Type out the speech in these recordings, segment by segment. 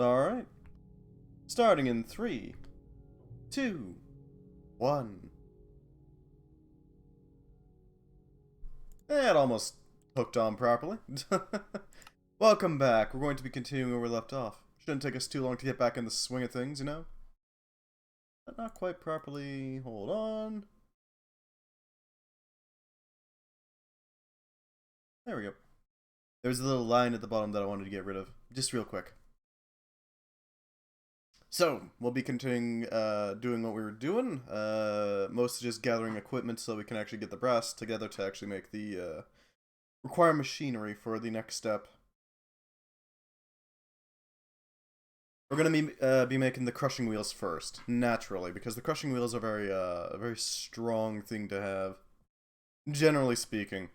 Alright. Starting in 3, 2, 1. It almost hooked on properly. Welcome back. We're going to be continuing where we left off. Shouldn't take us too long to get back in the swing of things, you know? But not quite properly. Hold on. There we go. There's a little line at the bottom that I wanted to get rid of. Just real quick. So, we'll be continuing doing what we were doing. Mostly just gathering equipment so we can actually get the brass together to actually make the require machinery for the next step. We're gonna be making the crushing wheels first, naturally, because the crushing wheels are a very strong thing to have, generally speaking.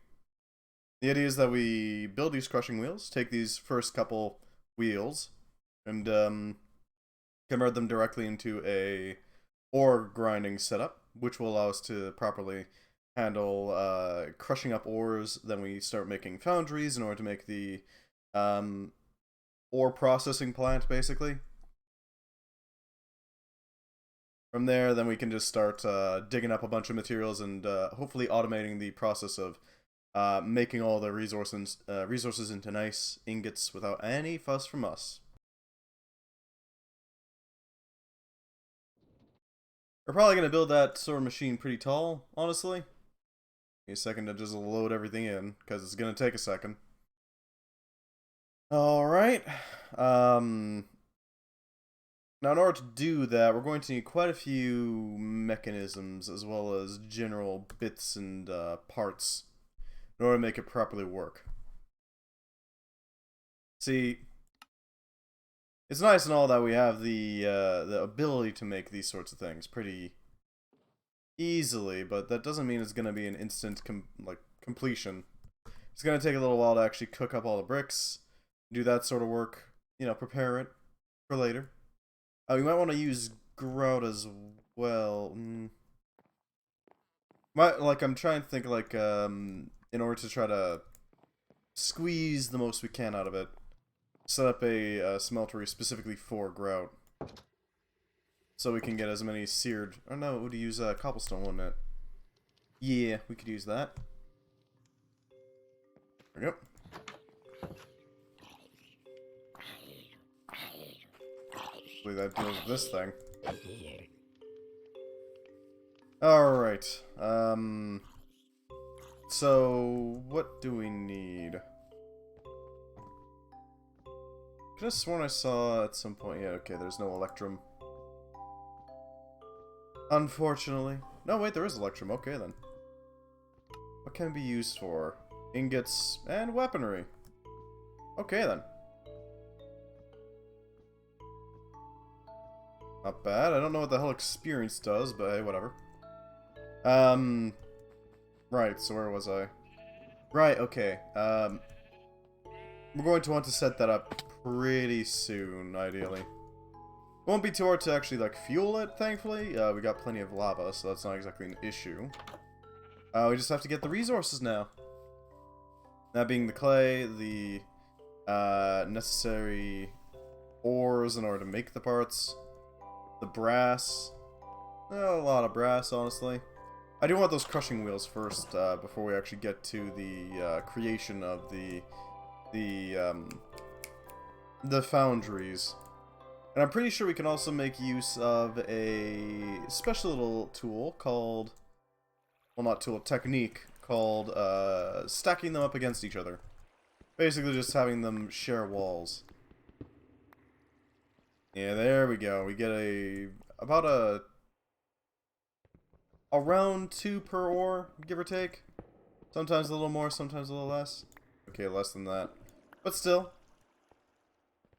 The idea is that we build these crushing wheels, take these first couple wheels, and convert them directly into a ore grinding setup, which will allow us to properly handle crushing up ores. Then we start making foundries in order to make the ore processing plant, basically. From there, then we can just start digging up a bunch of materials and hopefully automating the process of making all the resources into nice ingots without any fuss from us. We're probably going to build that sort of machine pretty tall, honestly. Give me a second to just load everything in, because it's going to take a second. Alright. Now, in order to do that, we're going to need quite a few mechanisms, as well as general bits and parts, in order to make it properly work. See, it's nice and all that we have the ability to make these sorts of things pretty easily, but that doesn't mean it's going to be an instant completion. It's going to take a little while to actually cook up all the bricks, do that sort of work, you know, prepare it for later. We might want to use grout as well. I'm trying to think, in order to try to squeeze the most we can out of it, set up a smeltery specifically for grout. So we can get as many seared... Oh no, it would use cobblestone, wouldn't it? Yeah, we could use that. There we go. Hopefully that deals with this thing. Alright. So, what do we need? Could have sworn I saw at some point... Yeah, okay, there's no electrum. Unfortunately. No, wait, there is electrum. Okay, then. What can it be used for? Ingots and weaponry. Okay, then. Not bad. I don't know what the hell experience does, but hey, whatever. Right, so where was I? Right, okay. We're going to want to set that up pretty soon, ideally. Won't be too hard to actually, fuel it, thankfully. We got plenty of lava, so that's not exactly an issue. We just have to get the resources now. That being the clay, the necessary ores in order to make the parts, the brass. A lot of brass, honestly. I do want those crushing wheels first, before we actually get to the creation of the foundries. And I'm pretty sure we can also make use of a special little tool called... Well, not tool, technique called stacking them up against each other. Basically just having them share walls. Yeah, there we go. We get around 2 per ore, give or take. Sometimes a little more, sometimes a little less. Okay, less than that. But still.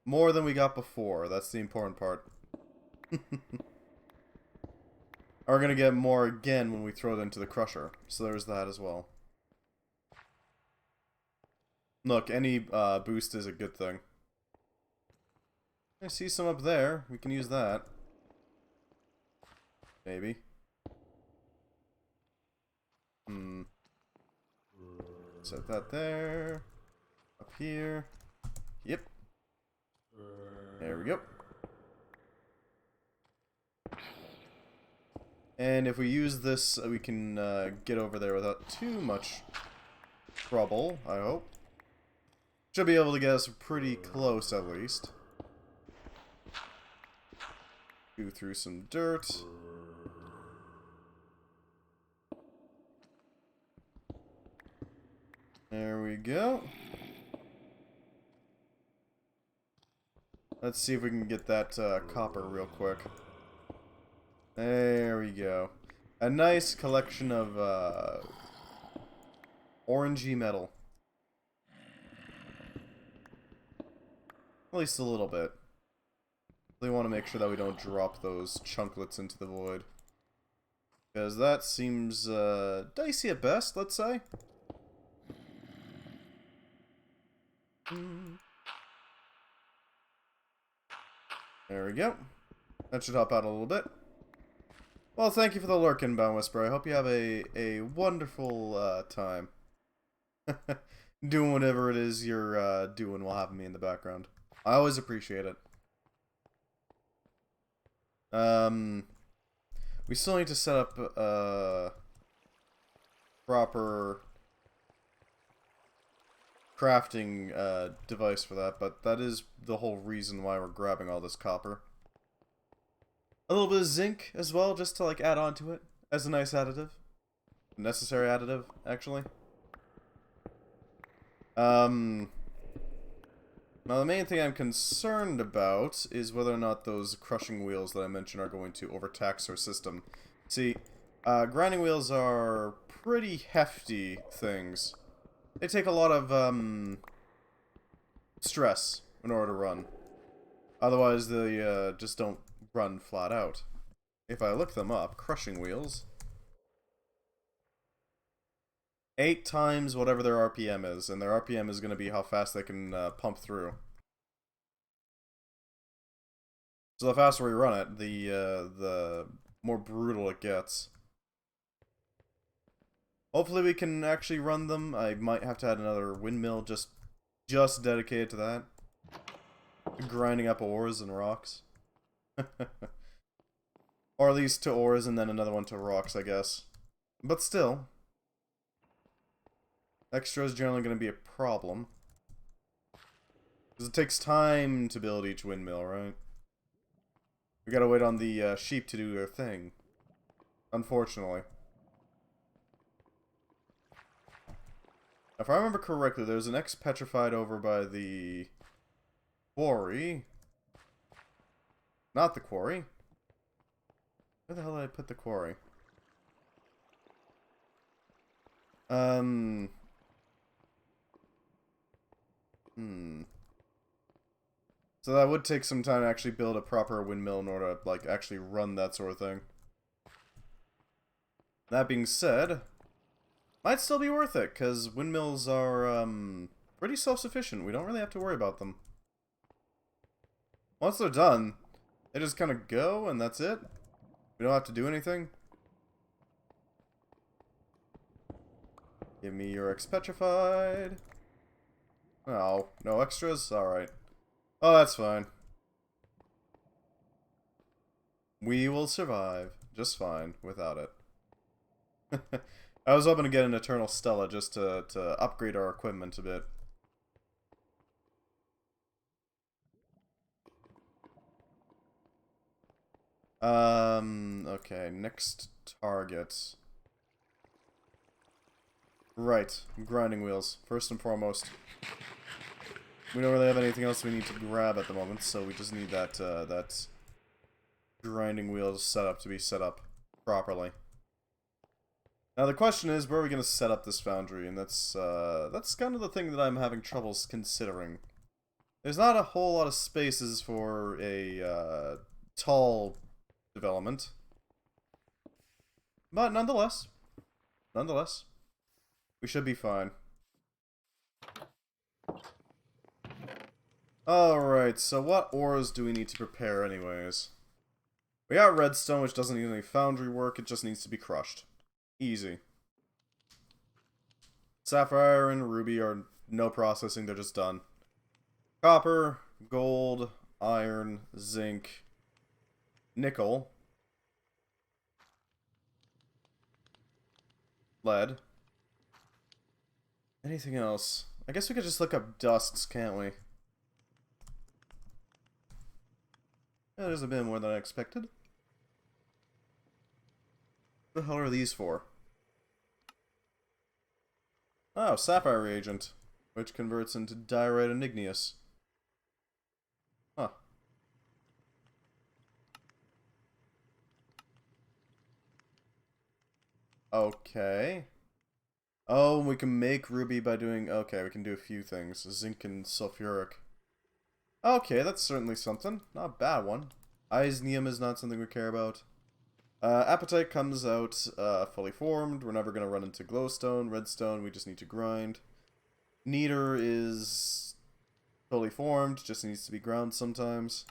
More than we got before. That's the important part. We're gonna get more again when we throw it into the crusher. So there's that as well. Look, any boost is a good thing. I see some up there. We can use that. Maybe. Set that there. Up here. Yep. There we go. And if we use this, we can get over there without too much trouble, I hope. Should be able to get us pretty close, at least. Go through some dirt. There we go. Let's see if we can get that copper real quick. There we go. A nice collection of orangey metal. At least a little bit. We want to make sure that we don't drop those chunklets into the void. Because that seems dicey at best, let's say. There we go. That should help out a little bit. Well, thank you for the lurk, Inbound Whisper. I hope you have a wonderful time. Doing whatever it is you're doing while having me in the background. I always appreciate it. We still need to set up a proper crafting device for that, but that is the whole reason why we're grabbing all this copper. A little bit of zinc as well, just to like add on to it as a nice additive. Necessary additive, actually. Now the main thing I'm concerned about is whether or not those crushing wheels that I mentioned are going to overtax our system. See, grinding wheels are pretty hefty things. They take a lot of stress in order to run. Otherwise they just don't run flat out. If I look them up, crushing wheels, 8 times whatever their RPM is, and their RPM is going to be how fast they can pump through. So the faster we run it, the more brutal it gets. Hopefully we can actually run them. I might have to add another windmill just dedicated to that. Grinding up ores and rocks. Or at least to ores and then another one to rocks, I guess. But still. Extra is generally going to be a problem. Because it takes time to build each windmill, right? We gotta wait on the sheep to do their thing. Unfortunately. If I remember correctly, there's an X-Petrified over by the quarry. Not the quarry. Where the hell did I put the quarry? So that would take some time to actually build a proper windmill in order to, like, actually run that sort of thing. That being said, might still be worth it, because windmills are, pretty self-sufficient. We don't really have to worry about them. Once they're done, they just kind of go, and that's it. We don't have to do anything. Give me your X-Petrified. Oh, no extras? Alright. Oh, that's fine. We will survive just fine without it. I was hoping to get an Eternal Stella just to upgrade our equipment a bit. Okay, next target. Right, grinding wheels, first and foremost. We don't really have anything else we need to grab at the moment, so we just need that, that grinding wheels setup to be set up properly. Now the question is, where are we going to set up this foundry? And that's kind of the thing that I'm having troubles considering. There's not a whole lot of spaces for a, tall development. But nonetheless, we should be fine. Alright, so what ores do we need to prepare anyways? We got redstone, which doesn't need any foundry work, it just needs to be crushed. Easy. Sapphire and ruby are no processing, they're just done. Copper, gold, iron, zinc, nickel, lead. Anything else? I guess we could just look up dusts, can't we? Yeah, there's a bit more than I expected. What the hell are these for? Oh, sapphire reagent, which converts into diorite and igneous. Huh. Okay. Oh, we can make ruby by doing... Okay, we can do a few things. Zinc and sulfuric. Okay, that's certainly something. Not a bad one. Isnium is not something we care about. Apatite comes out fully formed. We're never going to run into glowstone. Redstone, we just need to grind. Neater is fully formed. Just needs to be ground sometimes.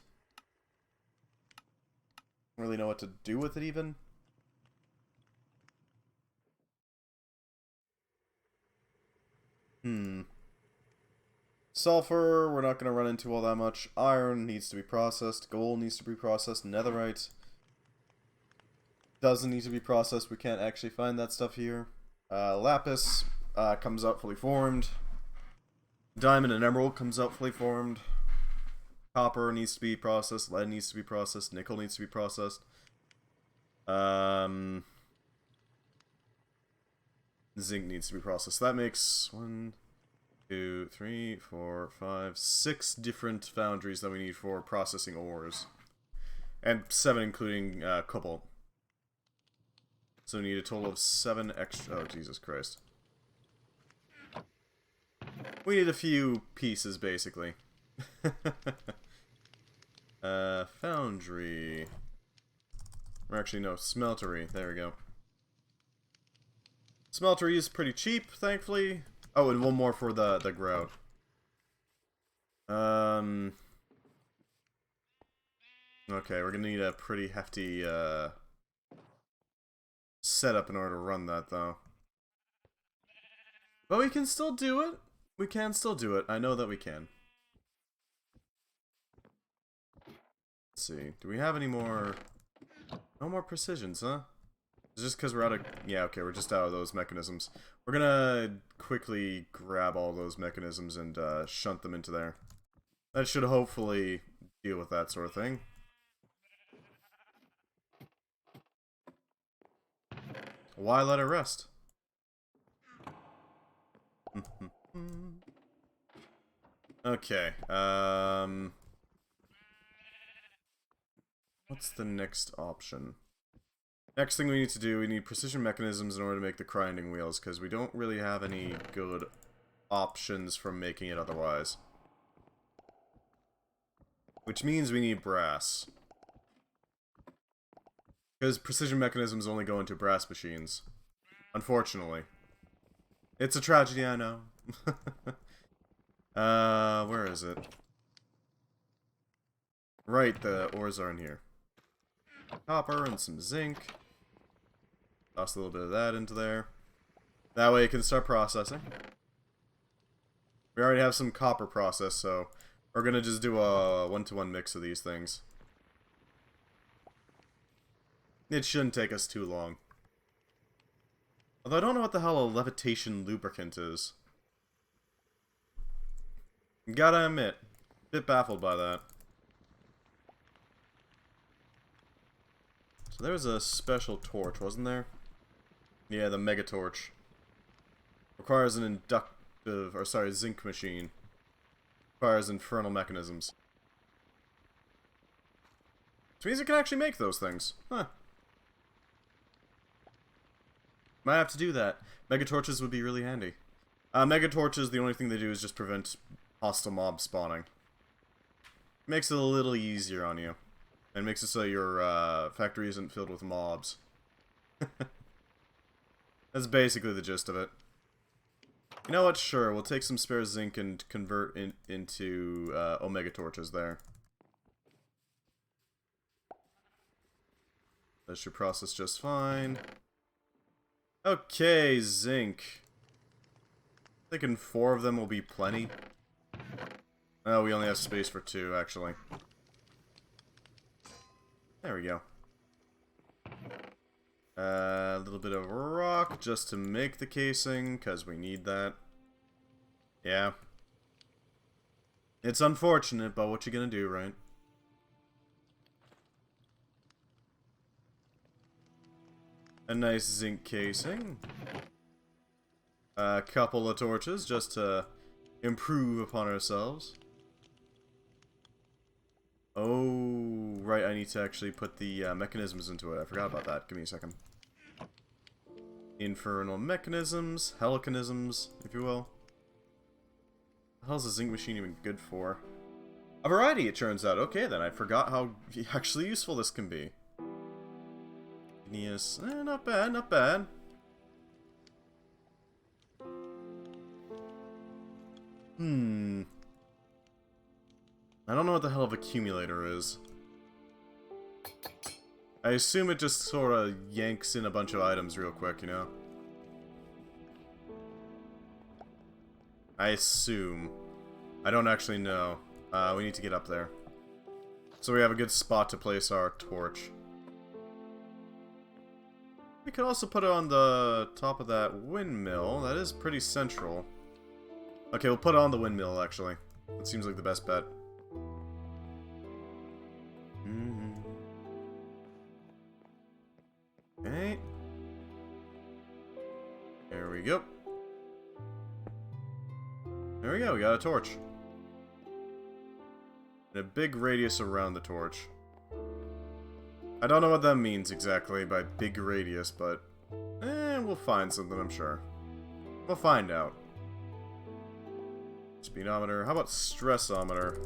Don't really know what to do with it even. Sulfur, we're not going to run into all that much. Iron needs to be processed. Gold needs to be processed. Netherite doesn't need to be processed. We can't actually find that stuff here. Lapis comes out fully formed. Diamond and emerald comes out fully formed. Copper needs to be processed. Lead needs to be processed. Nickel needs to be processed. Zinc needs to be processed. That makes 1, 2, 3, 4, 5, 6 different foundries that we need for processing ores. And 7 including cobalt. So we need a total of 7 extra... Oh, Jesus Christ. We need a few pieces, basically. Foundry. Or actually, no, smeltery. There we go. Smeltery is pretty cheap, thankfully. Oh, and one more for the grout. Okay, we're gonna need a pretty hefty setup in order to run that, though. But we can still do it. We can still do it. I know that we can. Let's see. Do we have any more... No more precisions, huh? It's just because we're out of... Yeah, okay, we're just out of those mechanisms. We're gonna quickly grab all those mechanisms and shunt them into there. That should hopefully deal with that sort of thing. Why let it rest? Okay, what's the next option? Next thing we need to do, we need precision mechanisms in order to make the grinding wheels, because we don't really have any good options for making it otherwise. Which means we need brass. Because precision mechanisms only go into brass machines. Unfortunately. It's a tragedy, I know. Where is it? Right, the ores are in here. Copper and some zinc. Toss a little bit of that into there. That way it can start processing. We already have some copper processed, so we're gonna just do a 1-to-1 mix of these things. It shouldn't take us too long. Although I don't know what the hell a levitation lubricant is. Gotta admit, a bit baffled by that. So there was a special torch, wasn't there? Yeah, the mega torch. Requires an inductive, or sorry, zinc machine. Requires infernal mechanisms. Which means it can actually make those things. Huh. Might have to do that. Mega torches would be really handy. Mega torches, the only thing they do is just prevent hostile mob spawning. Makes it a little easier on you. And makes it so your factory isn't filled with mobs. That's basically the gist of it. You know what? Sure, we'll take some spare zinc and convert into omega torches there. That should process just fine. Okay, zinc. Thinking 4 of them will be plenty. Oh, we only have space for 2, actually. There we go. A little bit of rock just to make the casing, because we need that. Yeah. It's unfortunate, but what you gonna do, right? A nice zinc casing. A couple of torches just to improve upon ourselves. Oh, right, I need to actually put the mechanisms into it. I forgot about that. Give me a second. Infernal mechanisms, helicanisms, if you will. What the hell's a zinc machine even good for? A variety, it turns out. Okay, then. I forgot how actually useful this can be. Igneous. Not bad, not bad. I don't know what the hell of accumulator is. I assume it just sort of yanks in a bunch of items real quick, you know? I assume. I don't actually know. We need to get up there. So we have a good spot to place our torch. We could also put it on the top of that windmill. That is pretty central. Okay, we'll put it on the windmill, actually. That seems like the best bet. Okay. There we go. There we go, we got a torch. And a big radius around the torch. I don't know what that means exactly by big radius, but... we'll find something, I'm sure. We'll find out. Speedometer. How about stressometer?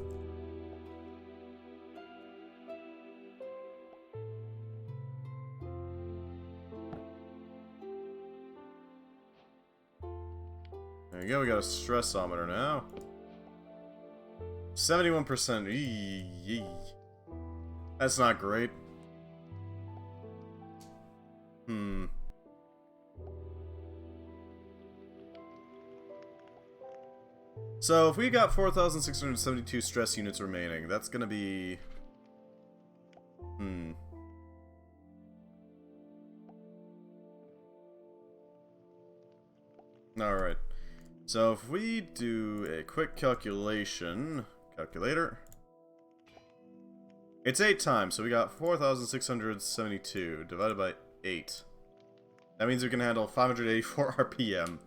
There you go, we got a stressometer now. 71%. Eee. That's not great. So, if we got 4,672 stress units remaining, that's gonna be... Alright. So, if we do a quick calculation... Calculator... It's 8 times, so we got 4,672 divided by 8. That means we can handle 584 RPM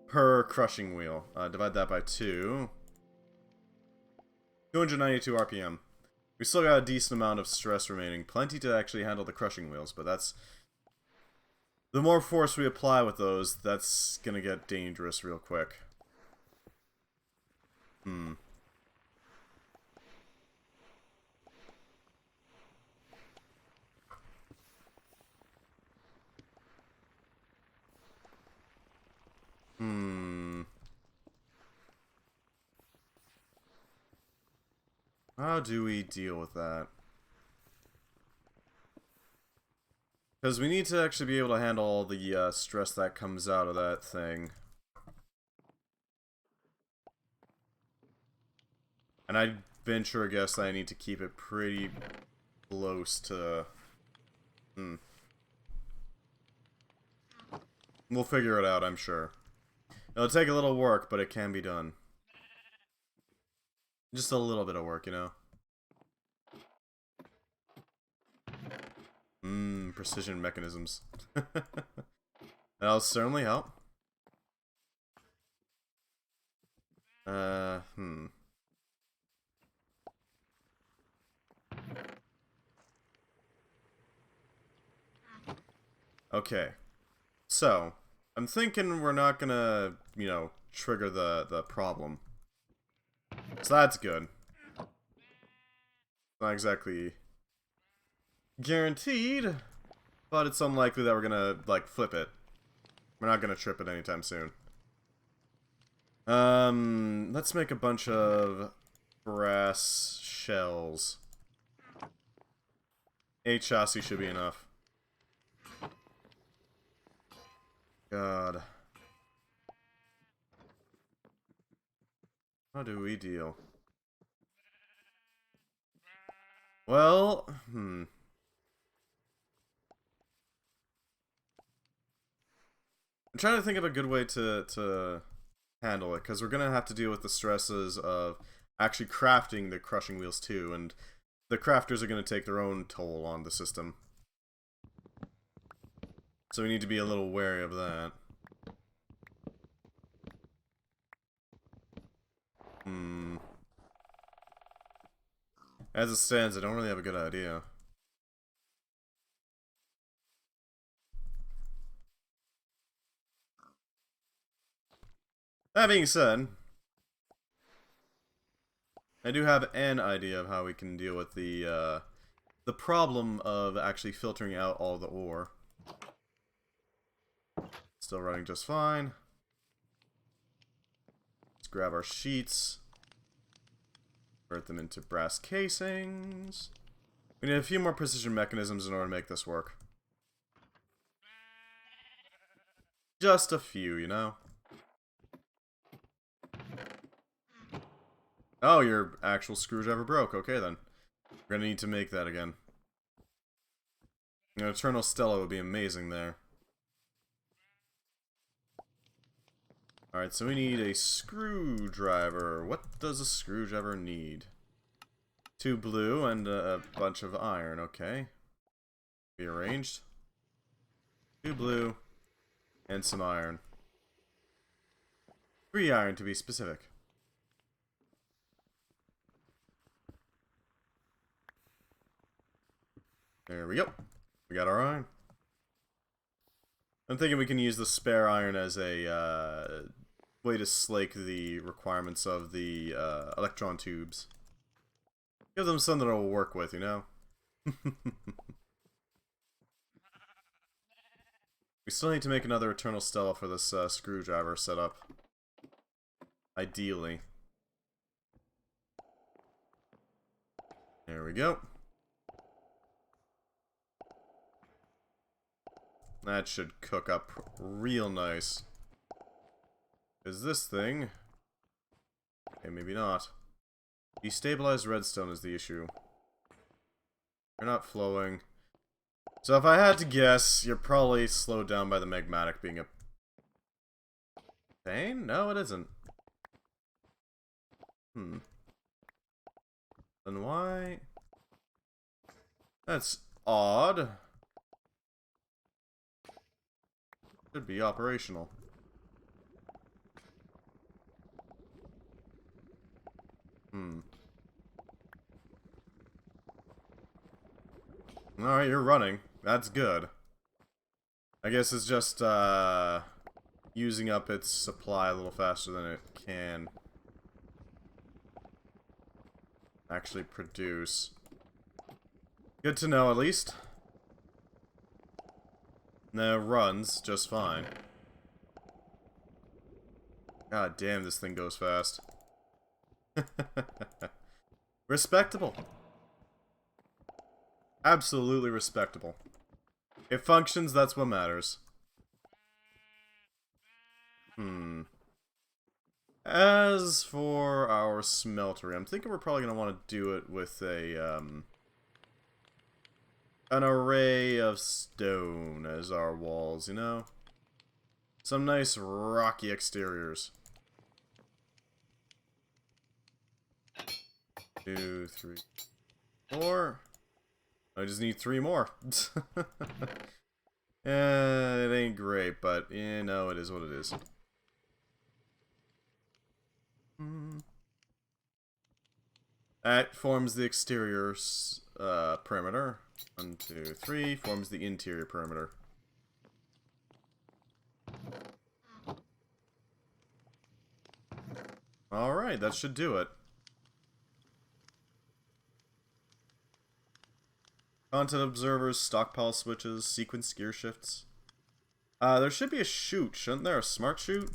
per crushing wheel. Divide that by 2. 292 RPM. We still got a decent amount of stress remaining. Plenty to actually handle the crushing wheels, but that's... The more force we apply with those, that's gonna get dangerous real quick. How do we deal with that? Because we need to actually be able to handle all the stress that comes out of that thing. And I venture a guess that I need to keep it pretty close to... We'll figure it out, I'm sure. It'll take a little work, but it can be done. Just a little bit of work, you know? Precision mechanisms. That'll certainly help. Okay. So, I'm thinking we're not gonna, you know, trigger the problem. So that's good. Not exactly guaranteed, but it's unlikely that we're gonna, like, flip it. We're not gonna trip it anytime soon. Let's make a bunch of brass shells. 8 chassis should be enough. God. How do we deal? Well, I'm trying to think of a good way to handle it, because we're gonna have to deal with the stresses of actually crafting the crushing wheels too, and the crafters are gonna take their own toll on the system. So we need to be a little wary of that. As it stands, I don't really have a good idea. That being said, I do have an idea of how we can deal with the problem of actually filtering out all the ore. Still running just fine. Let's grab our sheets. Convert them into brass casings. We need a few more precision mechanisms in order to make this work. Just a few, you know? Oh, your actual screwdriver broke. Okay, then. We're gonna need to make that again. An Eternal Stella would be amazing there. Alright, so we need a screwdriver. What does a screwdriver need? 2 blue and a bunch of iron. Okay. Be arranged. 2 blue and some iron. 3 iron to be specific. There we go. We got our iron. I'm thinking we can use the spare iron as a way to slake the requirements of the electron tubes. Give them something to work with, you know? We still need to make another Eternal Stella for this screwdriver setup. Ideally. There we go. That should cook up real nice. Is this thing... Okay, maybe not. Destabilized redstone is the issue. You're not flowing. So if I had to guess, you're probably slowed down by the magmatic being a pain? No, it isn't. Then why? That's odd. Should be operational. Alright, you're running. That's good. I guess it's just, using up its supply a little faster than it can actually produce. Good to know, at least. No, it runs just fine. God damn, this thing goes fast. Respectable. Absolutely respectable. It functions, that's what matters. As for our smeltery, I'm thinking we're probably going to want to do it with a, an array of stone as our walls, you know? Some nice rocky exteriors. 2, 3, 4. I just need 3 more. It ain't great, but, you know, it is what it is. That forms the exterior perimeter. 1, 2, 3 forms the interior perimeter. Alright, that should do it. Content observers, stockpile switches, sequence gear shifts. There should be a chute, shouldn't there? A smart chute?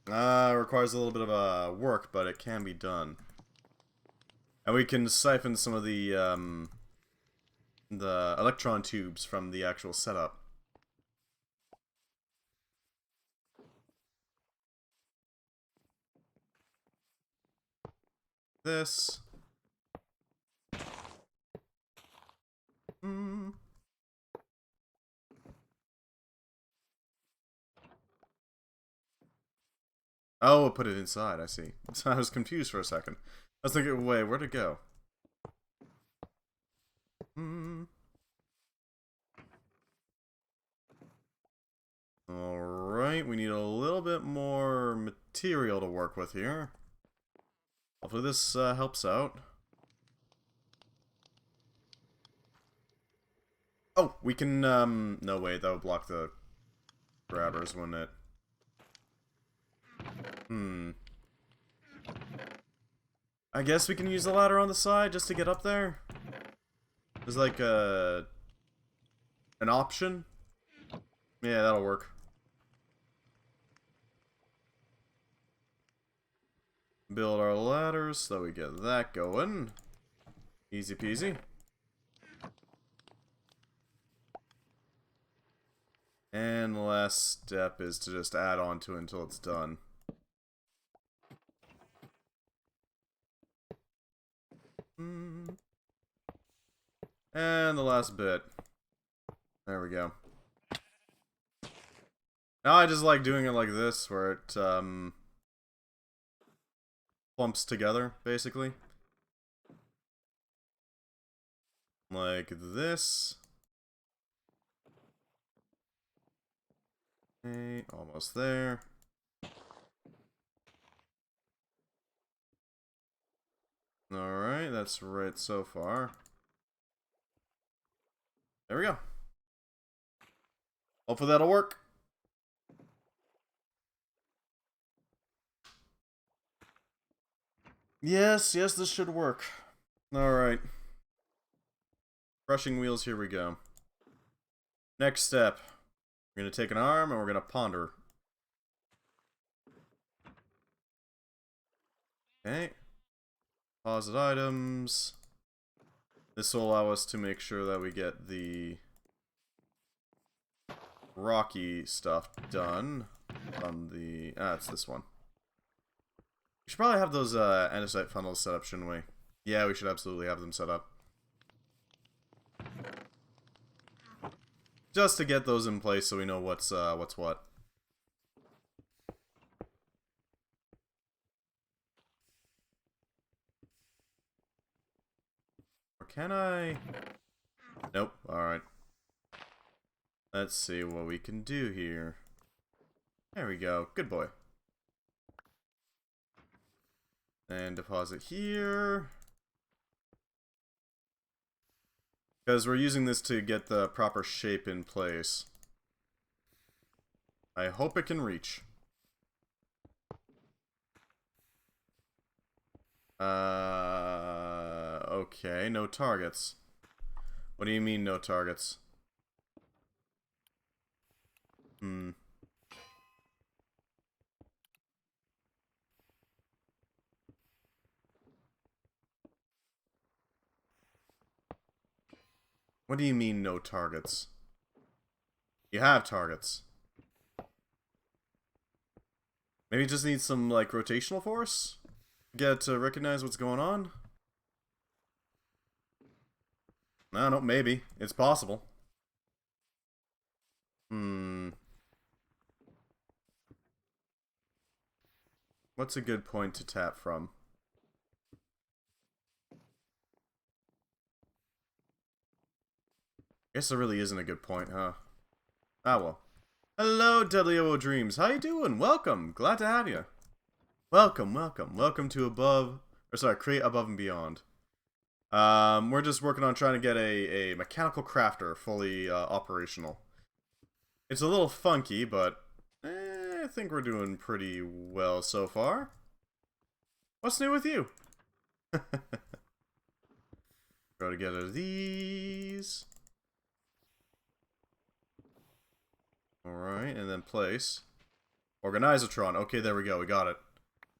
Requires a little bit of work, but it can be done. And we can siphon some of the electron tubes from the actual setup. This. Oh, put it inside, I see. So I was confused for a second. I was thinking, wait, where'd it go? Alright, we need a little bit more material to work with here. Hopefully this helps out. Oh, we can, no wait, that would block the grabbers, wouldn't it? I guess we can use the ladder on the side just to get up there. There's like an option. Yeah, that'll work. Build our ladders so we get that going. Easy peasy. And the last step is to just add on to it until it's done. And the last bit. There we go. Now I just like doing it like this, where it clumps together, basically. Like this. Okay, almost there. Alright, that's right so far. There we go. Hopefully that'll work. Yes, yes, this should work. Alright. Crushing wheels, here we go. Next step. We're going to take an arm and we're going to ponder. Okay. Deposit items. This will allow us to make sure that we get the rocky stuff done on the... it's this one. We should probably have those andesite funnels set up, shouldn't we? Yeah, we should absolutely have them set up. Just to get those in place so we know what's what. Or can I? Nope, alright. Let's see what we can do here. There we go. Good boy. And deposit here. Because we're using this to get the proper shape in place. I hope it can reach. Okay, no targets. What do you mean, no targets? What do you mean, no targets? You have targets. Maybe it just needs some, like, rotational force? Get it to recognize what's going on? I don't know, maybe. It's possible. What's a good point to tap from? Guess there really isn't a good point, huh? Ah, well. Hello, WO Dreams. How you doing? Welcome. Glad to have you. Welcome, welcome. Welcome to Create Above and Beyond. We're just working on trying to get a mechanical crafter fully operational. It's a little funky, but I think we're doing pretty well so far. What's new with you? Throw together these. Alright, and then place. Organizatron. Okay, there we go. We got it.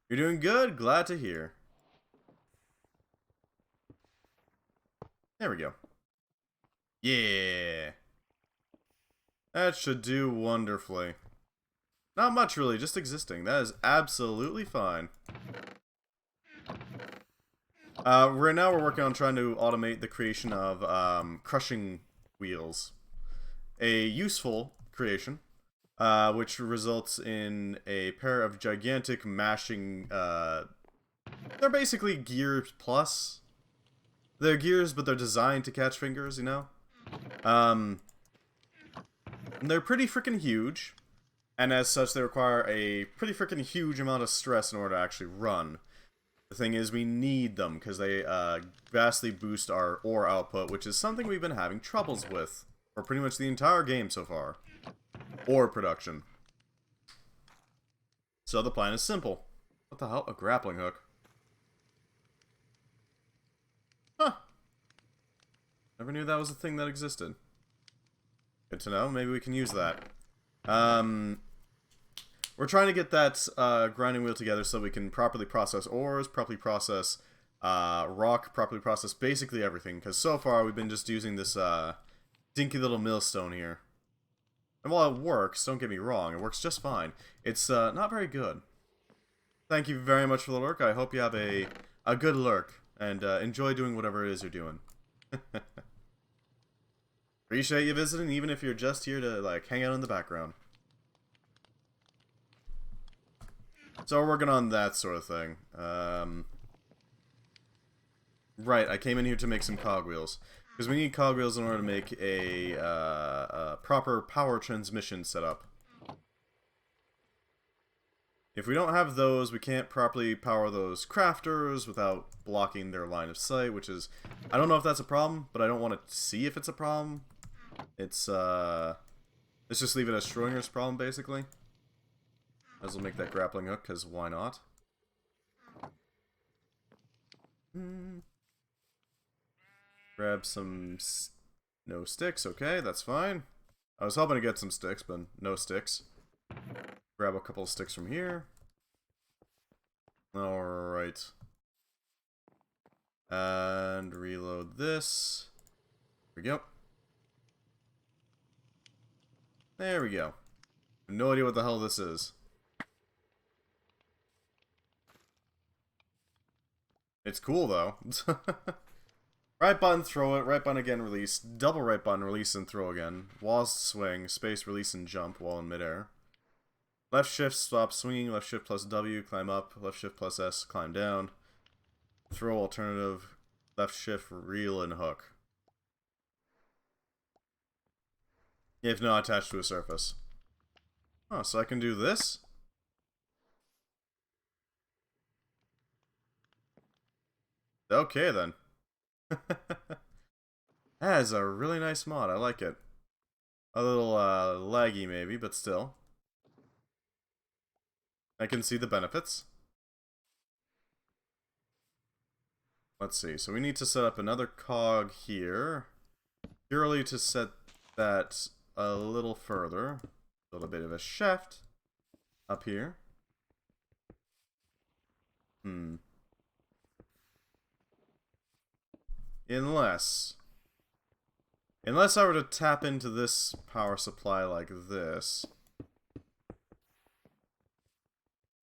You're doing good. Glad to hear. There we go. Yeah. That should do wonderfully. Not much, really. Just existing. That is absolutely fine. Right now we're working on trying to automate the creation of crushing wheels. A useful creation. which results in a pair of gigantic mashing, they're basically gears plus. They're gears, but they're designed to catch fingers, you know? And they're pretty freaking huge, and as such they require a pretty freaking huge amount of stress in order to actually run. The thing is, we need them, because they vastly boost our ore output, which is something we've been having troubles with for pretty much the entire game so far. Ore production. So the plan is simple. What the hell? A grappling hook. Huh. Never knew that was a thing that existed. Good to know. Maybe we can use that. We're trying to get that grinding wheel together so we can properly process ores, properly process rock, properly process basically everything. Because so far we've been just using this dinky little millstone here. And while it works, don't get me wrong, it works just fine. It's not very good. Thank you very much for the lurk. I hope you have a good lurk and enjoy doing whatever it is you're doing. Appreciate you visiting, even if you're just here to like hang out in the background. So we're working on that sort of thing. Right, I came in here to make some cog wheels. Because we need cog wheels in order to make a proper power transmission setup. If we don't have those, we can't properly power those crafters without blocking their line of sight, which is... I don't know if that's a problem, but I don't want to see if it's a problem. It's, let's just leave it as Schrodinger's problem, basically. As we'll make that grappling hook, because why not? Grab some... no sticks, okay, that's fine. I was hoping to get some sticks, but no sticks. Grab a couple of sticks from here. Alright. And reload this. There we go. There we go. No idea what the hell this is. It's cool, though. Right button, throw it. Right button again, release. Double right button, release and throw again. Whilst swing. Space, release and jump while in midair. Left shift, stop swinging. Left shift plus W, climb up. Left shift plus S, climb down. Throw alternative. Left shift, reel and hook. If not attached to a surface. Oh, so I can do this? Okay, then. That is a really nice mod. I like it. A little laggy, maybe, but still. I can see the benefits. Let's see. So we need to set up another cog here. Purely to set that a little further. A little bit of a shaft up here. Unless I were to tap into this power supply like this.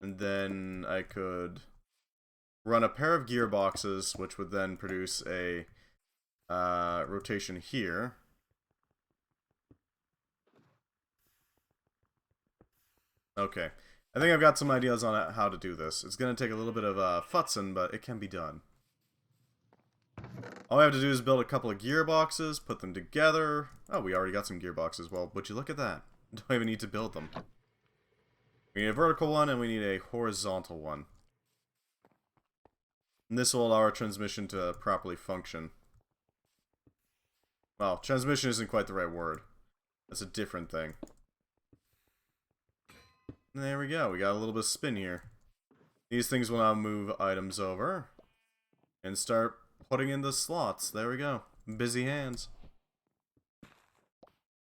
And then I could run a pair of gearboxes, which would then produce a rotation here. Okay. I think I've got some ideas on how to do this. It's going to take a little bit of futzing, but it can be done. All I have to do is build a couple of gearboxes, put them together. Oh, we already got some gearboxes. Well, would you look at that? Don't even need to build them. We need a vertical one, and we need a horizontal one. And this will allow our transmission to properly function. Well, transmission isn't quite the right word. That's a different thing. And there we go. We got a little bit of spin here. These things will now move items over. And start putting in the slots. There we go. Busy hands.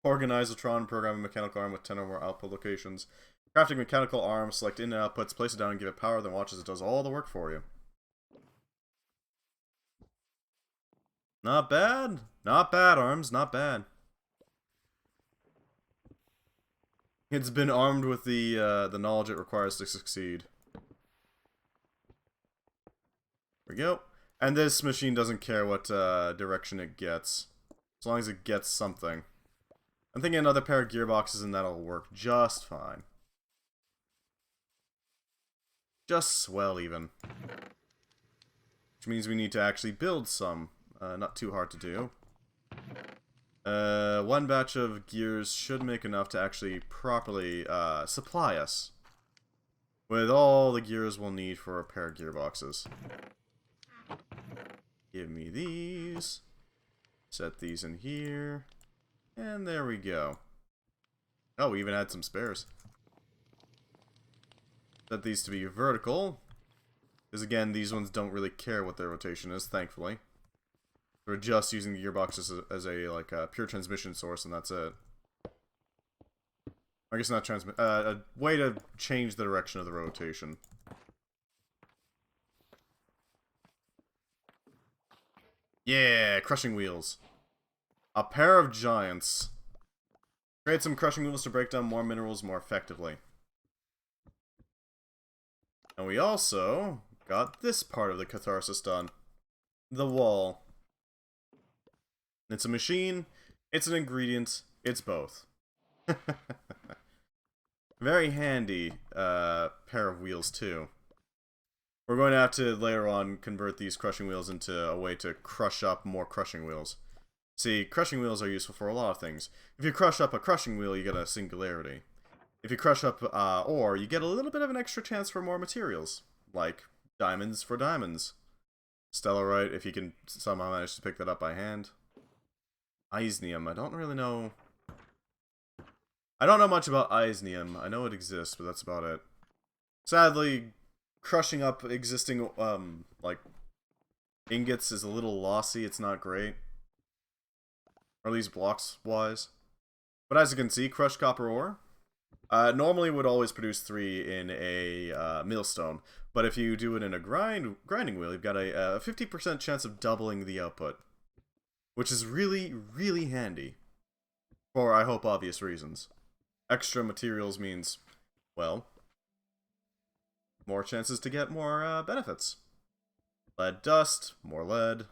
Organize a Tron, program a mechanical arm with 10 or more output locations. Crafting mechanical arm, select in and outputs, place it down and give it power, then watch as it does all the work for you. Not bad. Not bad, arms. Not bad. It's been armed with the knowledge it requires to succeed. There we go. And this machine doesn't care what direction it gets. As long as it gets something. I'm thinking another pair of gearboxes and that'll work just fine. Just swell, even. Which means we need to actually build some. Not too hard to do. One batch of gears should make enough to actually properly supply us with all the gears we'll need for a pair of gearboxes. Give me these. Set these in here. And there we go. Oh, we even had some spares. Set these to be vertical. Because again, these ones don't really care what their rotation is, thankfully. We're just using the gearboxes as a like a pure transmission source, and that's it. I guess not transmit. A way to change the direction of the rotation. Yeah, crushing wheels. A pair of giants. Create some crushing wheels to break down more minerals more effectively. And we also got this part of the catharsis done. The wall. It's a machine, it's an ingredient, it's both. Very handy pair of wheels too. We're going to have to later on convert these crushing wheels into a way to crush up more crushing wheels. See, crushing wheels are useful for a lot of things. If you crush up a crushing wheel, you get a singularity. If you crush up ore, you get a little bit of an extra chance for more materials, like diamonds for diamonds. Stellarite, if you can somehow manage to pick that up by hand. Eisnium, I don't really know. I don't know much about Eisnium. I know it exists, but that's about it. Sadly, crushing up existing, like, ingots is a little lossy. It's not great. Or at least blocks-wise. But as you can see, crushed copper ore normally would always produce 3 in a millstone. But if you do it in a grinding wheel, you've got a 50% chance of doubling the output. Which is really, really handy. For, I hope, obvious reasons. Extra materials means, well, more chances to get more benefits. Lead dust, more lead.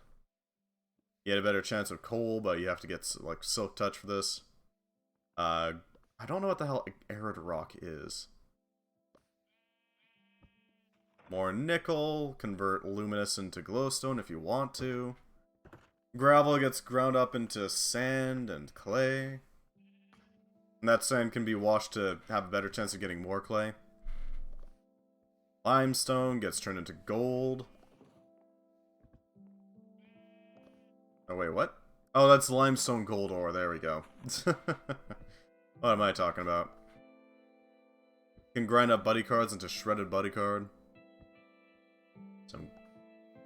You get a better chance of coal, but you have to get, like, silk touch for this. I don't know what the hell arid rock is. More nickel, convert luminous into glowstone if you want to. Gravel gets ground up into sand and clay. And that sand can be washed to have a better chance of getting more clay. Limestone gets turned into gold. Oh wait, what? Oh, that's limestone gold ore, there we go. What am I talking about? You can grind up buddy cards into shredded buddy card.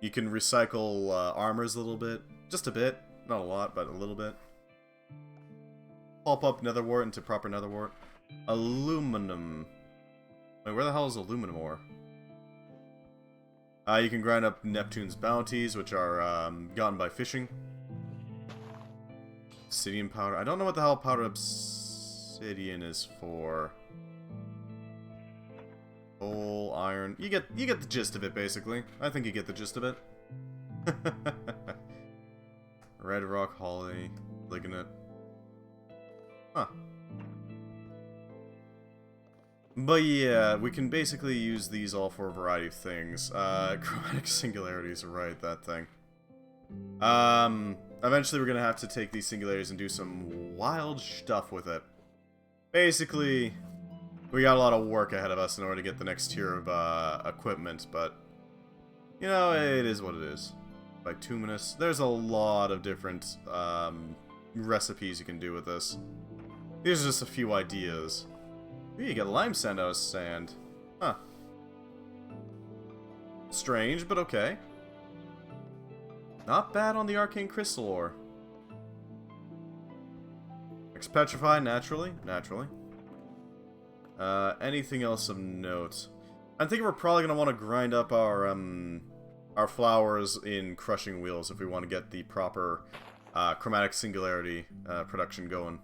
You can recycle armors a little bit. Just a bit. Not a lot, but a little bit. Pulp up nether wart into proper nether wart. Aluminum. Wait, where the hell is aluminum ore? You can grind up Neptune's bounties, which are gotten by fishing. Obsidian powder. I don't know what the hell powdered obsidian is for. Coal, iron. You get the gist of it, basically. I think you get the gist of it. Red rock, holly, lignet. Huh. But yeah, we can basically use these all for a variety of things. Chromatic singularities, right, that thing. Eventually we're gonna have to take these singularities and do some wild stuff with it. Basically, we got a lot of work ahead of us in order to get the next tier of equipment, but you know, it is what it is. Bituminous. There's a lot of different recipes you can do with this. These are just a few ideas. Ooh, you get lime sand out of sand. Huh. Strange, but okay. Not bad on the arcane crystal ore. Expetrify, naturally. Naturally. Anything else of note? I think we're probably going to want to grind up our flowers in crushing wheels if we want to get the proper chromatic singularity production going.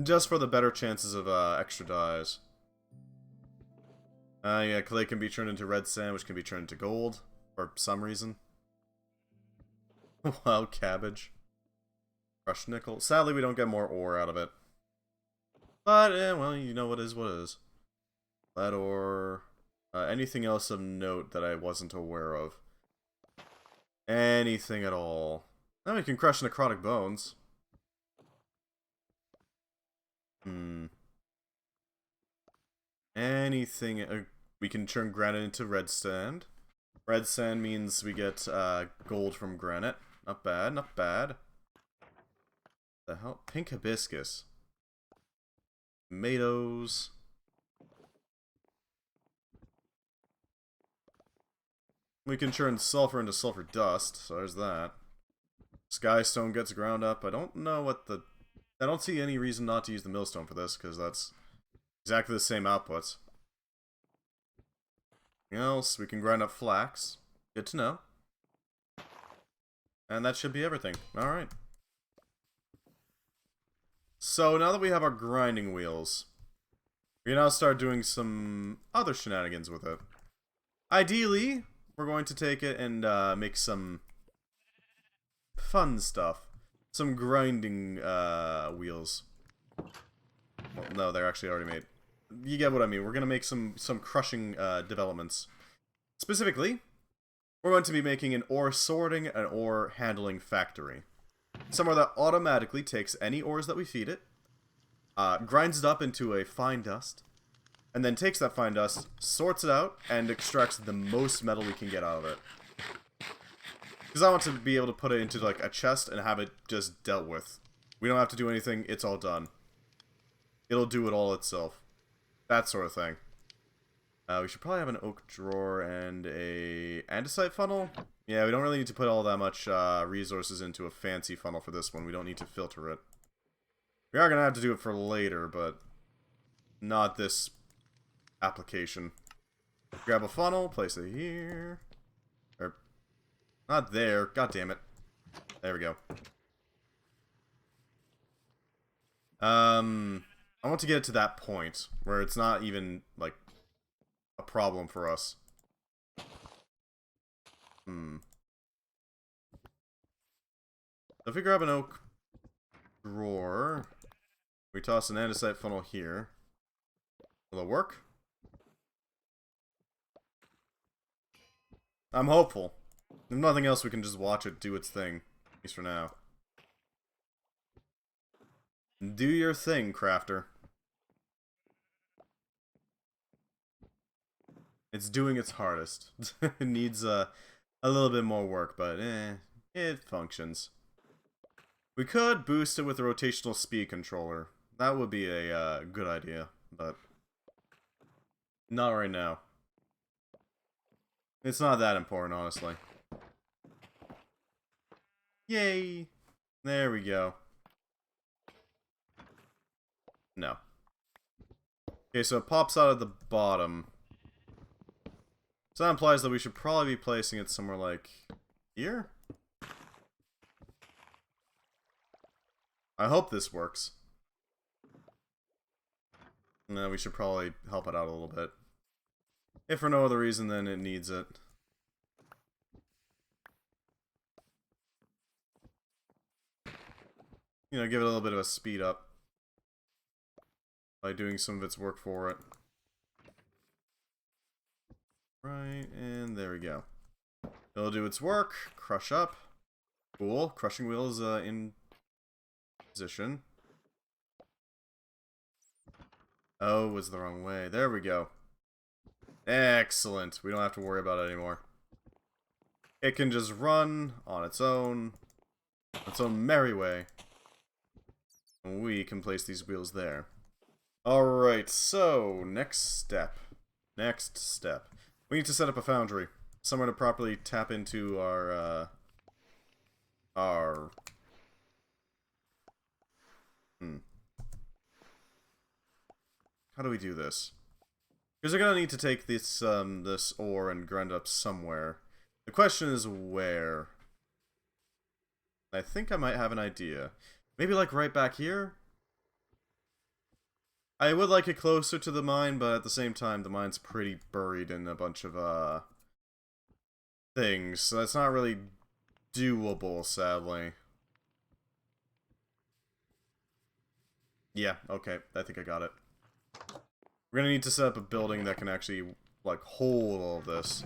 Just for the better chances of extra dyes. Yeah, clay can be turned into red sand, which can be turned into gold, for some reason. Wild cabbage. Crushed nickel. Sadly, we don't get more ore out of it. But, well, you know what is what is. Lead ore. Anything else of note that I wasn't aware of? Anything at all. Now we can crush necrotic bones. Anything. We can turn granite into red sand. Red sand means we get gold from granite. Not bad, not bad. The hell? Pink hibiscus. Tomatoes. We can turn sulfur into sulfur dust, so there's that. Skystone gets ground up. I don't know what the... I don't see any reason not to use the millstone for this, because that's exactly the same outputs. Anything else? We can grind up flax. Good to know. And that should be everything. Alright. So, now that we have our grinding wheels, we can now start doing some other shenanigans with it. Ideally, we're going to take it and make some fun stuff. Some grinding wheels. Well, no, they're actually already made. You get what I mean. We're going to make some crushing developments. Specifically, we're going to be making an ore sorting and ore handling factory. Somewhere that automatically takes any ores that we feed it, grinds it up into a fine dust, and then takes that fine dust, sorts it out, and extracts the most metal we can get out of it. Because I want to be able to put it into like a chest and have it just dealt with. We don't have to do anything, it's all done. It'll do it all itself. That sort of thing. We should probably have an oak drawer and a andesite funnel. Yeah, we don't really need to put all that much resources into a fancy funnel for this one. We don't need to filter it. We are going to have to do it for later, but not this application. Grab a funnel, place it here. Or, not there. God damn it. There we go. I want to get it to that point where it's not even, like, a problem for us. If we grab an oak drawer, we toss an andesite funnel here. Will it work? I'm hopeful. If nothing else, we can just watch it do its thing. At least for now. Do your thing, crafter. It's doing its hardest. It needs a little bit more work, but it functions. We could boost it with a rotational speed controller. That would be a good idea, but not right now. It's not that important, honestly. Yay! There we go. No. Okay, so it pops out of the bottom. So that implies that we should probably be placing it somewhere like here? I hope this works. No, we should probably help it out a little bit. If for no other reason, then it needs it. You know, give it a little bit of a speed up by doing some of its work for it. Right, and there we go. It'll do its work. Crush up. Cool. Crushing wheel is in position. Oh, it was the wrong way. There we go. Excellent. We don't have to worry about it anymore. It can just run on its own merry way. And we can place these wheels there. Alright, so, next step. Next step. We need to set up a foundry. Somewhere to properly tap into our How do we do this? Because we're gonna need to take this, this ore and grind it up somewhere. The question is where? I think I might have an idea. Maybe like right back here? I would like it closer to the mine, but at the same time, the mine's pretty buried in a bunch of, things. So that's not really doable, sadly. Yeah, okay. I think I got it. We're gonna need to set up a building that can actually, like, hold all of this.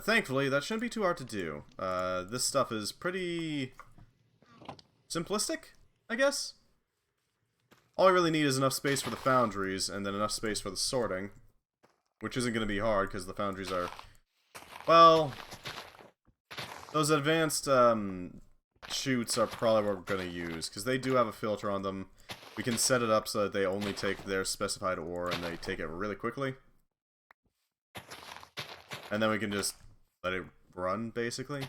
Thankfully, that shouldn't be too hard to do. This stuff is pretty simplistic, I guess? All I really need is enough space for the foundries, and then enough space for the sorting. Which isn't going to be hard, because the foundries are... Well... Those advanced, chutes are probably what we're going to use, because they do have a filter on them. We can set it up so that they only take their specified ore, and they take it really quickly. And then we can just let it run, basically.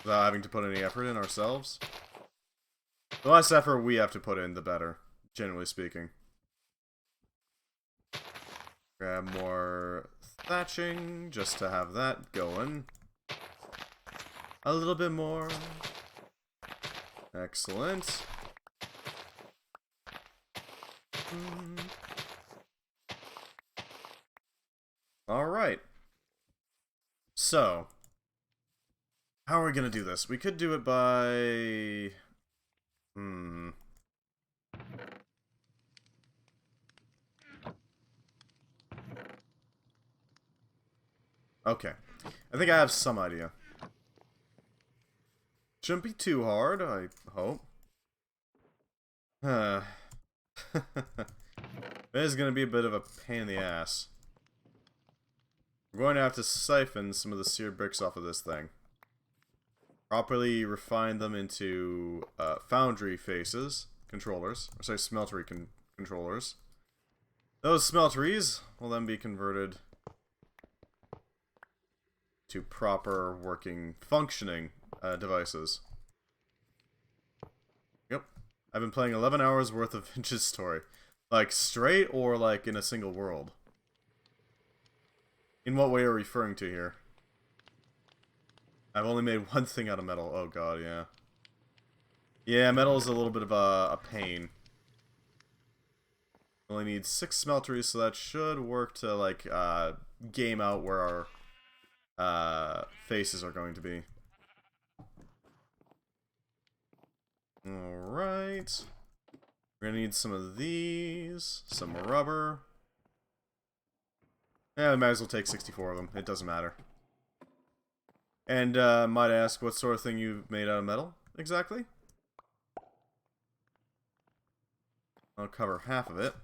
Without having to put any effort in ourselves. The less effort we have to put in, the better, generally speaking. Grab more thatching, just to have that going. A little bit more. Excellent. Alright. So, how are we gonna do this? We could do it by... Okay. I think I have some idea. Shouldn't be too hard, I hope. It is gonna be a bit of a pain in the ass. We're going to have to siphon some of the seared bricks off of this thing. Properly refine them into foundry faces, controllers, or sorry, smeltery controllers. Those smelteries will then be converted to proper working, functioning devices. Yep. I've been playing 11 hours worth of Finch's story. Like, straight or like in a single world? In what way are we referring to here? I've only made one thing out of metal. Oh god, yeah. Yeah, metal is a little bit of a pain. Only need 6 smelteries, so that should work to, like, game out where our faces are going to be. Alright. We're gonna need some of these, some rubber. Yeah, we might as well take 64 of them. It doesn't matter. And, might I ask what sort of thing you've made out of metal, exactly? I'll cover half of it.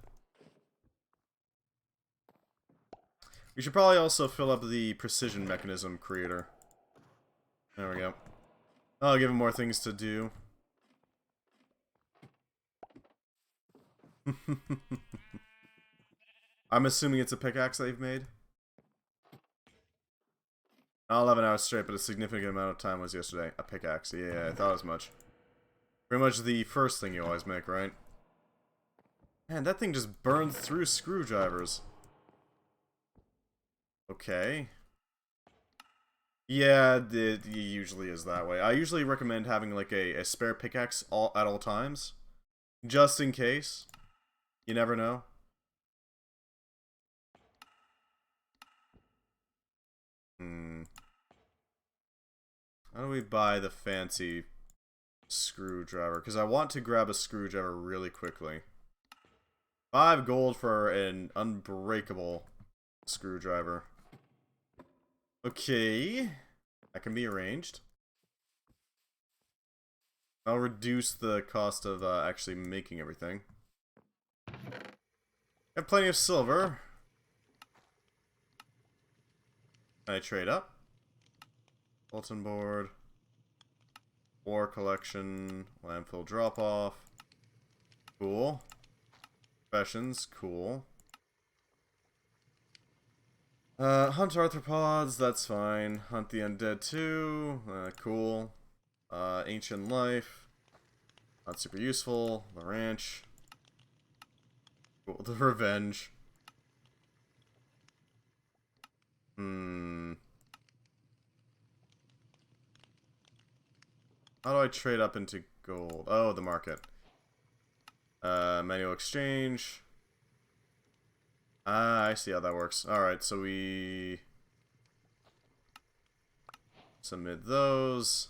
We should probably also fill up the precision mechanism creator. There we go. I'll give him more things to do. I'm assuming it's a pickaxe that you've made? Not 11 hours straight, but a significant amount of time was yesterday. A pickaxe. Yeah, I thought as much. Pretty much the first thing you always make, right? Man, that thing just burned through screwdrivers. Okay. Yeah, it usually is that way. I usually recommend having like a spare pickaxe at all times. Just in case. You never know. How do we buy the fancy screwdriver? Because I want to grab a screwdriver really quickly. 5 gold for an unbreakable screwdriver. Okay. That can be arranged. I'll reduce the cost of actually making everything. Got plenty of silver. Can I trade up? Bulletin board. Ore collection. Landfill drop-off. Cool. Professions. Cool. Hunt arthropods, that's fine. Hunt the undead too. Cool. Ancient life. Not super useful. The ranch. Cool. The revenge. How do I trade up into gold? Oh, the market. Manual exchange. Ah, I see how that works. Alright, so we submit those.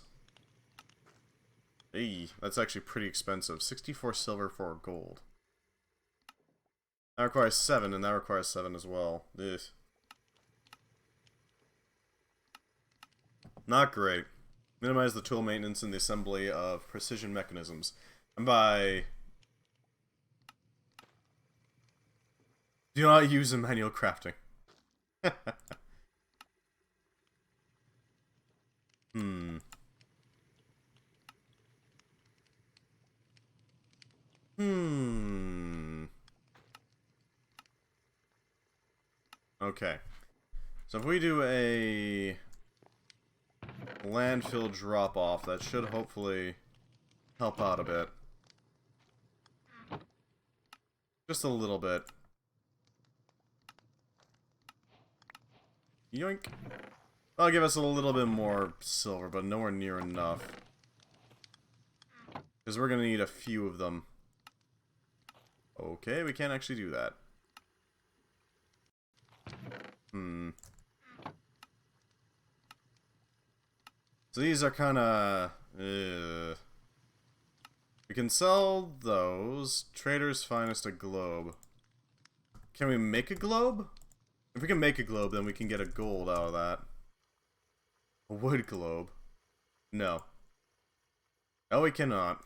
Hey, that's actually pretty expensive. 64 silver for gold. That requires 7, and that requires 7 as well. Ugh. Not great. Minimize the tool maintenance and the assembly of precision mechanisms. And by... do not use a manual crafting. Hmm. Okay. So if we do a landfill drop-off, that should hopefully help out a bit. Just a little bit. Yoink. That'll give us a little bit more silver, but nowhere near enough. Because we're going to need a few of them. Okay, we can't actually do that. So these are kind of... we can sell those. Trader's Finest a globe. Can we make a globe? If we can make a globe, then we can get a gold out of that. A wood globe. No. No, we cannot.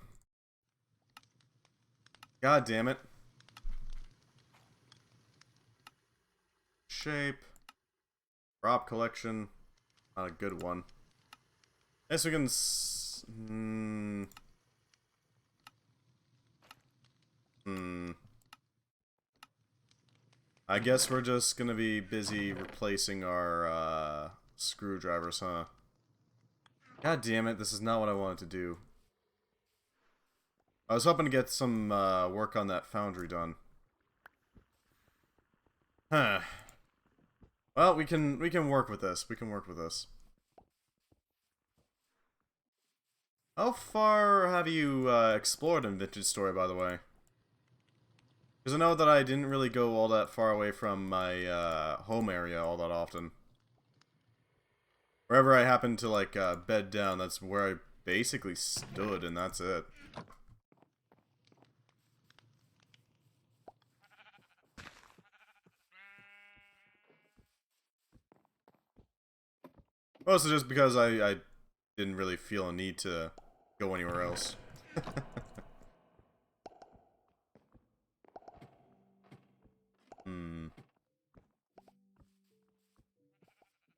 God damn it. Shape. Prop collection. Not a good one. Yes, we can... I guess we're just gonna be busy replacing our, screwdrivers, huh? God damn it, this is not what I wanted to do. I was hoping to get some, work on that foundry done. Huh. Well, we can work with this. We can work with this. How far have you, explored in Vintage Story, by the way? Because I know that I didn't really go all that far away from my, home area all that often. Wherever I happened to, like, bed down, that's where I basically stood, and that's it. Mostly just because I didn't really feel a need to go anywhere else.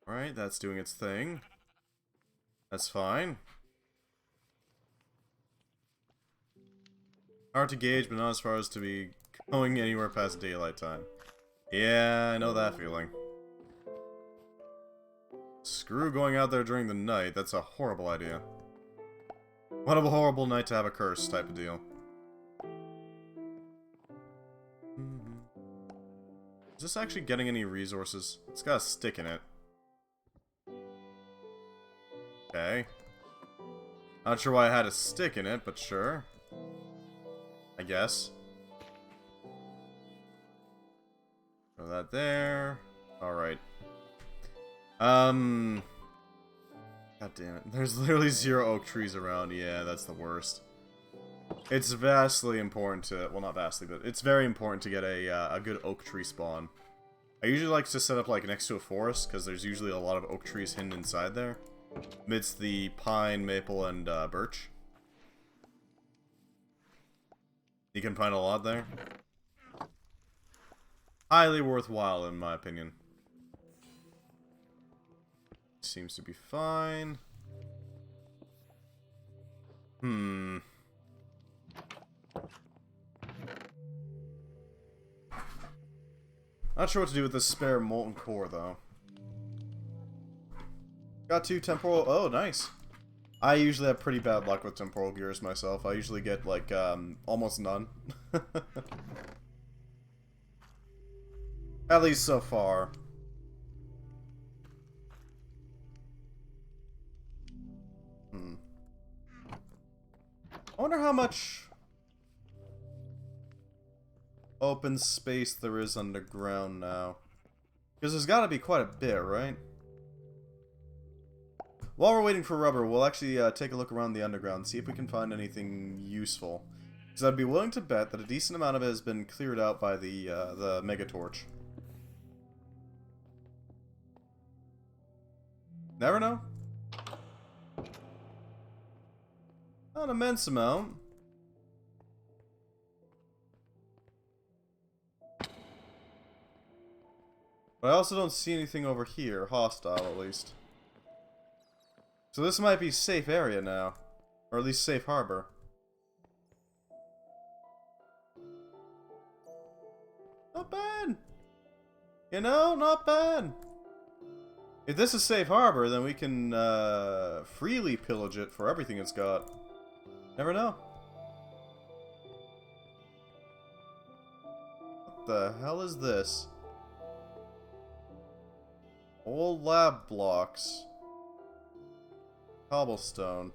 Alright, that's doing its thing. That's fine. Hard to gauge, but not as far as to be going anywhere past daylight time. Yeah, I know that feeling. Screw going out there during the night, that's a horrible idea. What a horrible night to have a curse type of deal. Is this actually getting any resources? It's got a stick in it. Okay. Not sure why I had a stick in it, but sure. I guess. Throw that there. Alright. God damn it. There's literally 0 oak trees around. Yeah, that's the worst. It's vastly important to... well, not vastly, but it's very important to get a good oak tree spawn. I usually like to set up, like, next to a forest, because there's usually a lot of oak trees hidden inside there. Amidst the pine, maple, and birch. You can find a lot there. Highly worthwhile, in my opinion. Seems to be fine. Not sure what to do with this spare molten core, though. Got 2 temporal... oh, nice. I usually have pretty bad luck with temporal gears myself. I usually get, like, almost none. At least so far. I wonder how much open space there is underground now. Because there's got to be quite a bit, right? While we're waiting for rubber, we'll actually take a look around the underground, see if we can find anything useful. Because I'd be willing to bet that a decent amount of it has been cleared out by the Mega Torch. Never know. Not an immense amount. But I also don't see anything over here, hostile at least. So this might be safe area now. Or at least safe harbor. Not bad! You know, not bad! If this is safe harbor, then we can freely pillage it for everything it's got. Never know. What the hell is this? Old lab blocks. Cobblestone.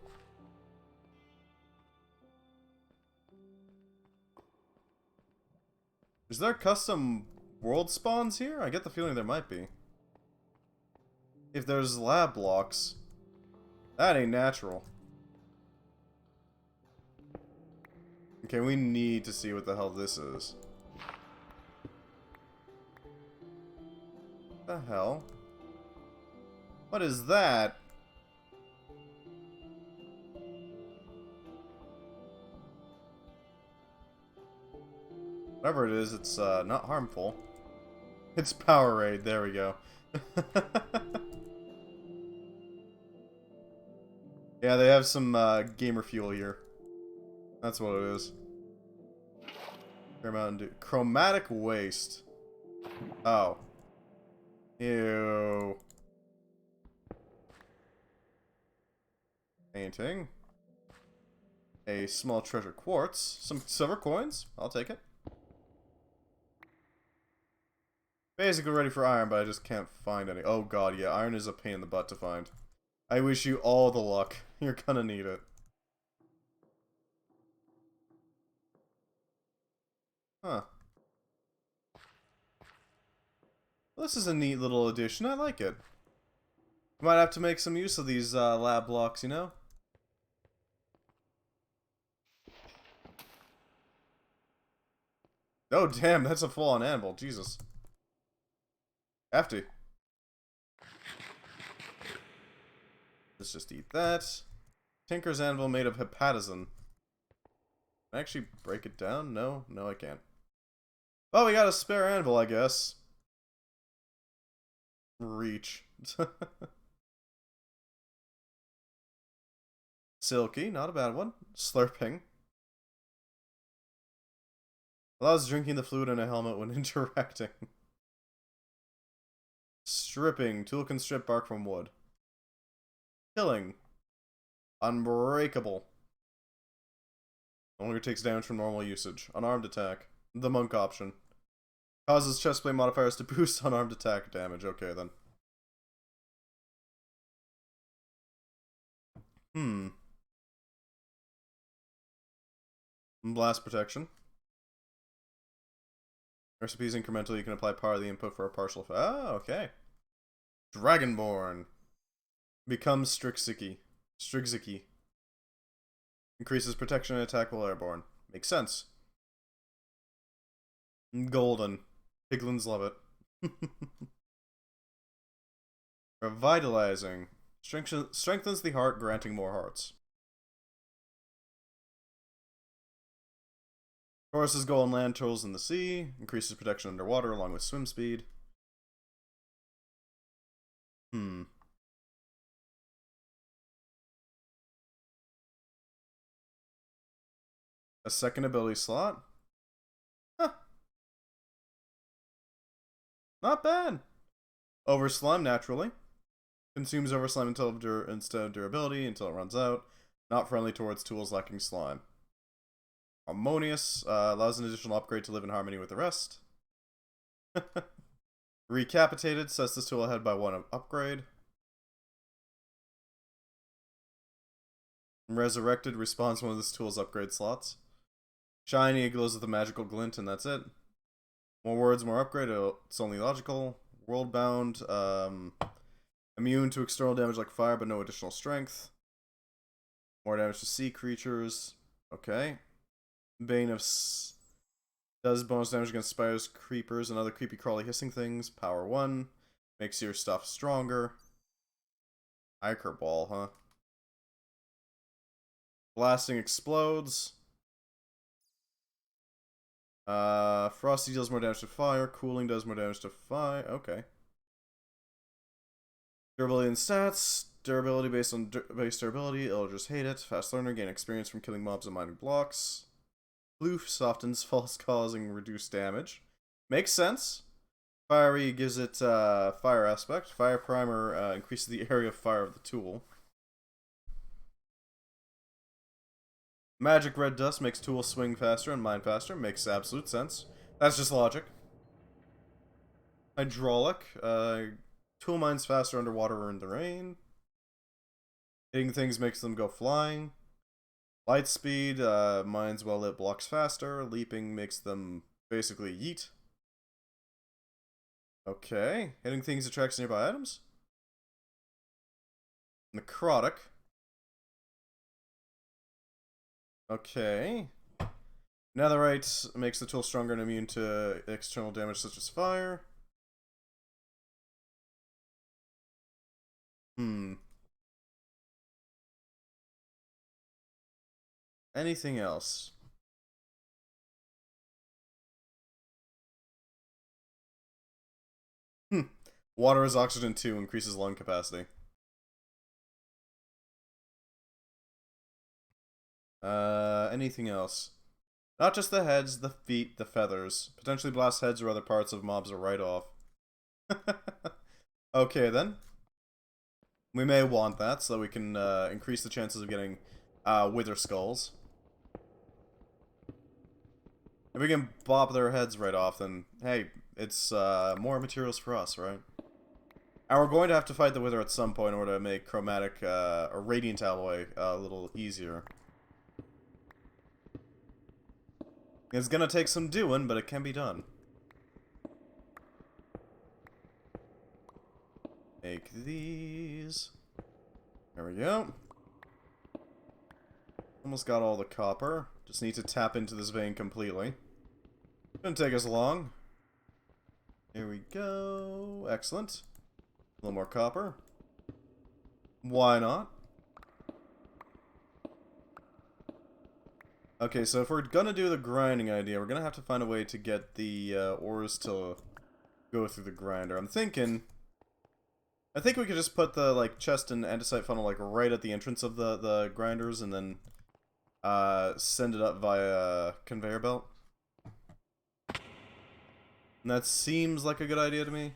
Is there custom world spawns here? I get the feeling there might be. If there's lab blocks, that ain't natural. Okay, we need to see what the hell this is. What the hell? What is that? Whatever it is, it's not harmful. It's Powerade, there we go. Yeah, they have some gamer fuel here. That's what it is. Fair Mountain Dew. Chromatic waste. Oh. Ew. Painting. A small treasure quartz. Some silver coins. I'll take it. Basically ready for iron, but I just can't find any. Oh god, yeah, iron is a pain in the butt to find. I wish you all the luck. You're gonna need it. Huh. Well, this is a neat little addition. I like it. Might have to make some use of these lab blocks, you know? Oh, damn, that's a full-on anvil. Jesus. Hefty. Let's just eat that. Tinker's anvil made of hepatazine. Can I actually break it down? No? No, I can't. Well, we got a spare anvil, I guess. Reach. Silky, not a bad one. Slurping. Allows drinking the fluid in a helmet when interacting. Stripping. Tool can strip bark from wood. Killing. Unbreakable. No longer takes damage from normal usage. Unarmed attack. The monk option. Causes chestplate modifiers to boost unarmed attack damage. Okay, then. Blast protection. Recipes incrementally, you can apply power of the input for a partial effect. Ah, okay. Dragonborn. Becomes Strixiki. Strixiki. Increases protection and attack while airborne. Makes sense. Golden. Piglins love it. Revitalizing. Strengthens the heart, granting more hearts. Horses go on land, turtles in the sea. Increases protection underwater along with swim speed. A second ability slot? Huh. Not bad. Over slime naturally. Consumes over slime instead of durability until it runs out. Not friendly towards tools lacking slime. Harmonious. Allows an additional upgrade to live in harmony with the rest. Recapitated. Sets this tool ahead by one upgrade. Resurrected. Respawns one of this tool's upgrade slots. Shiny. It glows with a magical glint, and that's it. More words, more upgrade. It's only logical. Worldbound. Immune to external damage like fire, but no additional strength. More damage to sea creatures. Okay. Bane of... does bonus damage against spiders, creepers, and other creepy crawly hissing things. Power 1. Makes your stuff stronger. Iker Ball, huh? Blasting explodes. Frosty deals more damage to fire. Cooling does more damage to fire. Okay. Durability and stats. Durability based on base durability. It'll just hate it. Fast learner. Gain experience from killing mobs and mining blocks. Floof softens falls, causing reduced damage. Makes sense. Fiery gives it fire aspect. Fire primer increases the area of fire of the tool. Magic red dust makes tools swing faster and mine faster. Makes absolute sense. That's just logic. Hydraulic. Tool mines faster underwater or in the rain. Hitting things makes them go flying. Light speed mines well lit blocks faster. Leaping makes them basically yeet. Okay. Hitting things attracts nearby items. Necrotic. Okay. Netherite makes the tool stronger and immune to external damage such as fire. Anything else? Water is oxygen 2, increases lung capacity. Anything else? Not just the heads, the feet, the feathers. Potentially blast heads or other parts of mobs right off. Okay, then. We may want that, so we can increase the chances of getting wither skulls. If we can bop their heads right off, then, hey, it's more materials for us, right? And we're going to have to fight the wither at some point in order to make chromatic or radiant alloy a little easier. It's gonna take some doing, but it can be done. Make these. There we go. Almost got all the copper. Just need to tap into this vein completely. Shouldn't take us long. Here we go. Excellent. A little more copper. Why not? Okay, so if we're gonna do the grinding idea, we're gonna have to find a way to get the ores to go through the grinder. I think we could just put the like chest and andesite funnel like right at the entrance of the grinders, and then send it up via conveyor belt. And that seems like a good idea to me.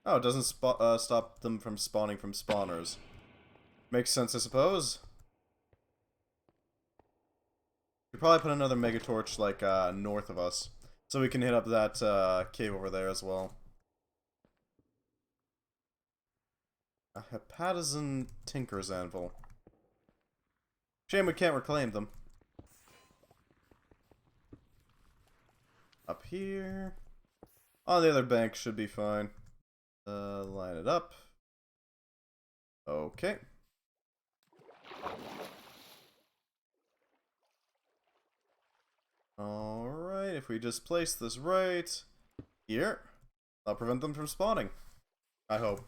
Oh, it doesn't stop them from spawning from spawners. Makes sense, I suppose. Could probably put another mega torch like north of us, so we can hit up that cave over there as well. A Hepatizan Tinker's Anvil. Shame we can't reclaim them. Up here. On the other bank should be fine. Line it up. Okay. Alright, if we just place this right here, I'll prevent them from spawning. I hope.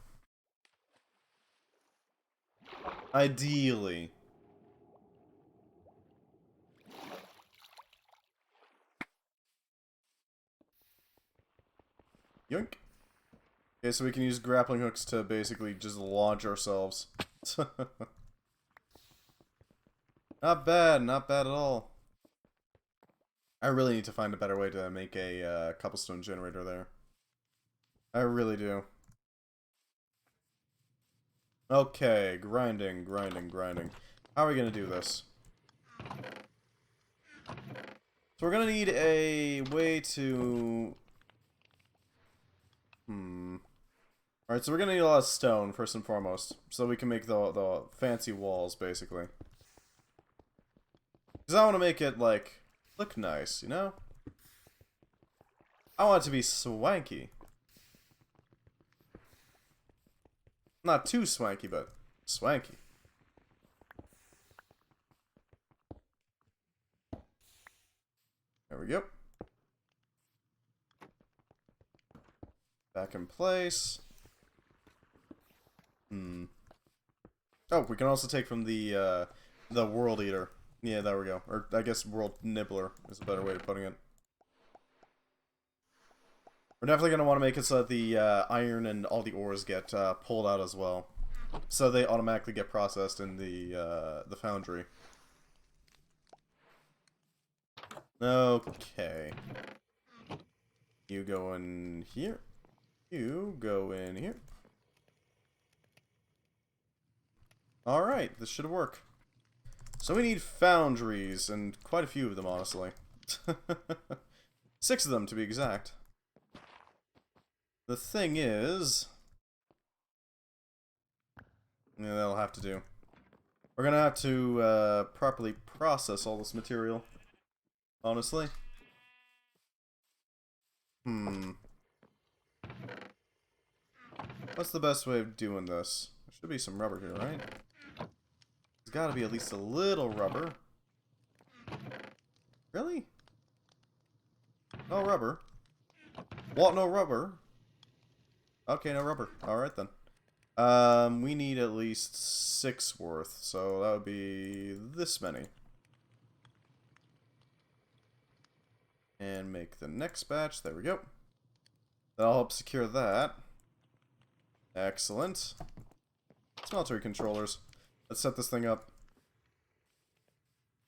Ideally. Yoink. Okay, so we can use grappling hooks to basically just launch ourselves. Not bad at all. I really need to find a better way to make a cobblestone generator there. I really do. Okay, grinding. How are we gonna do this? So we're gonna need a way to... Alright, so we're gonna need a lot of stone, first and foremost, so we can make the fancy walls, basically. Because I want to make it, like, look nice, you know? I want it to be swanky. Not too swanky, but swanky. There we go. Back in place. Oh, we can also take from the World Eater. Yeah, there we go. Or, I guess World Nibbler is a better way of putting it. We're definitely going to want to make it so that the iron and all the ores get pulled out as well. So they automatically get processed in the foundry. Okay. You go in here. You go in here. Alright, this should work. So we need foundries, and quite a few of them, honestly. 6 of them, to be exact. The thing is... yeah, that'll have to do. We're gonna have to properly process all this material. Honestly. What's the best way of doing this? There should be some rubber here, right? There's gotta be at least a little rubber. Really? No rubber? What? No rubber? Okay, no rubber. Alright then. We need at least 6 worth, so that would be this many. And make the next batch. There we go. That'll help secure that. Excellent. Smeltery controllers. Let's set this thing up.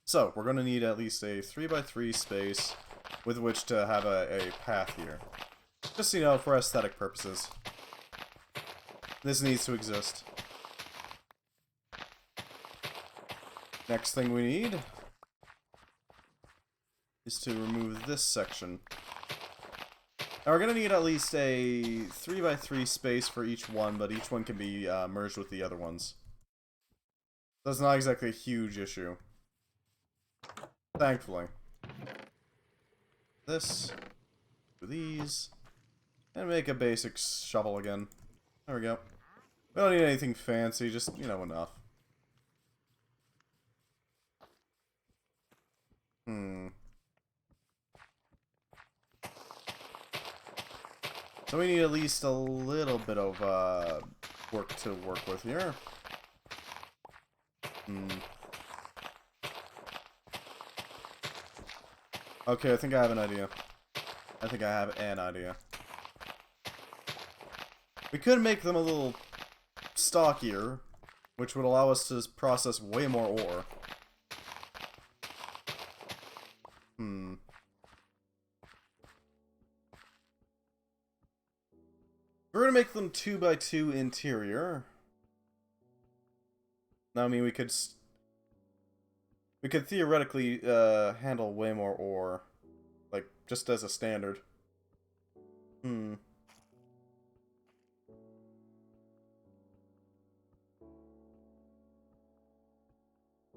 So, we're going to need at least a 3x3 space with which to have a path here. Just, you know, for aesthetic purposes. This needs to exist. Next thing we need is to remove this section. Now we're going to need at least a 3x3 space for each one, but each one can be merged with the other ones. That's not exactly a huge issue. Thankfully. This, do these, and make a basic shovel again. There we go. We don't need anything fancy, just, you know, enough. So we need at least a little bit of work to work with here. Okay, I think I have an idea. We could make them a little stockier, which would allow us to process way more ore. We're gonna make them 2x2 interior. Now, I mean, we could theoretically handle way more ore, like just as a standard.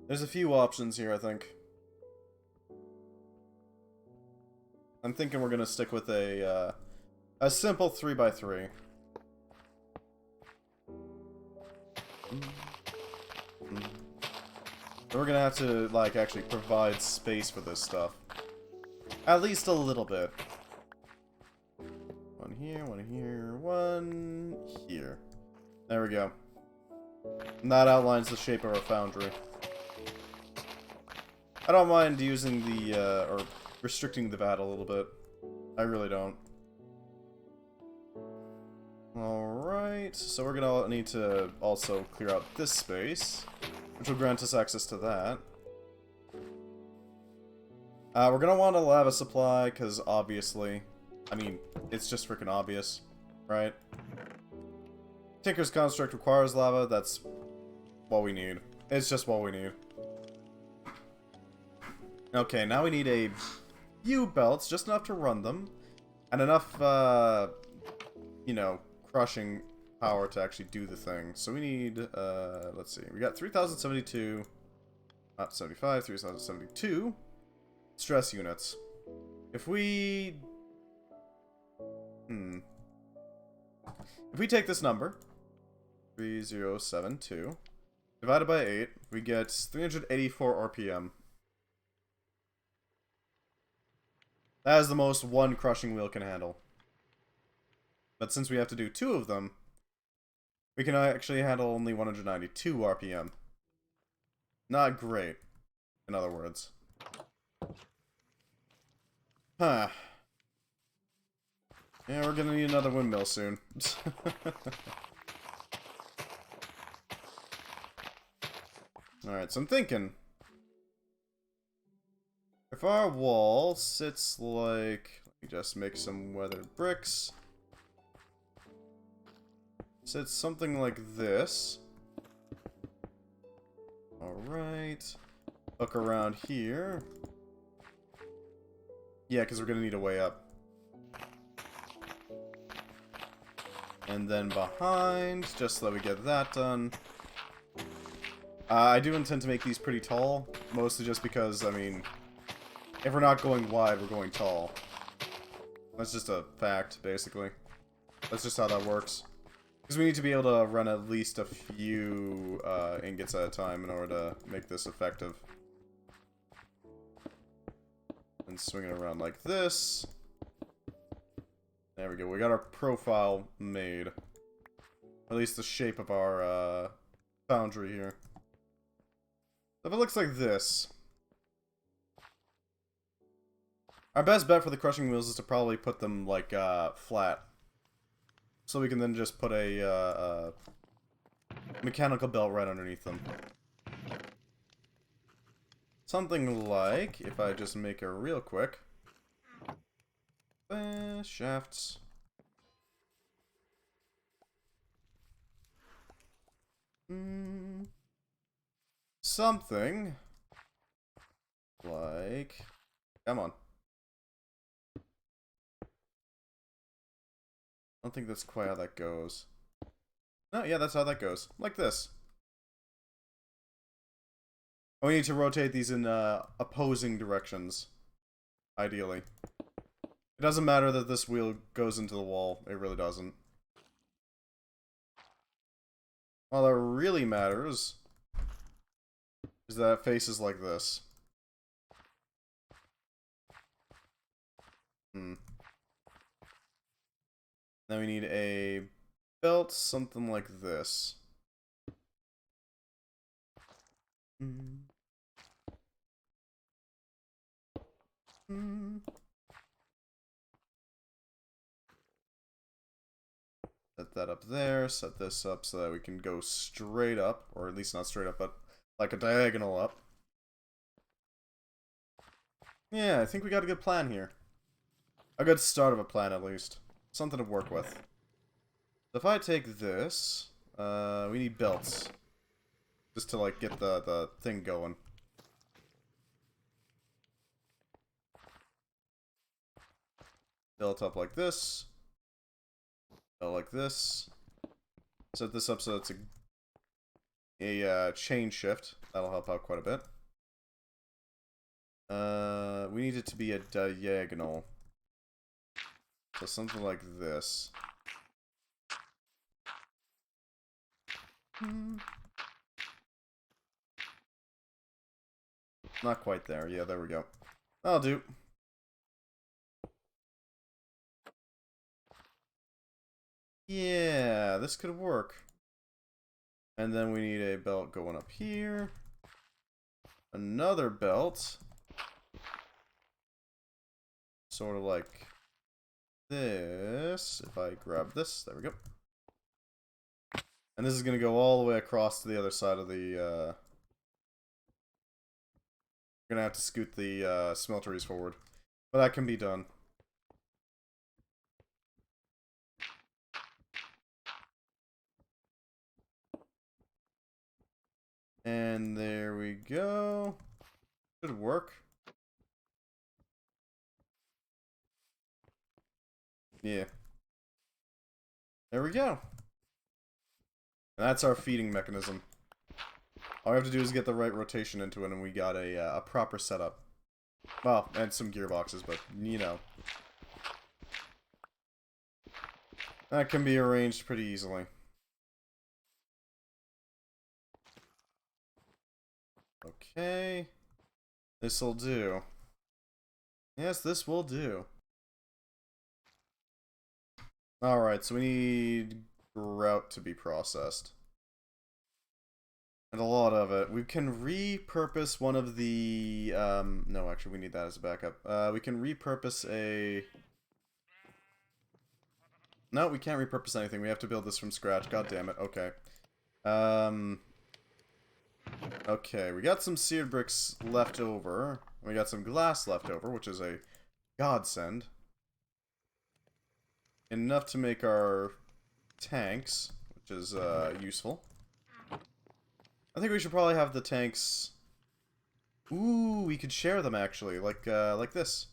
There's a few options here, I think. I'm thinking we're gonna stick with a simple 3x3. We're gonna have to, like, actually provide space for this stuff. At least a little bit. One here, one here. There we go. And that outlines the shape of our foundry. I don't mind using the, or restricting the VAT a little bit. I really don't. Alright, so we're gonna need to also clear out this space, which will grant us access to that. We're gonna want a lava supply, because obviously, I mean, it's just freaking obvious, right? Tinker's Construct requires lava, that's what we need. It's just what we need. Okay, now we need a few belts, just enough to run them, and enough, you know, crushing power to actually do the thing. So we need, let's see, we got 3,072, not 75, 3,072 stress units. If we, if we take this number, 3072. Divided by 8, we get 384 RPM. That is the most one crushing wheel can handle. But since we have to do 2 of them, we can actually handle only 192 RPM. Not great, in other words. Huh. Yeah, we're gonna need another windmill soon. Alright, so I'm thinking, if our wall sits like, let me just make some weathered bricks. Sits something like this. Alright. Look around here. Yeah, because we're gonna need a way up. And then behind, just so that we get that done. I do intend to make these pretty tall, mostly just because, I mean, if we're not going wide, we're going tall. That's just a fact, basically. That's just how that works. Because we need to be able to run at least a few ingots at a time in order to make this effective. And swing it around like this. There we go, we got our profile made. At least the shape of our foundry here. If it looks like this, our best bet for the crushing wheels is to probably put them like flat, so we can then just put a mechanical belt right underneath them. Something like, if I just make it real quick, shafts. Something like, come on. I don't think that's quite how that goes. No, yeah, that's how that goes. Like this. We need to rotate these in opposing directions, ideally. It doesn't matter that this wheel goes into the wall. It really doesn't. All that really matters is that it faces like this. Then we need a belt, something like this. Set that up there, set this up so that we can go straight up, or at least not straight up, but like a diagonal up. Yeah, I think we got a good plan here. A good start of a plan, at least. Something to work with. So if I take this, we need belts. Just to, like, get the thing going. Belt up like this. Belt like this. Set this up so it's a chain shift. That'll help out quite a bit. We need it to be a diagonal. So something like this. Not quite there. Yeah, there we go. That'll do. Yeah, this could work. And then we need a belt going up here. Another belt. Sort of like this. If I grab this, there we go. And this is going to go all the way across to the other side of the, we're going to have to scoot the smelteries forward. But that can be done. And there we go. Should work. Yeah. There we go. And that's our feeding mechanism. All we have to do is get the right rotation into it, and we got a proper setup. Well, and some gearboxes, but, you know. That can be arranged pretty easily. Okay. This'll do. Yes, this will do. Alright, so we need grout to be processed. And a lot of it. We can repurpose one of the... no, actually, we need that as a backup. We can repurpose a... No, we can't repurpose anything. We have to build this from scratch. God damn it. Okay. Okay, we got some seared bricks left over. We got some glass left over, which is a godsend. Enough to make our tanks, which is useful. I think we should probably have the tanks... Ooh, we could share them actually, like this.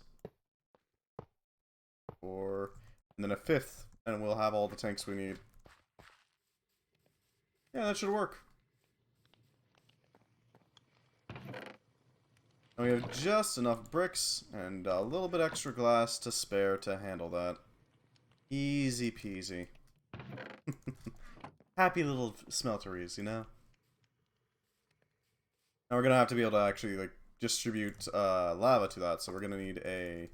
Or... and then a fifth, and we'll have all the tanks we need. Yeah, that should work. And we have just enough bricks and a little bit extra glass to spare to handle that. Easy peasy. Happy little smelteries, you know? Now we're gonna have to be able to actually, like, distribute lava to that, so we're gonna need a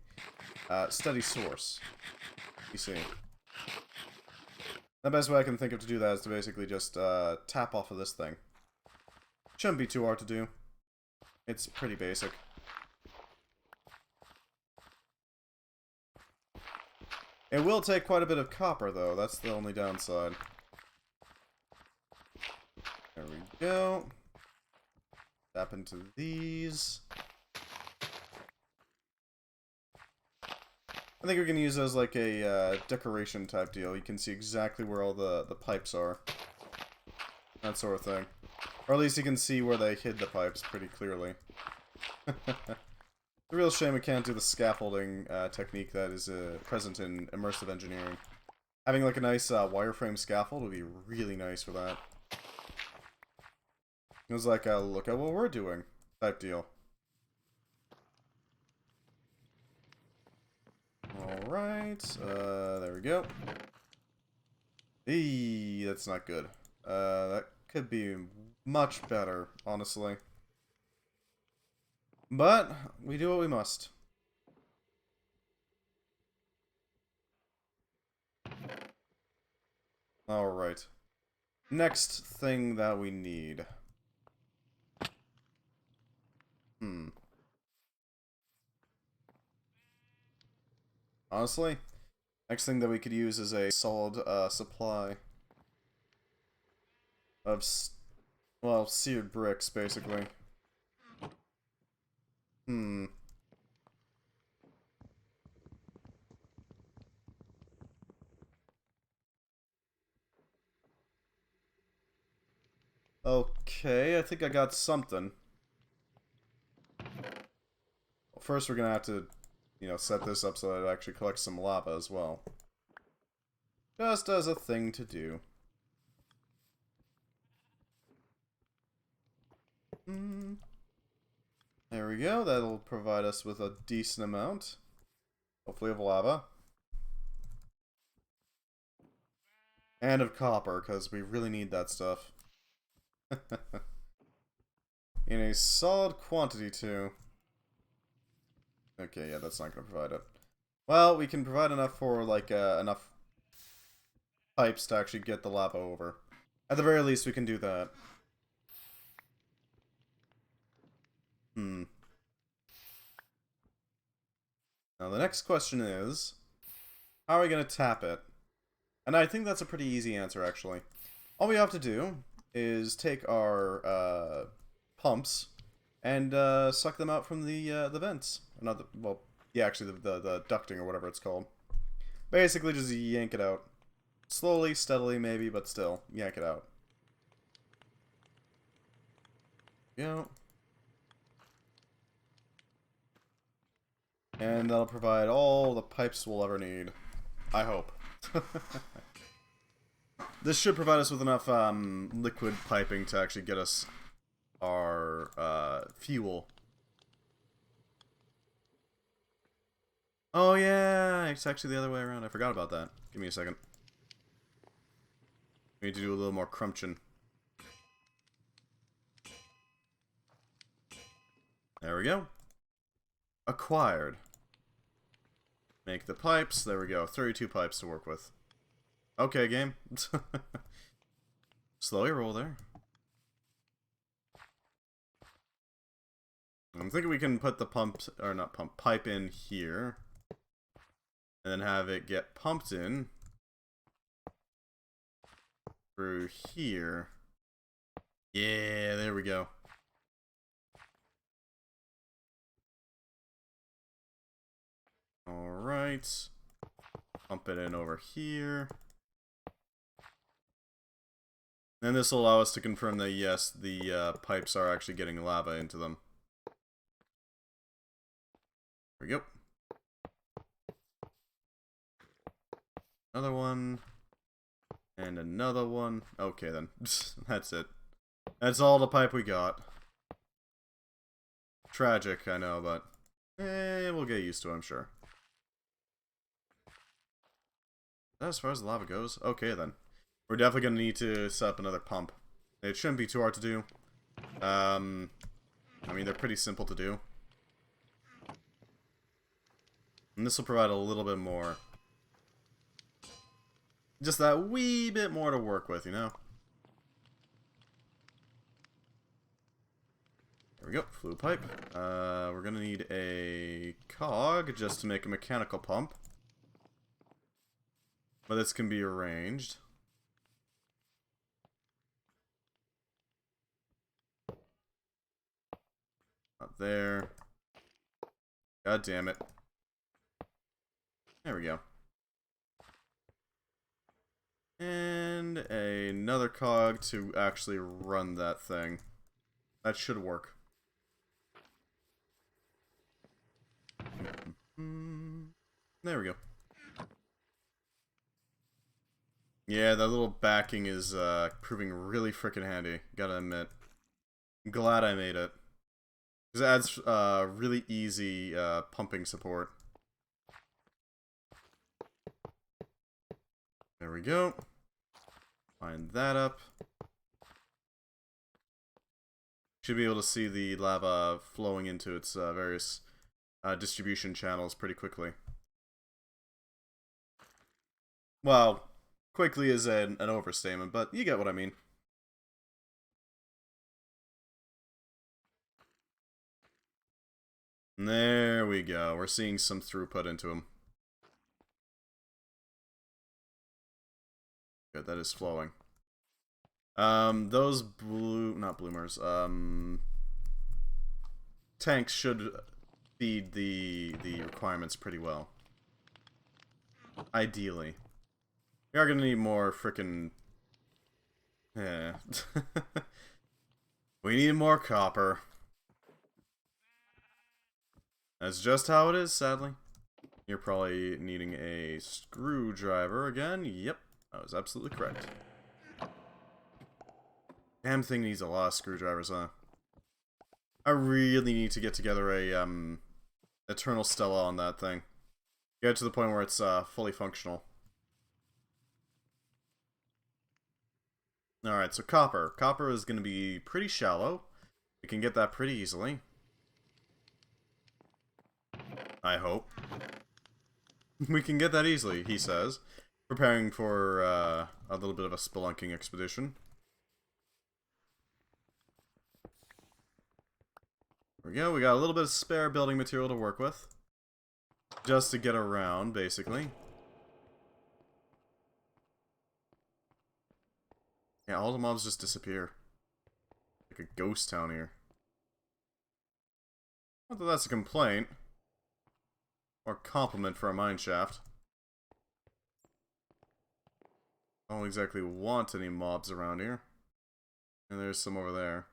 steady source. You see. The best way I can think of to do that is to basically just tap off of this thing. Shouldn't be too hard to do. It's pretty basic. It will take quite a bit of copper, though. That's the only downside. There we go. Tap into these. I think we can use those like a decoration type deal. You can see exactly where all the pipes are. That sort of thing. Or at least you can see where they hid the pipes pretty clearly. It's a real shame we can't do the scaffolding technique that is present in immersive engineering. Having like a nice wireframe scaffold would be really nice for that. It was like a look at what we're doing type deal. Alright, there we go. Eee, that's not good. That could be much better, honestly. But, we do what we must. Alright. Next thing that we need. Honestly, next thing that we could use is a solid supply of, well, seared bricks, basically. Okay, I think I got something. Well, first we're gonna have to, you know, set this up so that it actually collects some lava as well. Just as a thing to do. There we go, that'll provide us with a decent amount. Hopefully of lava. And of copper, because we really need that stuff. In a solid quantity, too. Okay, yeah, that's not going to provide it. Well, we can provide enough for, like, enough pipes to actually get the lava over. At the very least, we can do that. Now, the next question is, how are we going to tap it? And I think that's a pretty easy answer, actually. All we have to do is take our pumps and suck them out from the vents. Not the, well, yeah, actually the ducting or whatever it's called. Basically, just yank it out. Slowly, steadily, maybe, but still, yank it out. Yeah. And that'll provide all the pipes we'll ever need. I hope. This should provide us with enough liquid piping to actually get us our fuel. Oh yeah, it's actually the other way around. I forgot about that. Give me a second. We need to do a little more crunching. we go. Acquired. Make the pipes. There we go. 32 pipes to work with. Okay, game. Slow your roll there. I'm thinking we can put the pipe in here. And then have it get pumped in. Through here. Yeah, there we go. Alright. Pump it in over here. And this will allow us to confirm that, yes, the pipes are actually getting lava into them. There we go. Another one. And another one. Okay, then. That's it. That's all the pipe we got. Tragic, I know, but... we'll get used to it, I'm sure. Is that as far as the lava goes? Okay, then. We're definitely going to need to set up another pump. It shouldn't be too hard to do. I mean, they're pretty simple to do. And this will provide a little bit more. Just that wee bit more to work with, you know? There we go, fluid pipe. We're gonna need a cog just to make a mechanical pump. But this can be arranged. Not there. God damn it. There we go. And another cog to actually run that thing. That should work. There we go. Yeah, that little backing is proving really freaking handy, gotta admit. I'm glad I made it. Because it adds really easy pumping support. There we go. Line that up. Should be able to see the lava flowing into its various distribution channels pretty quickly. Well, quickly is an overstatement, but you get what I mean. There we go. We're seeing some throughput into him. Good, that is flowing. Those not bloomers, tanks should feed the requirements pretty well. Ideally. We are gonna need more frickin'... Yeah. We need more copper. That's just how it is, sadly. You're probably needing a screwdriver again. Yep, that was absolutely correct. Damn thing needs a lot of screwdrivers, huh? I really need to get together a Eternal Stella on that thing. Get to the point where it's fully functional. Alright, so copper. Copper is going to be pretty shallow. We can get that pretty easily. I hope. We can get that easily, he says. Preparing for a little bit of a spelunking expedition. There we go, we got a little bit of spare building material to work with. Just to get around, basically. Yeah, all the mobs just disappear. Like a ghost town here. Not that that's a complaint. Or compliment for a mineshaft. I don't exactly want any mobs around here. And there's some over there.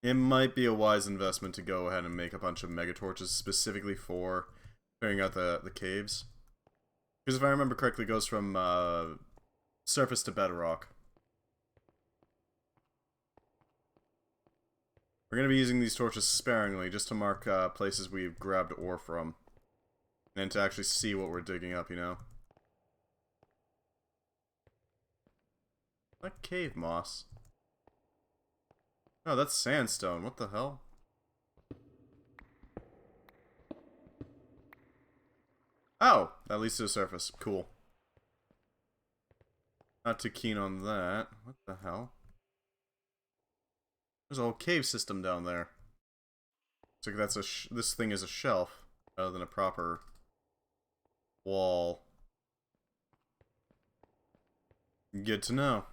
It might be a wise investment to go ahead and make a bunch of mega torches specifically for clearing out the caves. Because if I remember correctly, it goes from surface to bedrock. We're going to be using these torches sparingly just to mark places we've grabbed ore from. And to actually see what we're digging up, you know? Like cave moss. Oh, that's sandstone. What the hell? Oh, that leads to the surface. Cool. Not too keen on that. What the hell? There's a whole cave system down there. Looks like that's this thing is a shelf rather than a proper wall. Good to know.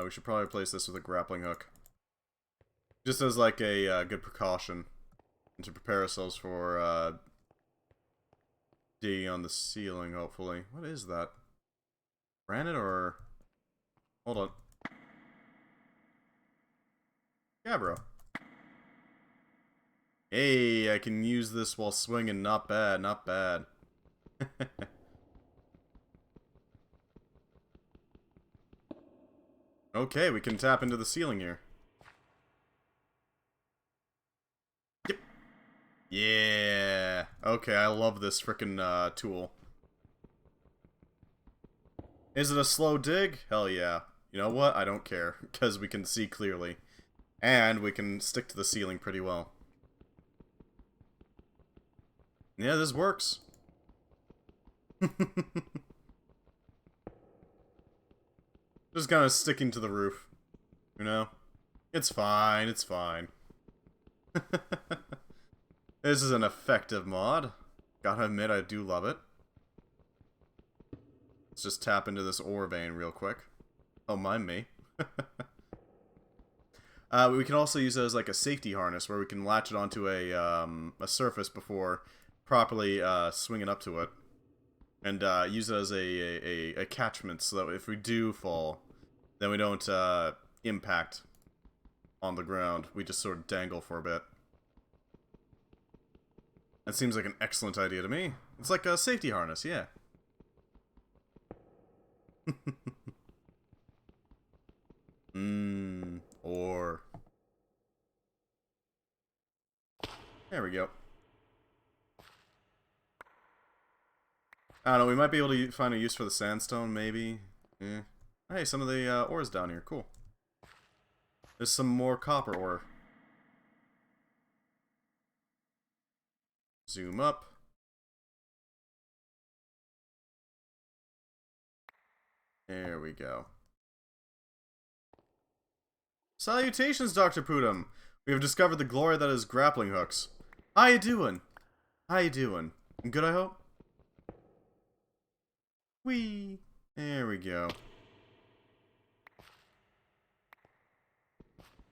We should probably replace this with a grappling hook. Just as like a good precaution. And to prepare ourselves for digging on the ceiling, hopefully. What is that? Granite or... Hold on. Yeah, bro. Hey, I can use this while swinging. Not bad, not bad. Okay, we can tap into the ceiling here. Yep. Yeah. Okay, I love this frickin' tool. Is it a slow dig? Hell yeah. You know what? I don't care, because we can see clearly. And we can stick to the ceiling pretty well. Yeah, this works. Just kind of sticking to the roof. You know? It's fine, it's fine. This is an effective mod. Gotta admit, I do love it. Let's just tap into this ore vein real quick. Don't mind me. We can also use it as like a safety harness where we can latch it onto a surface before properly swinging up to it. And use it as a catchment so that if we do fall, then we don't impact on the ground. We just sort of dangle for a bit. That seems like an excellent idea to me. It's like a safety harness, yeah. Ore. There we go. I don't know, we might be able to find a use for the sandstone, maybe. Yeah. Hey, some of the ores down here, cool. There's some more copper ore. Zoom up. There we go. Salutations, Dr. Pudum! We have discovered the glory that is grappling hooks. How you doing? How you doing? Good, I hope? Whee! There we go.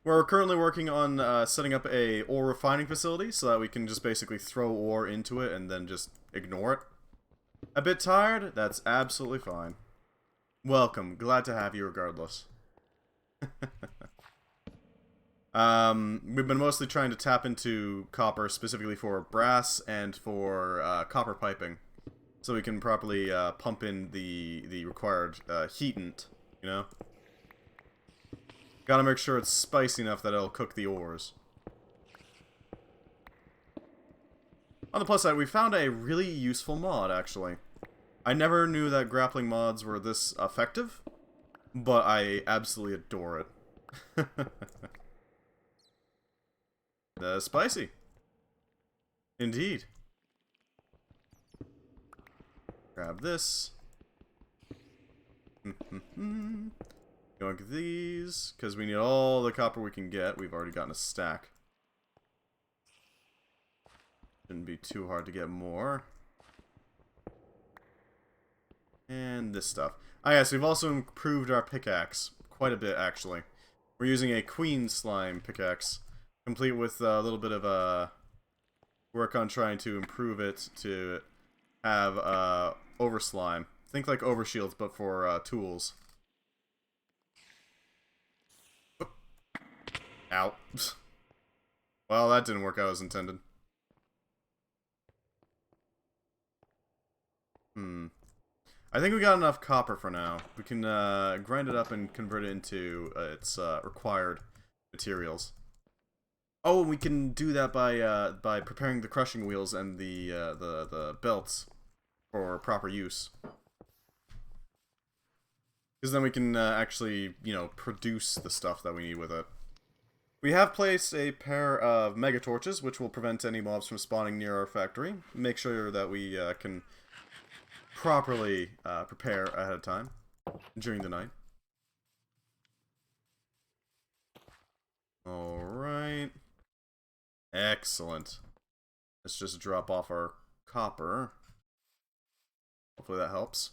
We're currently working on setting up a ore refining facility so that we can just basically throw ore into it and then just ignore it. A bit tired? That's absolutely fine. Welcome. Glad to have you regardless. We've been mostly trying to tap into copper specifically for brass and for copper piping. So we can properly pump in the required heatant, you know? Gotta make sure it's spicy enough that it'll cook the ores. On the plus side, we found a really useful mod, actually. I never knew that grappling mods were this effective, but I absolutely adore it. Spicy. Indeed. Grab this. Going with these, because we need all the copper we can get. We've already gotten a stack. Shouldn't be too hard to get more. And this stuff. Ah yes, we've also improved our pickaxe. Quite a bit, actually. We're using a queen slime pickaxe. Complete with a little bit of work on trying to improve it to have over slime. Think like overshields, but for tools. Ow. Well, that didn't work out as intended. I think we got enough copper for now. We can grind it up and convert it into its required materials. Oh, we can do that by preparing the crushing wheels and the belts for proper use. Because then we can actually, you know, produce the stuff that we need with it. We have placed a pair of mega torches, which will prevent any mobs from spawning near our factory. Make sure that we can properly prepare ahead of time during the night. Alright. Excellent. Let's just drop off our copper. Hopefully that helps.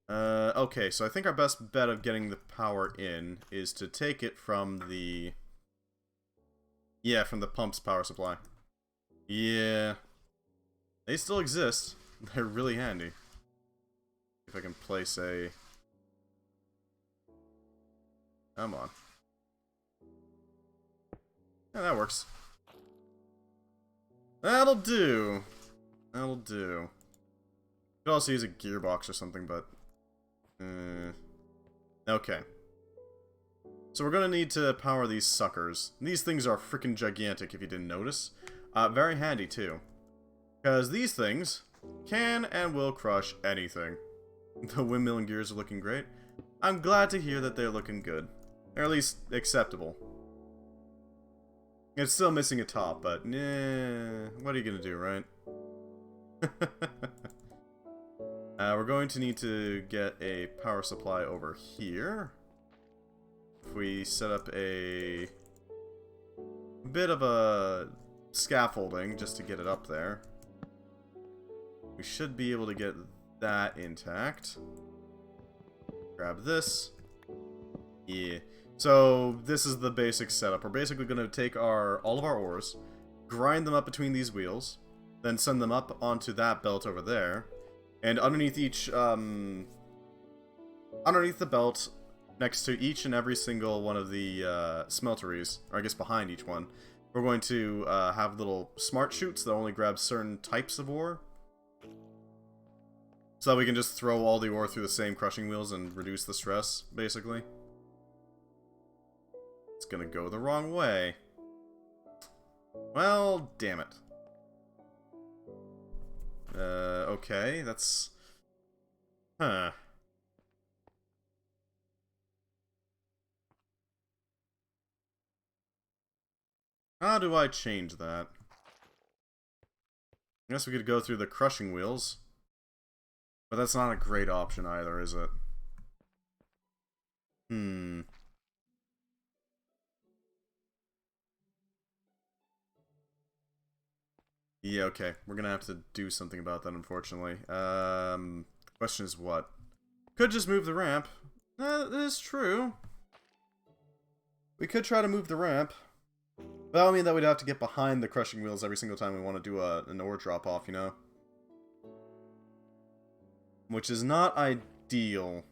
Okay, so I think our best bet of getting the power in is to take it from the... Yeah, from the pump's power supply. Yeah. They still exist. They're really handy. If I can place a... Come on. Yeah, that works. That'll do. That'll do. Could also use a gearbox or something, but... Okay. So we're gonna need to power these suckers. These things are freaking gigantic, if you didn't notice. Very handy, too. Because these things can and will crush anything. The windmill and gears are looking great. I'm glad to hear that they're looking good. Or at least acceptable. It's still missing a top, but what are you gonna do, right? We're going to need to get a power supply over here. If we set up a bit of a scaffolding just to get it up there, we should be able to get that intact. Grab this. Yeah. So this is the basic setup. We're basically going to take all of our ores, grind them up between these wheels, then send them up onto that belt over there, and underneath each underneath the belt, next to each and every single one of the smelteries, or I guess behind each one, we're going to have little smart chutes that only grab certain types of ore, so that we can just throw all the ore through the same crushing wheels and reduce the stress, basically. It's gonna go the wrong way. Well, damn it. Okay, that's... Huh. How do I change that? I guess we could go through the crushing wheels. But that's not a great option either, is it? Yeah, okay. We're gonna have to do something about that, unfortunately. Question is what? Could just move the ramp. That is true. We could try to move the ramp. But that would mean that we'd have to get behind the crushing wheels every single time we want to do an ore drop-off, you know? Which is not ideal.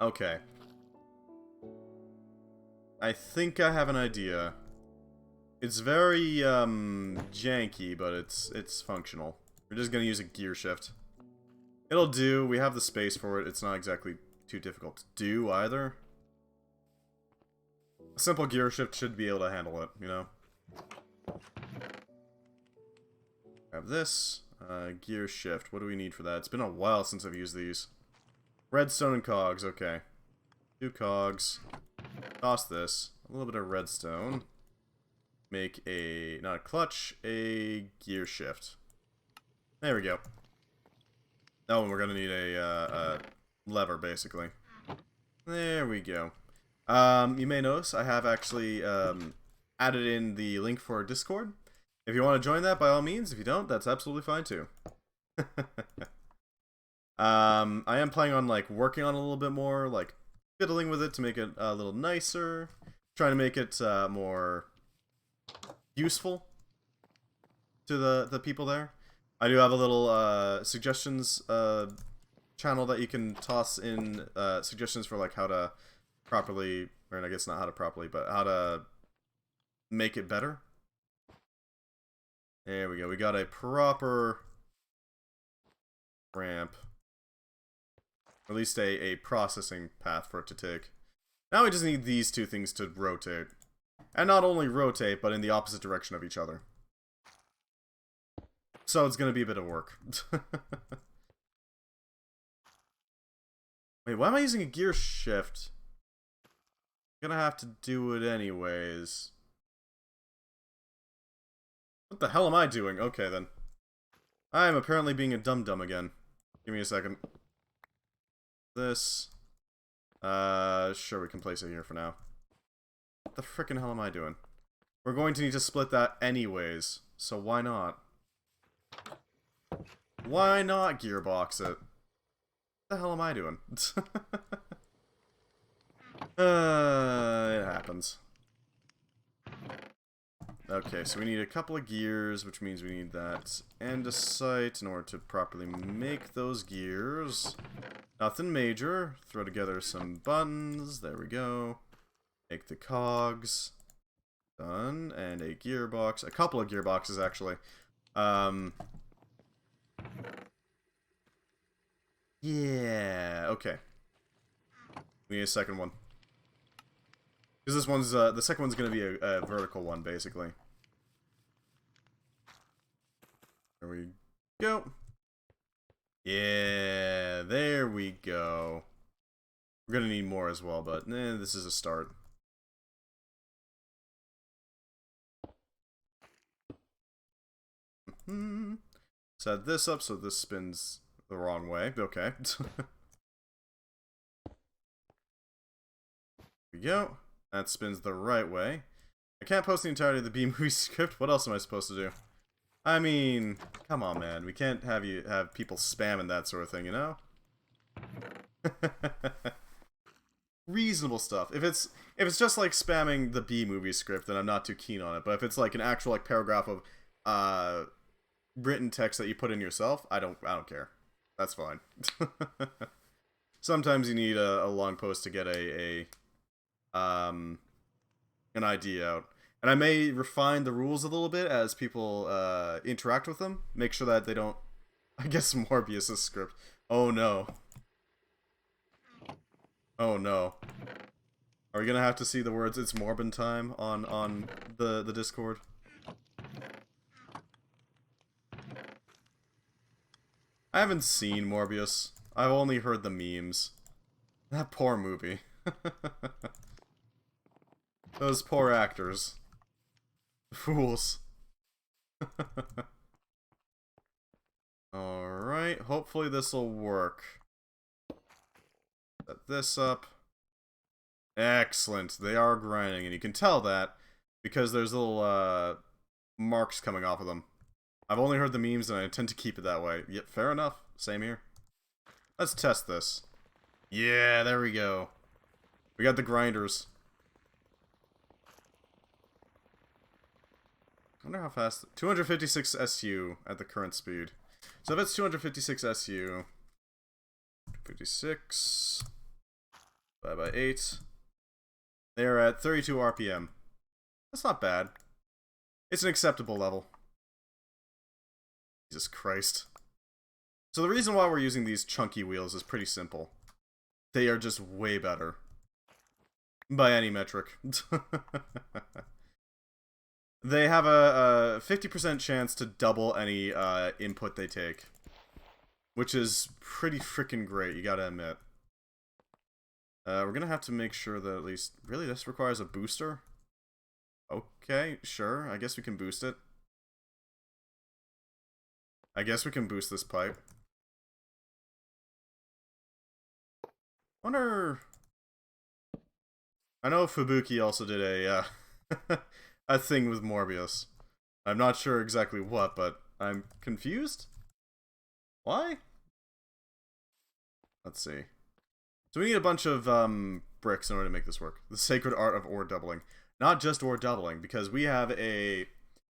Okay. I think I have an idea. It's very, janky, but it's functional. We're just gonna use a gear shift. It'll do. We have the space for it. It's not exactly too difficult to do, either. A simple gear shift should be able to handle it, you know? Grab this. Gear shift. What do we need for that? It's been a while since I've used these. Redstone and cogs, okay. 2 cogs. Toss this. A little bit of redstone. Make a, not a clutch, a gear shift. There we go. Oh, and we're gonna need a lever, basically. There we go. You may notice I have actually added in the link for Discord. If you want to join that, by all means. If you don't, that's absolutely fine too. I am planning on like working on it a little bit more, like fiddling with it to make it a little nicer, trying to make it more useful to the people there. I do have a little suggestions channel that you can toss in suggestions for like how to properly, or I guess not how to properly, but how to make it better. There we go. We got a proper ramp. Or at least a processing path for it to take. Now we just need these two things to rotate. And not only rotate, but in the opposite direction of each other. So it's gonna be a bit of work. Wait, why am I using a gear shift? I'm gonna have to do it anyways. What the hell am I doing? Okay, then. I am apparently being a dum-dum again. Give me a second. This. Sure, we can place it here for now. What the frickin' hell am I doing? We're going to need to split that anyways, so why not? Why not gearbox it? What the hell am I doing? It happens. Okay, so we need a couple of gears, which means we need that andesite in order to properly make those gears. Nothing major. Throw together some buttons. There we go. Make the cogs. Done. And a gearbox. A couple of gearboxes, actually. Yeah, okay. We need a second one. Because this one's, the second one's gonna be a vertical one, basically. There we go. Yeah, there we go. We're gonna need more as well, but this is a start. Set this up so this spins the wrong way. Okay. There we go. That spins the right way. I can't post the entirety of the B-movie script. What else am I supposed to do? I mean, come on, man. We can't have people spamming that sort of thing, you know? Reasonable stuff. If it's just like spamming the B-movie script, then I'm not too keen on it. But if it's like an actual like paragraph of written text that you put in yourself, I don't care. That's fine. Sometimes you need a long post to get an idea out. And I may refine the rules a little bit as people interact with them. Make sure that they don't... I guess Morbius' script. Oh no. Oh no. Are we gonna have to see the words "It's Morbin time" on the Discord? I haven't seen Morbius. I've only heard the memes. That poor movie. Those poor actors. Fools. Alright, hopefully this'll work. Set this up. Excellent. They are grinding, and you can tell that because there's little marks coming off of them. I've only heard the memes, and I intend to keep it that way. Yep, fair enough. Same here. Let's test this. Yeah, there we go. We got the grinders. I wonder how fast... 256 SU at the current speed. So if it's 256 SU... 56... divided by 8... They're at 32 RPM. That's not bad. It's an acceptable level. Jesus Christ. So the reason why we're using these chunky wheels is pretty simple. They are just way better. By any metric. They have a 50% chance to double any input they take. Which is pretty freaking great, you gotta admit. We're gonna have to make sure that at least... Really, this requires a booster? Okay, sure. I guess we can boost it. I guess we can boost this pipe. Wonder... I know Fubuki also did a, a thing with Morbius. I'm not sure exactly what, but I'm confused? Why? Let's see. So we need a bunch of bricks in order to make this work. The sacred art of ore doubling. Not just ore doubling, because we have a...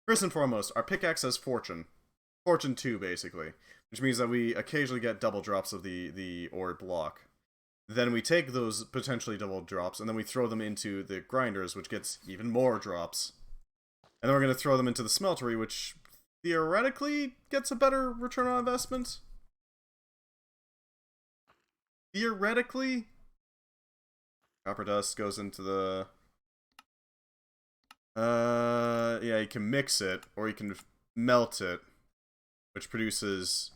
First and foremost, our pickaxe has fortune. Fortune 2, basically. Which means that we occasionally get double drops of the ore block. Then we take those potentially double drops, and then we throw them into the grinders, which gets even more drops. And then we're going to throw them into the smeltery, which theoretically gets a better return on investment. Theoretically? Copper dust goes into the... yeah, you can mix it, or you can melt it, which produces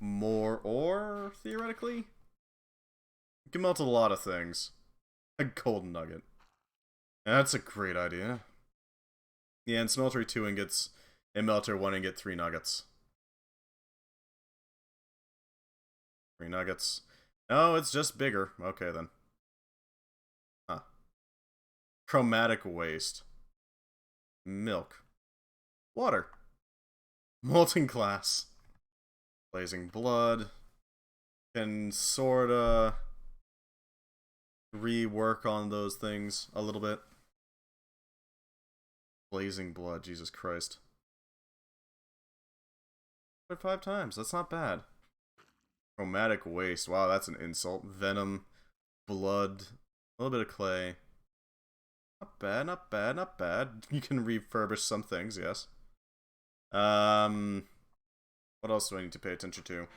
more ore, theoretically? You can melt a lot of things. A golden nugget. Yeah, that's a great idea. Yeah, in Smeltery 2 ingots, in Melter 1 ingot, 3 nuggets. 3 nuggets. No, it's just bigger. Okay, then. Huh. Chromatic waste. Milk. Water. Molten glass. Blazing blood. Can sorta rework on those things a little bit. Blazing blood, Jesus Christ. But 5 times, that's not bad. Chromatic waste, wow, that's an insult. Venom, blood, a little bit of clay. Not bad, not bad, not bad. You can refurbish some things, yes. What else do I need to pay attention to?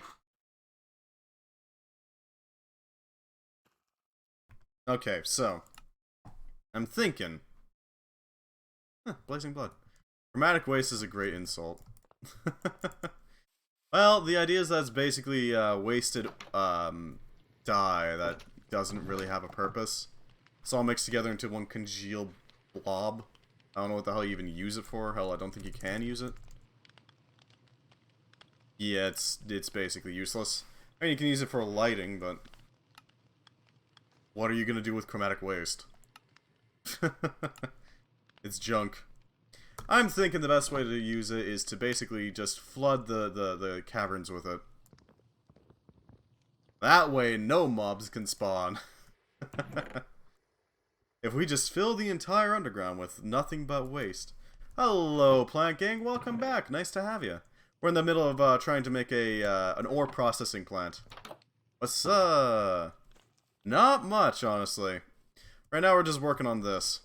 Okay, so I'm thinking. Blazing blood. Chromatic waste is a great insult. Well, the idea is that it's basically wasted dye that doesn't really have a purpose. It's all mixed together into one congealed blob. I don't know what the hell you even use it for. Hell, I don't think you can use it. Yeah, it's basically useless. I mean, you can use it for lighting, but what are you gonna do with chromatic waste? It's junk. I'm thinking the best way to use it is to basically just flood the caverns with it. That way, no mobs can spawn. If we just fill the entire underground with nothing but waste. Hello, Plant Gang. Welcome back. Nice to have you. We're in the middle of trying to make an ore processing plant. What's up? Not much, honestly. Right now, we're just working on this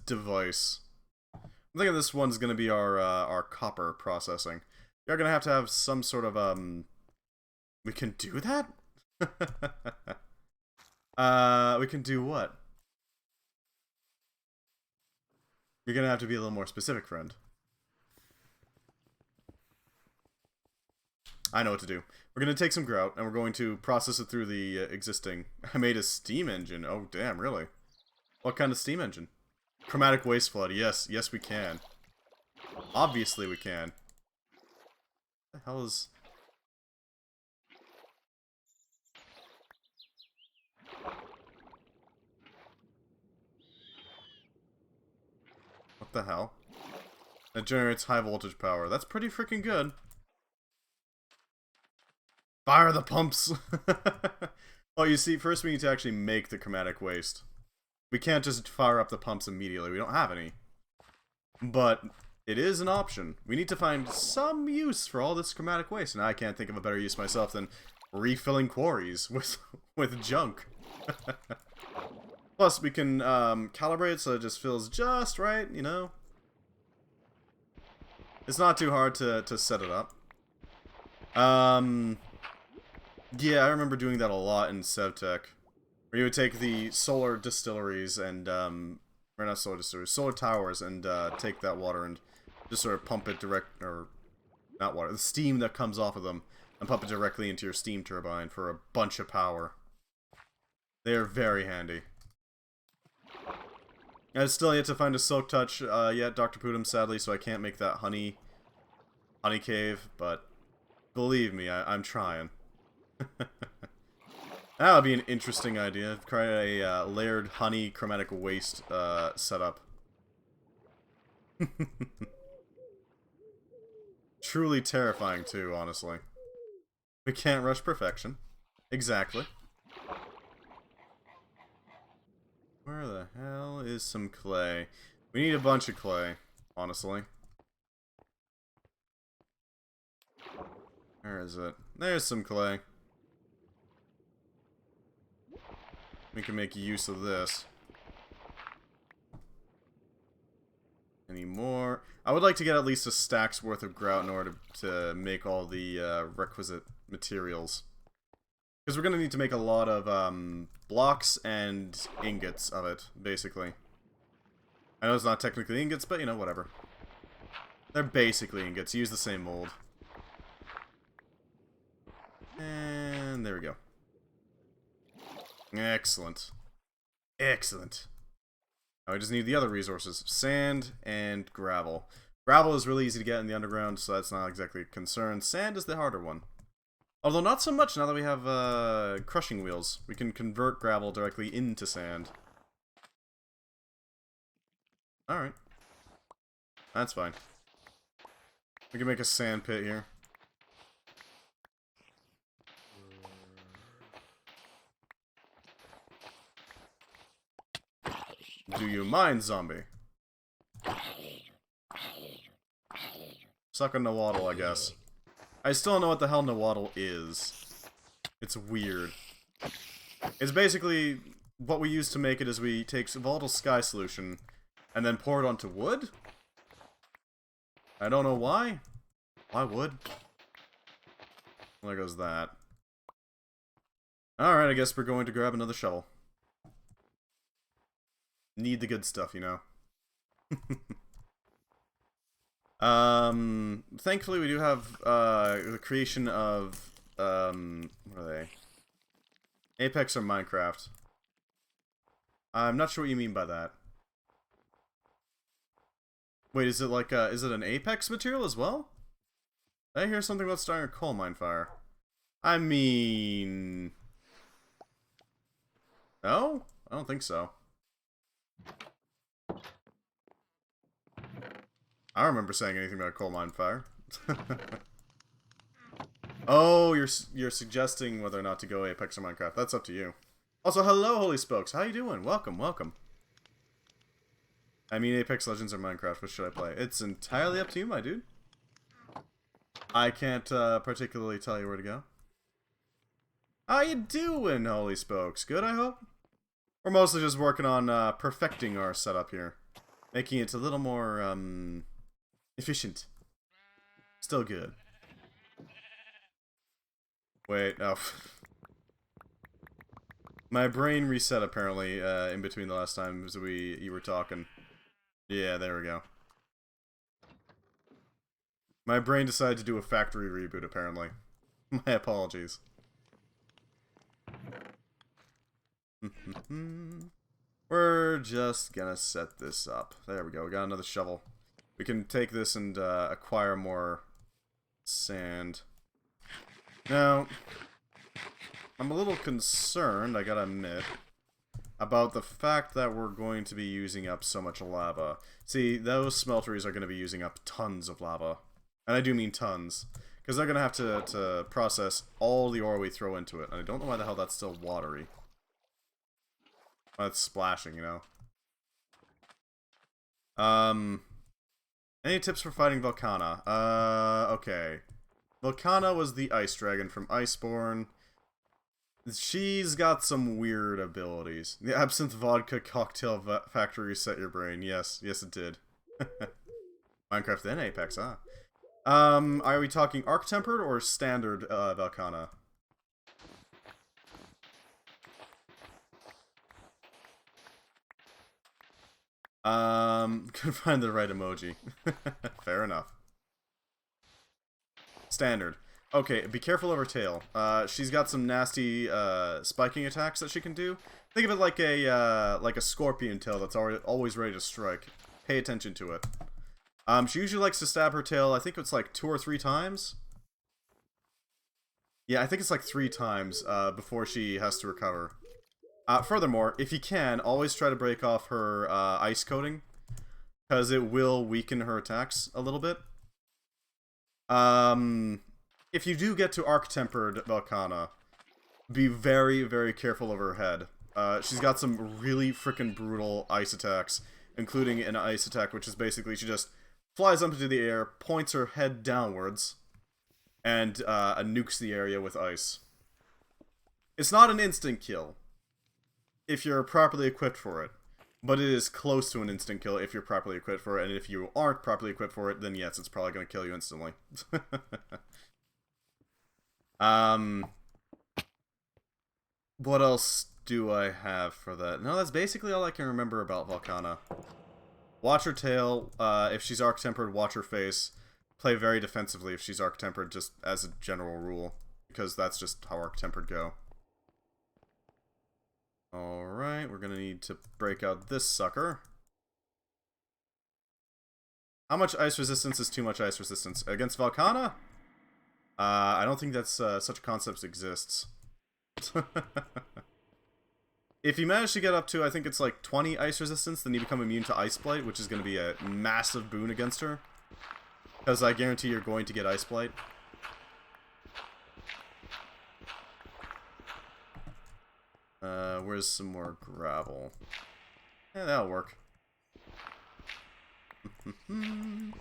device. I'm thinking this one's gonna be our copper processing. You're gonna have to have some sort of We can do that? We can do what? You're gonna have to be a little more specific, friend. I know what to do. We're gonna take some grout, and we're going to process it through the existing... I made a steam engine. Oh, damn, really? What kind of steam engine? Chromatic waste flood. Yes, yes we can. Obviously we can. What the hell is... What the hell? It generates high voltage power. That's pretty freaking good. Fire the pumps! Oh, you see, first we need to actually make the chromatic waste. We can't just fire up the pumps immediately. We don't have any. But it is an option. We need to find some use for all this chromatic waste, and I can't think of a better use myself than refilling quarries with junk. Plus, we can calibrate so it just feels just right, you know? It's not too hard to set it up. Yeah, I remember doing that a lot in SevTech. Where you would take the solar distilleries and, or not solar distilleries, solar towers and take that water and just sort of pump it direct, or not water, the steam that comes off of them, and pump it directly into your steam turbine for a bunch of power. They are very handy. I still yet to find a silk touch yet, Dr. Putum, sadly, so I can't make that honey cave, but believe me, I'm trying. That would be an interesting idea. Create a layered honey chromatic waste setup. Truly terrifying too, honestly. We can't rush perfection. Exactly. Where the hell is some clay? We need a bunch of clay, honestly. Where is it? There's some clay. We can make use of this. Any more? I would like to get at least a stack's worth of grout in order to make all the requisite materials. Because we're going to need to make a lot of blocks and ingots of it, basically. I know it's not technically ingots, but, you know, whatever. They're basically ingots. Use the same mold. And there we go. Excellent. Excellent. Now I just need the other resources. Sand and gravel. Gravel is really easy to get in the underground, so that's not exactly a concern. Sand is the harder one. Although not so much now that we have crushing wheels. We can convert gravel directly into sand. Alright. That's fine. We can make a sand pit here. Do you mind, zombie? Suck on Nawaddle, I guess. I still don't know what the hell Nawaddle is. It's weird. It's basically, what we use to make it is we take volatile sky solution and then pour it onto wood? I don't know why. Why wood? There goes that. Alright, I guess we're going to grab another shovel. Need the good stuff, you know. Thankfully we do have, the creation of, what are they? Apex or Minecraft. I'm not sure what you mean by that. Wait, is it like, is it an Apex material as well? Did I hear something about starting a coal mine fire? I mean... No? I don't think so. I don't remember saying anything about a coal mine fire. Oh, you're suggesting whether or not to go Apex or Minecraft. That's up to you. Also, hello, Holy Spokes. How you doing? Welcome, welcome. I mean, Apex Legends or Minecraft. Which should I play? It's entirely up to you, my dude. I can't particularly tell you where to go. How you doing, Holy Spokes? Good, I hope? We're mostly just working on perfecting our setup here. Making it a little more, efficient. Still good. Wait, oh. My brain reset, apparently, in between the last times you were talking. Yeah, there we go. My brain decided to do a factory reboot, apparently. My apologies. We're just gonna set this up. There we go, we got another shovel. We can take this and acquire more sand. Now, I'm a little concerned, I gotta admit, about the fact that we're going to be using up so much lava. See, those smelteries are going to be using up tons of lava. And I do mean tons. Because they're going to have to process all the ore we throw into it. And I don't know why the hell that's still watery. Well, it's splashing, you know. Any tips for fighting Volcana? Okay. Volcana was the ice dragon from Iceborne. She's got some weird abilities. The Absinthe Vodka Cocktail Factory reset your brain. Yes, yes it did. Minecraft then Apex, huh? Are we talking Arc-Tempered or Standard Volcana? Couldn't find the right emoji. Fair enough. Standard. Okay, be careful of her tail. She's got some nasty spiking attacks that she can do. Think of it like a scorpion tail that's always ready to strike. Pay attention to it. She usually likes to stab her tail. I think it's like 2 or 3 times. Yeah, I think it's like 3 times before she has to recover. Furthermore, if you can, always try to break off her ice coating, because it will weaken her attacks a little bit. If you do get to Arc-Tempered Volcana, be very, very careful of her head. She's got some really freaking brutal ice attacks, including an ice attack, which is basically she just flies up into the air, points her head downwards, and nukes the area with ice. It's not an instant kill, if you're properly equipped for it, but it is close to an instant kill if you're properly equipped for it, and if you aren't properly equipped for it, then yes, it's probably going to kill you instantly. What else do I have for that? No, that's basically all I can remember about Volcana. Watch her tail. If she's arc-tempered, watch her face. Play very defensively if she's arc-tempered, just as a general rule. Because that's just how arc-tempered go. Alright, we're gonna need to break out this sucker. How much ice resistance is too much ice resistance? Against Volcana? I don't think that's such a concept exists. If you manage to get up to, I think it's like 20 ice resistance, then you become immune to Ice Blight, which is going to be a massive boon against her. Because I guarantee you're going to get Ice Blight. Where's some more gravel? Yeah, that'll work. I'm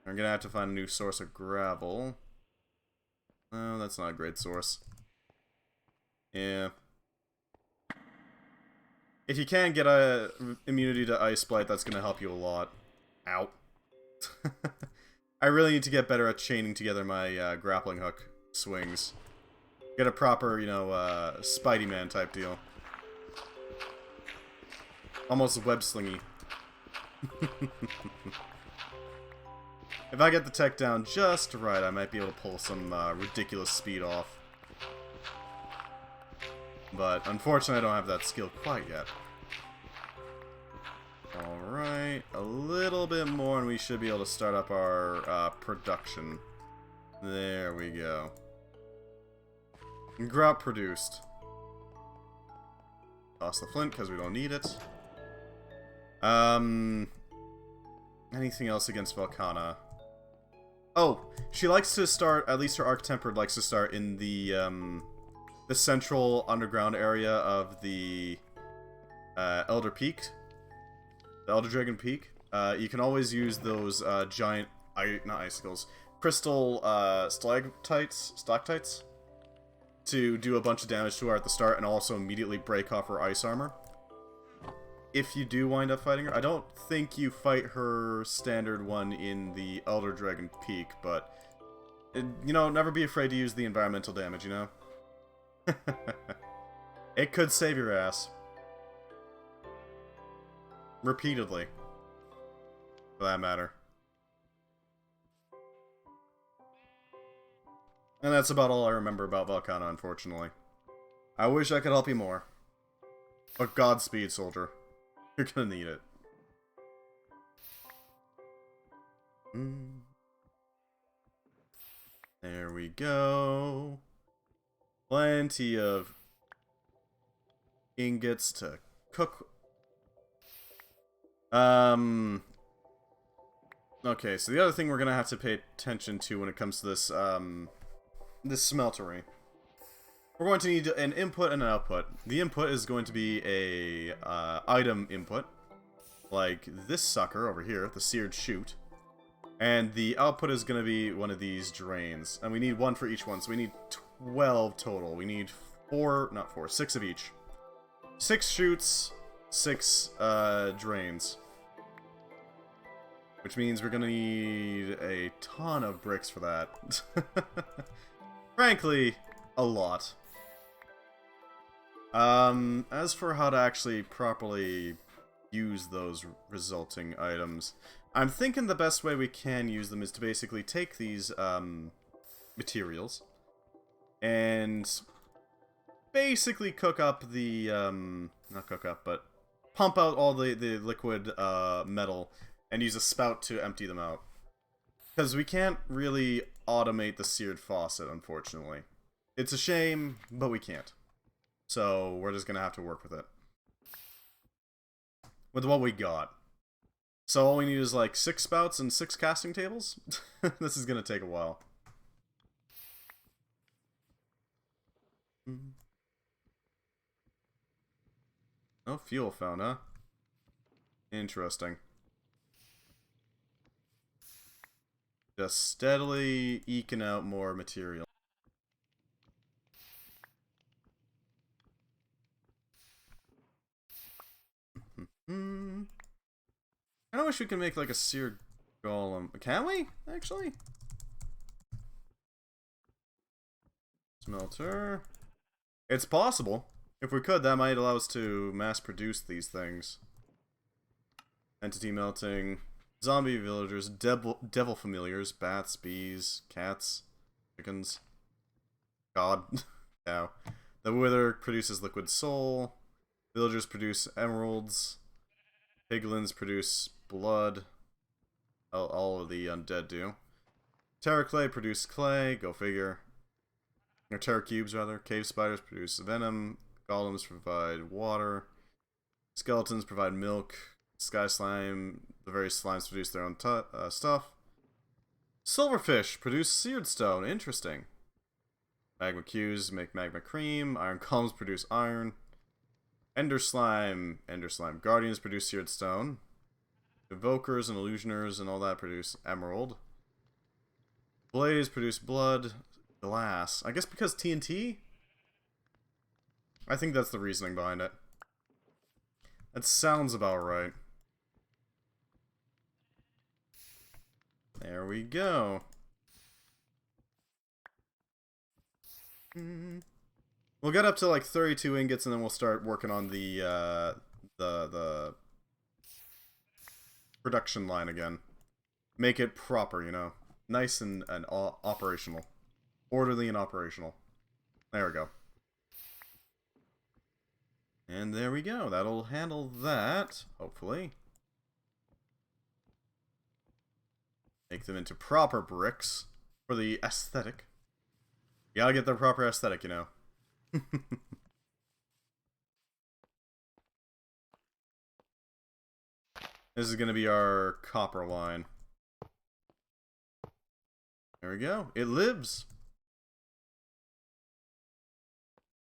gonna have to find a new source of gravel. Oh, that's not a great source. Yeah. If you can get a immunity to Ice Blight, that's gonna help you a lot. Ow. I really need to get better at chaining together my grappling hook swings. Get a proper, you know, Spidey-Man type deal. Almost web-slingy. If I get the tech down just right, I might be able to pull some ridiculous speed off. But unfortunately, I don't have that skill quite yet. Alright, a little bit more and we should be able to start up our production. There we go. Grout produced. Toss the flint because we don't need it. Anything else against Volcana? Oh, she likes to start, at least her Arc-Tempered likes to start in the central underground area of the Elder Peak. The Elder Dragon Peak. You can always use those giant, not icicles, crystal stalactites to do a bunch of damage to her at the start and also immediately break off her ice armor. If you do wind up fighting her, I don't think you fight her standard one in the Elder Dragon Peak, but, you know, never be afraid to use the environmental damage, you know? It could save your ass. Repeatedly. For that matter. And that's about all I remember about Volcana, unfortunately. I wish I could help you more. But Godspeed, soldier. You're gonna need it. There we go. Plenty of ingots to cook. Okay, so the other thing we're gonna have to pay attention to when it comes to this, this smeltery. We're going to need an input and an output. The input is going to be a item input, like this sucker over here, the seared chute. And the output is going to be one of these drains. And we need one for each one, so we need 12 total. We need 6 of each. 6 chutes, 6 drains. Which means we're going to need a ton of bricks for that. Frankly, a lot. As for how to actually properly use those resulting items, I'm thinking the best way we can use them is to basically take these, materials and basically cook up the, not cook up, but pump out all the liquid, metal and use a spout to empty them out. Because we can't really automate the seared faucet, unfortunately. It's a shame, but we can't. So, we're just gonna have to work with it. With what we got. So all we need is like 6 spouts and 6 casting tables? This is gonna take a while. No fuel found, huh? Interesting. Just steadily eking out more material. I wish we could make like a seared golem. Can we? Actually? Smelter. It's possible. If we could, that might allow us to mass produce these things. Entity melting. Zombie villagers. Devil familiars. Bats, bees, cats, chickens. God. Cow. The wither produces liquid soul. Villagers produce emeralds. Piglins produce blood. All of the undead do. Terra clay produce clay. Go figure. Or terra cubes, rather. Cave spiders produce venom. Golems provide water. Skeletons provide milk. Sky slime. The various slimes produce their own stuff. Silverfish produce seared stone. Interesting. Magma cubes make magma cream. Iron columns produce iron. Ender slime guardians produce seared stone. Evokers and illusioners and all that produce emerald. Blaze produce blood. Glass. I guess because TNT? I think that's the reasoning behind it. That sounds about right. There we go. We'll get up to like 32 ingots and then we'll start working on the production line again. Make it proper, you know. Nice and operational. Orderly and operational. There we go. And there we go. That'll handle that, hopefully. Make them into proper bricks for the aesthetic. You gotta get the proper aesthetic, you know. This is gonna be our copper line. There we go. It lives.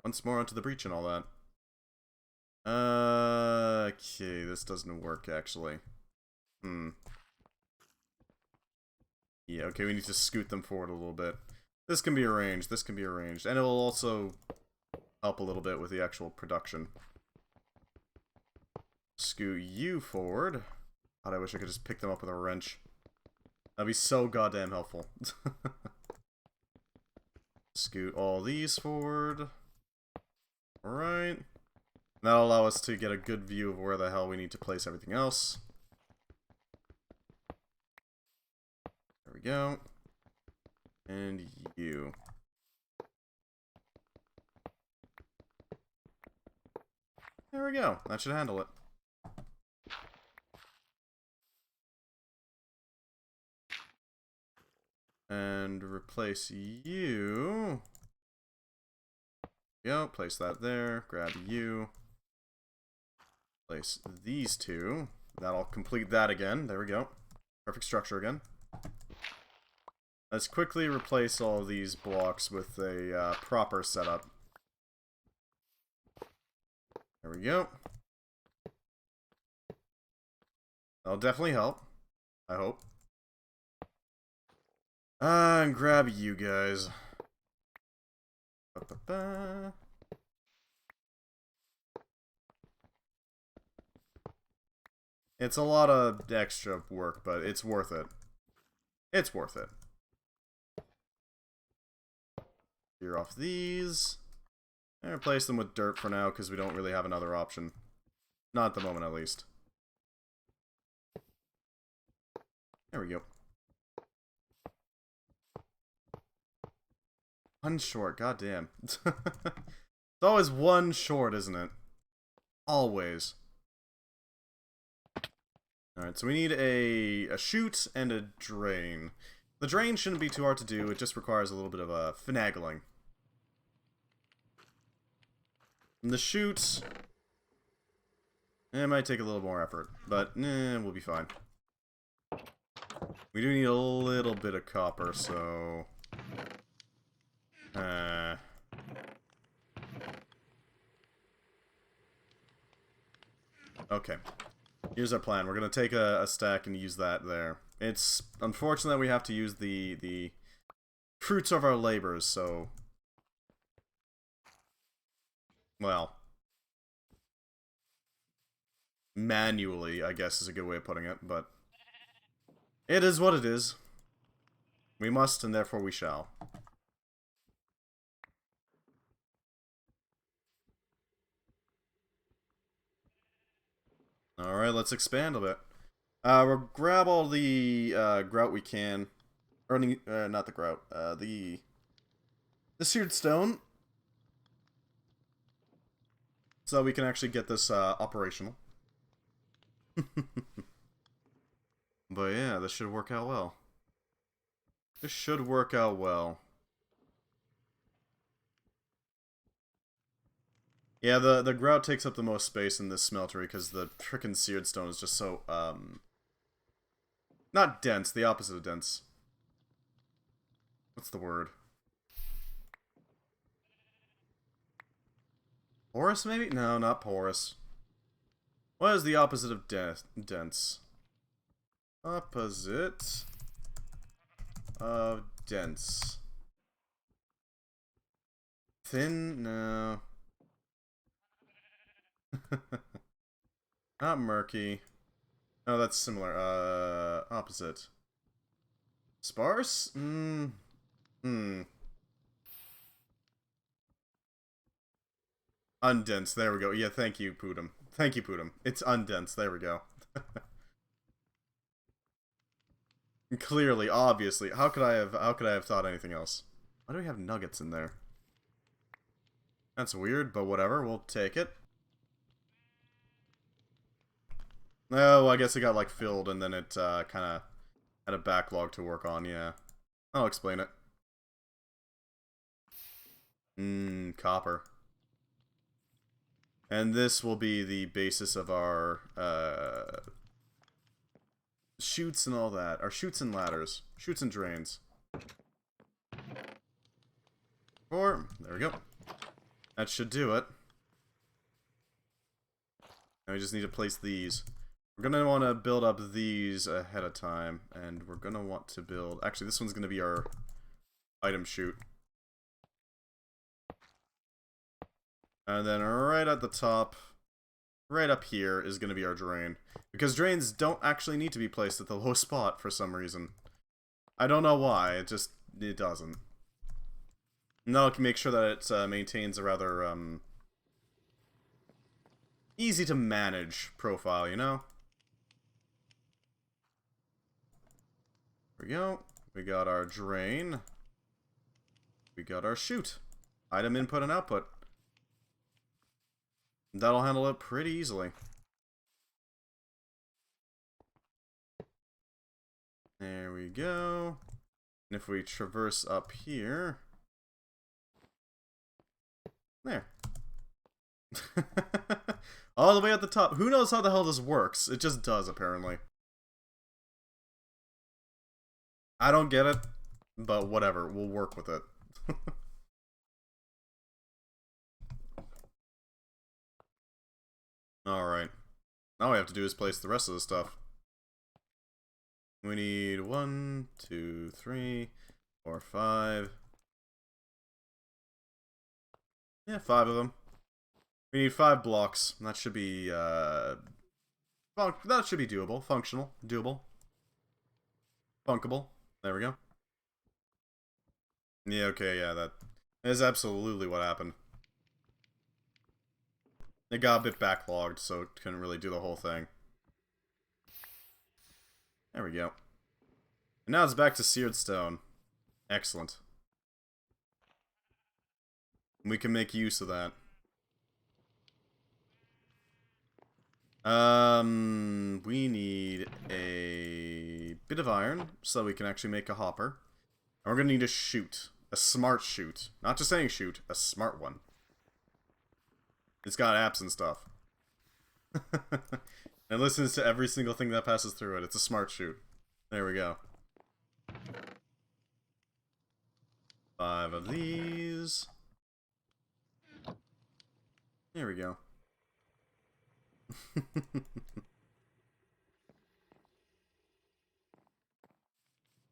Once more onto the breach and all that. Okay, this doesn't work actually. Yeah, okay, we need to scoot them forward a little bit. This can be arranged, this can be arranged. And it will also help a little bit with the actual production. Scoot you forward. God, I wish I could just pick them up with a wrench. That'd be so goddamn helpful. Scoot all these forward. Alright. That'll allow us to get a good view of where the hell we need to place everything else. There we go. And you. There we go. That should handle it. And replace you. Go, place that there. Grab you. Place these two. That'll complete that again. There we go. Perfect structure again. Let's quickly replace all of these blocks with a proper setup. There we go. That'll definitely help. I hope. And grab you guys. Ba-ba-ba. It's a lot of extra work, but it's worth it. It's worth it. Clear off these. And replace them with dirt for now, because we don't really have another option. Not at the moment, at least. There we go. One short, goddamn. It's always one short, isn't it? Always. Alright, so we need a chute and a drain. The drain shouldn't be too hard to do, it just requires a little bit of finagling. And the chute... it might take a little more effort, but we'll be fine. We do need a little bit of copper, so... okay. Here's our plan. We're gonna take a stack and use that there. It's unfortunate that we have to use the fruits of our labors, so... well... manually, I guess is a good way of putting it, but... it is what it is. We must, and therefore we shall. Alright, let's expand a bit. We'll grab all the grout we can. Or, not the grout. The seared stone. So we can actually get this operational. But yeah, this should work out well. This should work out well. Yeah, the grout takes up the most space in this smeltery because the frickin' seared stone is just so, not dense, the opposite of dense. What's the word? Porous, maybe? No, not porous. What is the opposite of dense? Opposite of dense. Thin? No. Not murky. Oh, that's similar. Opposite. Sparse? Undense, there we go. Yeah, thank you, Pootum. Thank you, Pootum. It's undense, there we go. Clearly, obviously. How could I have thought anything else? Why do we have nuggets in there? That's weird, but whatever, we'll take it. Oh, I guess it got, like, filled, and then it, kinda had a backlog to work on, yeah. I'll explain it. Copper. And this will be the basis of our, chutes and all that. Our chutes and ladders. Chutes and drains. There we go. That should do it. Now we just need to place these. We're going to want to build up these ahead of time. And we're going to want to build... Actually, this one's going to be our item chute. And then right at the top, right up here, is going to be our drain. Because drains don't actually need to be placed at the low spot for some reason. I don't know why, it doesn't. And that'll make sure that it maintains a rather, easy to manage profile, you know? There we go. We got our drain. We got our chute. Item input and output. That'll handle it pretty easily. There we go. And if we traverse up here... There. All the way at the top. Who knows how the hell this works? It just does, apparently. I don't get it, but whatever. We'll work with it. Alright. Now all we have to do is place the rest of the stuff. We need 1, 2, 3, 4, 5. Yeah, 5 of them. We need 5 blocks. That should be, that should be doable. Functional. Doable. Funkable. There we go. Yeah, okay, yeah, that is absolutely what happened. It got a bit backlogged, so it couldn't really do the whole thing. There we go. And now it's back to seared stone. Excellent. We can make use of that. We need a bit of iron so we can actually make a hopper. And we're gonna need a chute. A smart chute. Not just any chute, a smart one. It's got apps and stuff. It listens to every single thing that passes through it. It's a smart chute. There we go. 5 of these. There we go.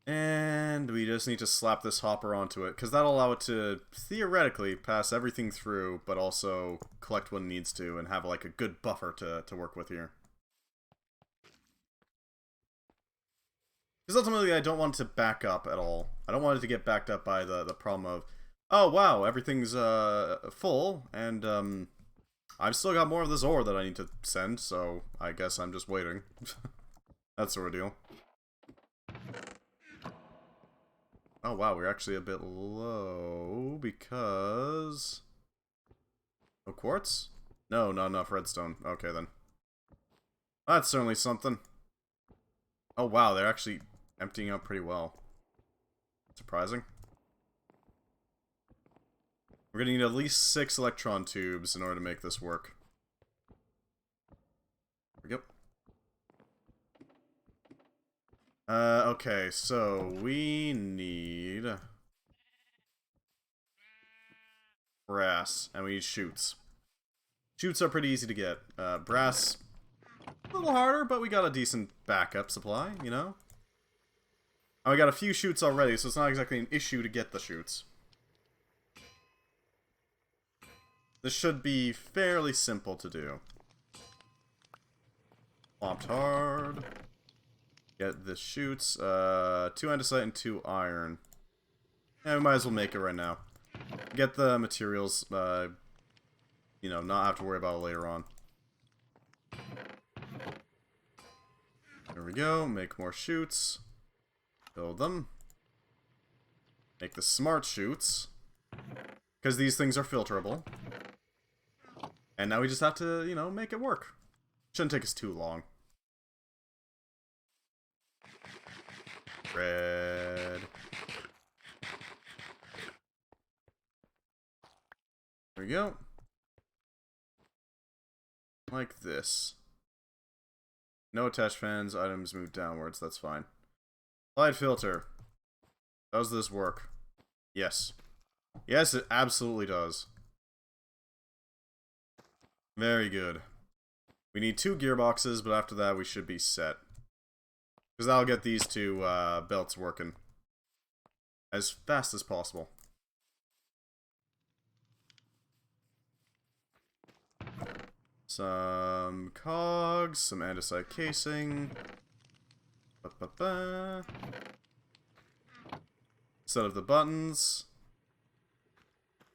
And we just need to slap this hopper onto it, because that'll allow it to, theoretically, pass everything through, but also collect when it needs to, and have, like, a good buffer to work with here. Because ultimately, I don't want it to back up at all. I don't want it to get backed up by the problem of, oh, wow, everything's full, and I've still got more of this ore that I need to send, so I guess I'm just waiting. That sort of deal. Oh wow, we're actually a bit low because... No quartz? No, not enough redstone. Okay then. That's certainly something. Oh wow, they're actually emptying out pretty well. Surprising. We're gonna need at least 6 electron tubes in order to make this work. There we go. Okay, so we need brass, and we need chutes. Chutes are pretty easy to get. Brass, a little harder, but we got a decent backup supply, you know? And we got a few chutes already, so it's not exactly an issue to get the chutes. This should be fairly simple to do. Plopped hard. Get the chutes. 2 andesite and 2 iron. Yeah, we might as well make it right now. Get the materials, you know, not have to worry about it later on. There we go. Make more chutes. Build them. Make the smart chutes. Because these things are filterable. And now we just have to, you know, make it work. Shouldn't take us too long. Red. There we go. Like this. No attached fans, items move downwards, that's fine. Light filter. Does this work? Yes. Yes, it absolutely does. Very good. We need 2 gearboxes, but after that we should be set. Because that'll get these 2 belts working as fast as possible. Some cogs, some andesite casing. Set of the buttons.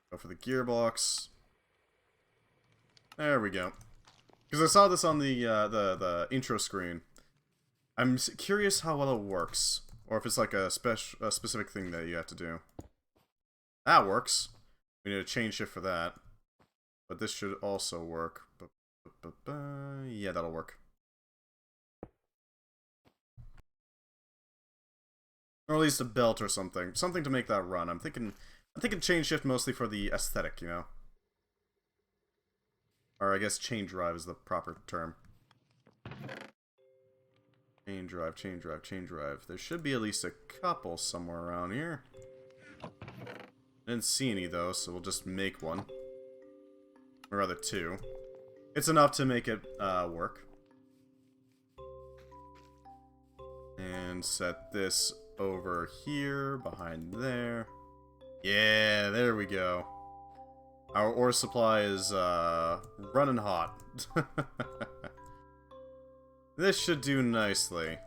Go for the gearbox. There we go. Because I saw this on the intro screen. I'm curious how well it works, or if it's like a specific thing that you have to do. That works. We need a chain shift for that, but this should also work. Yeah, that'll work. Or at least a belt or something. Something to make that run. I'm thinking chain shift mostly for the aesthetic, you know? Or I guess chain drive is the proper term. Chain drive, chain drive, chain drive. There should be at least a couple somewhere around here. Didn't see any though, so we'll just make one. Or rather 2. It's enough to make it work. And set this over here, behind there. Yeah, there we go. Our ore supply is running hot. This should do nicely.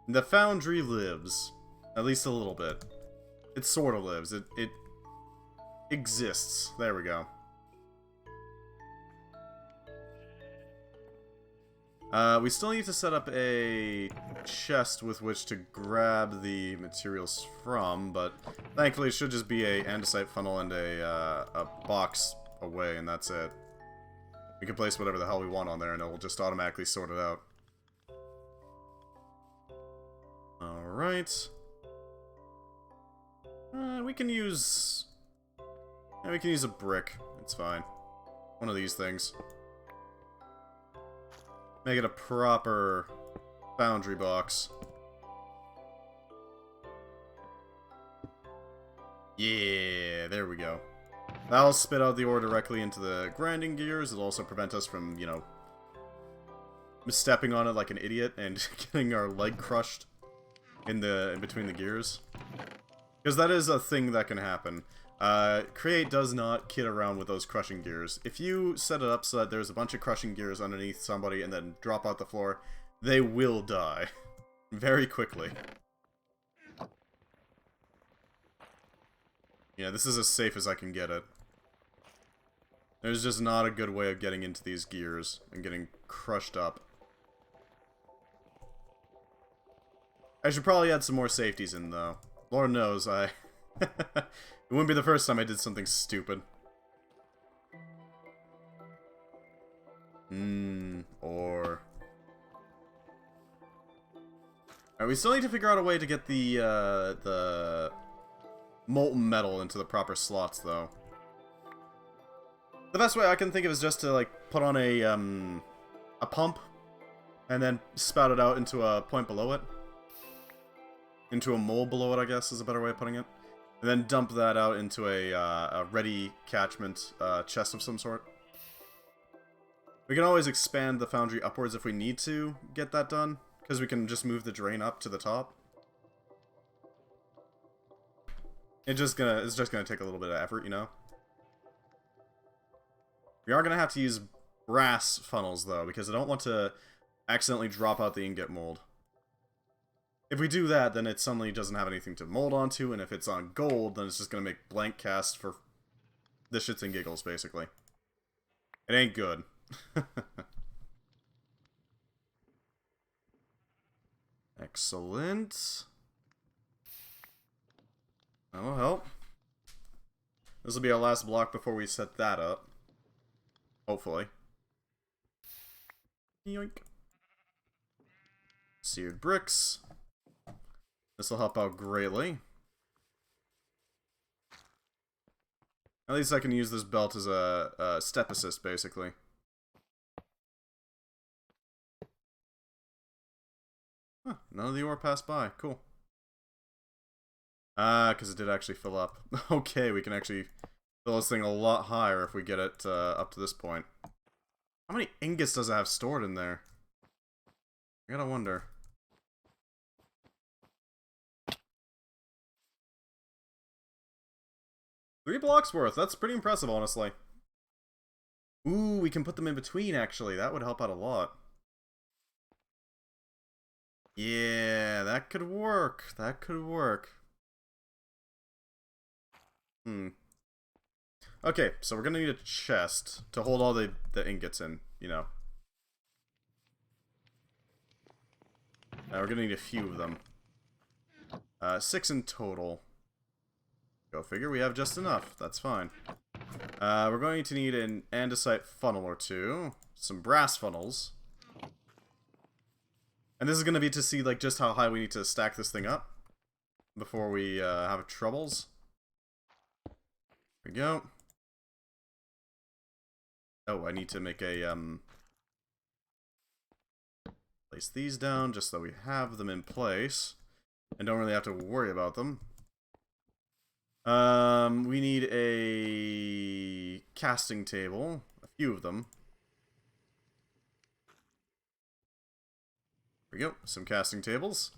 The foundry lives. At least a little bit. It sort of lives. It exists. There we go. We still need to set up a chest with which to grab the materials from, but thankfully it should just be a andesite funnel and a box away, and that's it. We can place whatever the hell we want on there, and it will just automatically sort it out. Alright. We can use... Yeah, we can use a brick. It's fine. One of these things. Make it a proper foundry box. Yeah, there we go. That'll spit out the ore directly into the grinding gears. It'll also prevent us from, you know, stepping on it like an idiot and getting our leg crushed in between the gears. Because that is a thing that can happen. Create does not kid around with those crushing gears. If you set it up so that there's a bunch of crushing gears underneath somebody and then drop out the floor, they will die. Very quickly. Yeah, this is as safe as I can get it. There's just not a good way of getting into these gears and getting crushed up. I should probably add some more safeties in, though. Lord knows, it wouldn't be the first time I did something stupid. Or... Alright, we still need to figure out a way to get the molten metal into the proper slots, though. The best way I can think of is just to, like, put on a pump, and then spout it out into a point below it. Into a mold below it, I guess, is a better way of putting it. And then dump that out into a ready catchment chest of some sort. We can always expand the foundry upwards if we need to get that done, because we can just move the drain up to the top. It's just gonna take a little bit of effort, you know? We are gonna have to use brass funnels, though, because I don't want to accidentally drop out the ingot mold. If we do that, then it suddenly doesn't have anything to mold onto, and if it's on gold, then it's just gonna make blank cast for the shits and giggles, basically. It ain't good. Excellent. That'll help. This will be our last block before we set that up. Hopefully. Yoink. Seared bricks. This will help out greatly. At least I can use this belt as a step assist, basically. Huh, none of the ore passed by. Cool. Because it did actually fill up. Okay, we can actually fill this thing a lot higher if we get it up to this point. How many ingots does it have stored in there? I gotta wonder. Three blocks worth. That's pretty impressive, honestly. Ooh, we can put them in between, actually. That would help out a lot. Yeah, that could work. That could work. Okay, so we're gonna need a chest to hold all the ingots in, you know. We're gonna need a few of them. 6 in total. Go figure, we have just enough. That's fine. We're going to need an andesite funnel or two. Some brass funnels. And this is going to be to see, like, just how high we need to stack this thing up before we have troubles. There we go. Oh, I need to make a, place these down just so we have them in place and don't really have to worry about them. We need a casting table, a few of them. There we go, some casting tables.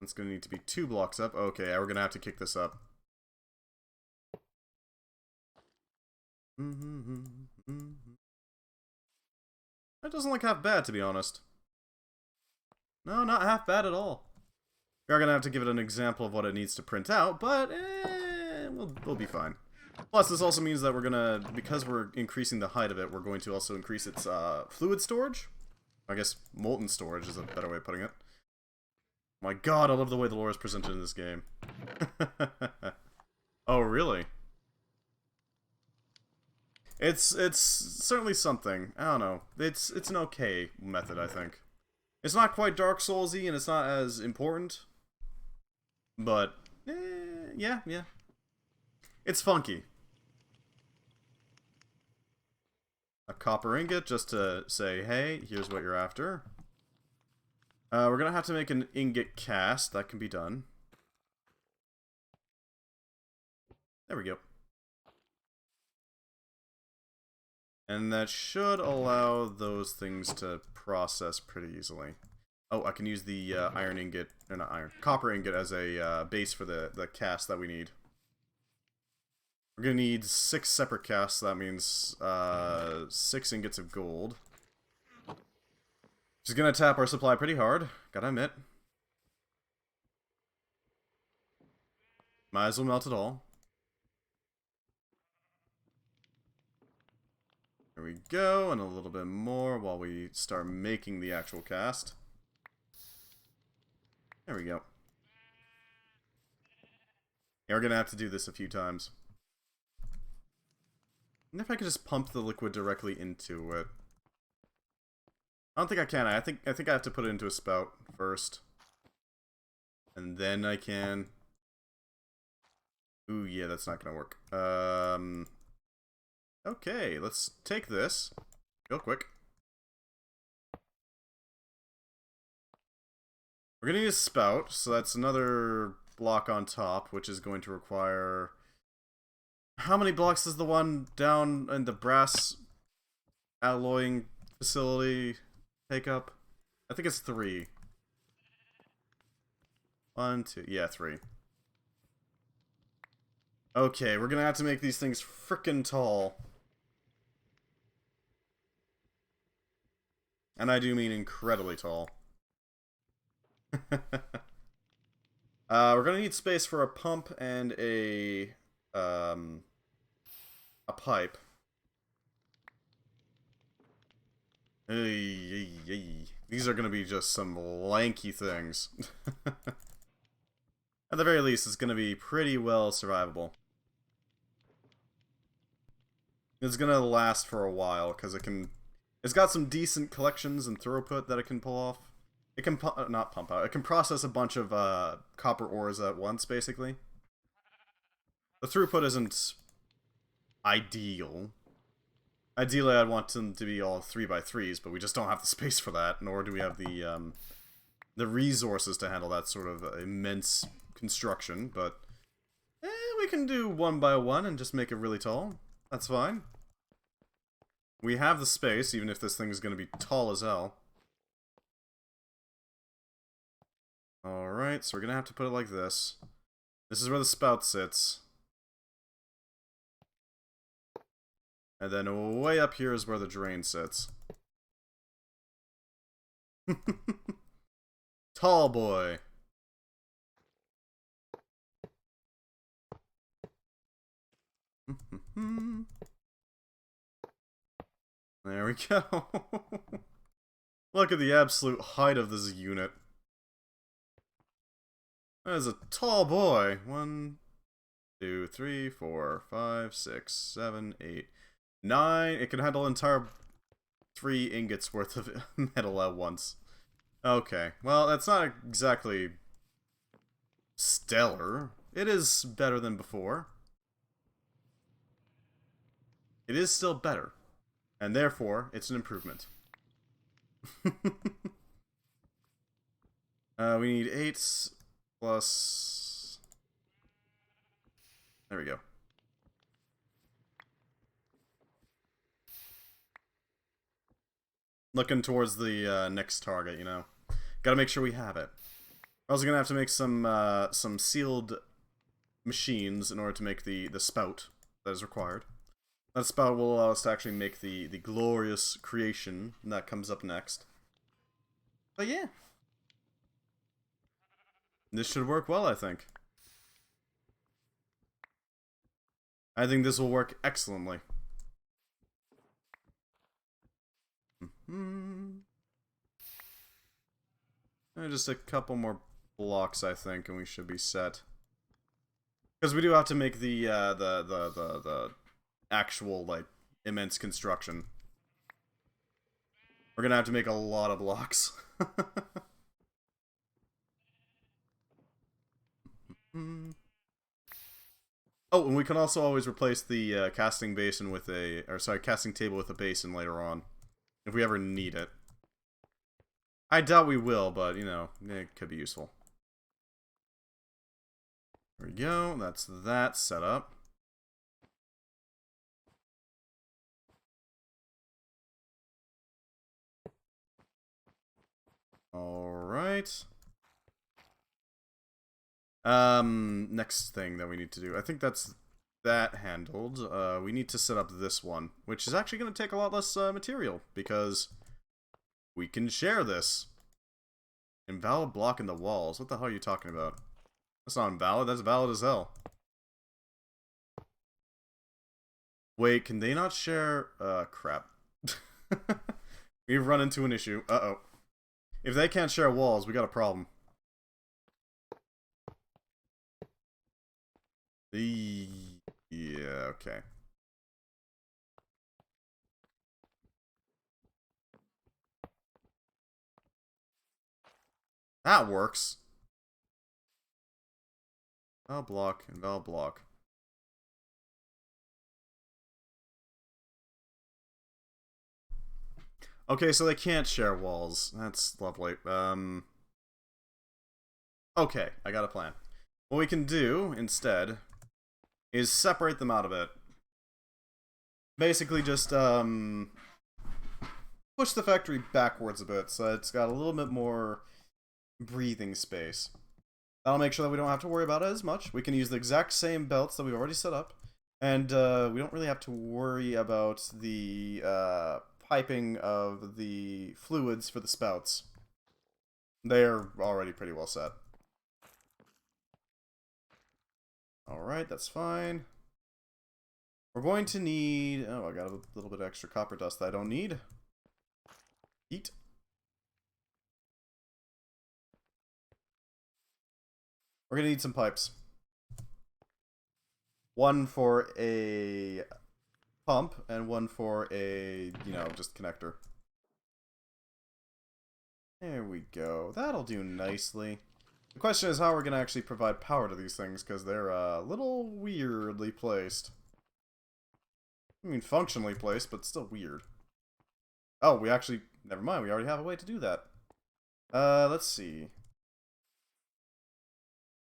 It's going to need to be 2 blocks up. Okay, we're going to have to kick this up. That doesn't look half bad, to be honest. No, not half bad at all. We are going to have to give it an example of what it needs to print out, but we'll be fine. Plus, this also means that we're going to, because we're increasing the height of it, we're going to also increase its fluid storage. I guess molten storage is a better way of putting it. My god, I love the way the lore is presented in this game. Oh, really? It's certainly something. I don't know. It's an okay method, I think. It's not quite Dark Souls-y, and it's not as important. But, yeah. It's funky. A copper ingot, just to say, hey, here's what you're after. We're gonna have to make an ingot cast. That can be done. There we go. And that should allow those things to process pretty easily. Oh, I can use the iron ingot, or not iron, copper ingot as a base for the cast that we need. We're gonna need 6 separate casts, so that means 6 ingots of gold. Which is gonna tap our supply pretty hard, gotta admit. Might as well melt it all. There we go, and a little bit more while we start making the actual cast. There we go. Yeah, we're gonna have to do this a few times. I wonder if I could just pump the liquid directly into it. I don't think I can. I think I have to put it into a spout first. And then I can... Ooh, yeah, that's not gonna work. Okay, let's take this. Real quick. We're gonna need a spout, so that's another block on top, which is going to require... How many blocks does the one down in the brass alloying facility take up? I think it's 3. 1, 2, yeah, 3. Okay, we're gonna have to make these things frickin' tall. And I do mean incredibly tall. We're gonna need space for a pump and a pipe. These are gonna be just some lanky things. At the very least, it's gonna be pretty well survivable. It's gonna last for a while, because it's got some decent collections and throughput that it can pull off. It can not pump out. It can process a bunch of copper ores at once, basically. The throughput isn't ideal. Ideally, I'd want them to be all 3x3s, but we just don't have the space for that, nor do we have the resources to handle that sort of immense construction. But we can do 1x1 and just make it really tall. That's fine. We have the space, even if this thing is going to be tall as hell. Alright, so we're going to have to put it like this. This is where the spout sits. And then way up here is where the drain sits. Tall boy. There we go. Look at the absolute height of this unit. That is a tall boy. 1, 2, 3, 4, 5, 6, 7, 8, 9. It can handle entire 3 ingots worth of metal at once. Okay, well, that's not exactly stellar. It is better than before. It is still better. And therefore, it's an improvement. We need 8 plus... There we go. Looking towards the next target, you know. Gotta make sure we have it. We're also gonna have to make some sealed machines in order to make the spout that is required. That spout will allow us to actually make the glorious creation that comes up next. But yeah. This should work well, I think. I think this will work excellently. Just a couple more blocks, I think, and we should be set. Because we do have to make the actual, like, immense construction. We're gonna have to make a lot of blocks. Oh, and we can also always replace the casting basin with casting table with a basin later on. If we ever need it. I doubt we will, but, you know, it could be useful. There we go, that's that set up. Alright. Next thing that we need to do. I think that's that handled. We need to set up this one, which is actually going to take a lot less material, because we can share this. Invalid block in the walls. What the hell are you talking about? That's not invalid, that's valid as hell. Wait, can they not share... crap. We've run into an issue. Uh-oh. If they can't share walls, we got a problem. Yeah, okay. That works. Val block and val block. Okay, so they can't share walls. That's lovely. Okay, I got a plan. What we can do, instead, is separate them out a bit. Basically just, push the factory backwards a bit, so it's got a little bit more breathing space. That'll make sure that we don't have to worry about it as much. We can use the exact same belts that we've already set up. And we don't really have to worry about the piping of the fluids for the spouts. They're already pretty well set. Alright, that's fine. We're going to need... Oh, I got a little bit of extra copper dust that I don't need. Eat. We're going to need some pipes. One for a pump, and one for a, you know, just connector. There we go. That'll do nicely. The question is how we're going to actually provide power to these things, because they're a little weirdly placed. I mean, functionally placed, but still weird. Oh, we actually... Never mind, we already have a way to do that. Let's see.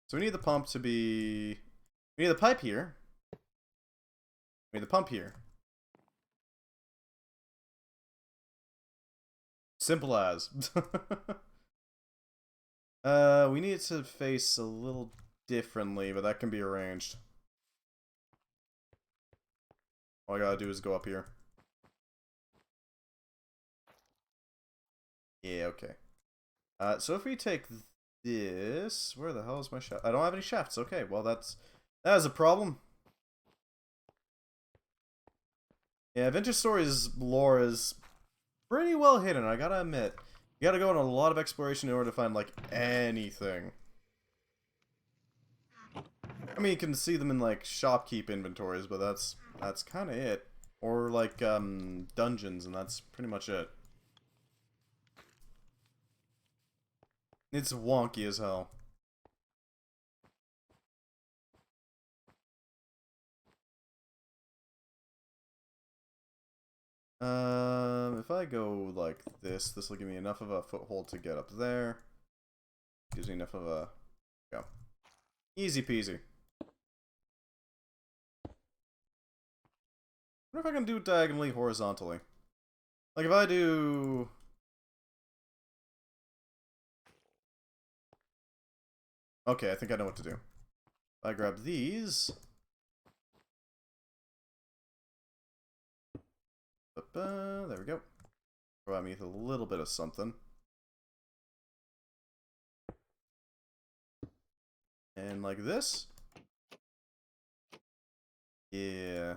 So we need the pump to be... We need the pipe here. We need the pump here. Simple as. We need it to face a little differently, but that can be arranged. All I gotta do is go up here. Yeah, okay. So if we take this... Where the hell is my shaft? I don't have any shafts. Okay, well that is a problem. Yeah, Vintage Stories lore is pretty well hidden, I gotta admit. You gotta go on a lot of exploration in order to find, like, anything. I mean, you can see them in, like, shopkeep inventories, but that's kinda it. Or, like, dungeons, and that's pretty much it. It's wonky as hell. If I go like this will give me enough of a foothold to get up there. Gives me enough of a... Go. Easy peasy. I wonder if I can do it diagonally, horizontally. Like if I do... Okay, I think I know what to do. If I grab these... There we go. Provide me with a little bit of something. And like this. Yeah.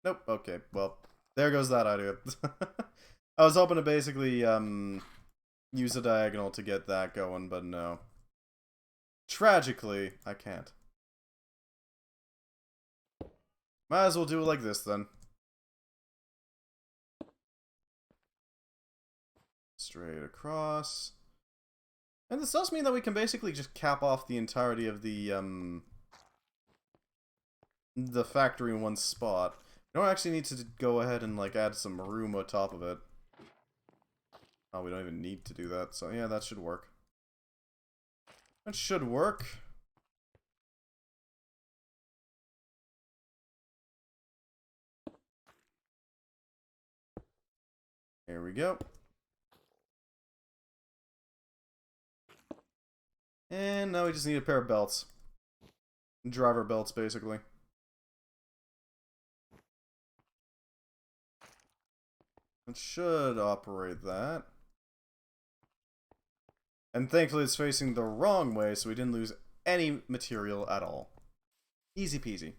Nope, okay, well, there goes that idea. I was hoping to basically, use a diagonal to get that going, but no. Tragically, I can't. Might as well do it like this, then. Straight across. And this does mean that we can basically just cap off the entirety of the factory in one spot. We don't actually need to go ahead and, like, add some room on top of it. Oh, we don't even need to do that, so yeah, that should work. That should work. Here we go. And now we just need a pair of belts. Driver belts, basically. It should operate that. And thankfully it's facing the wrong way, so we didn't lose any material at all. Easy peasy.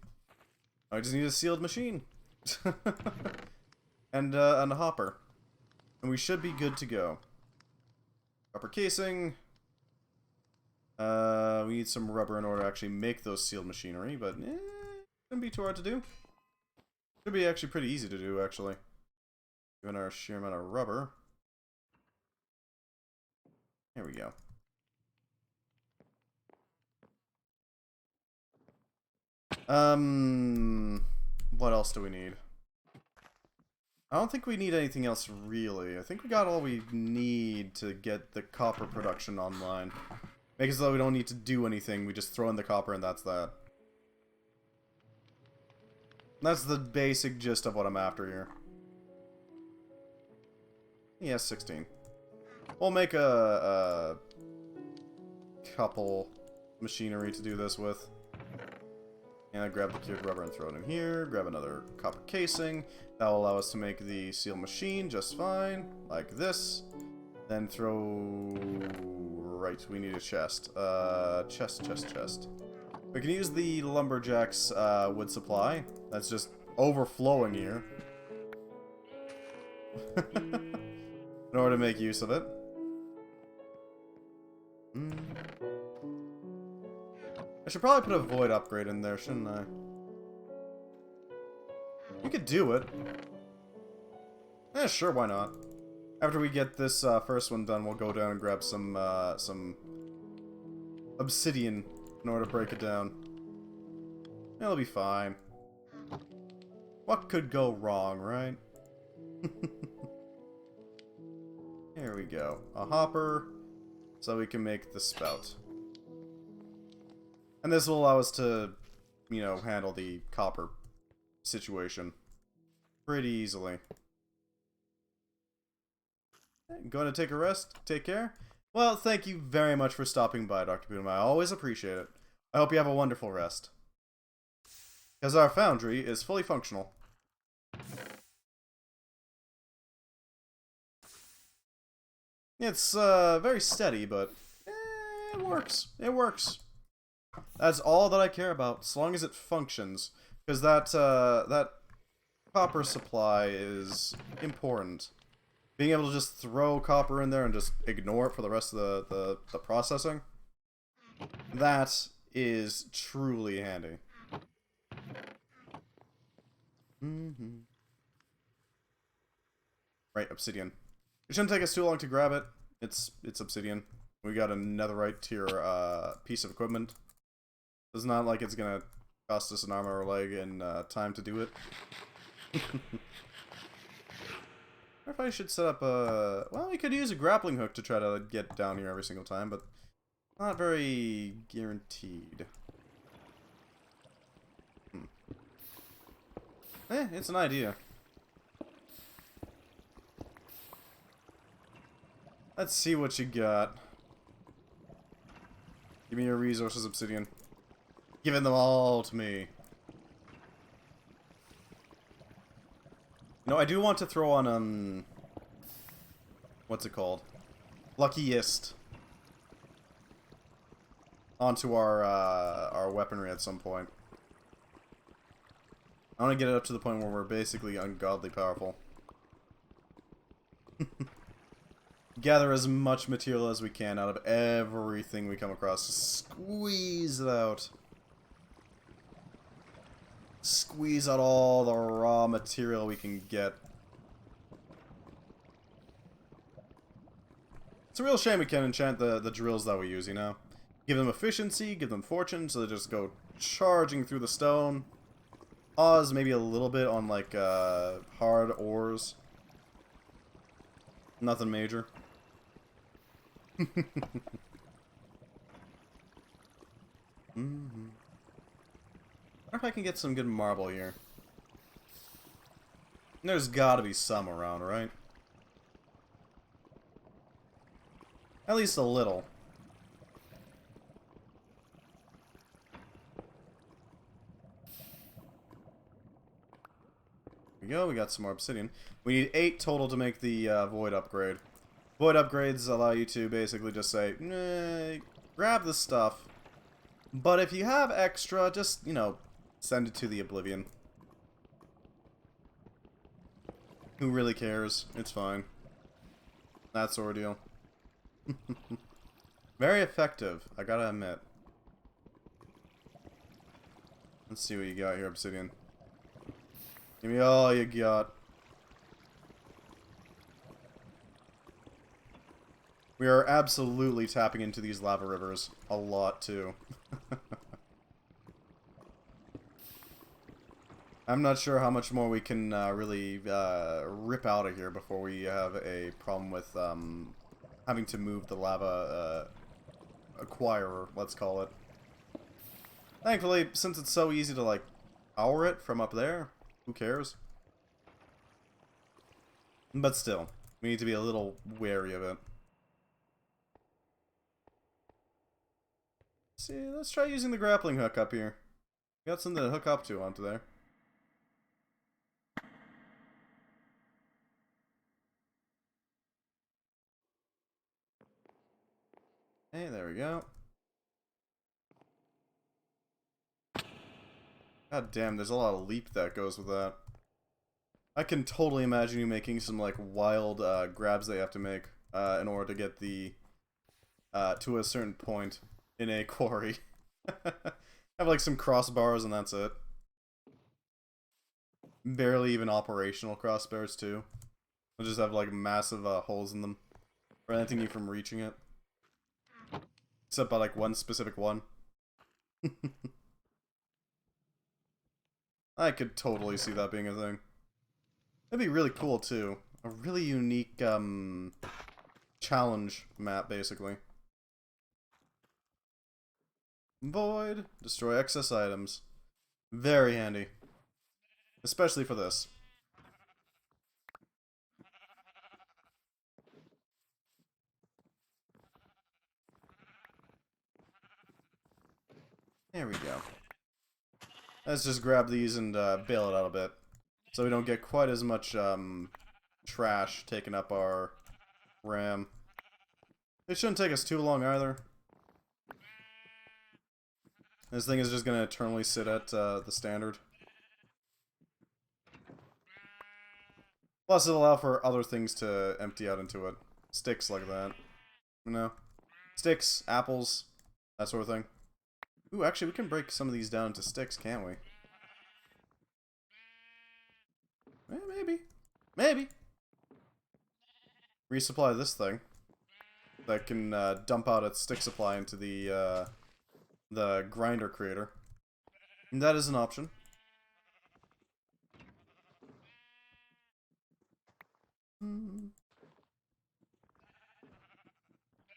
I just need a sealed machine. and a hopper. And we should be good to go. Copper casing. We need some rubber in order to actually make those sealed machinery, but shouldn't be too hard to do. Should be actually pretty easy to do, actually. Given our sheer amount of rubber. There we go. What else do we need? I don't think we need anything else, really. I think we got all we need to get the copper production online. Make it so that we don't need to do anything, we just throw in the copper and that's that. That's the basic gist of what I'm after here. Yeah, 16. We'll make a couple machinery to do this with. And I grab the cured rubber and throw it in here. Grab another copper casing. That will allow us to make the seal machine just fine. Like this. Then throw... Right, we need a chest. Chest. We can use the lumberjack's wood supply. That's just overflowing here. In order to make use of it. I should probably put a void upgrade in there, shouldn't I? We could do it. Sure, why not? After we get this first one done, we'll go down and grab some obsidian in order to break it down. It'll be fine. What could go wrong, right? Here we go. A hopper, so we can make the spout. And this will allow us to, you know, handle the copper situation pretty easily. Going to take a rest? Take care? Well, thank you very much for stopping by, Dr. Boom. I always appreciate it. I hope you have a wonderful rest. Because our foundry is fully functional. It's very steady, but it works. It works. That's all that I care about, as long as it functions. Because that copper supply is important. Being able to just throw copper in there and just ignore it for the rest of the processing, that is truly handy. Right, obsidian. It shouldn't take us too long to grab it. It's obsidian. We got a netherite tier piece of equipment. It's not like it's gonna cost us an arm or a leg and time to do it. I wonder if I should set up a... Well, we could use a grappling hook to try to get down here every single time, but not very guaranteed. It's an idea. Let's see what you got. Give me your resources, obsidian. Giving them all to me. No, I do want to throw on, what's it called? Luckiest. Onto our weaponry at some point. I want to get it up to the point where we're basically ungodly powerful. Gather as much material as we can out of everything we come across. Squeeze it out. Squeeze out all the raw material we can get. It's a real shame we can't enchant the drills that we use, you know? Give them efficiency, give them fortune, so they just go charging through the stone. Pause maybe a little bit on, like, hard ores. Nothing major. I wonder if I can get some good marble here. There's gotta be some around, right? At least a little. There we go, we got some more obsidian. We need 8 total to make the void upgrade. Void upgrades allow you to basically just say, grab the stuff. But if you have extra, just, you know, send it to the Oblivion. Who really cares? It's fine. That sort of deal. Very effective, I gotta admit. Let's see what you got here, Obsidian. Give me all you got. We are absolutely tapping into these lava rivers. A lot, too. I'm not sure how much more we can really rip out of here before we have a problem with having to move the lava acquirer, let's call it. Thankfully, since it's so easy to, like, power it from up there, who cares? But still, we need to be a little wary of it. See, let's try using the grappling hook up here. Got something to hook up to onto there. Hey, there we go. God damn, there's a lot of leap that goes with that. I can totally imagine you making some, like, wild grabs they have to make in order to get the to a certain point in a quarry. Have, like, some crossbars and that's it. Barely even operational crossbars, too. They'll just have, like, massive holes in them, preventing you from reaching it. Except by, like, one specific one. I could totally see that being a thing. That'd be really cool, too. A really unique, challenge map, basically. Void. Destroy excess items. Very handy. Especially for this. There we go. Let's just grab these and bail it out a bit. So we don't get quite as much trash taking up our RAM. It shouldn't take us too long either. This thing is just going to eternally sit at the standard. Plus it'll allow for other things to empty out into it. Sticks like that. You know? Sticks, apples, that sort of thing. Ooh, actually we can break some of these down into sticks, can't we? Maybe. Maybe. Resupply this thing. That can dump out its stick supply into the grinder creator. And that is an option.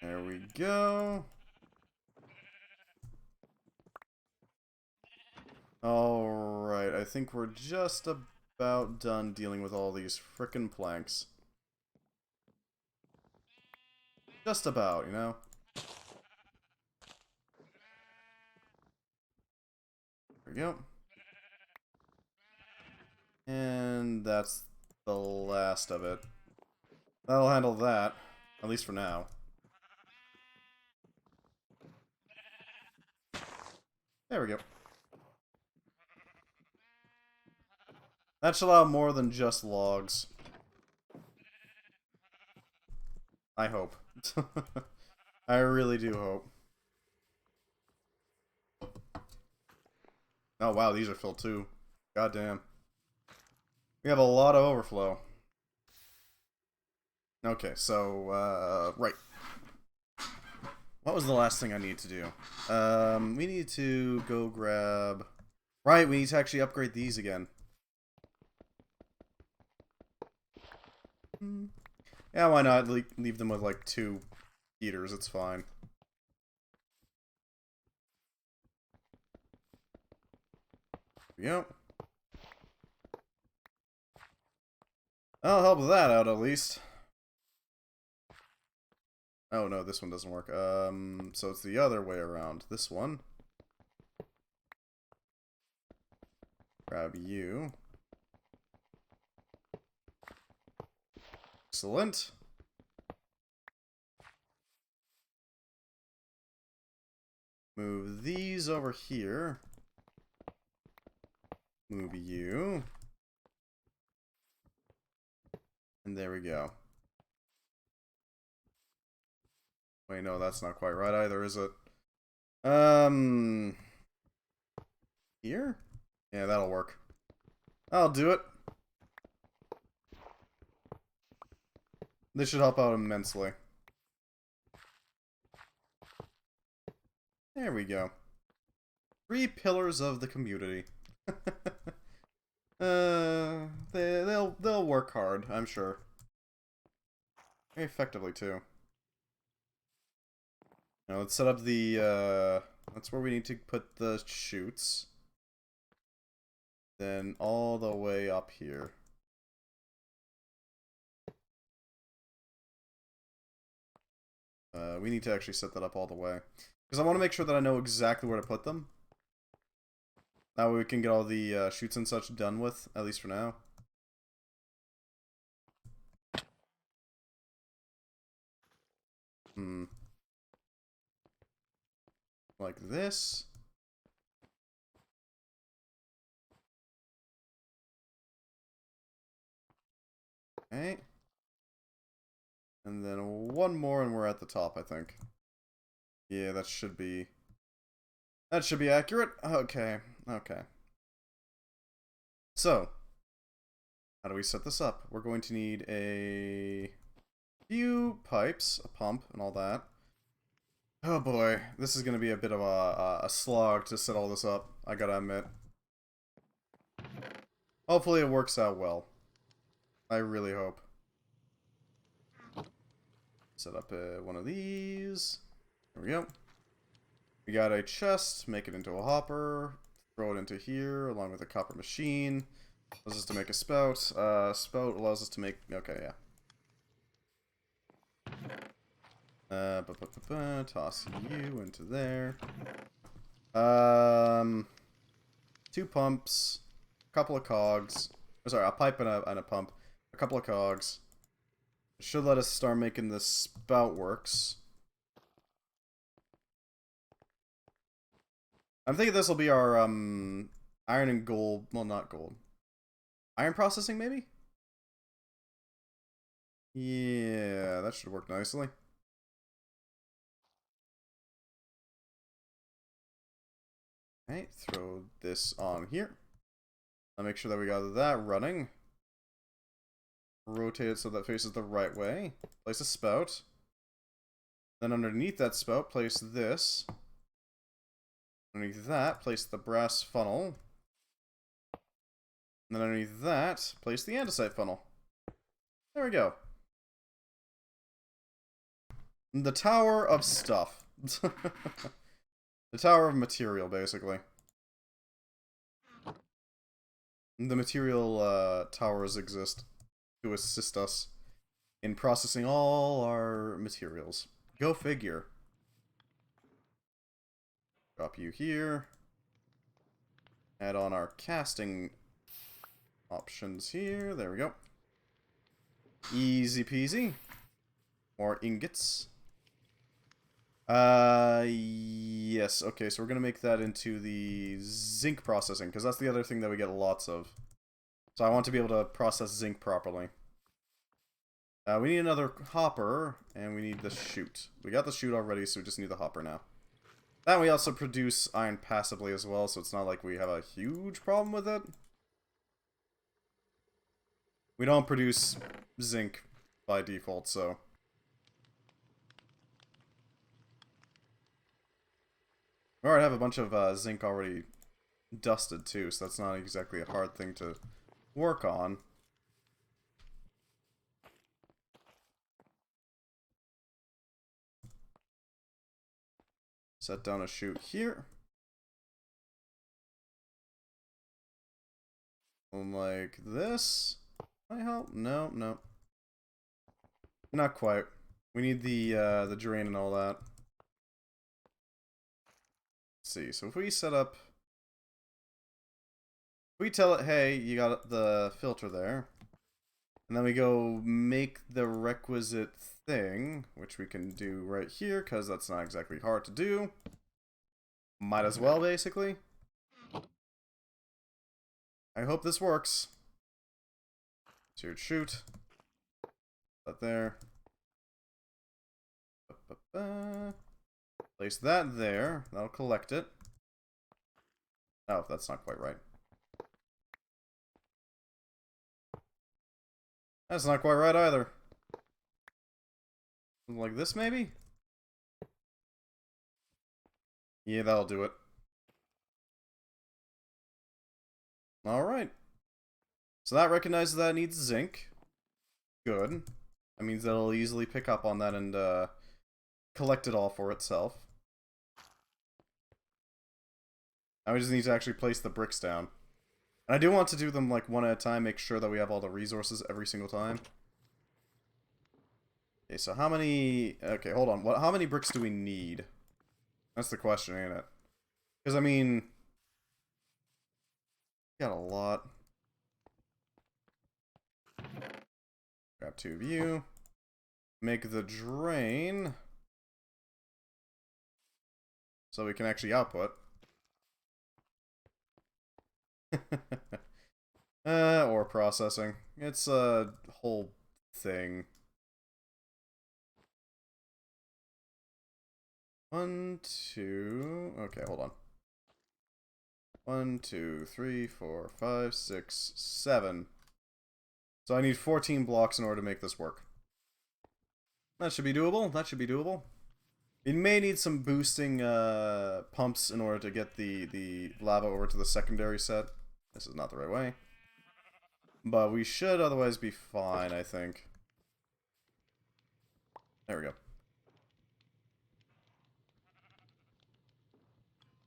There we go. Alright, I think we're just about done dealing with all these frickin' planks. Just about, you know? There we go. And that's the last of it. That'll handle that, at least for now. There we go. That should allow more than just logs. I hope. I really do hope. Oh wow, these are filled too. God damn. We have a lot of overflow. Okay, so, right. What was the last thing I need to do? We need to go grab... Right, we need to actually upgrade these again. Yeah, why not leave them with, like, 2 heaters, it's fine. Yep. I'll help that out, at least. Oh, no, this one doesn't work. So it's the other way around. This one. Grab you. Excellent. Move these over here. Move you. And there we go. Wait, no, that's not quite right either, is it? Here? Yeah, that'll work. I'll do it. This should help out immensely. There we go. 3 pillars of the community. They'll work hard, I'm sure. Very effectively too. Now let's set up the that's where we need to put the chutes. Then all the way up here. We need to actually set that up all the way. Because I want to make sure that I know exactly where to put them. That way we can get all the chutes and such done with, at least for now. Like this. Okay. And then one more and we're at the top, I think. Yeah, that should be accurate. Okay. Okay. So, how do we set this up? We're going to need a few pipes, a pump, and all that. Oh boy, this is going to be a bit of a slog to set all this up, I gotta admit. Hopefully it works out well. I really hope. Set up one of these. There we go. We got a chest, make it into a hopper, throw it into here, along with a copper machine. Allows us to make a spout. Spout allows us to make... Okay, yeah. Toss you into there. 2 pumps, a couple of cogs. Oh, sorry, a pipe and a pump. A couple of cogs. It should let us start making the spout works. I'm thinking this will be our iron and gold. Well, not gold. Iron processing, maybe? Yeah, that should work nicely. Okay, throw this on here. I'll make sure that we got that running. Rotate it so that faces the right way. Place a spout. Then underneath that spout, place this. Underneath that, place the brass funnel. And then underneath that, place the andesite funnel. There we go. The Tower of Stuff. The Tower of Material, basically. The material towers exist to assist us in processing all our materials. Go figure. Drop you here. Add on our casting options here. There we go. Easy peasy. More ingots. Yes. Okay, so we're gonna make that into the zinc processing, because that's the other thing that we get lots of. So I want to be able to process zinc properly. We need another hopper, and we need the chute. We got the chute already, so we just need the hopper now. And we also produce iron passively as well, so it's not like we have a huge problem with it. We don't produce zinc by default, so... We already have a bunch of zinc already dusted too, so that's not exactly a hard thing to work on. Set down a chute here. Like this. Might help? No, no. Not quite. We need the drain and all that. Let's see, so if we set up... We tell it, hey, you got the filter there. And then we go make the requisite thing, which we can do right here, because that's not exactly hard to do. Might as well, basically. I hope this works. Tiered shoot. That there. Place that there. That'll collect it. Oh, that's not quite right. That's not quite right either. Something like this, maybe? Yeah, that'll do it. Alright. So that recognizes that it needs zinc. Good. That means that it'll easily pick up on that and collect it all for itself. Now we just need to actually place the bricks down. And I do want to do them like one at a time, make sure that we have all the resources every single time. Okay, so how many... Okay, hold on. How many bricks do we need? That's the question, ain't it? Because, I mean... Got a lot. Grab 2 of you. Make the drain. So we can actually output. Or processing. It's a whole thing. 1, 2... Okay, hold on. 1, 2, 3, 4, 5, 6, 7. So I need 14 blocks in order to make this work. That should be doable. That should be doable. We may need some boosting pumps in order to get the lava over to the secondary set. This is not the right way. But we should otherwise be fine, I think. There we go.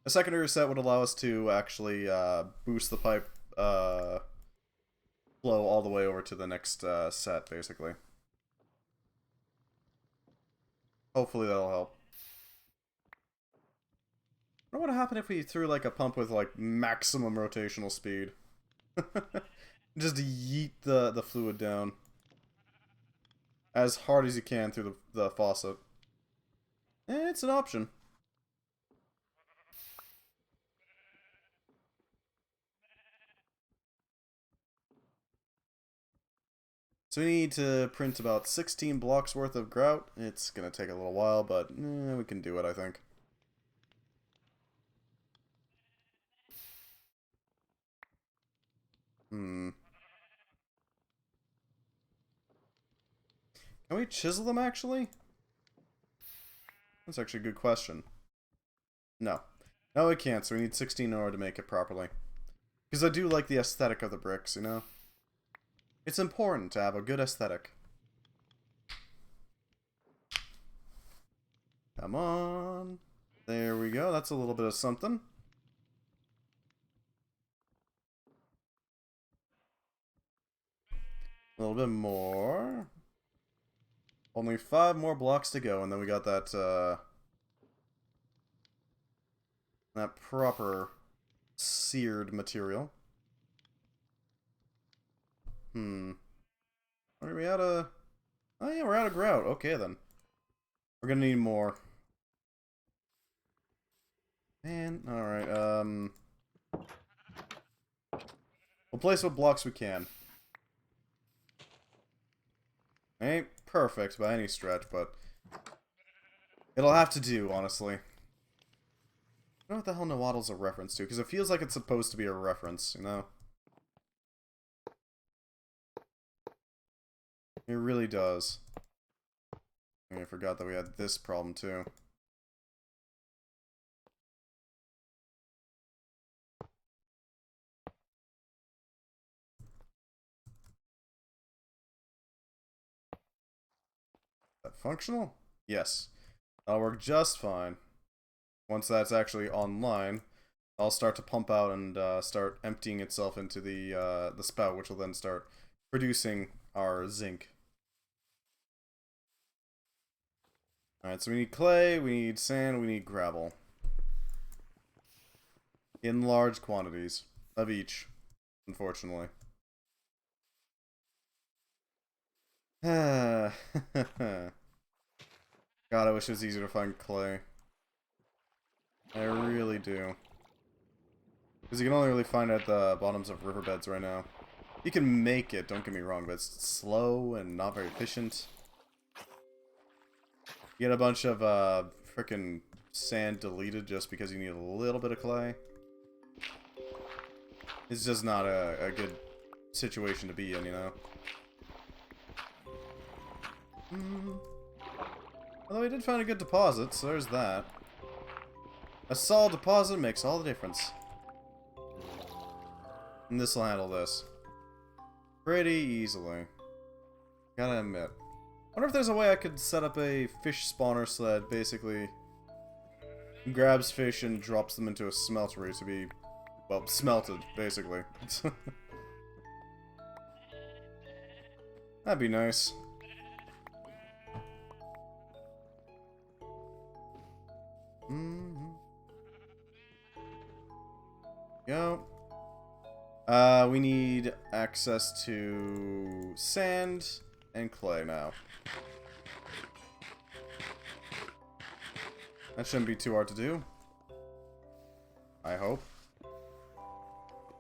A secondary set would allow us to actually boost the pipe flow all the way over to the next set, basically. Hopefully that'll help. I wonder what would happen if we threw like a pump with like maximum rotational speed. Just yeet the fluid down as hard as you can through the faucet. It's an option. So we need to print about 16 blocks worth of grout. It's gonna take a little while, but we can do it, I think. Can we chisel them, actually? That's actually a good question. No. No, we can't, so we need 16 in order to make it properly. Because I do like the aesthetic of the bricks, you know? It's important to have a good aesthetic. Come on. There we go. That's a little bit of something. A little bit more. Only 5 more blocks to go, and then we got that, that proper seared material. Are we out of... Oh yeah, we're out of grout. Okay, then. We're gonna need more. Man, alright, we'll place what blocks we can. Ain't perfect by any stretch, but... It'll have to do, honestly. I don't know what the hell Nawaddle's a reference to, because it feels like it's supposed to be a reference, you know? It really does. I forgot that we had this problem, too. Is that functional? Yes. That'll work just fine. Once that's actually online, I'll start to pump out and start emptying itself into the spout, which will then start producing our zinc. Alright, so we need clay, we need sand, we need gravel. In large quantities of each, unfortunately. God, I wish it was easier to find clay. I really do. Because you can only really find it at the bottoms of riverbeds right now. You can make it, don't get me wrong, but it's slow and not very efficient. You get a bunch of frickin' sand deleted just because you need a little bit of clay. It's just not a good situation to be in, you know? Although we did find a good deposit, so there's that. A solid deposit makes all the difference. And this will handle this pretty easily. Gotta admit. I wonder if there's a way I could set up a fish spawner sled, basically. Grabs fish and drops them into a smeltery to be, well, smelted, basically. That'd be nice. Go. We need access to sand and clay now. That shouldn't be too hard to do. I hope.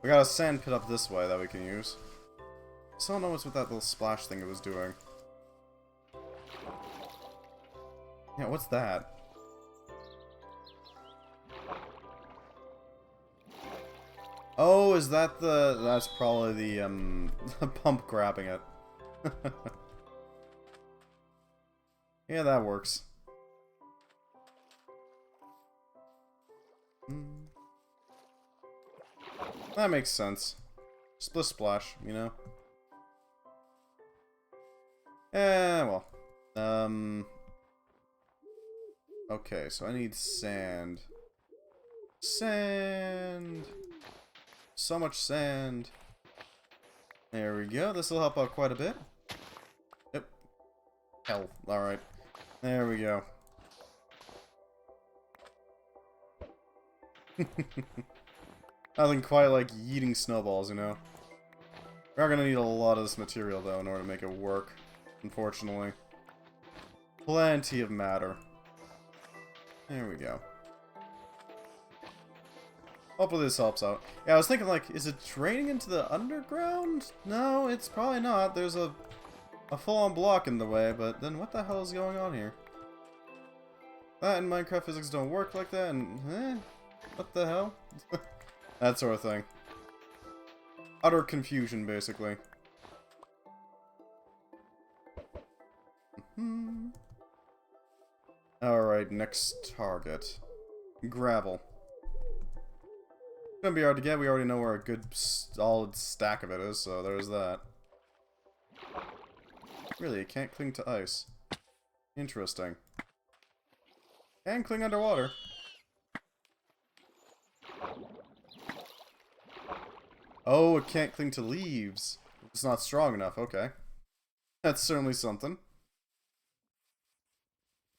We got a sand pit up this way that we can use. I don't know what's with that little splash thing it was doing. Yeah, what's that? Oh, is that the... That's probably the, the pump grabbing it. Yeah, that works. That makes sense. Split splash, you know? Well. Okay, so I need sand. Sand! So much sand. There we go. This will help out quite a bit. Yep. Hell. Alright. There we go. Nothing quite like yeeting snowballs, you know? We are gonna need a lot of this material, though, in order to make it work. Unfortunately. Plenty of matter. There we go. Hopefully this helps out. Yeah, I was thinking, like, is it draining into the underground? No, it's probably not. There's a full-on block in the way, but then what the hell is going on here? That and Minecraft physics don't work like that, and what the hell? That sort of thing. Utter confusion, basically. Alright, next target. Gravel. It's gonna be hard to get, we already know where a good solid stack of it is, so there's that. Really, it can't cling to ice. Interesting. Can cling underwater. Oh, it can't cling to leaves. It's not strong enough, okay. That's certainly something.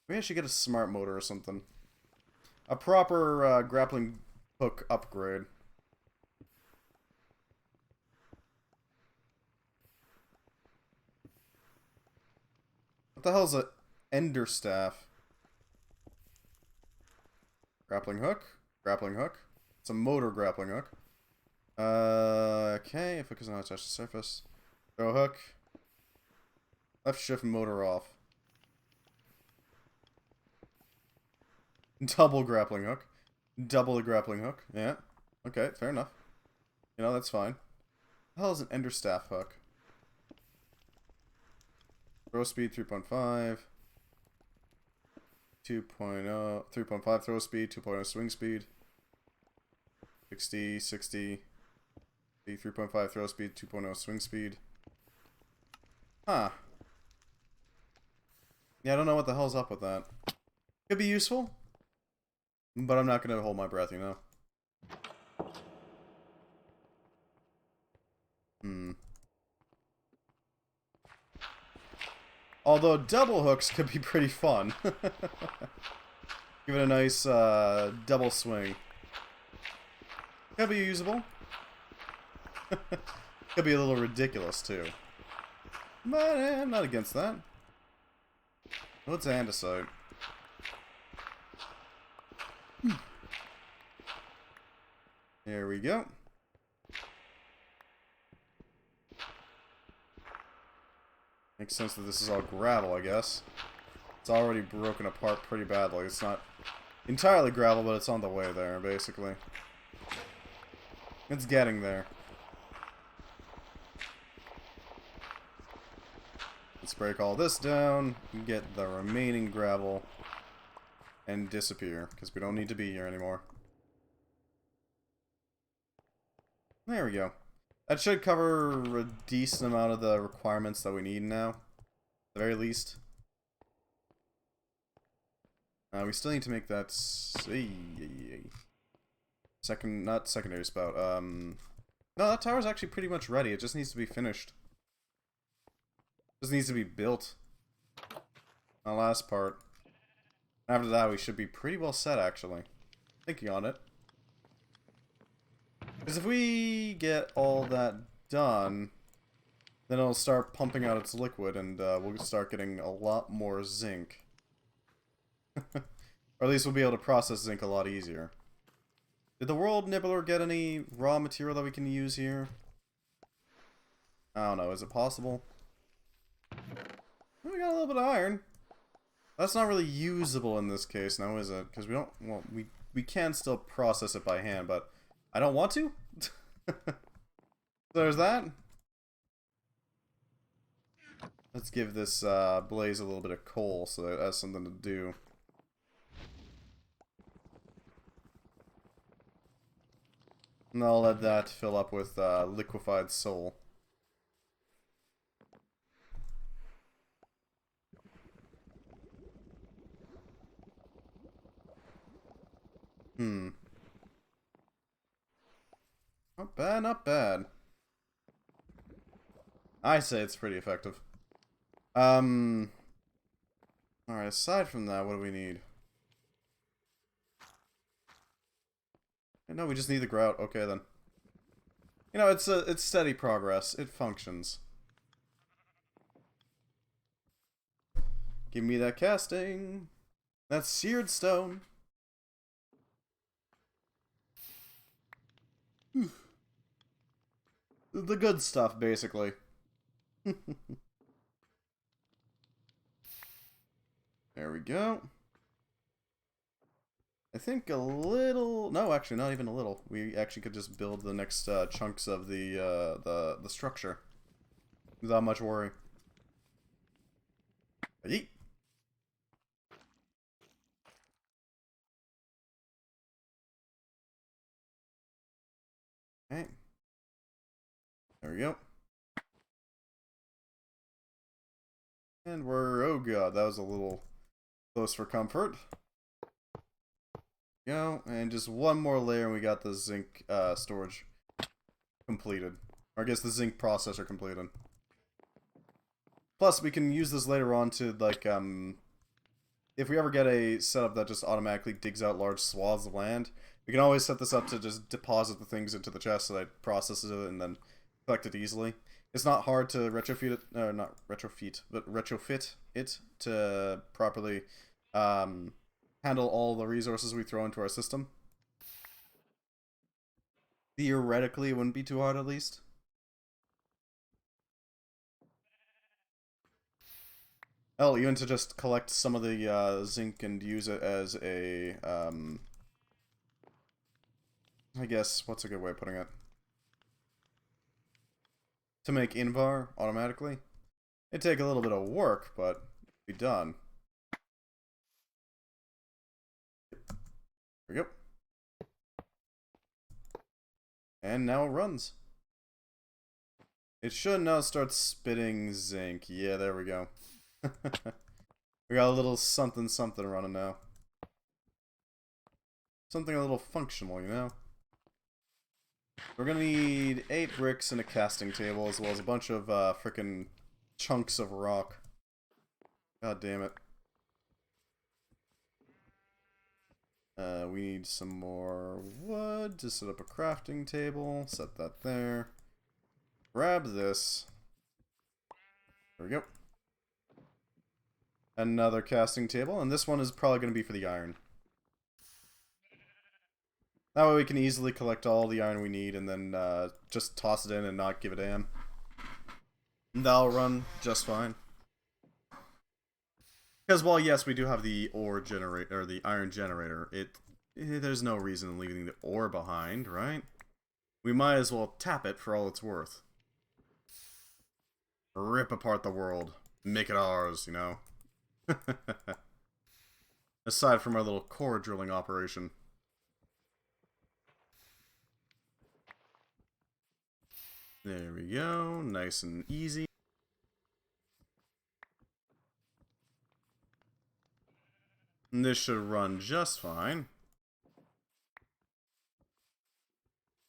Maybe I should get a smart motor or something. A proper grappling hook upgrade. What the hell's a ender staff? Grappling hook? Grappling hook? It's a motor grappling hook. Okay, if it does not touch the surface. Throw hook. Left shift motor off. Double grappling hook. Double the grappling hook. Yeah. Okay, fair enough. You know, that's fine. What the hell is an ender staff hook? Throw speed 3.5. 2.0. 3.5 throw speed. 2.0 swing speed. 60, 60. 3.5 throw speed. 2.0 swing speed. Huh. Yeah, I don't know what the hell's up with that. Could be useful. But I'm not going to hold my breath, you know? Although double hooks could be pretty fun. Give it a nice double swing. Could be usable. Could be a little ridiculous, too. But I'm not against that. What's andesite? we go. Makes sense that this is all gravel, I guess. It's already broken apart pretty badly. It's not entirely gravel, but it's on the way there, basically. It's getting there. Let's break all this down, get the remaining gravel, and disappear, because we don't need to be here anymore. There we go. That should cover a decent amount of the requirements that we need now, at the very least. We still need to make that not secondary spout. No, that tower's actually pretty much ready. It just needs to be finished. Just needs to be built. The last part. After that, we should be pretty well set, actually. Thinking on it. Because if we get all that done, then it'll start pumping out its liquid, and we'll start getting a lot more zinc. Or at least we'll be able to process zinc a lot easier. Did the World Nibbler get any raw material that we can use here? I don't know, is it possible? We got a little bit of iron. That's not really usable in this case now, is it? Because we don't, well, we can still process it by hand, but I don't want to? So there's that. Let's give this blaze a little bit of coal so that it has something to do. And I'll let that fill up with liquefied soul. Not bad, not bad. I say it's pretty effective. Alright, aside from that, what do we need? No, we just need the grout. Okay, then. You know, it's steady progress. It functions. Give me that casting. That's seared stone. The good stuff, basically. There we go. I think a little... No, actually, not even a little. We actually could just build the next chunks of the structure. Without much worry. Yeet. Okay. There we go. And we're... Oh god, that was a little close for comfort. Go, and just one more layer and we got the zinc storage completed. Or I guess the zinc processor completed. Plus, we can use this later on to, like, if we ever get a setup that just automatically digs out large swaths of land, we can always set this up to just deposit the things into the chest so that it processes it and then collect it easily. It's not hard to retrofit it, not retrofit, but retrofit it to properly handle all the resources we throw into our system. Theoretically, it wouldn't be too hard, at least. Oh, even to just collect some of the zinc and use it as a, I guess, what's a good way of putting it? To make Invar automatically. It'd take a little bit of work, but be done. There we go. And now it runs. It should now start spitting zinc. Yeah, there we go. We got a little something something running now. Something a little functional, you know? We're gonna need 8 bricks and a casting table, as well as a bunch of frickin' chunks of rock. God damn it. We need some more wood to set up a crafting table. Set that there. Grab this. There we go. Another casting table, and this one is probably going to be for the iron. That way we can easily collect all the iron we need and then just toss it in and not give a damn. That'll run just fine. Because while yes, we do have the ore generator, or the iron generator, there's no reason in leaving the ore behind, right? We might as well tap it for all it's worth. Rip apart the world. Make it ours, you know? Aside from our little core drilling operation. There we go. Nice and easy. And this should run just fine.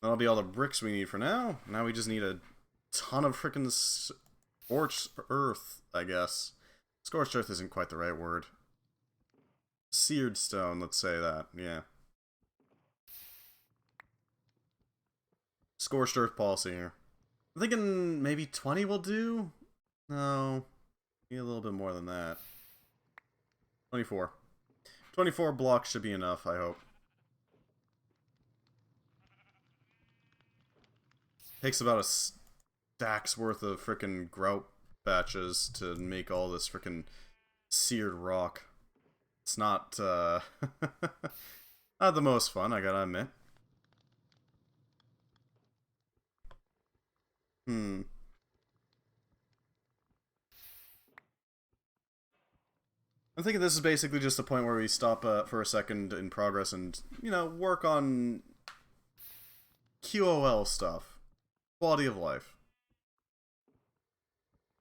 That'll be all the bricks we need for now. Now we just need a ton of frickin' scorched earth, I guess. Scorched earth isn't quite the right word. Seared stone, let's say that, yeah. Scorched earth policy here. I'm thinking maybe 20 will do? No. Need a little bit more than that. 24. 24 blocks should be enough, I hope. Takes about a stack's worth of frickin' grout batches to make all this frickin' seared rock. It's not, not the most fun, I gotta admit. I'm thinking this is basically just a point where we stop for a second in progress and, you know, work on QOL stuff. Quality of life.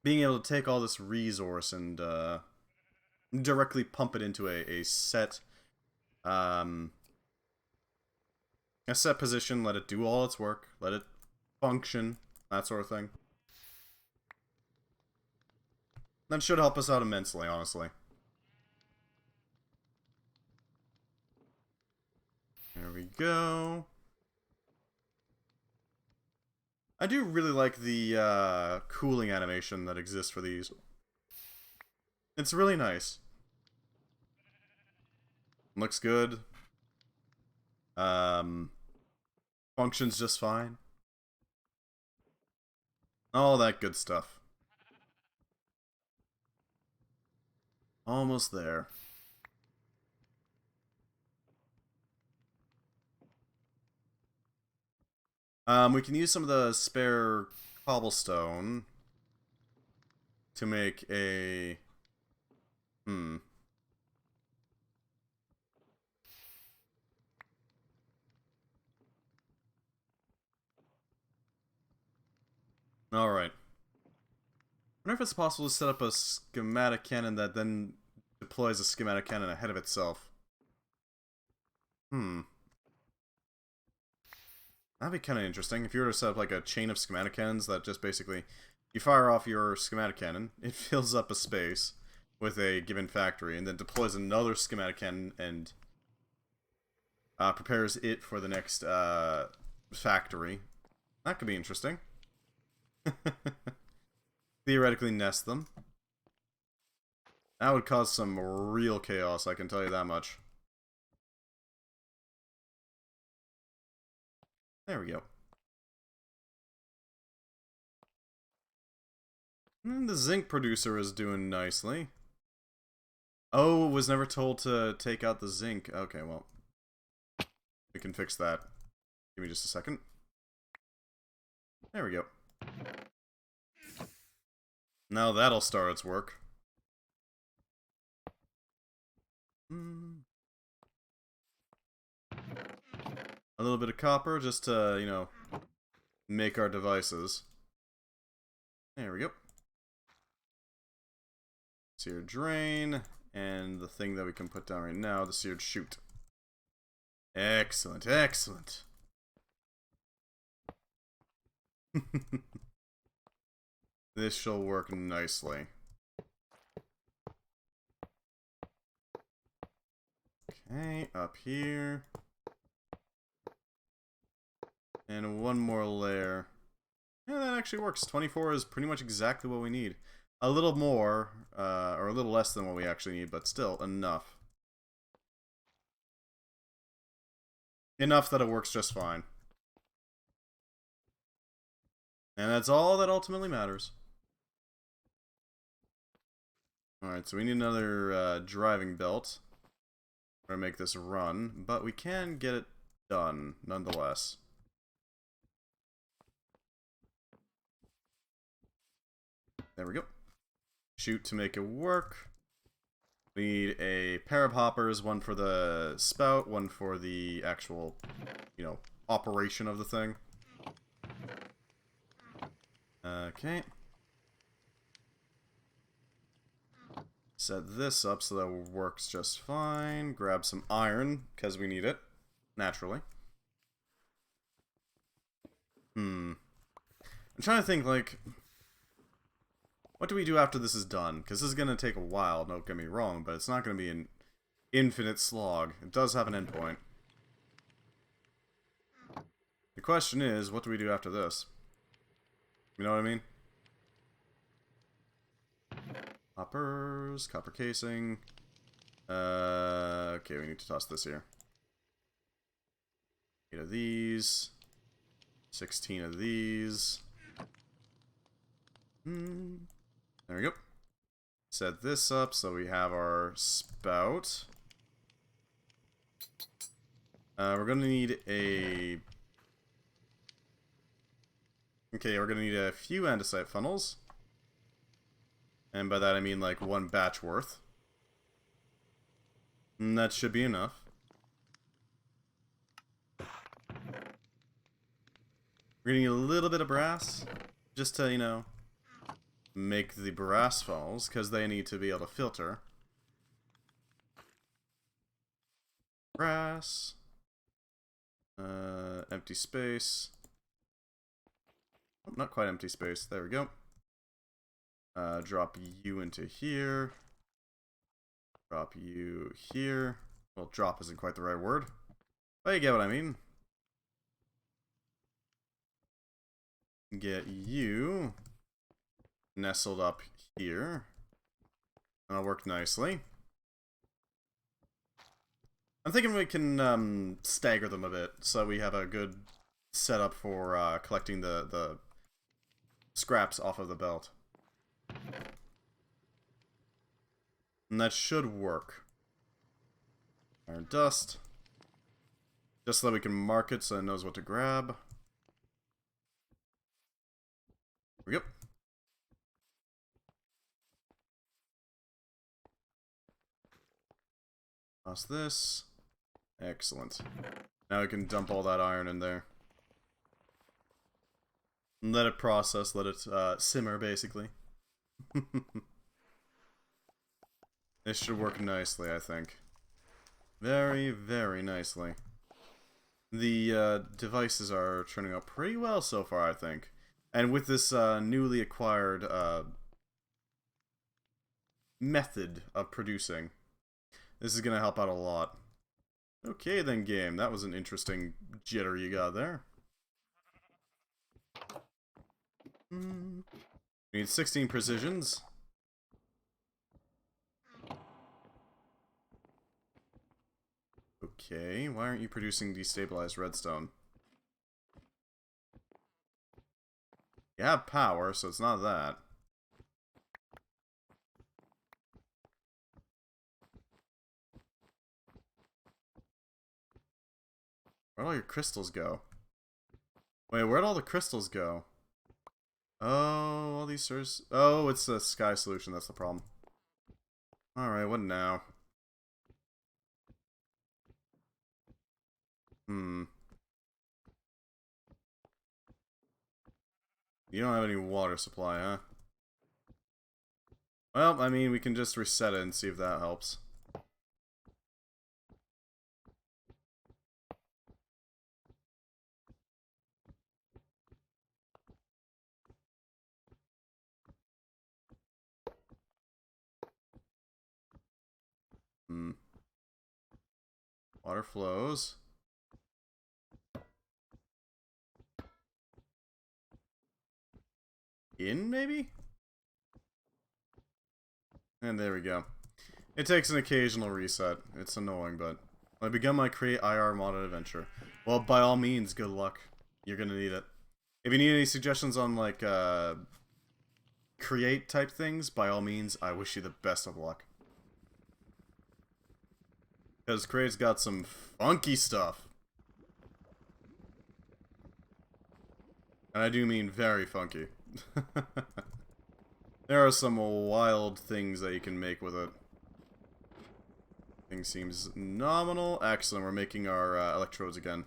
Being able to take all this resource and directly pump it into a set position, let it do all its work, let it function, that sort of thing. That should help us out immensely, honestly. There we go. I do really like the cooling animation that exists for these. It's really nice. Looks good. Functions just fine. All that good stuff. Almost there. We can use some of the spare cobblestone to make a... Alright. I wonder if it's possible to set up a schematic cannon that then deploys a schematic cannon ahead of itself. That'd be kind of interesting. If you were to set up like a chain of schematic cannons that just basically... You fire off your schematic cannon, it fills up a space with a given factory, and then deploys another schematic cannon and prepares it for the next factory. That could be interesting. Theoretically nest them. That would cause some real chaos, I can tell you that much. There we go. And the zinc producer is doing nicely. Oh, was never told to take out the zinc. Okay, well. We can fix that. Give me just a second. There we go. Now that'll start its work. A little bit of copper just to, you know, make our devices. There we go. Seared drain, and the thing that we can put down right now, the seared chute. Excellent, excellent. This shall work nicely. Okay, up here. And one more layer. Yeah, that actually works. 24 is pretty much exactly what we need. A little more, or a little less than what we actually need, but still enough. Enough that it works just fine. And that's all that ultimately matters. Alright, so we need another driving belt. We're gonna make this run, but we can get it done, nonetheless. There we go. Shoot to make it work. We need a pair of hoppers, one for the spout, one for the actual, you know, operation of the thing. Okay. Set this up so that it works just fine. Grab some iron, because we need it. Naturally. I'm trying to think, like, what do we do after this is done? Because this is going to take a while, don't get me wrong, but it's not going to be an infinite slog. It does have an endpoint. The question is, what do we do after this? You know what I mean? Hoppers, copper casing. Okay, we need to toss this here. 8 of these. 16 of these. There we go. Set this up so we have our spout. We're gonna need a... Okay, we're gonna need a few andesite funnels. And by that I mean like one batch worth. And that should be enough. We're gonna need a little bit of brass. Just to, you know, make the brass funnels, because they need to be able to filter. Brass. Empty space. Oh, not quite empty space. There we go. Drop you into here. Drop you here. Well, drop isn't quite the right word. But you get what I mean. Get you nestled up here. That'll work nicely. I'm thinking we can stagger them a bit so we have a good setup for collecting the scraps off of the belt. And that should work. Iron dust. Just so that we can mark it so it knows what to grab. There we go. Toss this. Excellent. Now we can dump all that iron in there. And let it process, let it simmer, basically. This should work nicely, I think. Very, very nicely. The devices are turning out pretty well so far, I think. And with this newly acquired method of producing, this is going to help out a lot. Okay then, game. That was an interesting jitter you got there. We need 16 precisions. Okay, why aren't you producing destabilized redstone? You have power, so it's not that. Where'd all your crystals go? Wait, where'd all the crystals go? Oh, all these stars. Oh, it's the sky solution, that's the problem. Alright, what now? You don't have any water supply, huh? Well, I mean, we can just reset it and see if that helps. Water flows. In, maybe? And there we go. It takes an occasional reset. It's annoying, but I begun my create IR modded adventure. Well, by all means, good luck. You're gonna need it. If you need any suggestions on, like, create type things, by all means, I wish you the best of luck. Because Create's got some funky stuff. And I do mean very funky. There are some wild things that you can make with it. Thing seems nominal. Excellent, we're making our electrodes again.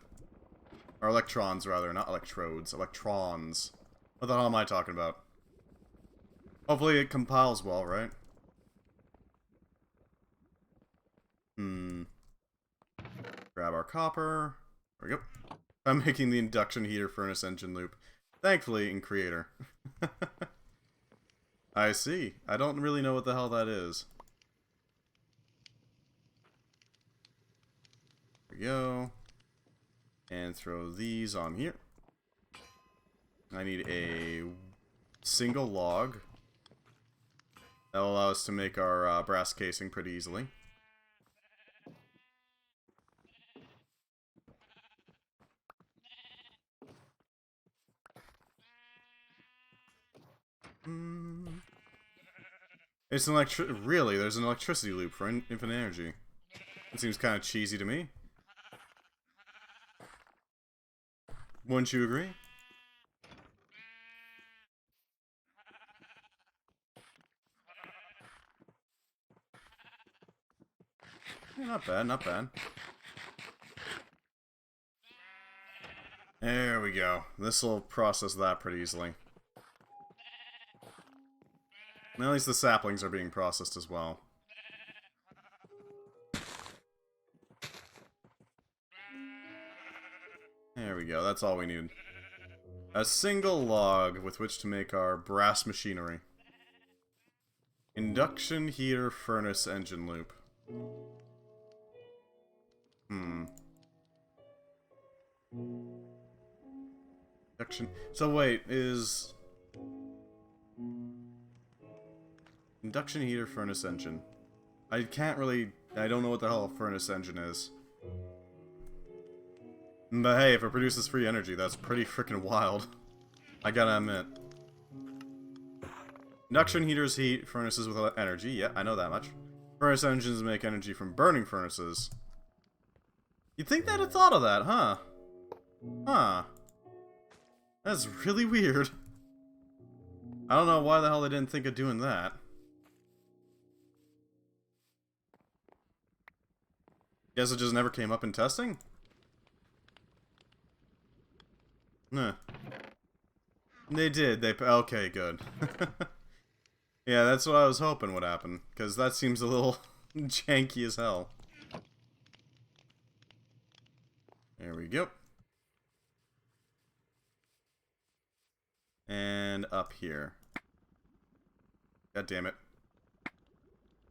Or electrons, rather, not electrodes. Electrons. What the hell am I talking about? Hopefully it compiles well, right? Grab our copper. There we go. I'm making the induction heater furnace engine loop. Thankfully, in Creator. I see. I don't really know what the hell that is. There we go. And throw these on here. I need a single log. That'll allow us to make our brass casing pretty easily. It's an really, there's an electricity loop for infinite energy. It seems kind of cheesy to me. Wouldn't you agree? Yeah, not bad, not bad. There we go. This will process that pretty easily. And at least the saplings are being processed as well. There we go, that's all we need. A single log with which to make our brass machinery. Induction heater furnace engine loop. Induction. So wait, is induction heater furnace engine. I can't really. I don't know what the hell a furnace engine is. But hey, if it produces free energy, that's pretty freaking wild. I gotta admit. Induction heaters heat furnaces with energy. Yeah, I know that much. Furnace engines make energy from burning furnaces. You'd think they'd have thought of that, huh? Huh. That's really weird. I don't know why the hell they didn't think of doing that. Guess it just never came up in testing? Nah. They did. Okay, good. Yeah, that's what I was hoping would happen. Because that seems a little janky as hell. There we go. And up here. God damn it.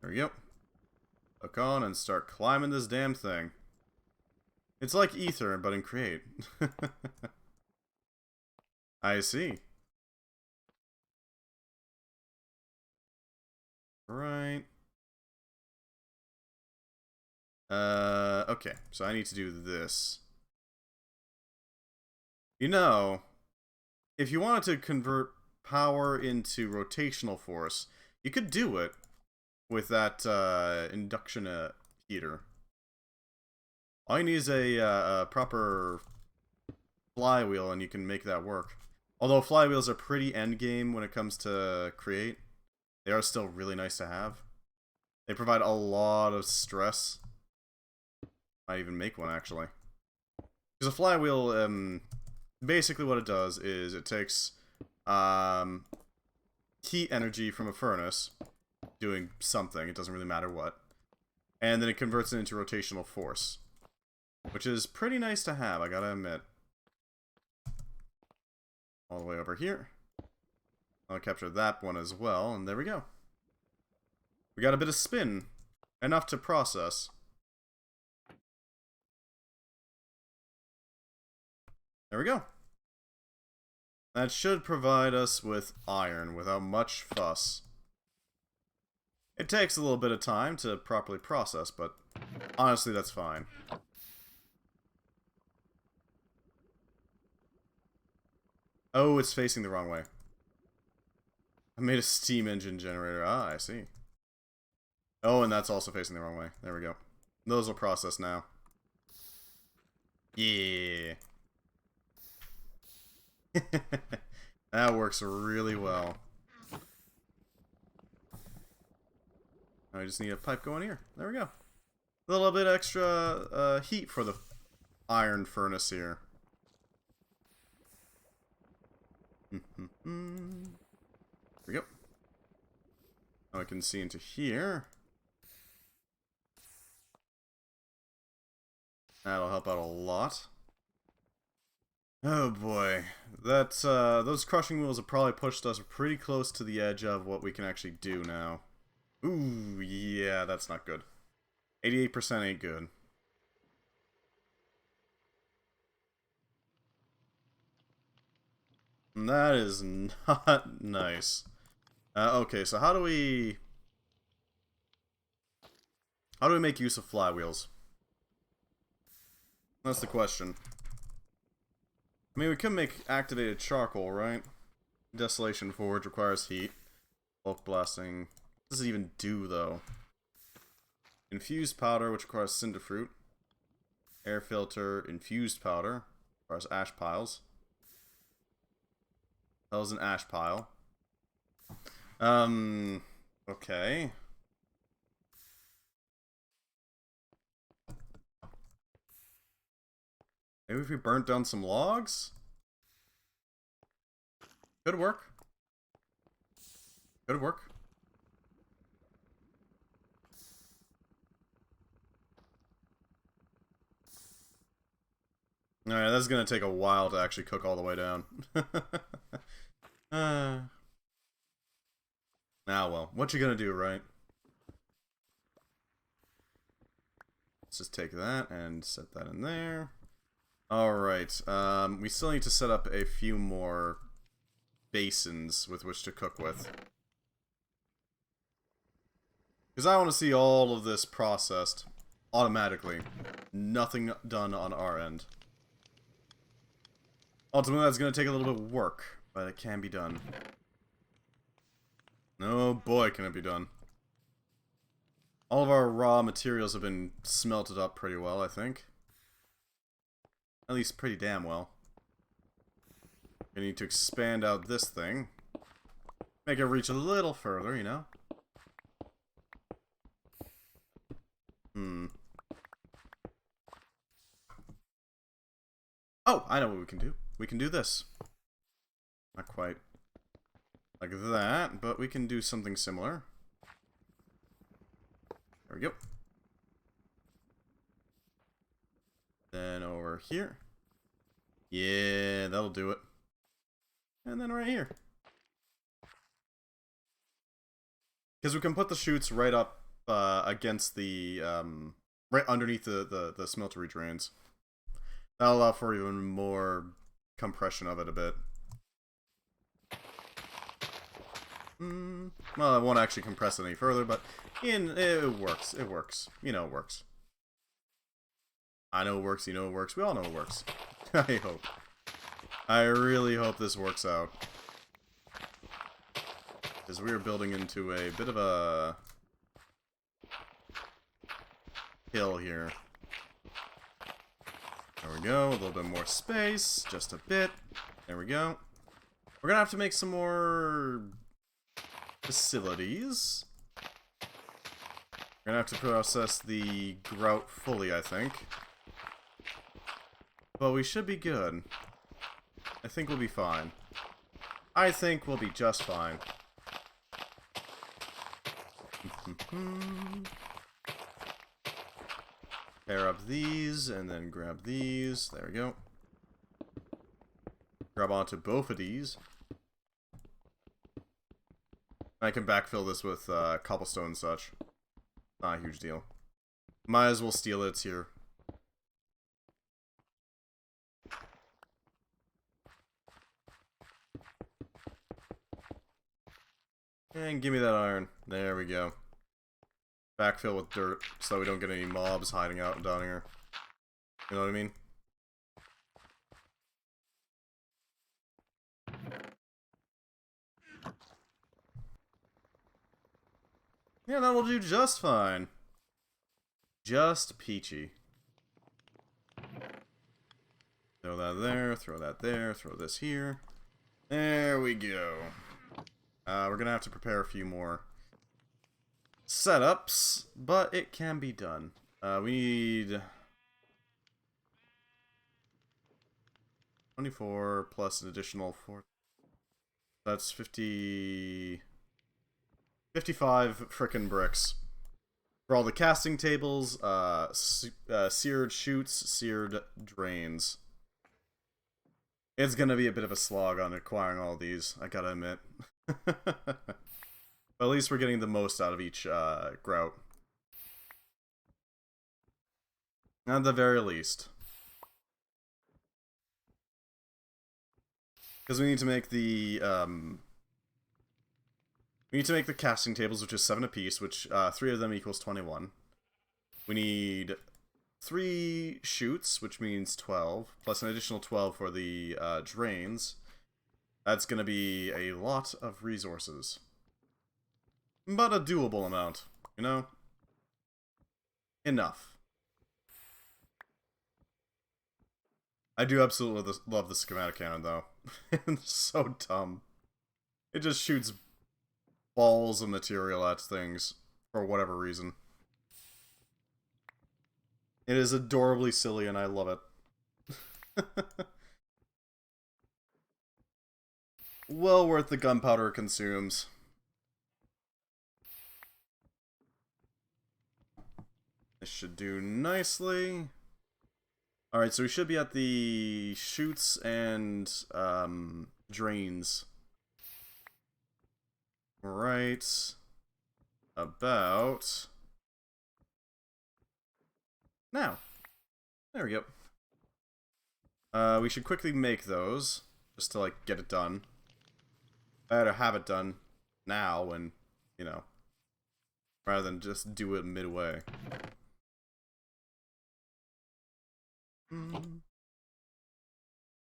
There we go. Hook on and start climbing this damn thing. It's like Ether, but in Create. I see. Right. Okay. So I need to do this. You know, if you wanted to convert power into rotational force, you could do it with that induction heater. All you need is a proper flywheel and you can make that work. Although flywheels are pretty endgame when it comes to Create, they are still really nice to have. They provide a lot of stress. Might even make one, actually. Because a flywheel, basically what it does is it takes heat energy from a furnace, doing something, it doesn't really matter what, and then it converts it into rotational force. Which is pretty nice to have, I gotta admit. All the way over here. I'll capture that one as well, and there we go. We got a bit of spin. Enough to process. There we go. That should provide us with iron without much fuss. It takes a little bit of time to properly process, but honestly, that's fine. Oh, it's facing the wrong way. I made a steam engine generator. Ah, I see. Oh, and that's also facing the wrong way. There we go. Those will process now. Yeah. That works really well. I just need a pipe going here. There we go. A little bit extra heat for the iron furnace here. There we go. Now I can see into here. That'll help out a lot. Oh boy. Those crushing wheels have probably pushed us pretty close to the edge of what we can actually do now. Ooh, yeah, that's not good. 88% ain't good. That is not nice. Okay, so how do we make use of flywheels? That's the question. I mean, we could make activated charcoal, right? Desolation Forge requires heat. Bulk blasting. What does it even do, though? Infused powder, which requires cinder fruit. Air filter, infused powder. Requires ash piles. That was an ash pile. Okay. Maybe if we burnt down some logs? Could work. Could work. Alright, that's gonna take a while to actually cook all the way down. Well, what you gonna do, right? Let's just take that and set that in there. Alright, we still need to set up a few more basins with which to cook with. Because I want to see all of this processed automatically. Nothing done on our end. Ultimately, that's going to take a little bit of work, but it can be done. Oh boy, can it be done. All of our raw materials have been smelted up pretty well, I think. At least pretty damn well. We need to expand out this thing. Make it reach a little further, you know? Oh, I know what we can do. We can do this. Not quite like that, but we can do something similar. There we go. Then over here. Yeah, that'll do it. And then right here. Because we can put the chutes right up against the, right underneath the smeltery drains. That'll allow for even more compression of it a bit. Well, it won't actually compress it any further, but it works. It works. You know it works. I know it works, you know it works, we all know it works. I hope. I really hope this works out. Because we are building into a bit of a hill here. There we go, a little bit more space, just a bit. There we go. We're gonna have to make some more facilities. We're gonna have to process the grout fully, I think. But we should be good. I think we'll be fine. I think we'll be just fine. Pair up these, and then grab these. There we go. Grab onto both of these. I can backfill this with cobblestone and such. Not a huge deal. Might as well steal it, it's here. And give me that iron. There we go. backfill with dirt so that we don't get any mobs hiding out down here. You know what I mean? Yeah, that will do just fine. Just peachy. Throw that there, throw that there, throw this here. There we go. We're gonna have to prepare a few more setups, but it can be done. We need 24 plus an additional 4. That's 55 frickin' bricks. For all the casting tables, seared chutes, seared drains. It's gonna be a bit of a slog on acquiring all these, I gotta admit. But at least we're getting the most out of each grout. At the very least. Because we need to make the casting tables, which is 7 apiece, which 3 of them equals 21. We need 3 chutes, which means 12, plus an additional 12 for the drains. That's going to be a lot of resources. But a doable amount, you know? Enough. I do absolutely love the schematic cannon, though. It's so dumb. It just shoots balls of material at things, for whatever reason. It is adorably silly, and I love it. Well worth the gunpowder it consumes. This should do nicely. Alright, so we should be at the chutes and drains. Right about now. There we go. We should quickly make those, just to, like, get it done. Better have it done now and, you know, rather than just do it midway.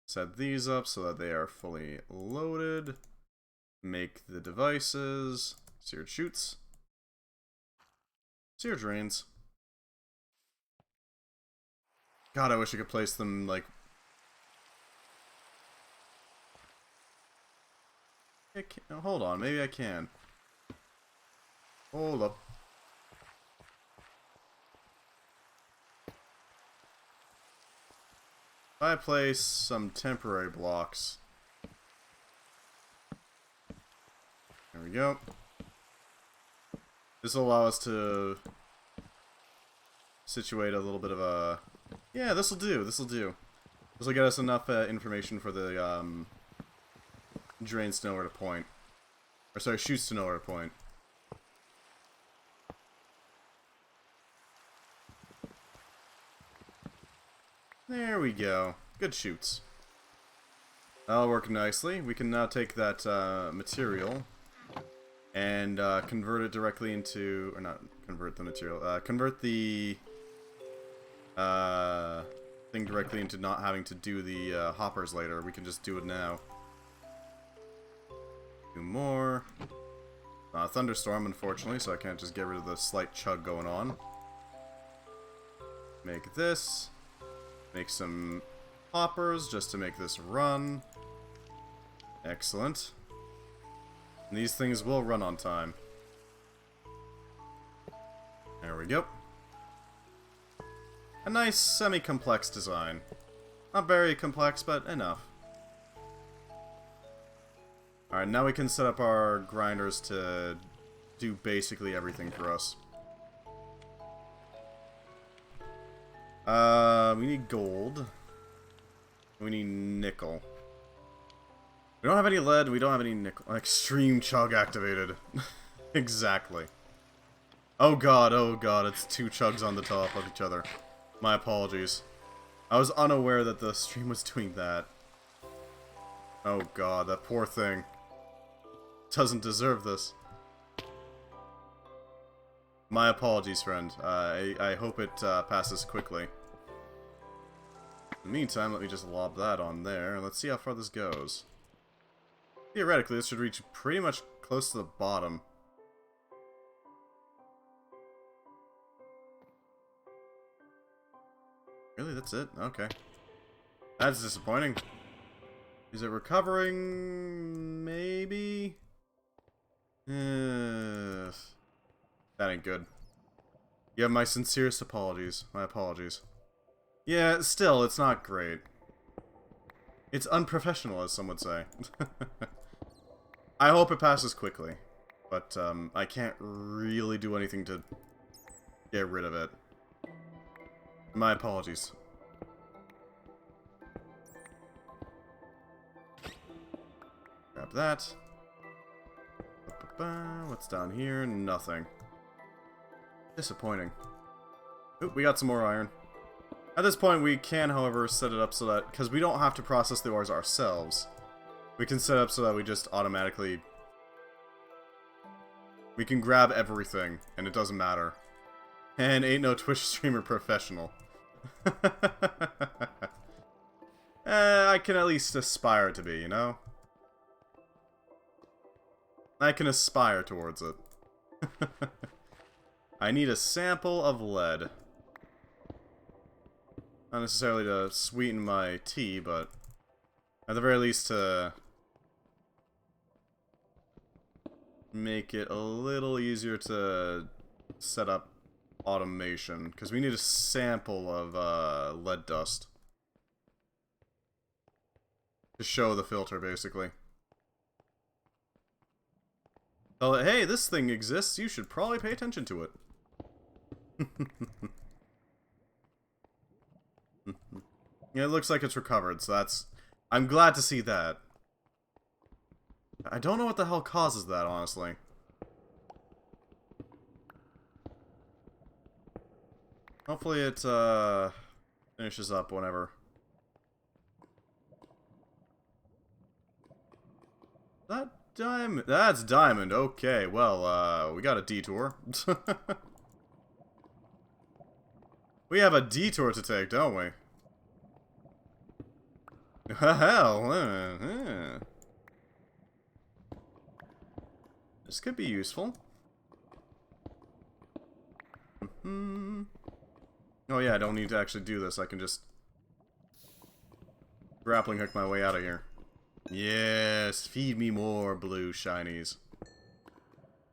Set these up so that they are fully loaded. Make the devices. Seared chutes. Seared drains. God, I wish I could place them, like... Hold on, maybe I can. Hold up. If I place some temporary blocks... There we go. This will allow us to situate a little bit of a... Yeah, this'll do, this'll do. This'll get us enough information for the drains to know where to point. Or sorry, chutes to know where to point. There we go. Good chutes. That'll work nicely. We can now take that material and convert it directly into... Or not convert the material. Convert the thing directly into not having to do the hoppers later. We can just do it now. Do more. Thunderstorm, unfortunately, so I can't just get rid of the slight chug going on. Make this. Make some hoppers just to make this run. Excellent. And these things will run on time. There we go. A nice semi-complex design. Not very complex, but enough. Alright, now we can set up our grinders to do basically everything for us. We need gold. We need nickel. We don't have any lead, we don't have any nickel. Extreme chug activated. Exactly. Oh god, it's 2 chugs on the top of each other. My apologies. I was unaware that the stream was doing that. Oh god, that poor thing. Doesn't deserve this. My apologies, friend. I hope it passes quickly. In the meantime, let me just lob that on there, and let's see how far this goes. Theoretically, this should reach pretty much close to the bottom. Really? That's it? Okay. That's disappointing. Is it recovering? Maybe? That ain't good. You have my sincerest apologies. My apologies. Yeah, still, it's not great. It's unprofessional, as some would say. I hope it passes quickly. But, I can't really do anything to get rid of it. My apologies. Grab that. What's down here? Nothing. Disappointing. Oop, we got some more iron. At this point, we can, however, set it up so that... because we don't have to process the ores ourselves. We can set it up so that we just automatically... we can grab everything, and it doesn't matter. And ain't no Twitch streamer professional. I can at least aspire to be, you know? I can aspire towards it. I need a sample of lead. Not necessarily to sweeten my tea, but at the very least to make it a little easier to set up automation. Because we need a sample of lead dust. To show the filter, basically. Tell it, hey, this thing exists, you should probably pay attention to it. Yeah, it looks like it's recovered, so that's... I'm glad to see that. I don't know what the hell causes that, honestly. Hopefully it, finishes up whenever. That diamond... That's diamond, okay. Well, we got a detour. We have a detour to take, don't we? Hell, this could be useful. Oh yeah, I don't need to actually do this. I can just grappling hook my way out of here. Yes, feed me more blue shinies.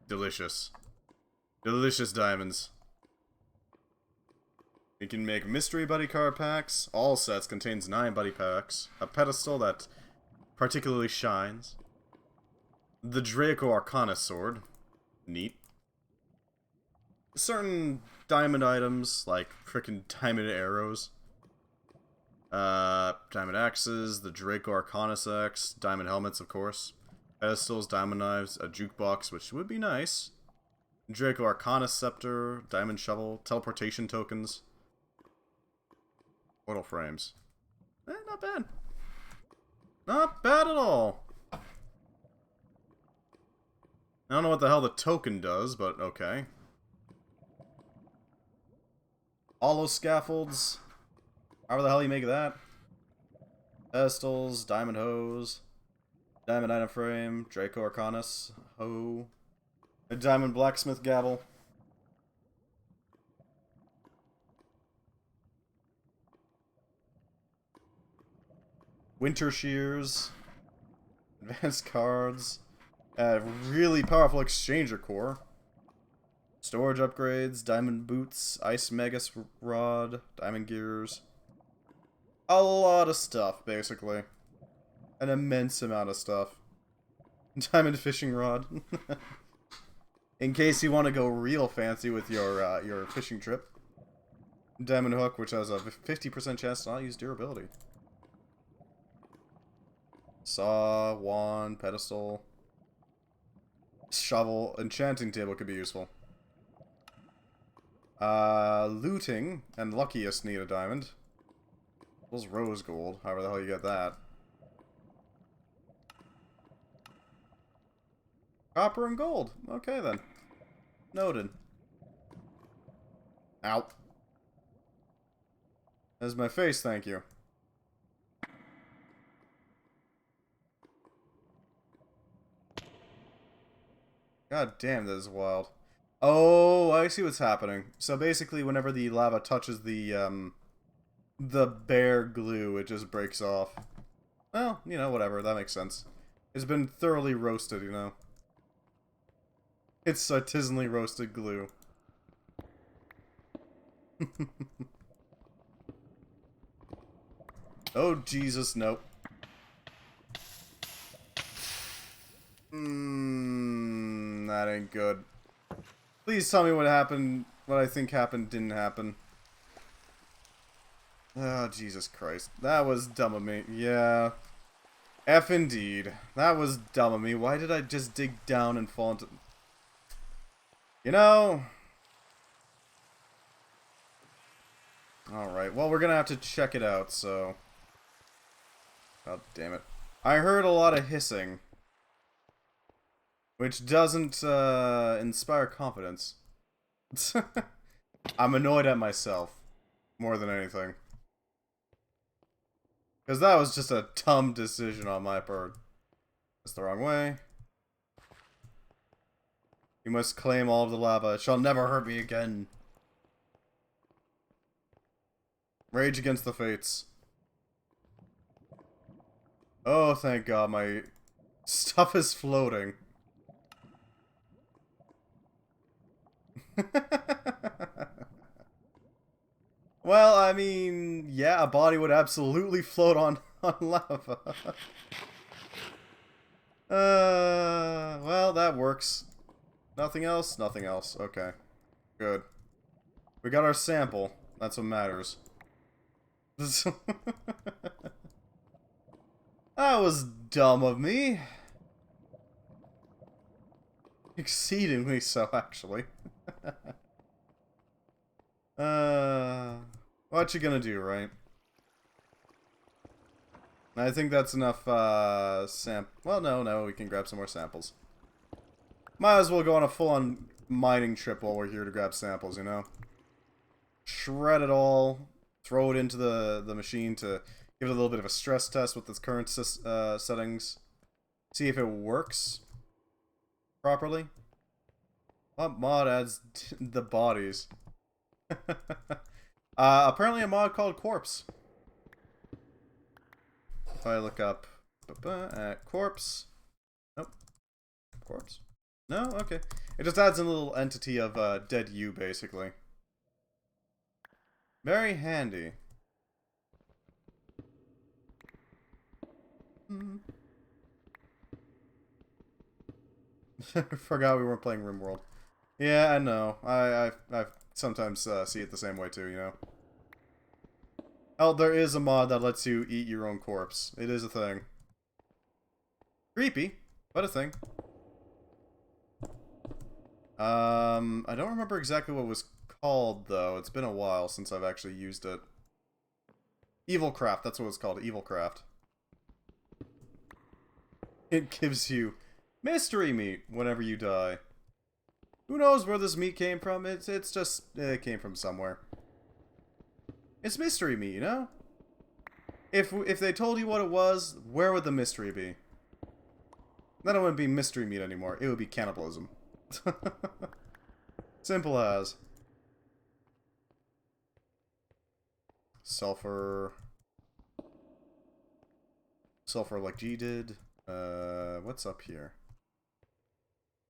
Delicious. Delicious diamonds. We can make mystery buddy card packs. All sets contains 9 buddy packs. A pedestal that particularly shines. The Draco Arcana sword. Neat. Certain diamond items, like frickin' diamond arrows. Diamond axes, the Draco Arcanus axe, diamond helmets, of course. Pedestals, diamond knives, a jukebox, which would be nice. Draco Arcanus scepter, diamond shovel, teleportation tokens. Portal frames. Not bad. Not bad at all. I don't know what the hell the token does, but okay. Hollow scaffolds. However the hell you make that. Pedestals, diamond hose, diamond item frame, Draco Arcanus, hoe, a diamond blacksmith gavel. Winter shears, advanced cards, really powerful exchanger core, storage upgrades, diamond boots, ice megas rod, diamond gears. A lot of stuff, basically. An immense amount of stuff. Diamond fishing rod. In case you want to go real fancy with your fishing trip. Diamond hook, which has a 50% chance to not use durability. Saw, wand, pedestal. Shovel, enchanting table could be useful. Looting, and luckiest need a diamond. Those rose gold, however the hell you get that. Copper and gold. Okay then. Noted. Ow. There's my face, thank you. God damn, that is wild. Oh, I see what's happening. So basically, whenever the lava touches the bare glue, it just breaks off. Well, you know, whatever, that makes sense. It's been thoroughly roasted, you know. It's artisanally roasted glue. Oh, Jesus, nope. That ain't good. Please tell me what happened, what I think happened didn't happen. Oh, Jesus Christ. That was dumb of me. Yeah. F indeed. That was dumb of me. Why did I just dig down and fall into... You know... Alright, well, we're gonna have to check it out, so... God damn it. I heard a lot of hissing. Which doesn't, inspire confidence. I'm annoyed at myself. More than anything. Because that was just a dumb decision on my part. That's the wrong way. You must claim all of the lava. It shall never hurt me again. Rage against the fates. Oh, thank God, my stuff is floating. Well, I mean, yeah, a body would absolutely float on lava. Well, that works. Nothing else? Nothing else. Okay. Good. We got our sample. That's what matters. That was dumb of me. Exceedingly so, actually. What you gonna do, right? I think that's enough, well, no, we can grab some more samples. Might as well go on a full-on mining trip while we're here to grab samples, you know? Shred it all, throw it into the machine to give it a little bit of a stress test with its current settings. See if it works properly. What mod adds the bodies? Apparently a mod called Corpse. If I look up at Corpse. Nope. Corpse? No? Okay. It just adds a little entity of dead you, basically. Very handy. Forgot we weren't playing RimWorld. Yeah, I know. I sometimes see it the same way too, you know? Oh, there is a mod that lets you eat your own corpse. It is a thing. Creepy, but a thing. I don't remember exactly what it was called, though. It's been a while since I've actually used it. Evilcraft, that's what it's called, Evilcraft. It gives you mystery meat whenever you die. Who knows where this meat came from? It's just, it came from somewhere. It's mystery meat, you know? If they told you what it was, where would the mystery be? Then it wouldn't be mystery meat anymore. It would be cannibalism. Simple as. Sulfur. Sulfur like G did. What's up here?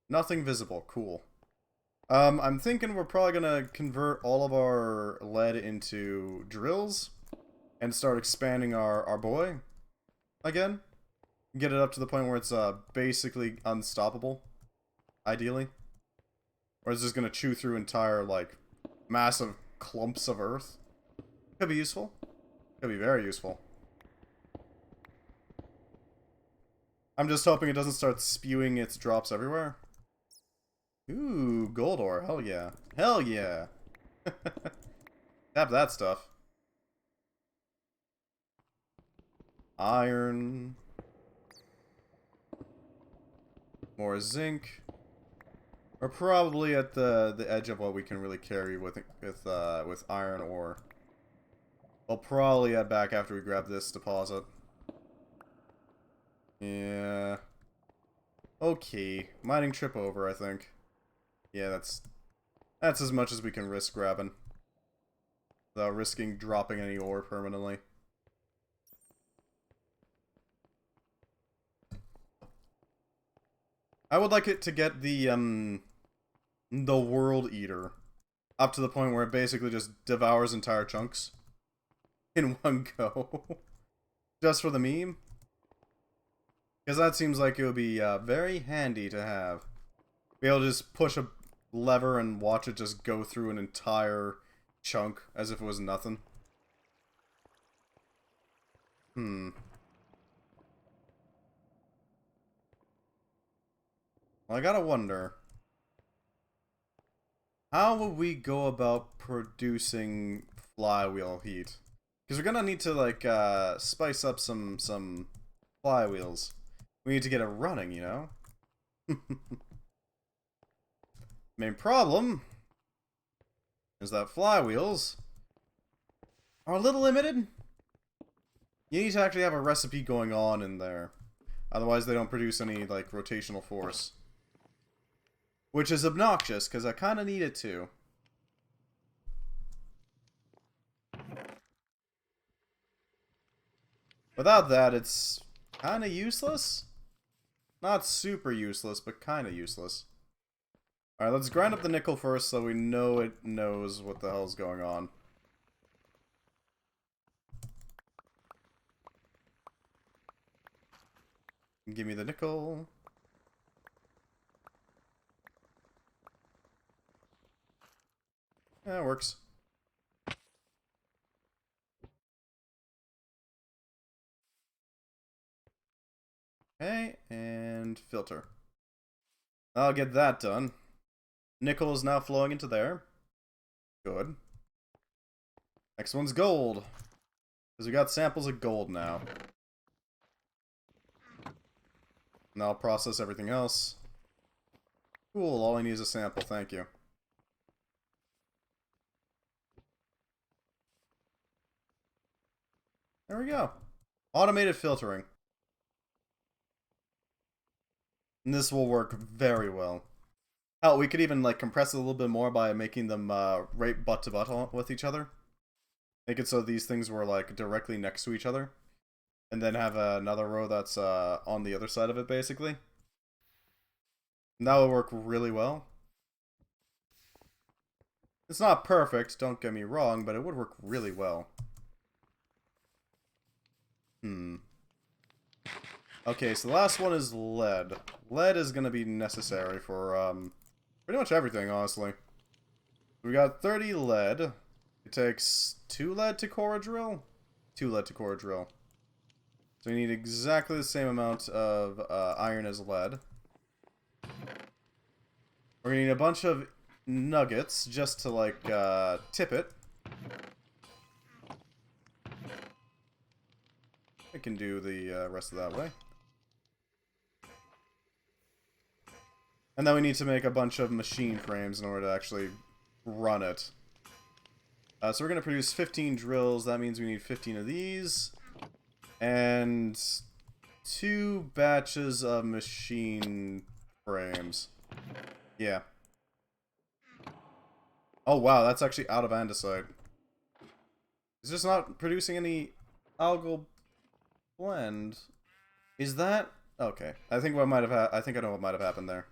Nothing visible. Cool. I'm thinking we're probably gonna convert all of our lead into drills and start expanding our boy again. Get it up to the point where it's basically unstoppable, ideally. Or it's just gonna chew through entire, like, massive clumps of earth. Could be useful. Could be very useful. I'm just hoping it doesn't start spewing its drops everywhere. Ooh, gold ore. Hell yeah. Hell yeah. Tap that stuff. Iron. More zinc. We're probably at the edge of what we can really carry with iron ore. We'll probably head back after we grab this deposit. Yeah. Okay. Mining trip over, I think. Yeah, that's as much as we can risk grabbing. Without risking dropping any ore permanently. I would like it to get the World Eater. Up to the point where it basically just devours entire chunks. In one go. Just for the meme. Because that seems like it would be very handy to have. Be able to just push a lever and watch it just go through an entire chunk as if it was nothing. Well, I gotta wonder. How would we go about producing flywheel heat? Because we're gonna need to, like, spice up some flywheels. We need to get it running, you know? Main problem is that flywheels are a little limited. You need to actually have a recipe going on in there. Otherwise they don't produce any, like, rotational force. Which is obnoxious, because I kind of need it to. Without that, it's kind of useless? Not super useless, but kind of useless. Alright, let's grind up the nickel first so we know it knows what the hell's going on. Give me the nickel. Yeah, it works. Okay, and filter. I'll get that done. Nickel is now flowing into there. Good. Next one's gold. Because we got samples of gold now. And I'll process everything else. Cool, all I need is a sample, thank you. There we go. Automated filtering. And this will work very well. Hell, we could even, like, compress it a little bit more by making them right butt to butt with each other. Make it so these things were, like, directly next to each other. And then have another row that's on the other side of it, basically. And that would work really well. It's not perfect, don't get me wrong, but it would work really well. Okay, so the last one is lead. Lead is going to be necessary for pretty much everything, honestly. We got 30 lead. It takes 2 lead to core a drill? 2 lead to core a drill. So we need exactly the same amount of iron as lead. We're going to need a bunch of nuggets just to, like, tip it. I can do the rest of that way. And then we need to make a bunch of machine frames in order to actually run it. So we're going to produce 15 drills. That means we need 15 of these. And 2 batches of machine frames. Yeah. Oh wow, that's actually out of andesite. It's just not producing any algal blend. Is that... Okay. I think what might have I think I know what might have happened there.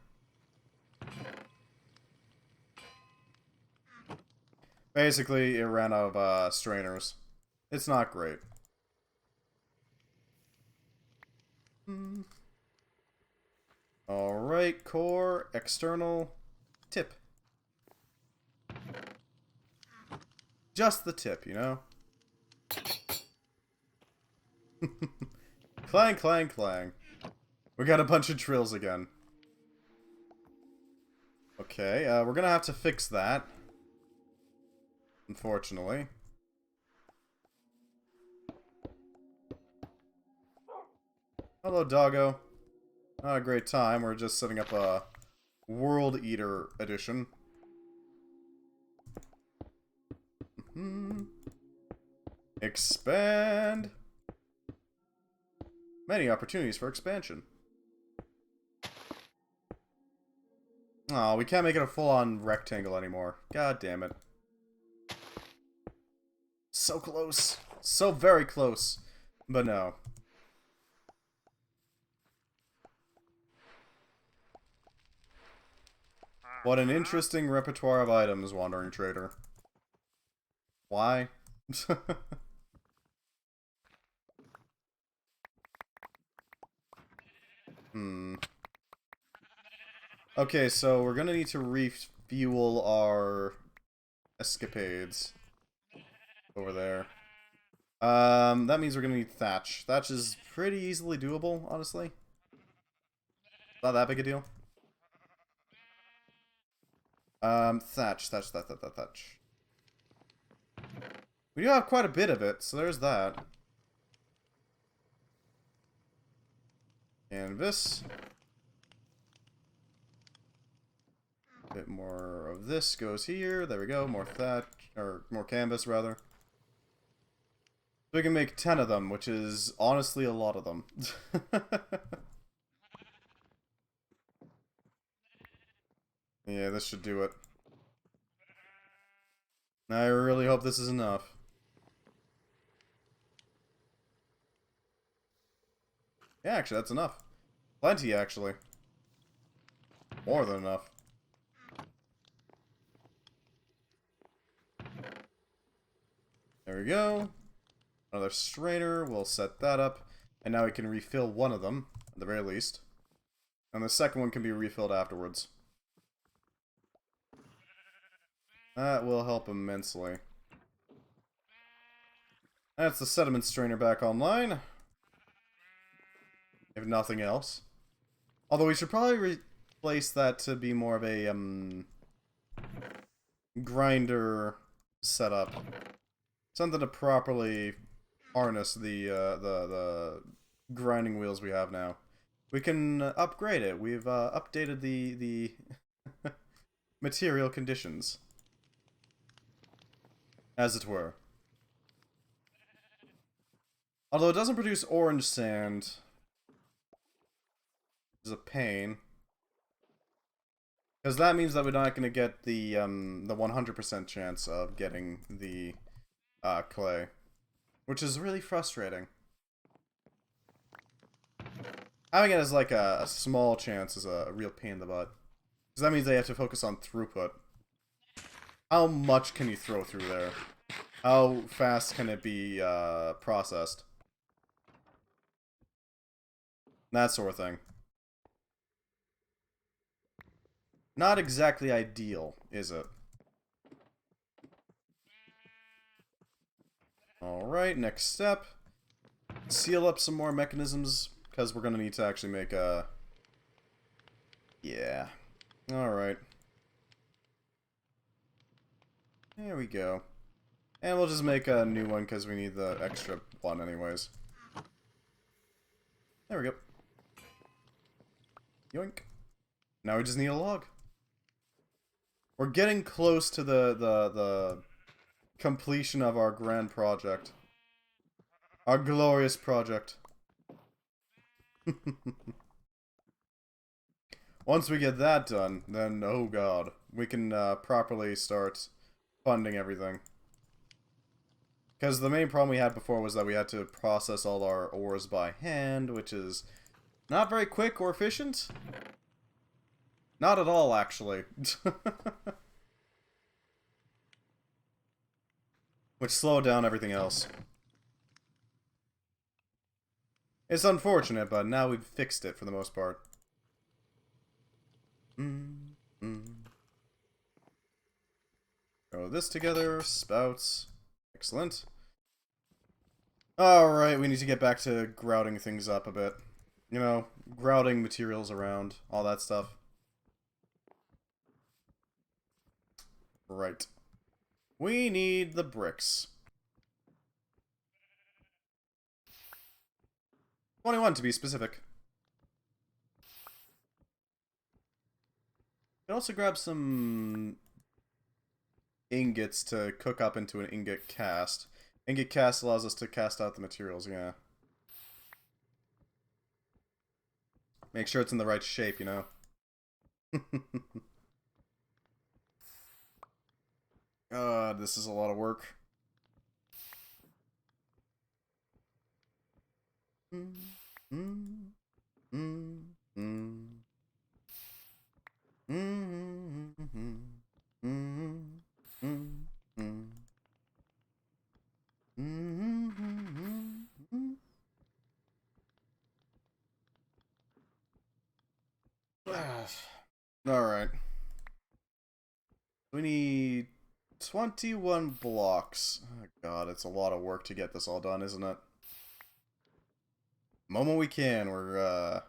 Basically, it ran out of strainers. It's not great. Alright, core, external, tip. Just the tip, you know? Clang, clang, clang. We got a bunch of drills again. Okay, we're gonna have to fix that. Unfortunately. Hello, doggo. Not a great time. We're just setting up a World Eater Edition. Expand. Many opportunities for expansion. Oh, we can't make it a full-on rectangle anymore. God damn it. So close. So very close. But no. What an interesting repertoire of items, Wandering Trader. Why? Okay, so we're gonna need to refuel our escapades over there. That means we're gonna need thatch. Thatch is pretty easily doable, honestly. Not that big a deal. Thatch. We do have quite a bit of it, so there's that. Canvas. A bit more of this goes here. There we go. More thatch, or more canvas, rather. We can make 10 of them, which is honestly a lot of them. Yeah, this should do it. I really hope this is enough. Yeah, actually, that's enough. Plenty, actually. More than enough. There we go. Another strainer. We'll set that up. And now we can refill one of them, at the very least. And the second one can be refilled afterwards. That will help immensely. That's the sediment strainer back online. If nothing else. Although we should probably replace that to be more of a grinder setup. Something to properly harness the grinding wheels we have now. We can upgrade it. We've updated the material conditions, as it were. Although it doesn't produce orange sand, which is a pain. Because that means that we're not going to get the 100% chance of getting the clay. Which is really frustrating. Having it as like a small chance is a real pain in the butt. Because that means they have to focus on throughput. How much can you throw through there? How fast can it be processed? That sort of thing. Not exactly ideal, is it? Alright, next step. Seal up some more mechanisms, because we're going to need to actually make a... Yeah. Alright. There we go. And we'll just make a new one, because we need the extra one anyways. There we go. Yoink. Now we just need a log. We're getting close to the completion of our grand project. Our glorious project. Once we get that done, then, oh god, we can properly start funding everything. Because the main problem we had before was that we had to process all our ores by hand, which is not very quick or efficient. Not at all, actually. Which slowed down everything else. It's unfortunate, but now we've fixed it for the most part. Throw this together, spouts. Excellent. Alright, we need to get back to grouting things up a bit. You know, grouting materials around, all that stuff. Right. We need the bricks. 21 to be specific. can also grab some ingots to cook up into an ingot cast. Ingot cast allows us to cast out the materials, yeah. Make sure it's in the right shape, you know? God, this is a lot of work. Alright. We need 21 blocks. Oh god, it's a lot of work to get this all done, isn't it? The moment we can, we're,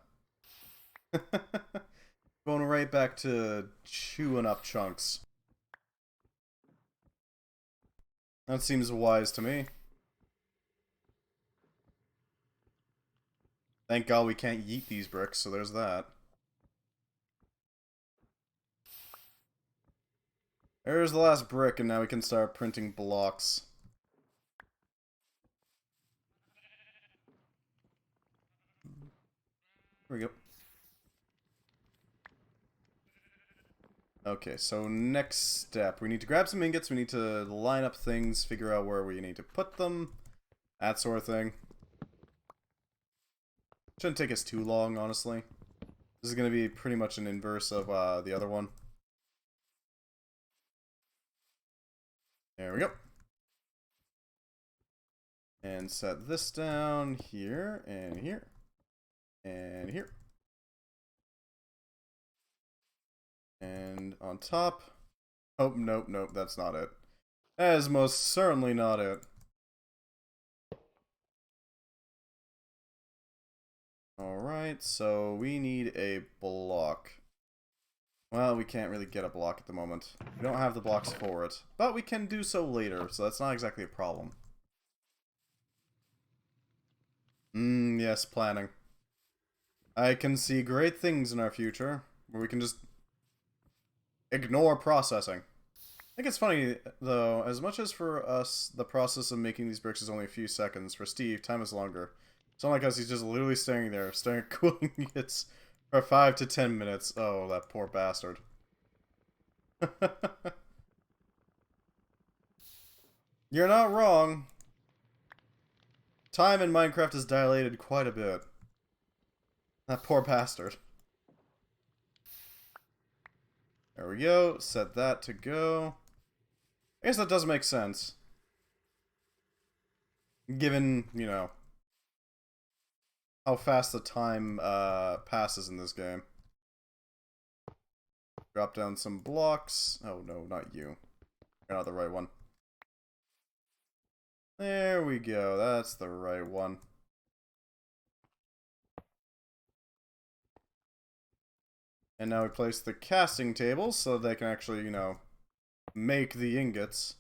going right back to chewing up chunks. That seems wise to me. Thank god we can't yeet these bricks, so there's that. There's the last brick, and now we can start printing blocks. Here we go. Okay, so next step. We need to grab some ingots, we need to line up things, figure out where we need to put them, that sort of thing. Shouldn't take us too long, honestly. This is going to be pretty much an inverse of the other one. There we go. And set this down here, and here, and here. And on top. Oh, nope, nope, that's not it. That is most certainly not it. Alright, so we need a block. Well, we can't really get a block at the moment. We don't have the blocks for it. But we can do so later, so that's not exactly a problem. Yes, planning. I can see great things in our future, where we can just ignore processing. I think it's funny, though, as much as for us, the process of making these bricks is only a few seconds, for Steve, time is longer. It's not like us, he's just literally staring there, staring at cooling units for 5 to 10 minutes. Oh, that poor bastard. You're not wrong. Time in Minecraft is dilated quite a bit. That poor bastard. There we go. Set that to go. I guess that does make sense. Given, you know, how fast the time passes in this game. Drop down some blocks. Oh no, not you. You're not the right one. There we go. That's the right one. And now we place the casting tables so they can actually, you know, make the ingots.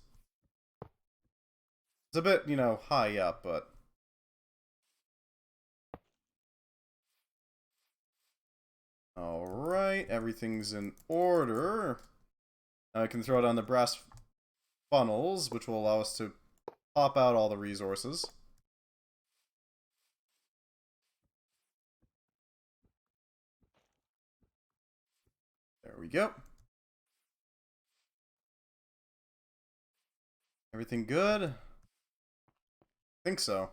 It's a bit, you know, high up, but... Alright, everything's in order. Now I can throw down the brass funnels, which will allow us to pop out all the resources. There we go. Everything good? I think so.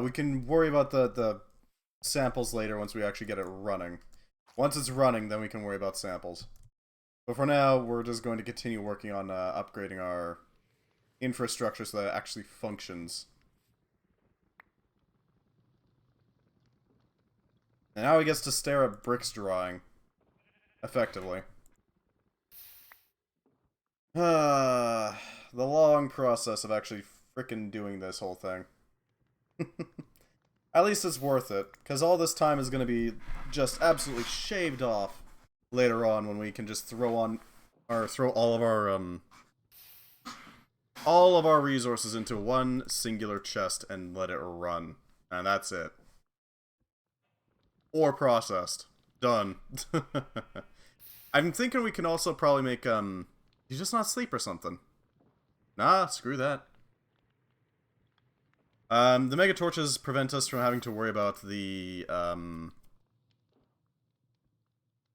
We can worry about the samples later once we actually get it running. Once it's running, then we can worry about samples. But for now, we're just going to continue working on upgrading our infrastructure so that it actually functions. And now he gets to stare at bricks drying. Effectively. The long process of actually frickin' doing this whole thing. At least it's worth it, because all this time is going to be just absolutely shaved off later on when we can just throw all of our resources into one singular chest and let it run. And that's it. Or processed. Done. I'm thinking we can also probably make, you just not sleep or something. Nah, screw that. The mega torches prevent us from having to worry about the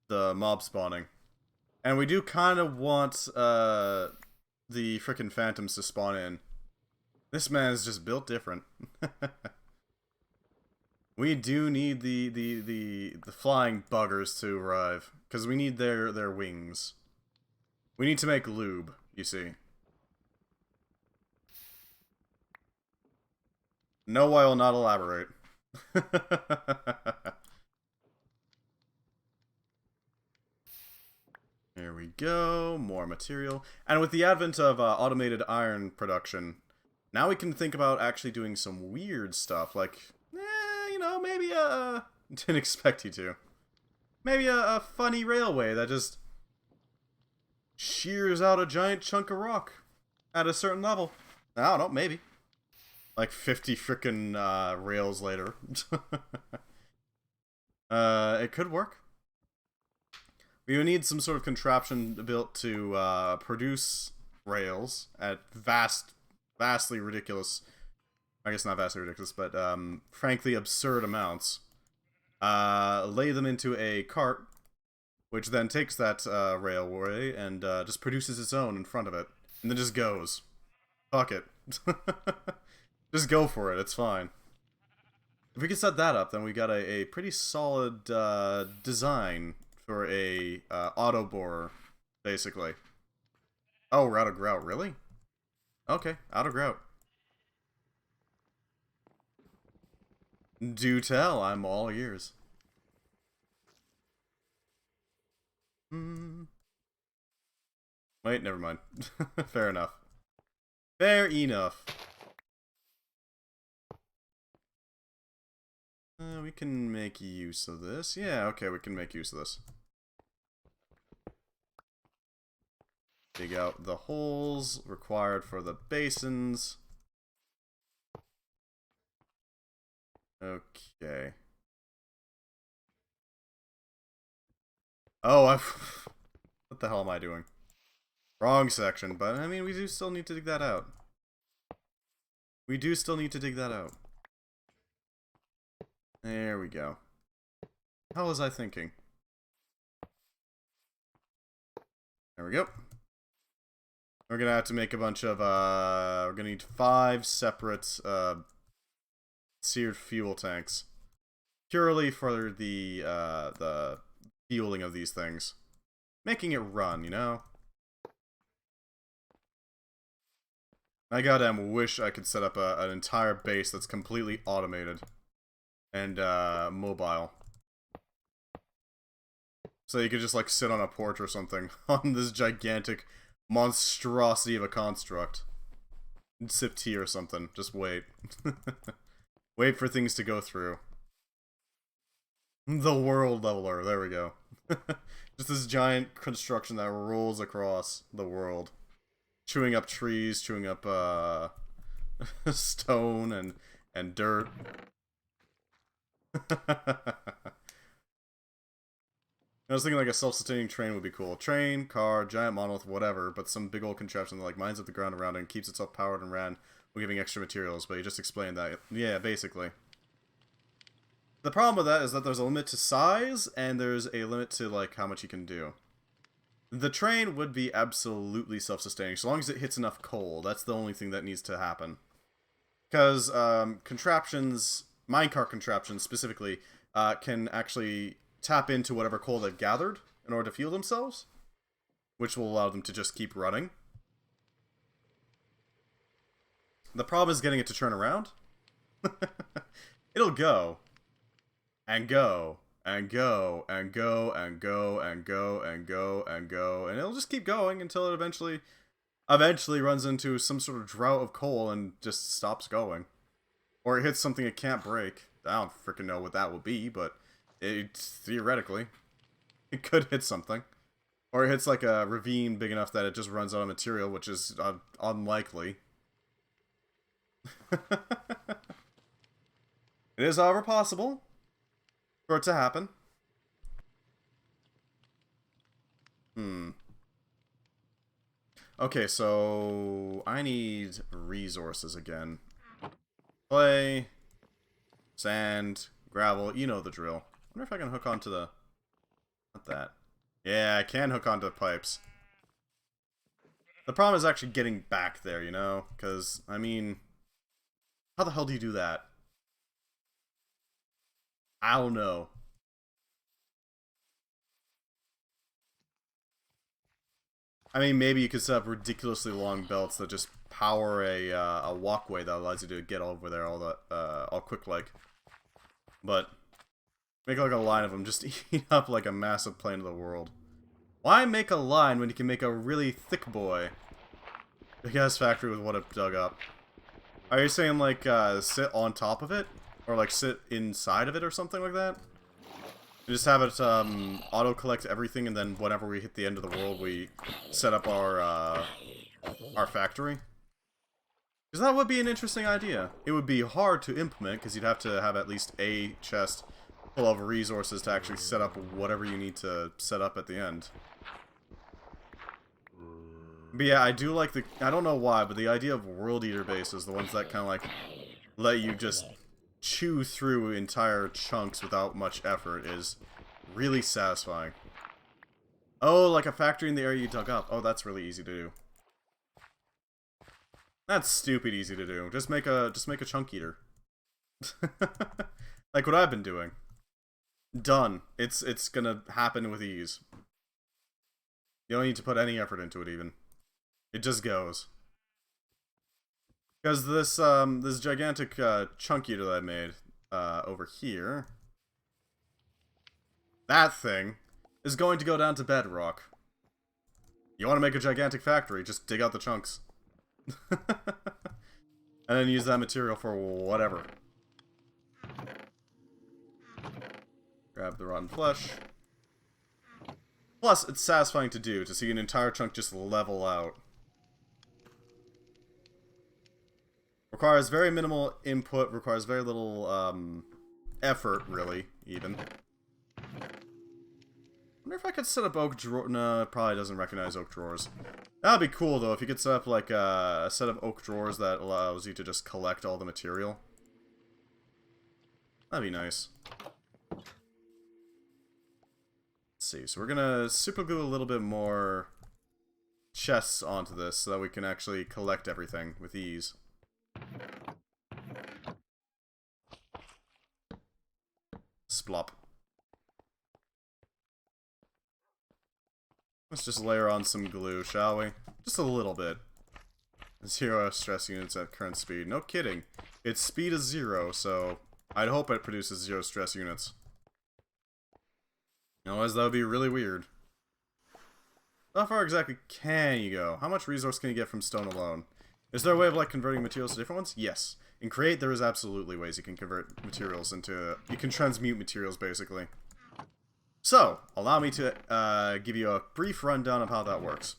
mob spawning. And we do kind of want, the frickin' phantoms to spawn in. This man is just built different. We do need the flying buggers to arrive, because we need their wings. We need to make lube, you see. No, I will not elaborate. There we go, more material. And with the advent of automated iron production, now we can think about actually doing some weird stuff, like, you know, maybe didn't expect you to. Maybe a funny railway that just shears out a giant chunk of rock at a certain level. I don't know, maybe. Like 50 frickin' rails later. It could work. We would need some sort of contraption built to produce rails at vastly ridiculous, I guess not vastly ridiculous, but frankly absurd amounts. Lay them into a cart, which then takes that railway and just produces its own in front of it, and then just goes. Fuck it. Just go for it, it's fine. If we can set that up, then we got a pretty solid design for a auto borer, basically. Oh, we're out of grout, really? Okay, out of grout. Do tell, I'm all ears. Wait, never mind. Fair enough. Fair enough. We can make use of this. Yeah, okay, we can make use of this. Dig out the holes required for the basins. Okay. Oh, what the hell am I doing? Wrong section, but I mean, we do still need to dig that out. We do still need to dig that out. There we go. How was I thinking? There we go. We're gonna have to make a bunch of, we're gonna need 5 separate, seared fuel tanks. Purely for the fueling of these things. Making it run, you know? I goddamn wish I could set up an entire base that's completely automated. And, mobile. So you could just, like, sit on a porch or something on this gigantic monstrosity of a construct. And sip tea or something. Just wait. Wait for things to go through. The world leveler, there we go. Just this giant construction that rolls across the world. Chewing up trees, chewing up, stone and dirt. I was thinking like a self-sustaining train would be cool. Train, car, giant monolith, whatever, but some big old contraption that like mines up the ground around it and keeps itself powered and ran while giving extra materials, but you just explained that. Yeah, basically. The problem with that is that there's a limit to size, and there's a limit to like how much you can do. The train would be absolutely self-sustaining, so long as it hits enough coal. That's the only thing that needs to happen. Because contraptions, minecart contraptions specifically, can actually tap into whatever coal they've gathered in order to fuel themselves, which will allow them to just keep running. The problem is getting it to turn around. It'll go. And go. And go. And go. And go. And go. And go. And go. And it'll just keep going until it eventually runs into some sort of drought of coal and just stops going. Or it hits something it can't break. I don't freaking know what that will be, but theoretically, it could hit something. Or it hits like a ravine big enough that it just runs out of material, which is unlikely. It is, however, possible for it to happen. Hmm. Okay, so I need resources again. Clay, sand, gravel, you know the drill. I wonder if I can hook onto the... Not that. Yeah, I can hook onto the pipes. The problem is actually getting back there, you know? Because, I mean... How the hell do you do that? I don't know. I mean, maybe you could set up ridiculously long belts that just power a walkway that allows you to get over there all quick like. But make like a line of them just eat up like a massive plane of the world. Why make a line when you can make a really thick boy? Big ass factory with what it dug up. Are you saying like sit on top of it? Or like sit inside of it or something like that? Just have it auto-collect everything, and then whenever we hit the end of the world, we set up our factory? Because that would be an interesting idea. It would be hard to implement, because you'd have to have at least a chest full of resources to actually set up whatever you need to set up at the end. But yeah, I do like the... I don't know why, but the idea of World Eater bases, the ones that kind of like let you just chew through entire chunks without much effort, is really satisfying. Oh, like a factory in the area you dug up. Oh, that's really easy to do. That's stupid easy to do. Just make a chunk eater. Like what I've been doing. Done. It's gonna happen with ease. You don't need to put any effort into it even. It just goes. Because this gigantic chunk eater that I made over here, that thing is going to go down to bedrock. You want to make a gigantic factory, just dig out the chunks. And then use that material for whatever. Grab the rotten flesh. Plus, it's satisfying to do, to see an entire chunk just level out. Requires very minimal input, requires very little effort, really, even. I wonder if I could set up oak drawer. No, it probably doesn't recognize oak drawers. That'd be cool, though, if you could set up, like, a set of oak drawers that allows you to just collect all the material. That'd be nice. Let's see, so we're gonna super glue a little bit more chests onto this so that we can actually collect everything with ease. Splop. Let's just layer on some glue, shall we? Just a little bit. 0 stress units at current speed. No kidding. Its speed is 0, so I'd hope it produces 0 stress units. Otherwise, that would be really weird. How far exactly can you go? How much resource can you get from stone alone? Is there a way of, like, converting materials to different ones? Yes. In Create, there is absolutely ways you can convert materials into... You can transmute materials, basically. So, allow me to give you a brief rundown of how that works.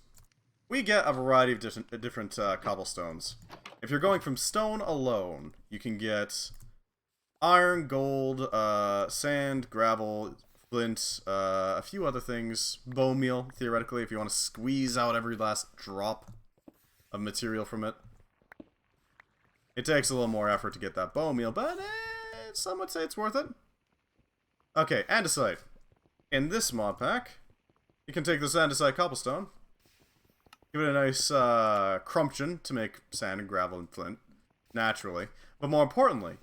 We get a variety of different cobblestones. If you're going from stone alone, you can get iron, gold, sand, gravel, flint, a few other things. Bone meal, theoretically, if you want to squeeze out every last drop of material from it. It takes a little more effort to get that bone meal, but some would say it's worth it. Okay, andesite. In this mod pack, you can take this andesite cobblestone, give it a nice crumption to make sand and gravel and flint, naturally. But more importantly,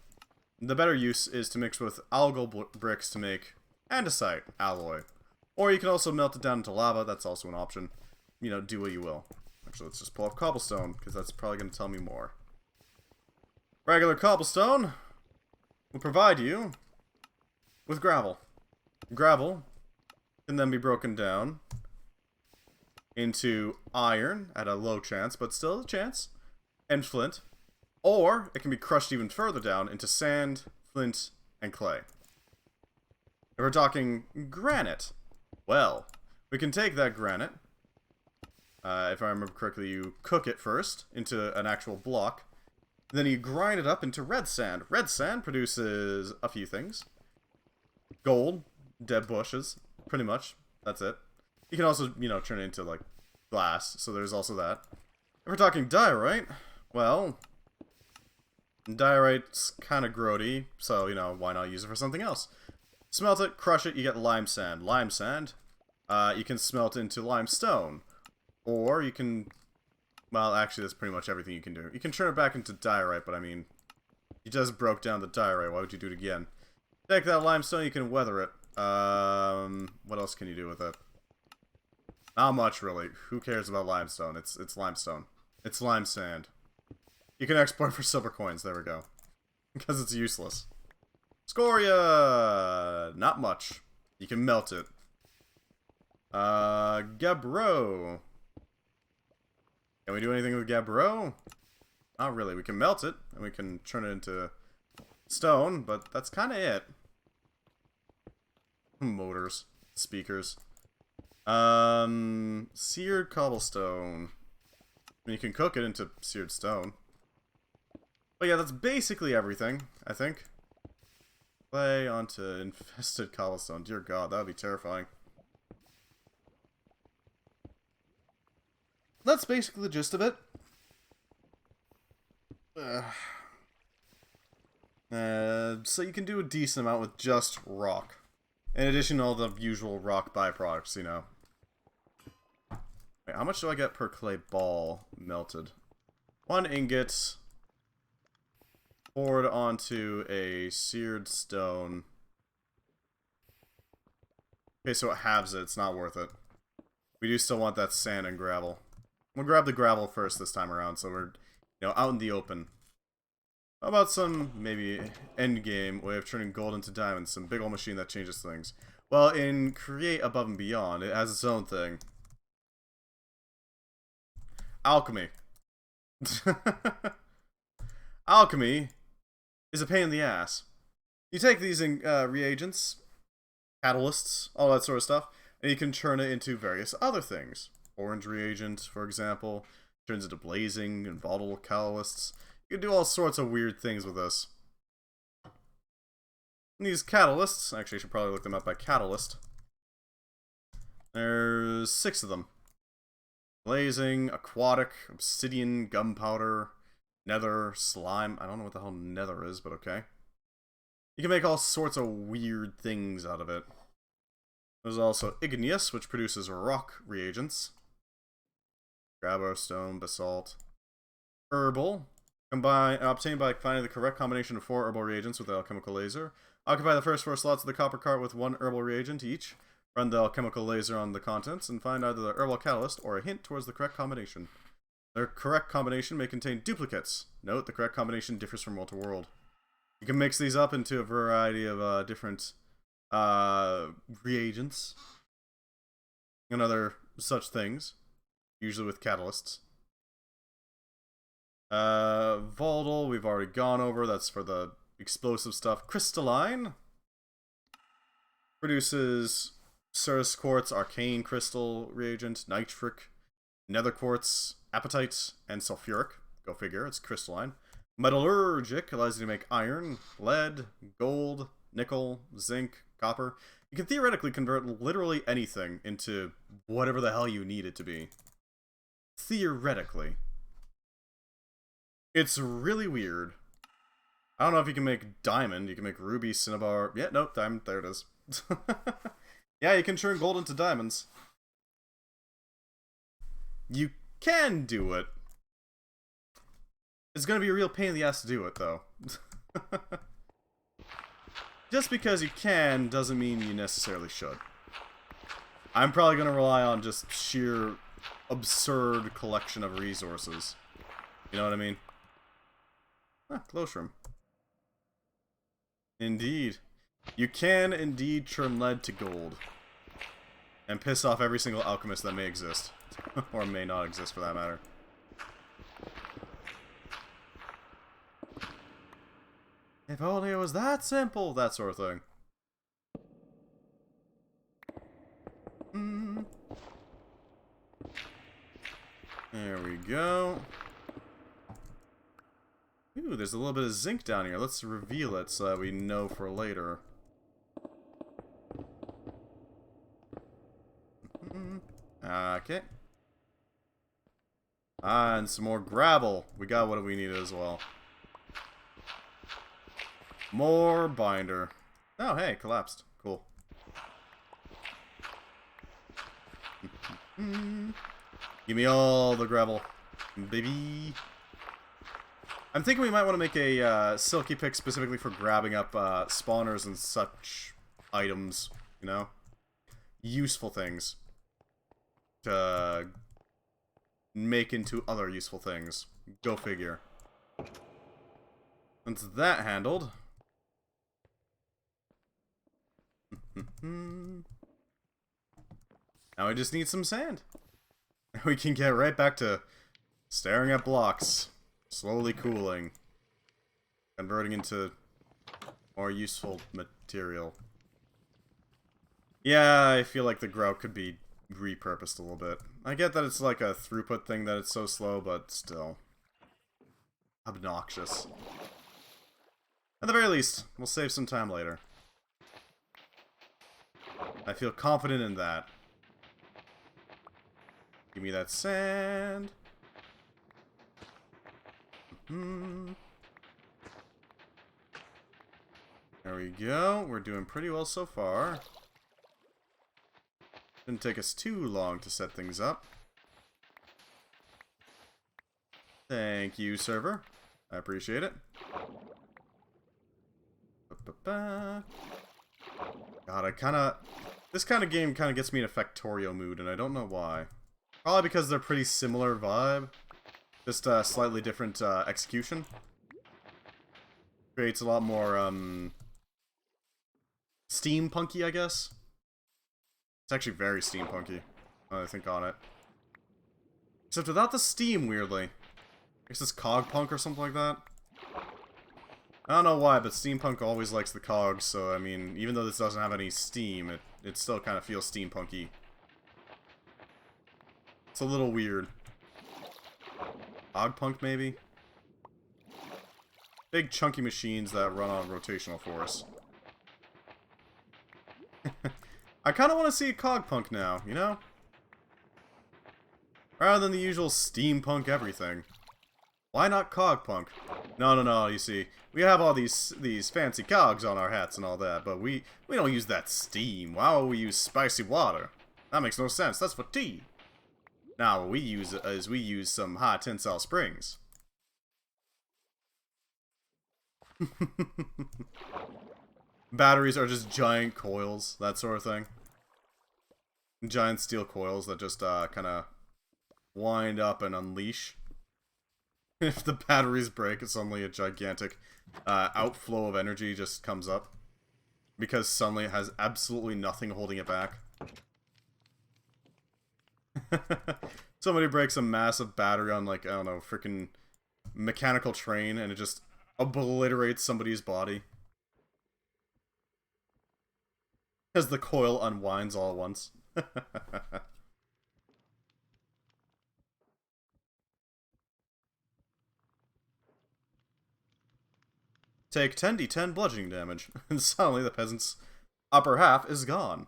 the better use is to mix with algal bricks to make andesite alloy. Or you can also melt it down into lava, that's also an option. You know, do what you will. Actually, let's just pull up cobblestone, because that's probably going to tell me more. Regular cobblestone will provide you with gravel. Gravel can then be broken down into iron at a low chance, but still a chance, and flint. Or it can be crushed even further down into sand, flint, and clay. If we're talking granite, well, we can take that granite. If I remember correctly, you cook it first into an actual block. Then you grind it up into red sand. Red sand produces a few things. Gold, dead bushes, pretty much. That's it. You can also, you know, turn it into, like, glass, so there's also that. If we're talking diorite, well, diorite's kind of grody, so, you know, why not use it for something else? Smelt it, crush it, you get lime sand. Lime sand, you can smelt into limestone. Or you can, well, actually, that's pretty much everything you can do. You can turn it back into diorite, but I mean, you just broke down the diorite, why would you do it again? Take that limestone, you can weather it. What else can you do with it? Not much, really. Who cares about limestone? It's limestone. It's lime sand. You can export for silver coins, there we go. Because it's useless. Scoria! Not much. You can melt it. Gabbro. Can we do anything with Gabbro? Not really. We can melt it, and we can turn it into stone, but that's kind of it. Motors. Speakers. Seared cobblestone. And you can cook it into seared stone. But yeah, that's basically everything, I think. Play onto infested cobblestone. Dear God, that would be terrifying. That's basically the gist of it. So you can do a decent amount with just rock. In addition to all the usual rock byproducts, you know. Wait, how much do I get per clay ball melted? 1 ingot poured onto a seared stone. Okay, so it halves it. It's not worth it. We do still want that sand and gravel. We'll grab the gravel first this time around, so we're, you know, out in the open. How about some, maybe, endgame way of turning gold into diamonds? Some big old machine that changes things. Well, in Create Above and Beyond, it has its own thing. Alchemy. Alchemy is a pain in the ass. You take these reagents, catalysts, all that sort of stuff, and you can turn it into various other things. Orange reagent, for example, turns into blazing and volatile catalysts. You can do all sorts of weird things with this. And these catalysts, actually I should probably look them up by catalyst. There's 6 of them. Blazing, aquatic, obsidian, gunpowder, nether, slime. I don't know what the hell nether is, but okay. You can make all sorts of weird things out of it. There's also igneous, which produces rock reagents. Grabberstone, basalt. Herbal. Obtained by finding the correct combination of 4 herbal reagents with the alchemical laser. Occupy the first 4 slots of the copper cart with 1 herbal reagent each. Run the alchemical laser on the contents and find either the herbal catalyst or a hint towards the correct combination. The correct combination may contain duplicates. Note, the correct combination differs from world to world. You can mix these up into a variety of different reagents and other such things, usually with catalysts. Volatile, we've already gone over. That's for the explosive stuff. Crystalline produces Cerus quartz, arcane crystal reagent, nitric, nether quartz, apatite, and sulfuric. Go figure, it's crystalline. Metallurgic allows you to make iron, lead, gold, nickel, zinc, copper. You can theoretically convert literally anything into whatever the hell you need it to be. Theoretically. It's really weird. I don't know if you can make diamond. You can make ruby, cinnabar. Yeah, nope, diamond. There it is. Yeah, you can turn gold into diamonds. You can do it. It's gonna be a real pain in the ass to do it, though. Just because you can doesn't mean you necessarily should. I'm probably gonna rely on just sheer absurd collection of resources. You know what I mean? Ah, Glowshroom. Indeed. You can indeed turn lead to gold. And piss off every single alchemist that may exist. Or may not exist, for that matter. If only it was that simple! That sort of thing. There we go. Ooh, there's a little bit of zinc down here. Let's reveal it so that we know for later. Okay. And some more gravel. We got what we needed as well. More binder. Oh, hey, collapsed. Cool. Give me all the gravel, baby. I'm thinking we might want to make a silky pick specifically for grabbing up spawners and such items, you know? Useful things. To make into other useful things. Go figure. Once that handled... Now we just need some sand. We can get right back to staring at blocks. Slowly cooling. Converting into more useful material. Yeah, I feel like the grout could be repurposed a little bit. I get that it's like a throughput thing that it's so slow, but still. Obnoxious. At the very least, we'll save some time later. I feel confident in that. Give me that sand. There we go. We're doing pretty well so far. Didn't take us too long to set things up. Thank you, server. I appreciate it. God, this kind of game kind of gets me in a Factorio mood, and I don't know why. Probably because they're pretty similar vibe. Just slightly different execution. Creates a lot more steampunky, I guess. It's actually very steampunky, now that I think on it. Except without the steam, weirdly. I guess it's Cog Punk or something like that. I don't know why, but steampunk always likes the cogs, so I mean, even though this doesn't have any steam, it still kind of feels steampunky. It's a little weird. Ogpunk, maybe? Big chunky machines that run on rotational force. I kind of want to see a Cogpunk now, you know? Rather than the usual steampunk everything. Why not Cogpunk? No, you see, we have all these fancy cogs on our hats and all that, but we don't use that steam. Why would we use spicy water? That makes no sense, that's for tea. Now, what we use is we use some high tensile springs. Batteries are just giant coils, that sort of thing. Giant steel coils that just kind of wind up and unleash. If the batteries break, suddenly a gigantic outflow of energy just comes up. Because suddenly it has absolutely nothing holding it back. Somebody breaks a massive battery on, like, I don't know, freaking mechanical train, and it just obliterates somebody's body. As the coil unwinds all at once. Take 10d10 bludgeoning damage, and suddenly the peasant's upper half is gone.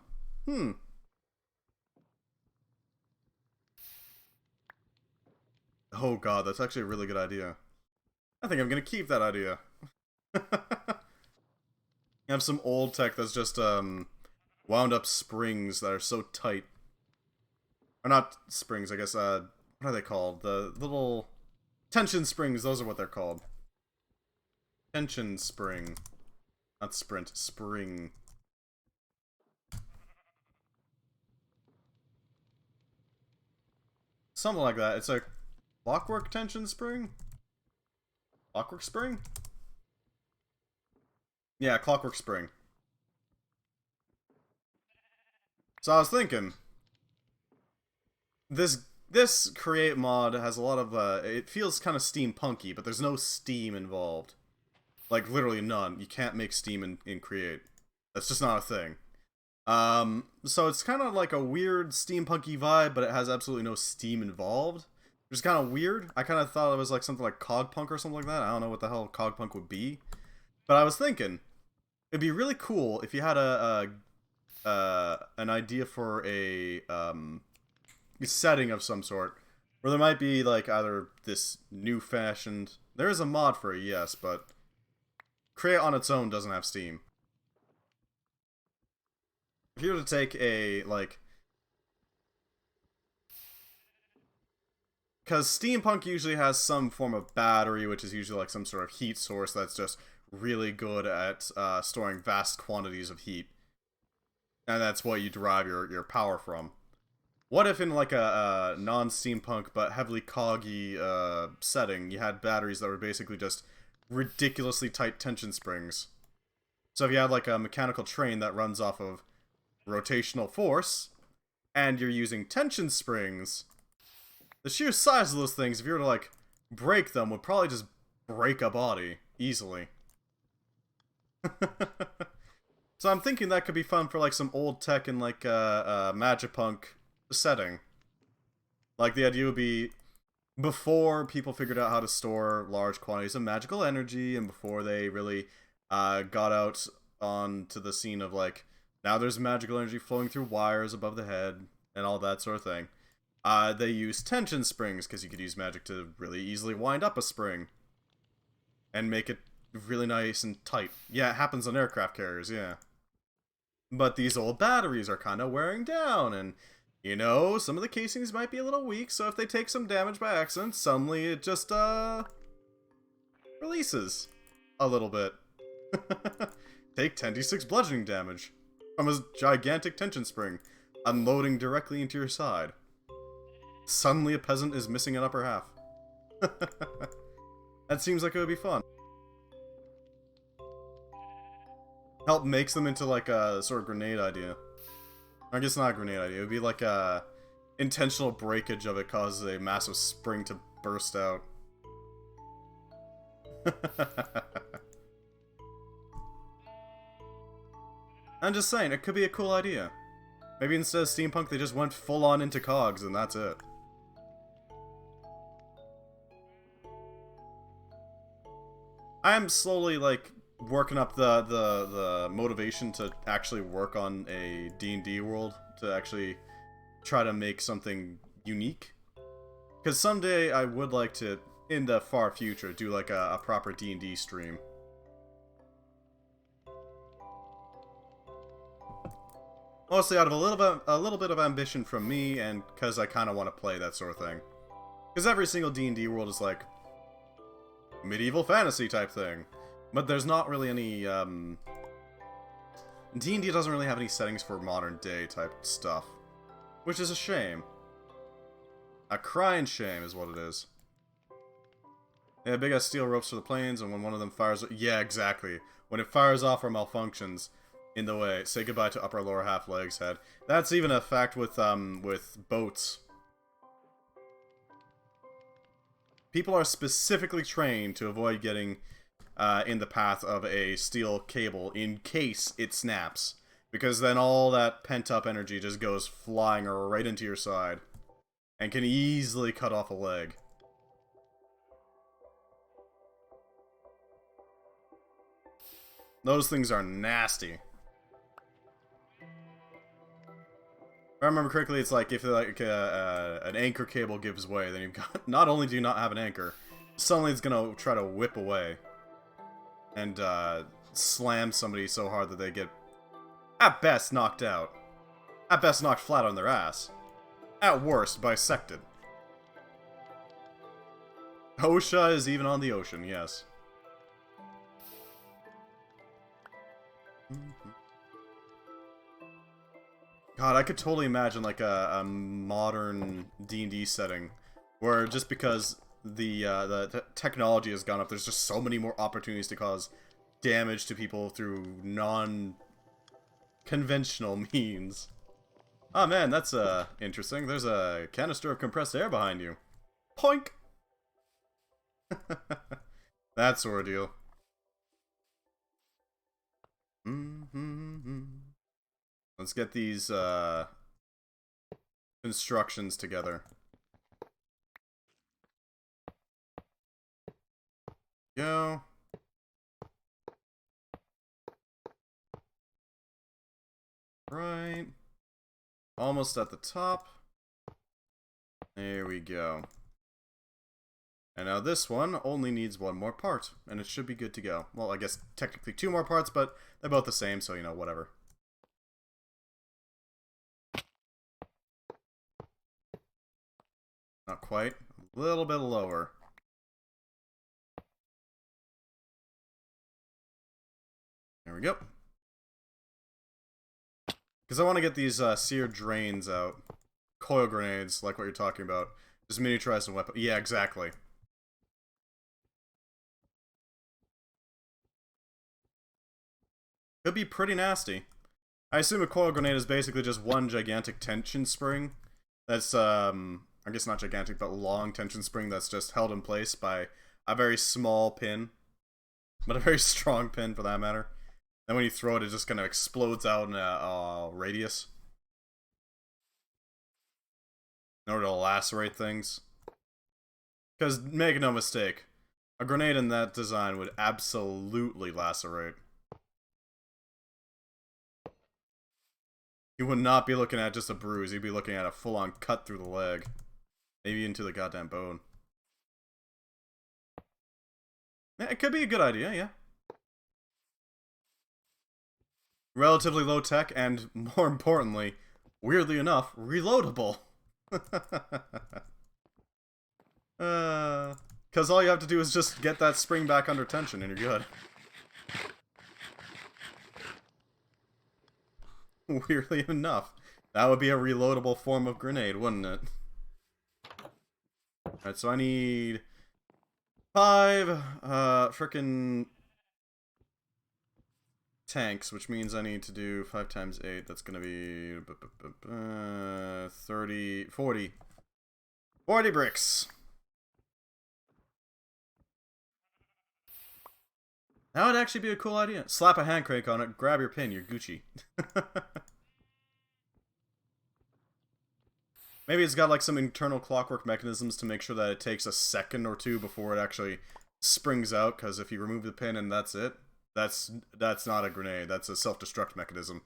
Oh god, that's actually a really good idea. I think I'm gonna keep that idea. You have some old tech that's just, wound up springs that are so tight. Or not springs, I guess, what are they called? The little tension springs, those are what they're called. Tension spring. Not sprint, spring. Something like that. It's a clockwork tension spring? Clockwork spring? Yeah, clockwork spring. So I was thinking, this create mod has a lot of it feels kind of steampunky, but there's no steam involved. Like literally none. You can't make steam in create. That's just not a thing. So it's kind of like a weird steampunky vibe, but it has absolutely no steam involved. Which is kind of weird. I kind of thought it was like something like Cogpunk or something like that. I don't know what the hell Cogpunk would be. But I was thinking, it'd be really cool if you had an idea for a setting of some sort. Where there might be, like, either this new-fashioned... There is a mod for it, yes, but... Create on its own doesn't have Steam. If you were to take a, like... Because steampunk usually has some form of battery, which is usually like some sort of heat source that's just really good at storing vast quantities of heat. And that's what you derive your power from. What if in like a non-steampunk but heavily coggy setting, you had batteries that were basically just ridiculously tight tension springs? So if you had like a mechanical train that runs off of rotational force, and you're using tension springs... The sheer size of those things, if you were to, like, break them, would probably just break a body easily. So I'm thinking that could be fun for, like, some old tech in, like, a Magipunk setting. Like, the idea would be, before people figured out how to store large quantities of magical energy, and before they really got out onto the scene of, like, now there's magical energy flowing through wires above the head, and all that sort of thing. They use tension springs, because you could use magic to really easily wind up a spring. And make it really nice and tight. Yeah, it happens on aircraft carriers, yeah. But these old batteries are kind of wearing down, and, you know, some of the casings might be a little weak, so if they take some damage by accident, suddenly it just, releases a little bit. Take 10d6 bludgeoning damage from a gigantic tension spring, unloading directly into your side. Suddenly a peasant is missing an upper half. That seems like it would be fun. Help makes them into like a sort of grenade idea. I guess not a grenade idea, it would be like a intentional breakage of it causes a massive spring to burst out. I'm just saying, it could be a cool idea. Maybe instead of steampunk they just went full on into cogs and that's it. I am slowly, like, working up the motivation to actually work on a D&D world, to actually try to make something unique. Because someday I would like to, in the far future, do, like, a proper D&D stream. Mostly out of a little bit of ambition from me, and because I kind of want to play that sort of thing. Because every single D&D world is, like, medieval fantasy type thing. But there's not really any, D&D doesn't really have any settings for modern day type stuff. Which is a shame. A crying shame is what it is. Yeah, big ass steel ropes for the planes, and when one of them fires... Yeah, exactly. When it fires off or malfunctions in the way, say goodbye to upper lower half legs head. That's even a fact with boats. People are specifically trained to avoid getting in the path of a steel cable in case it snaps. Because then all that pent-up energy just goes flying right into your side. And can easily cut off a leg. Those things are nasty. If I remember correctly, it's like if like an anchor cable gives way, then you've got... Not only do you not have an anchor, suddenly it's gonna try to whip away. And slam somebody so hard that they get, at best, knocked out. At best, knocked flat on their ass. At worst, bisected. OSHA is even on the ocean, yes. God, I could totally imagine like a modern D&D setting where just because the technology has gone up, there's just so many more opportunities to cause damage to people through non-conventional means. Oh man, that's interesting. There's a canister of compressed air behind you. Poink! That sort of deal. Let's get these constructions together. Go. Right. Almost at the top. There we go. And now this one only needs one more part, and it should be good to go. Well, I guess technically 2 more parts, but they're both the same, so, you know, whatever. Not quite. A little bit lower. There we go. Because I want to get these seared drains out. Coil grenades, like what you're talking about. Just miniaturized and weapon. Yeah, exactly. Could be pretty nasty. I assume a coil grenade is basically just one gigantic tension spring. That's, I guess not gigantic, but long tension spring that's just held in place by a very small pin. But a very strong pin, for that matter. Then when you throw it, it just kind of explodes out in a radius. In order to lacerate things. Because, make no mistake, a grenade in that design would absolutely lacerate. You would not be looking at just a bruise, you'd be looking at a full-on cut through the leg. Maybe into the goddamn bone. Yeah, it could be a good idea, yeah. Relatively low tech, and more importantly, weirdly enough, reloadable. Because all you have to do is just get that spring back under tension and you're good. Weirdly enough. That would be a reloadable form of grenade, wouldn't it? Alright, so I need 5 frickin' tanks, which means I need to do 5 times 8. That's gonna be 40 bricks. That would actually be a cool idea. Slap a hand crank on it, grab your pin, you're Gucci. Maybe it's got like some internal clockwork mechanisms to make sure that it takes a second or 2 before it actually springs out, because if you remove the pin and that's it, that's not a grenade, that's a self-destruct mechanism.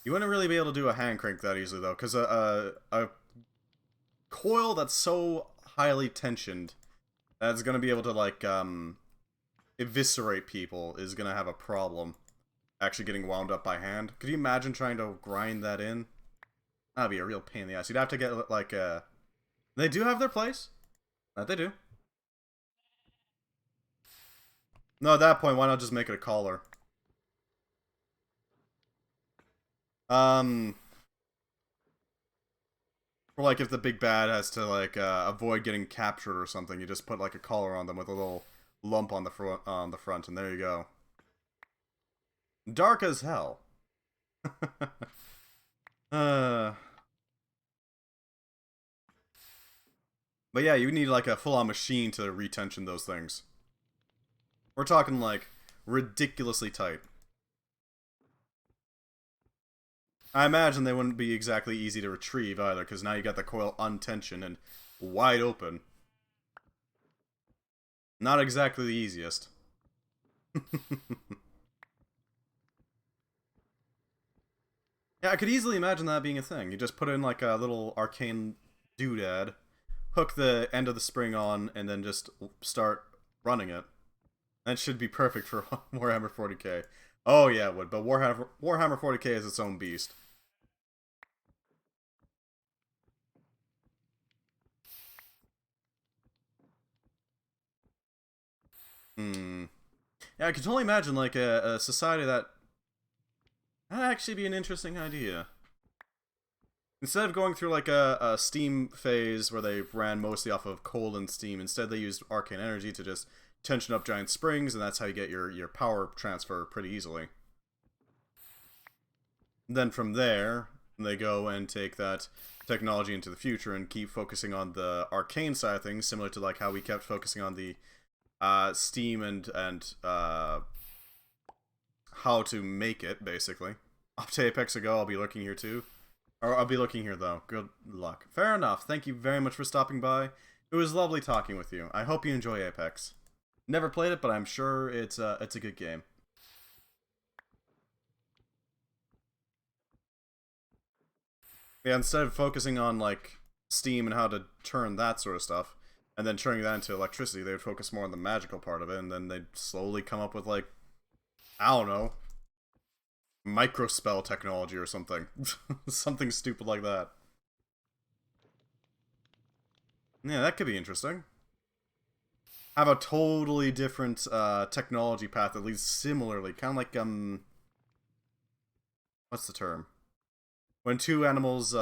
You wouldn't really be able to do a hand crank that easily, though, because a coil that's so highly tensioned that's going to be able to, like, eviscerate people is going to have a problem actually getting wound up by hand. Could you imagine trying to grind that in? That'd be a real pain in the ass. You'd have to get, like, They do have their place. That they do. No, at that point, why not just make it a collar? Or like if the big bad has to like avoid getting captured or something, you just put like a collar on them with a little lump on the front, and there you go. Dark as hell. But yeah, you need like a full-on machine to retension those things. We're talking like ridiculously tight. I imagine they wouldn't be exactly easy to retrieve either, because now you got the coil untensioned and wide open. Not exactly the easiest. Yeah, I could easily imagine that being a thing. You just put in like a little arcane doodad, hook the end of the spring on, and then just start running it. That should be perfect for Warhammer 40k. Oh yeah, it would, but Warhammer 40k is its own beast. Hmm. Yeah, I could totally imagine like a society that'd actually be an interesting idea. Instead of going through like a steam phase where they ran mostly off of cold and steam, instead they used arcane energy to just tension up giant springs, and that's how you get your power transfer pretty easily. Then from there, they go and take that technology into the future and keep focusing on the arcane side of things, similar to like how we kept focusing on the steam and how to make it, basically. Up to Apex ago, I'll be looking here too. Or I'll be looking here, though. Good luck. Fair enough. Thank you very much for stopping by. It was lovely talking with you. I hope you enjoy Apex. Never played it, but I'm sure it's a good game. Yeah, instead of focusing on, like, steam and how to turn that sort of stuff, and then turning that into electricity, they would focus more on the magical part of it, and then they'd slowly come up with, like, I don't know, microspell technology or something. Something stupid like that. Yeah, that could be interesting. Have a totally different technology path that leads similarly. Kind of like, what's the term? When two animals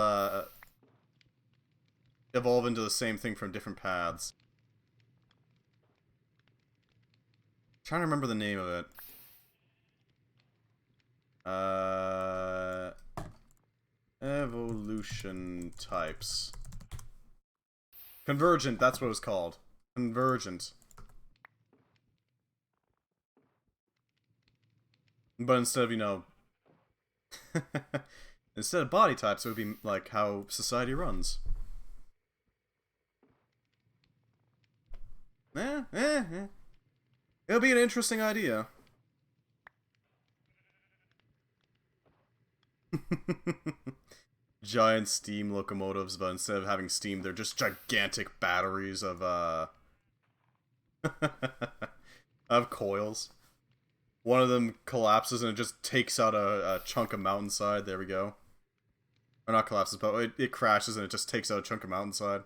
evolve into the same thing from different paths. I'm trying to remember the name of it. Evolution types. Convergent, that's what it was called. Convergent. But instead of, you know... instead of body types, it would be like how society runs. It'll be an interesting idea. Giant steam locomotives, but instead of having steam, they're just gigantic batteries of, of coils. One of them collapses and it just takes out a chunk of mountainside. There we go. Or not collapses, but it crashes and it just takes out a chunk of mountainside.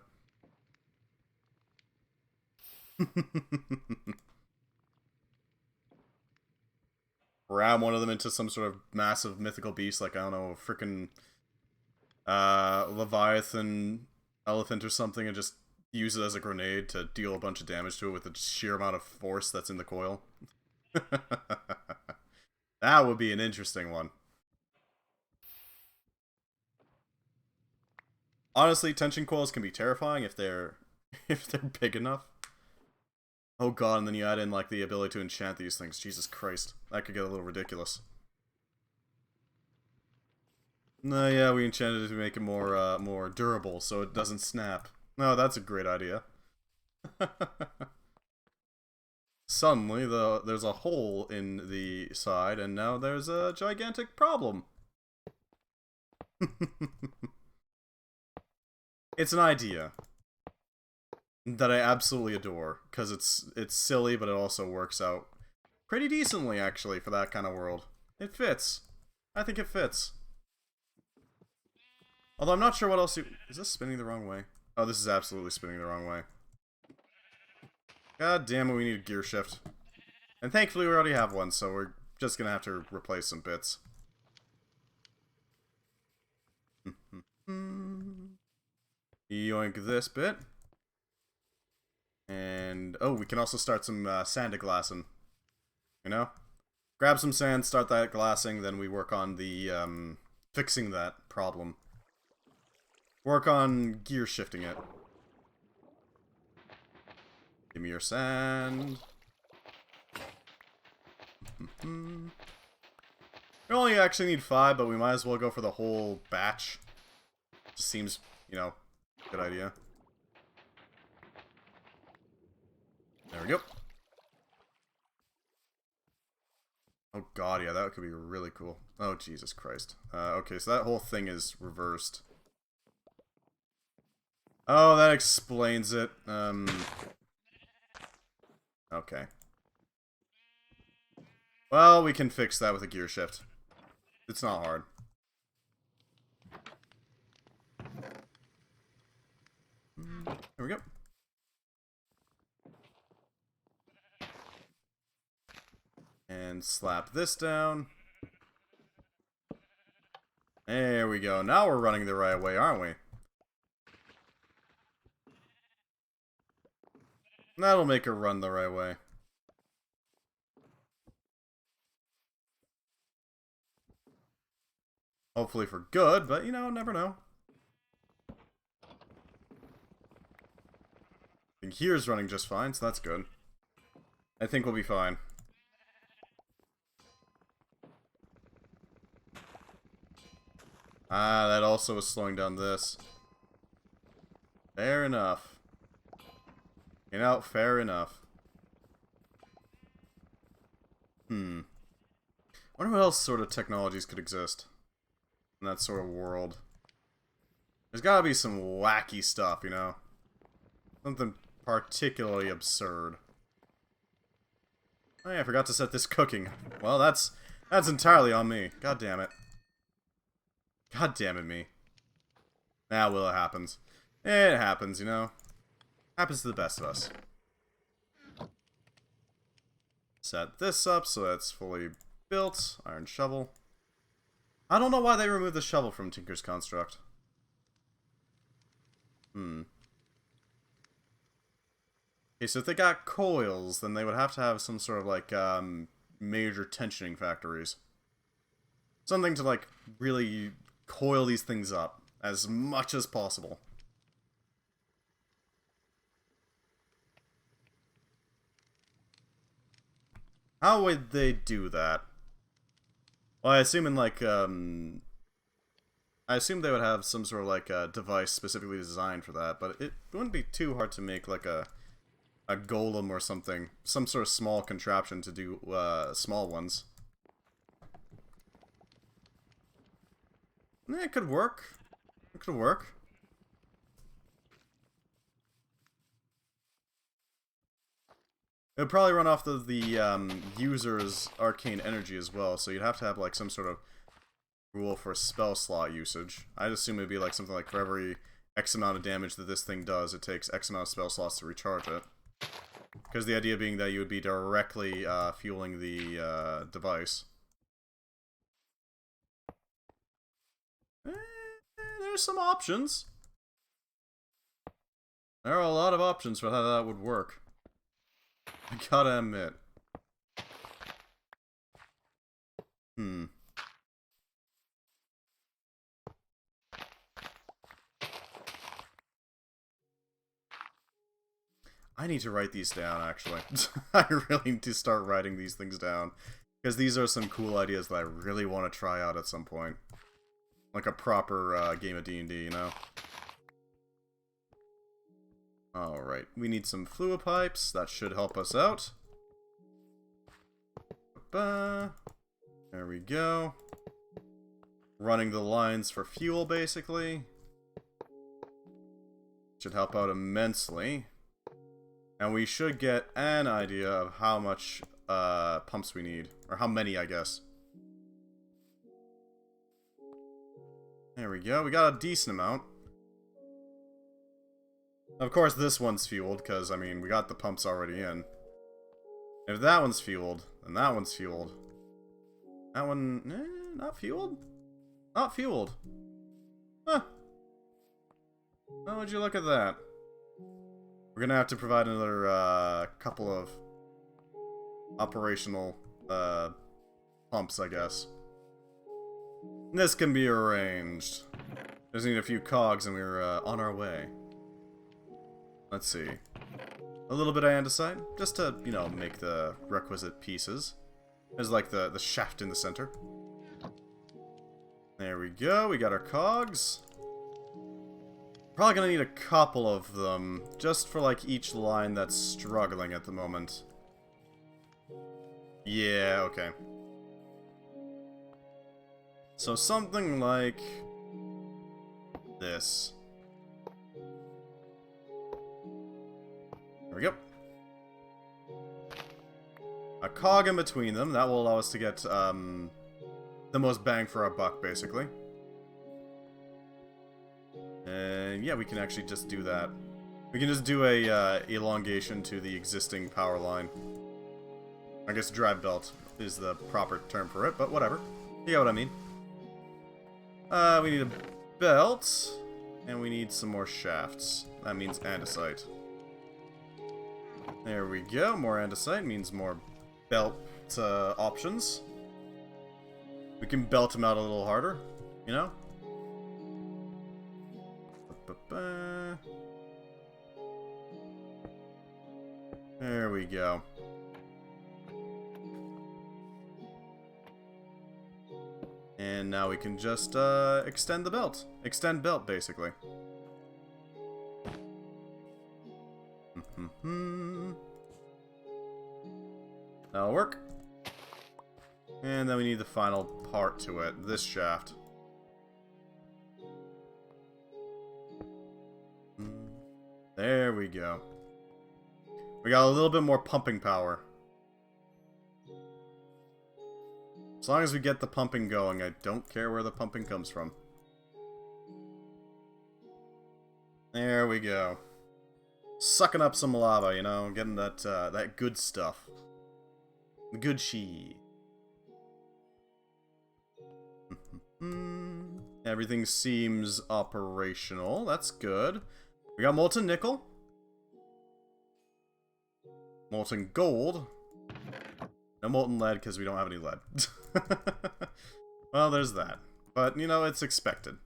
Ram one of them into some sort of massive mythical beast, like, I don't know, a frickin' Leviathan elephant or something, and just use it as a grenade to deal a bunch of damage to it with the sheer amount of force that's in the coil. That would be an interesting one. Honestly, tension coils can be terrifying if they're big enough. Oh god, and then you add in like the ability to enchant these things. Jesus Christ. That could get a little ridiculous. No, yeah, we enchanted it to make it more durable so it doesn't snap. No, that's a great idea. Suddenly, there's a hole in the side, and now there's a gigantic problem. It's an idea that I absolutely adore, because it's silly, but it also works out pretty decently, actually, for that kind of world. It fits. I think it fits. Although I'm not sure what else you... Is this spinning the wrong way? Oh, this is absolutely spinning the wrong way. God damn it, we need a gear shift. And thankfully we already have one, so we're just gonna have to replace some bits. Yoink this bit. And, oh, we can also start some sandglassing. You know? Grab some sand, start that glassing, then we work on the, fixing that problem. Work on gear shifting it. Give me your sand. We only actually need 5, but we might as well go for the whole batch. Just seems, you know, good idea. There we go. Oh god, yeah, that could be really cool. Oh, Jesus Christ. Okay, so that whole thing is reversed. Oh, that explains it. Okay. Well, we can fix that with a gear shift. It's not hard. There we go. And slap this down. There we go. Now we're running the right way, aren't we? That'll make her run the right way. Hopefully for good, but you know, never know. I think here's running just fine, so that's good. I think we'll be fine. Ah, that also is slowing down this. Fair enough. You know, fair enough. I wonder what else sort of technologies could exist in that sort of world. There's gotta be some wacky stuff, you know? Something particularly absurd. Oh yeah, I forgot to set this cooking. Well, that's entirely on me. God damn it. God damn it, me. Ah, well, it happens. It happens, you know? Happens to the best of us. Set this up so that's fully built. Iron shovel. I don't know why they removed the shovel from Tinker's Construct. Okay, so if they got coils, then they would have to have some sort of, like, major tensioning factories. Something to, like, really coil these things up as much as possible. How would they do that? Well, I assume in, like, I assume they would have some sort of, like, device specifically designed for that, but it wouldn't be too hard to make, like, a golem or something. Some sort of small contraption to do, small ones. It could work. It could work. It would probably run off the user's arcane energy as well, so you'd have to have, like, some sort of rule for spell slot usage. I'd assume it'd be, like, something like for every X amount of damage that this thing does, it takes X amount of spell slots to recharge it. Because the idea being that you would be directly fueling the device. There's some options. There are a lot of options for how that would work. I gotta admit. I need to write these down, actually. I really need to start writing these things down. Because these are some cool ideas that I really want to try out at some point. Like a proper game of D&D, you know? Alright, we need some fluid pipes. That should help us out. There we go. Running the lines for fuel, basically. Should help out immensely. And we should get an idea of how much pumps we need. Or how many, I guess. There we go. We got a decent amount. Of course, this one's fueled, because, I mean, we got the pumps already in. If that one's fueled, then that one's fueled. That one... not fueled? Not fueled. Huh. How would you look at that? We're gonna have to provide another couple of operational pumps, I guess. This can be arranged. Just need a few cogs and we're on our way. Let's see. A little bit of andesite, just to, you know, make the requisite pieces. There's like the shaft in the center. There we go, we got our cogs. Probably gonna need a couple of them, just for like each line that's struggling at the moment. Yeah, okay. So something like this. There we go. A cog in between them, that will allow us to get the most bang for our buck, basically. And yeah, we can actually just do that. We can just do a elongation to the existing power line. I guess drive belt is the proper term for it, but whatever. You get what I mean. We need a belt, and we need some more shafts. That means andesite. There we go. More andesite means more belt options. We can belt them out a little harder, you know? There we go. And now we can just extend the belt. Extend belt, basically. That'll work. And then we need the final part to it, this shaft. There we go. We got a little bit more pumping power. As long as we get the pumping going, I don't care where the pumping comes from. There we go. Sucking up some lava, you know, getting that that good stuff. The good she. Everything seems operational. That's good. We got molten nickel. Molten gold. No molten lead because we don't have any lead. Well, there's that. But, you know, it's expected.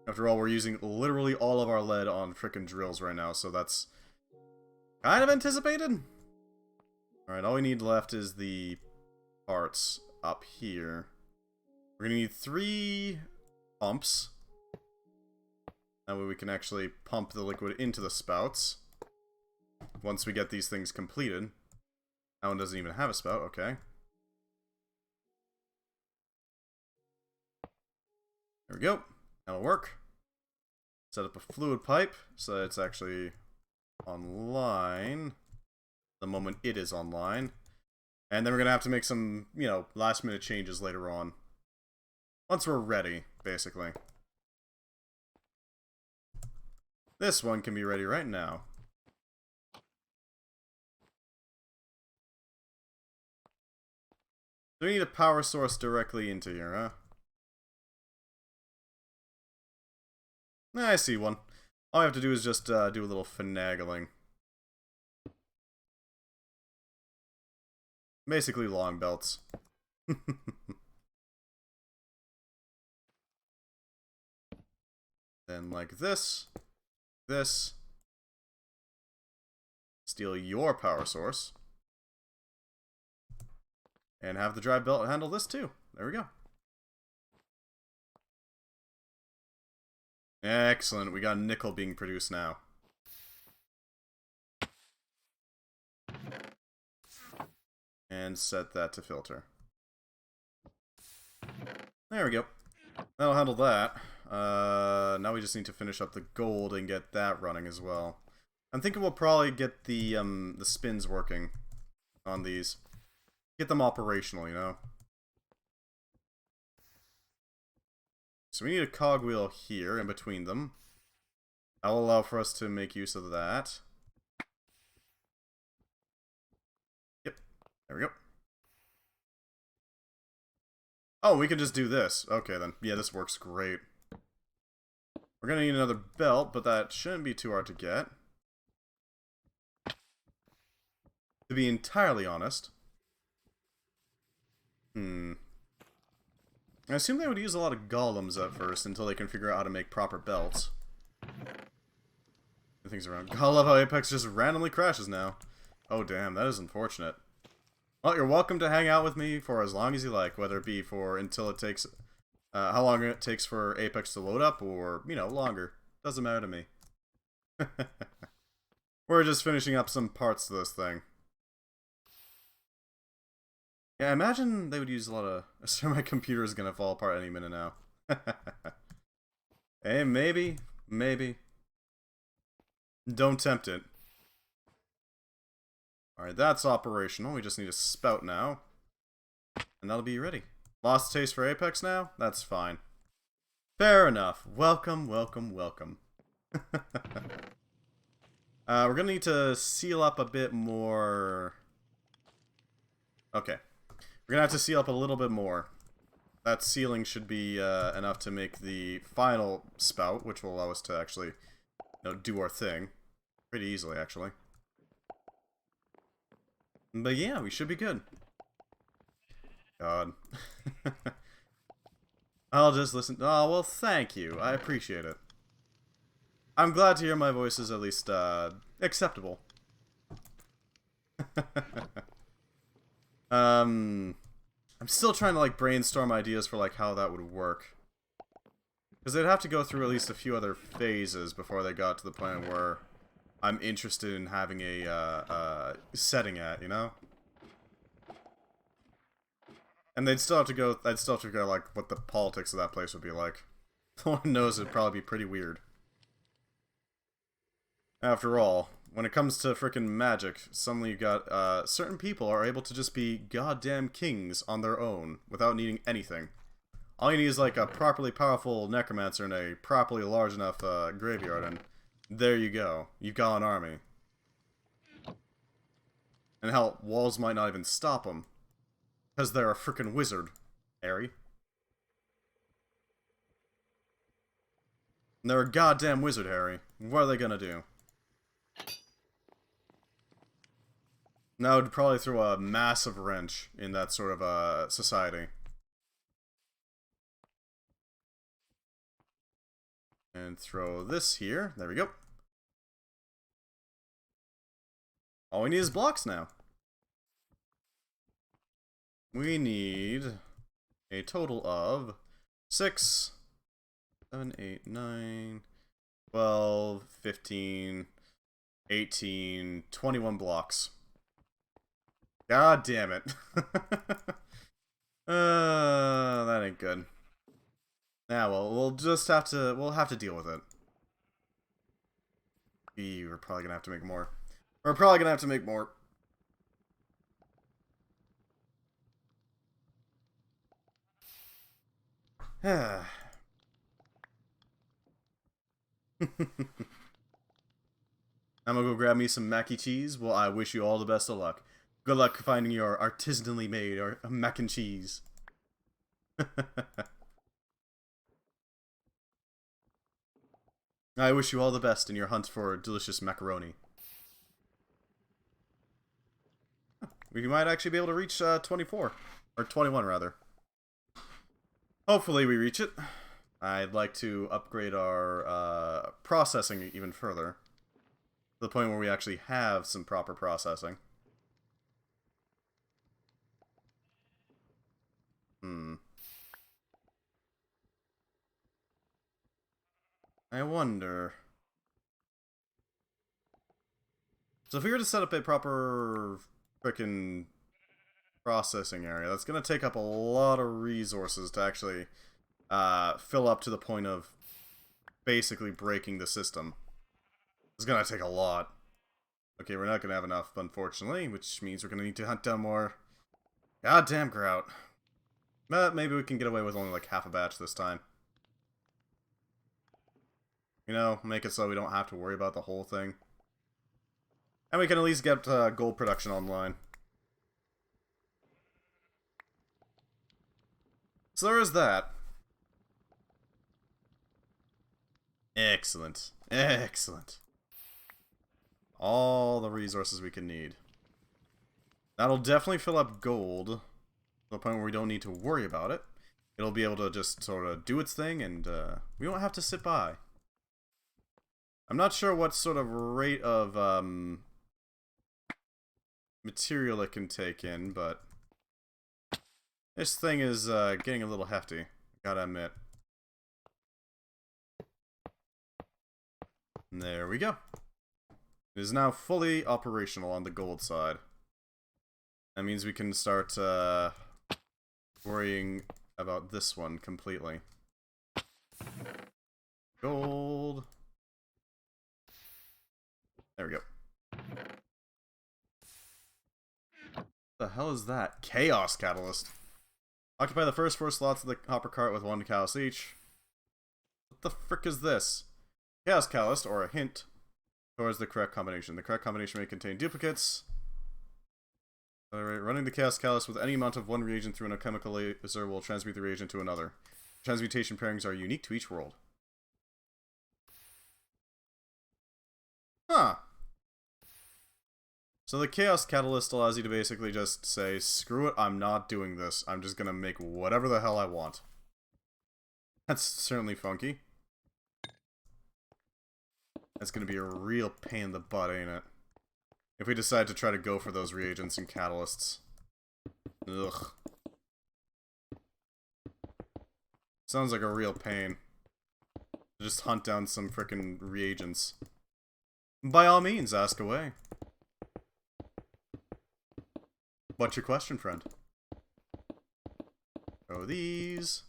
After all, we're using literally all of our lead on frickin' drills right now, so that's kind of anticipated. Alright, all we need left is the parts up here. We're gonna need 3 pumps. That way we can actually pump the liquid into the spouts. Once we get these things completed. That one doesn't even have a spout, okay. There we go. That'll work. Set up a fluid pipe so that it's actually online the moment it is online. And then we're going to have to make some, you know, last minute changes later on. Once we're ready, basically. This one can be ready right now. Do we need a power source directly into here, huh? I see one. All I have to do is just do a little finagling. Basically long belts. Then like this. This. Steal your power source. And have the drive belt handle this too. There we go. Excellent. We got nickel being produced now. And set that to filter. There we go. That'll handle that. Now we just need to finish up the gold and get that running as well. I'm thinking we'll probably get the spins working on these. Get them operational, you know? So we need a cog wheel here in between them. That'll allow for us to make use of that. Yep. There we go. Oh, we can just do this. Okay, then. Yeah, this works great. We're gonna need another belt, but that shouldn't be too hard to get. To be entirely honest. I assume they would use a lot of golems at first until they can figure out how to make proper belts. Things around. I love how Apex just randomly crashes now. Oh damn, that is unfortunate. Well, you're welcome to hang out with me for as long as you like, whether it be for until it takes, how long it takes for Apex to load up, or, you know, longer. Doesn't matter to me. We're just finishing up some parts to this thing. Yeah, I imagine they would use a lot of... So my computer is gonna fall apart any minute now. Hey, maybe. Maybe. Don't tempt it. Alright, that's operational. We just need a spout now. And that'll be ready. Lost taste for Apex now? That's fine. Fair enough. Welcome, welcome, welcome. We're gonna need to seal up a bit more... Okay. We're gonna have to seal up a little bit more. That sealing should be enough to make the final spout, which will allow us to actually, you know, do our thing. Pretty easily, actually. But yeah, we should be good. God. I'll just listen. Oh, well, thank you. I appreciate it. I'm glad to hear my voice is at least, acceptable. I'm still trying to, like, brainstorm ideas for, like, how that would work. Because they'd have to go through at least a few other phases before they got to the point where I'm interested in having a setting at, you know? And they'd still have to go, I'd still have to figure out, like, what the politics of that place would be like. Lord knows it'd probably be pretty weird. After all, when it comes to frickin' magic, suddenly you got, certain people are able to just be goddamn kings on their own, without needing anything. All you need is, like, a properly powerful necromancer and a properly large enough, graveyard, and there you go. You've got an army. And hell, walls might not even stop them. Because they're a frickin' wizard, Harry. They're a goddamn wizard, Harry. What are they gonna do? That would probably throw a massive wrench in that sort of, society. And throw this here. There we go. All we need is blocks now. We need a total of 6, 7, 8, 9, 12, 15, 18, 21 blocks. God damn it. That ain't good. Yeah, well, we'll have to deal with it. We're probably gonna have to make more. We're probably gonna have to make more. I'm gonna go grab me some mac and cheese. Well, I wish you all the best of luck. Good luck finding your artisanally made mac and cheese. I wish you all the best in your hunt for delicious macaroni. We might actually be able to reach 24. Or 21, rather. Hopefully we reach it. I'd like to upgrade our processing even further. To the point where we actually have some proper processing. I wonder... So if we were to set up a proper frickin' processing area, that's gonna take up a lot of resources to actually fill up to the point of basically breaking the system. It's gonna take a lot. Okay, we're not gonna have enough, unfortunately, which means we're gonna need to hunt down more goddamn grout. But maybe we can get away with only like half a batch this time. You know, make it so we don't have to worry about the whole thing. And we can at least get gold production online. So there is that. Excellent. Excellent. All the resources we can need. That'll definitely fill up gold to the point where we don't need to worry about it. It'll be able to just sort of do its thing, and we won't have to sit by. I'm not sure what sort of rate of material it can take in, but this thing is getting a little hefty, gotta admit. And there we go. It is now fully operational on the gold side. That means we can start worrying about this one completely. Gold. There we go. What the hell is that? Chaos Catalyst. Occupy the first 4 slots of the hopper cart with 1 catalyst each. What the frick is this? Chaos Catalyst, or a hint, towards the correct combination. The correct combination may contain duplicates. Running the Chaos Catalyst with any amount of one reagent through a chemical laser will transmute the reagent to another. Transmutation pairings are unique to each world. Huh. So the Chaos Catalyst allows you to basically just say, screw it, I'm not doing this. I'm just gonna make whatever the hell I want. That's certainly funky. That's gonna be a real pain in the butt, ain't it? If we decide to try to go for those reagents and catalysts. Ugh. Sounds like a real pain. Just hunt down some frickin' reagents. By all means, ask away. What's your question, friend? Oh, these.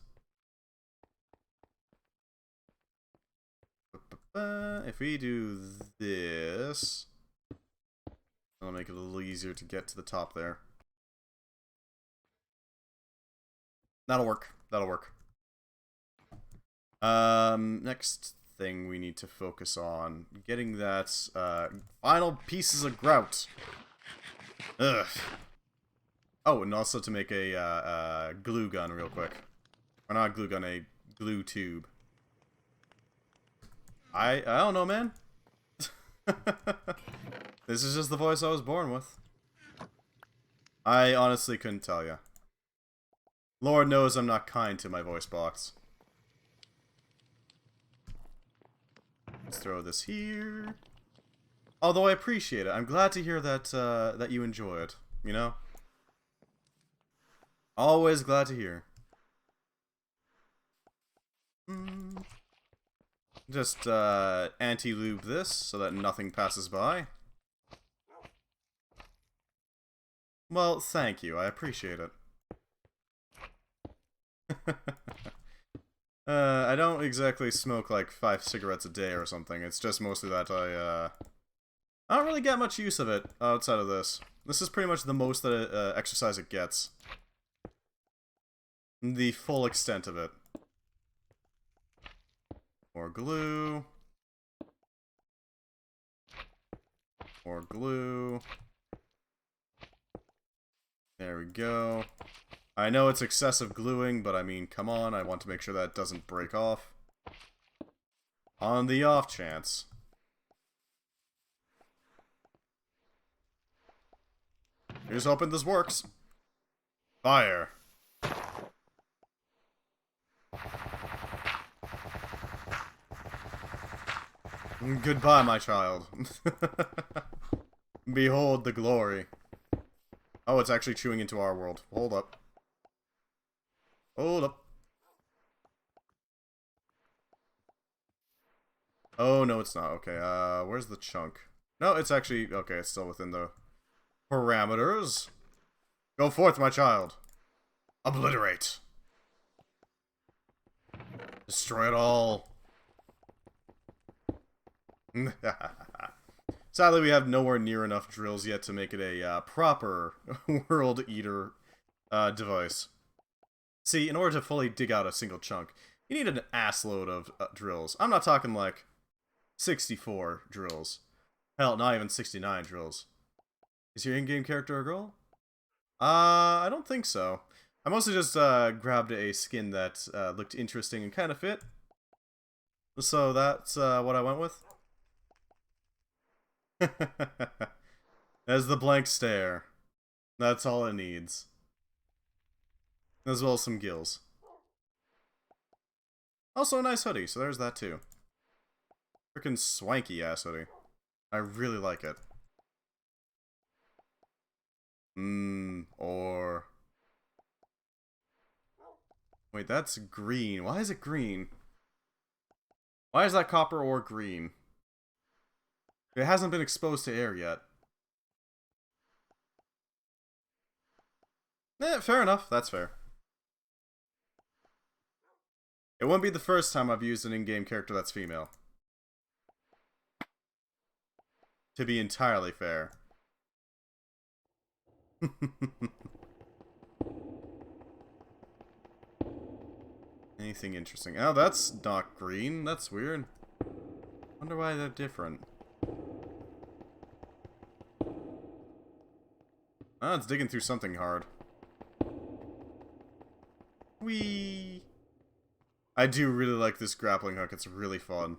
If we do this, that'll make it a little easier to get to the top there. That'll work. That'll work. Next thing we need to focus on getting that final pieces of grout. Ugh. Oh, and also to make a glue gun real quick. Or not a glue gun, a glue tube. I don't know, man. This is just the voice I was born with. I honestly couldn't tell you. Lord knows I'm not kind to my voice box. Let's throw this here. Although I appreciate it. I'm glad to hear that that you enjoy it, you know? Always glad to hear. Just anti-lube this so that nothing passes by. Well, thank you. I appreciate it. I don't exactly smoke like 5 cigarettes a day or something. It's just mostly that I don't really get much use of it outside of this. This is pretty much the most that exercise it gets. The full extent of it. More glue. More glue. There we go. I know it's excessive gluing, but I mean, come on, I want to make sure that doesn't break off. On the off chance. Here's hoping this works. Fire. Goodbye, my child. Behold the glory. Oh, it's actually chewing into our world. Hold up. Hold up. Oh, no, it's not. Okay, where's the chunk? No, it's actually... Okay, it's still within the parameters. Go forth, my child. Obliterate. Destroy it all. Sadly, we have nowhere near enough drills yet to make it a proper World Eater device. See, in order to fully dig out a single chunk, you need an assload of drills. I'm not talking like 64 drills. Hell, not even 69 drills. Is your in-game character a girl? I don't think so. I mostly just grabbed a skin that looked interesting and kind of fit. So that's what I went with. As the blank stare. That's all it needs. As well as some gills. Also a nice hoodie, so there's that too. Freaking swanky ass hoodie. I really like it. Or... Wait, that's green. Why is it green? Why is that copper or green? It hasn't been exposed to air yet. Fair enough. That's fair. It won't be the first time I've used an in-game character that's female. To be entirely fair. Anything interesting? Oh, that's not green. That's weird. Wonder why they're different. Oh, it's digging through something hard. Whee! I do really like this grappling hook. It's really fun.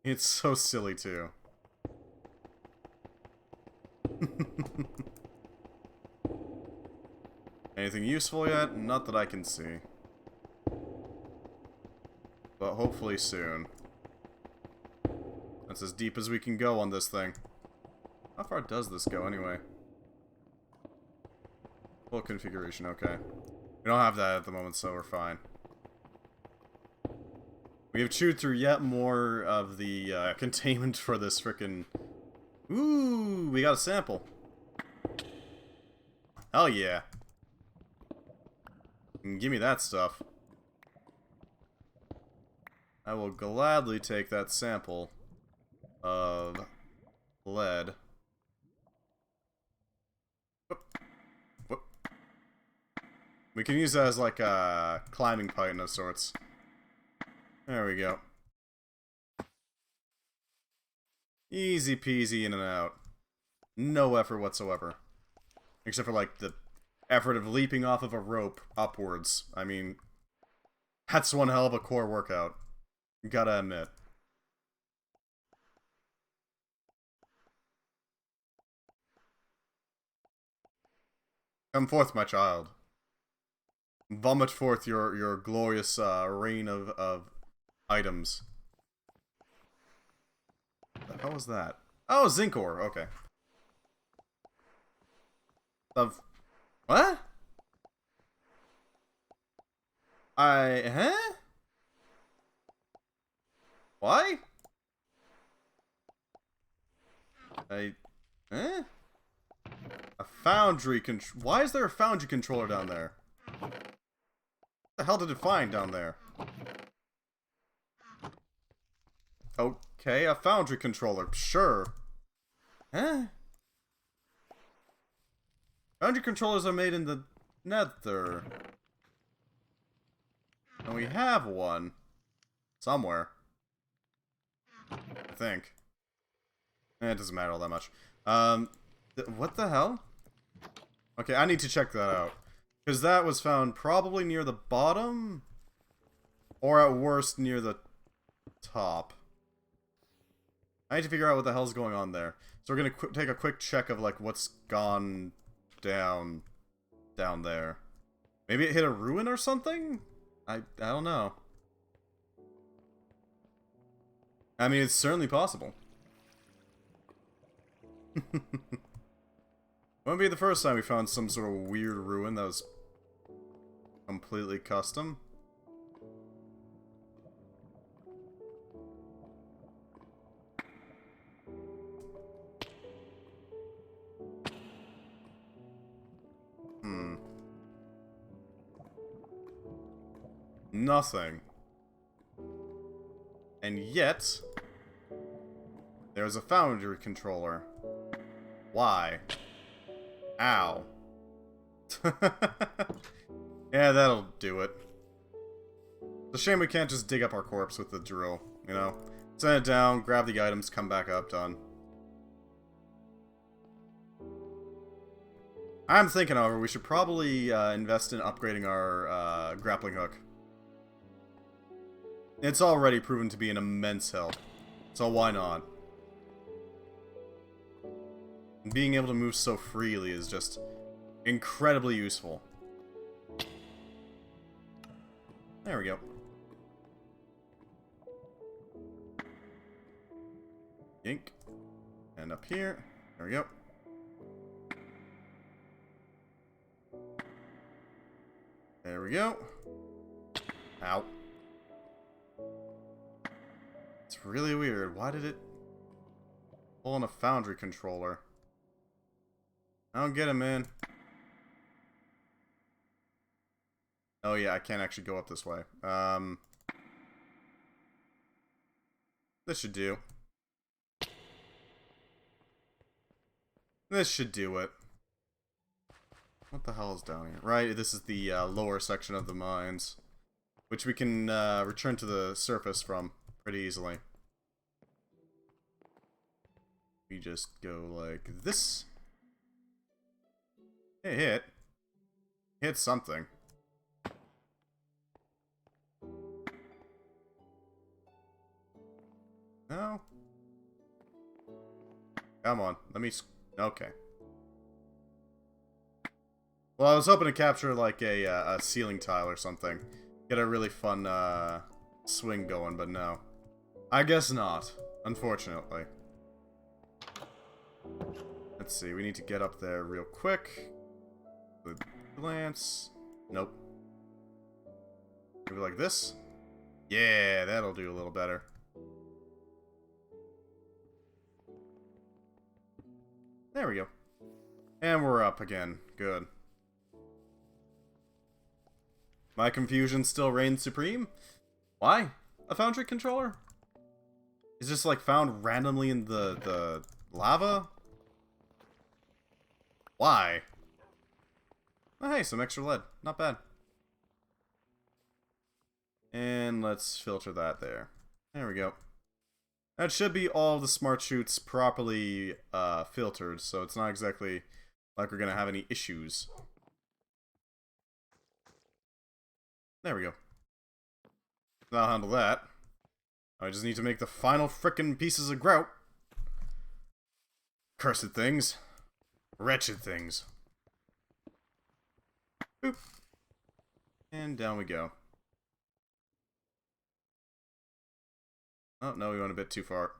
It's so silly, too. Anything useful yet? Not that I can see. But hopefully soon. That's as deep as we can go on this thing. How far does this go, anyway? Full configuration, okay. We don't have that at the moment, so we're fine. We have chewed through yet more of the containment for this frickin'... Ooh, we got a sample. Hell yeah. Give me that stuff. I will gladly take that sample of lead. Whoop. Whoop. We can use that as like a climbing python of sorts. There we go. Easy peasy in and out. No effort whatsoever. Except for like the effort of leaping off of a rope upwards. I mean, that's one hell of a core workout. Gotta admit. Come forth, my child. Vomit forth your glorious rain of items. What the hell was that? Oh, zinc ore. Okay. Of what? Huh? Why? Eh? A foundry why is there a foundry controller down there? What the hell did it find down there? Okay, a foundry controller, sure. Huh? Foundry controllers are made in the nether. And we have one. Somewhere. I think. It doesn't matter all that much. What the hell? Okay, I need to check that out. Because that was found probably near the bottom? Or at worst, near the top. I need to figure out what the hell's going on there. So we're gonna take a quick check of, like, what's gone down there. Maybe it hit a ruin or something? I don't know. I mean, it's certainly possible. Won't be the first time we found some sort of weird ruin that was completely custom. Nothing. And yet, there's a foundry controller. Why? Ow. Yeah, that'll do it. It's a shame we can't just dig up our corpse with the drill, you know? Send it down, grab the items, come back up, done. I'm thinking, however, we should probably invest in upgrading our grappling hook. It's already proven to be an immense help, so why not? Being able to move so freely is just incredibly useful. There we go. Yink. And up here. There we go. There we go. Ow. It's really weird. Why did it pull on a foundry controller? I don't get it, man. Oh yeah, I can't actually go up this way. This should do. This should do it. What the hell is down here? Right, this is the lower section of the mines, which we can return to the surface from pretty easily. We just go like this. Hey, hit. Hit something. No? Come on, let me... Okay. Well, I was hoping to capture, like, a ceiling tile or something. Get a really fun, swing going, but no. I guess not, unfortunately. Let's see, we need to get up there real quick. Good glance. Nope. Maybe like this? Yeah, that'll do a little better. There we go. And we're up again. Good. My confusion still reigns supreme? Why? A foundry controller? Is just like found randomly in the lava? Why? Oh hey, some extra lead. Not bad. And let's filter that there. There we go. That should be all the smart chutes properly filtered, so it's not exactly like we're gonna have any issues. There we go. I'll handle that. I just need to make the final frickin' pieces of grout. Cursed things. Wretched things. Boop. And down we go. Oh, no, we went a bit too far.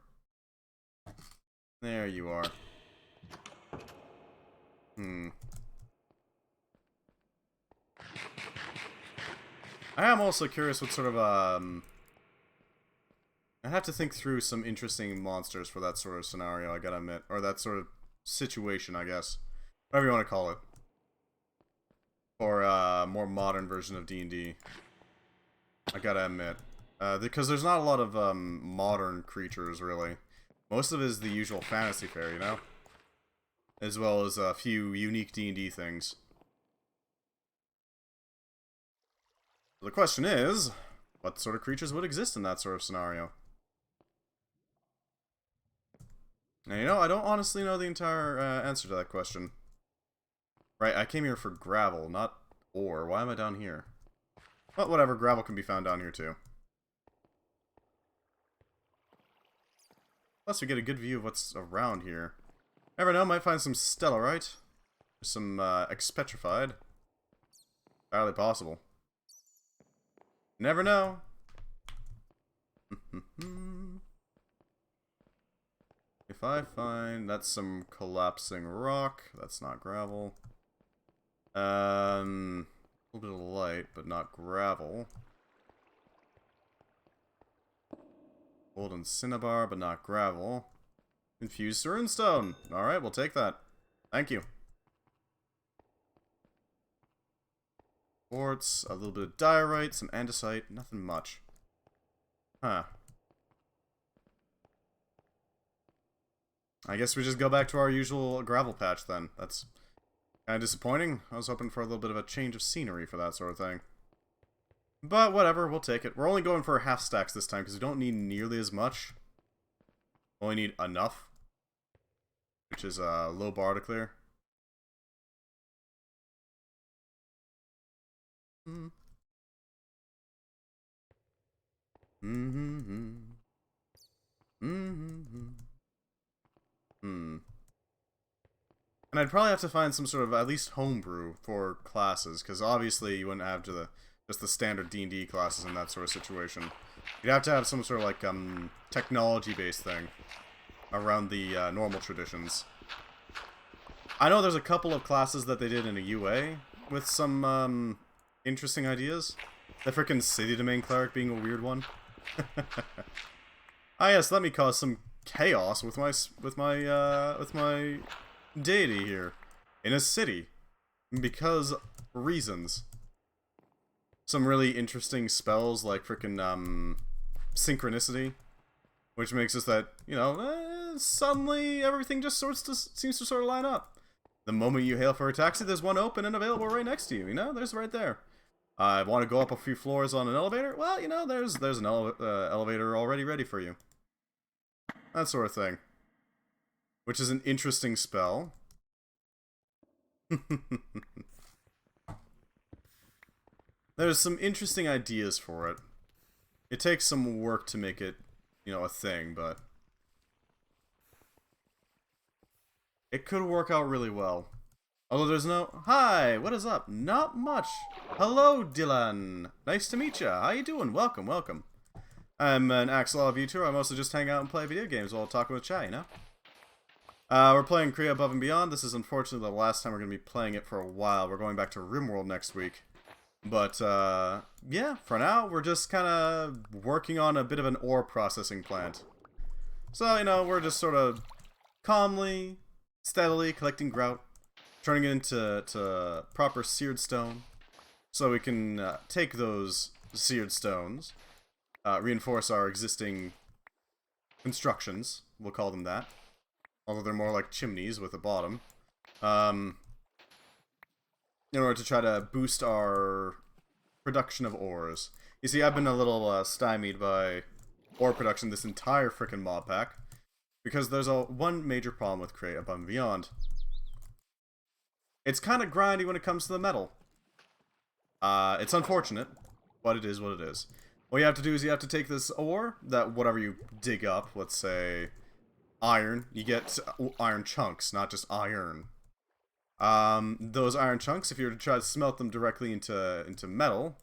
There you are. I am also curious what sort of, I'd have to think through some interesting monsters for that sort of scenario, I gotta admit. Or that sort of situation, I guess. Whatever you want to call it. Or a more modern version of D&D. I gotta admit. Because there's not a lot of modern creatures, really. Most of it is the usual fantasy fare, you know? As well as a few unique D&D things. The question is, what sort of creatures would exist in that sort of scenario? And you know, I don't honestly know the entire answer to that question. Right, I came here for gravel, not ore. Why am I down here? But whatever, gravel can be found down here too. Plus we get a good view of what's around here. Never know, might find some stellarite. Some expetrified. Entirely possible. Never know. If I find... That's some collapsing rock. That's not gravel. A little bit of light, but not gravel. Golden cinnabar, but not gravel. Infused runestone. Alright, we'll take that. Thank you. Quartz, a little bit of diorite, some andesite, nothing much. Huh. I guess we just go back to our usual gravel patch then. That's kind of disappointing. I was hoping for a little bit of a change of scenery for that sort of thing. But whatever, we'll take it. We're only going for half stacks this time because we don't need nearly as much. Only need enough. Which is a low bar to clear. And I'd probably have to find some sort of at least homebrew for classes, because obviously you wouldn't have just the standard D&D classes in that sort of situation. You'd have to have some sort of like technology-based thing around the normal traditions. I know there's a couple of classes that they did in a UA with some interesting ideas. The frickin' City Domain Cleric being a weird one. Ah yes, let me cause some chaos with my deity here in a city because reasons. Some really interesting spells like frickin' synchronicity, which makes us that, you know, suddenly everything just seems to sort of line up. The moment you hail for a taxi, there's one open and available right next to you. You know, there's right there. I want to go up a few floors on an elevator. Well, you know, there's an elevator already ready for you. That sort of thing. Which is an interesting spell. There's some interesting ideas for it. It takes some work to make it, you know, a thing, but it could work out really well. Although there's no... Hi, what is up? Not much. Hello, Dylan. Nice to meet ya. How you doing? Welcome, welcome. I'm an Axolotl VTuber. I mostly just hang out and play video games while talking with chat, you know? We're playing Korea Above and Beyond. This is unfortunately the last time we're going to be playing it for a while. We're going back to RimWorld next week. But, yeah, for now, we're just kind of working on a bit of an ore processing plant. So, you know, we're just sort of calmly, steadily collecting grout, turning it into proper seared stone, so we can take those seared stones, reinforce our existing constructions, we'll call them that, although they're more like chimneys with a bottom, in order to try to boost our production of ores. You see, I've been a little stymied by ore production this entire frickin' mod pack, because there's one major problem with Create Above and Beyond. It's kind of grindy when it comes to the metal. It's unfortunate, but it is what it is. What you have to do is you have to take this ore, that whatever you dig up, let's say iron, you get iron chunks, not just iron. Those iron chunks, if you were to try to smelt them directly into metal,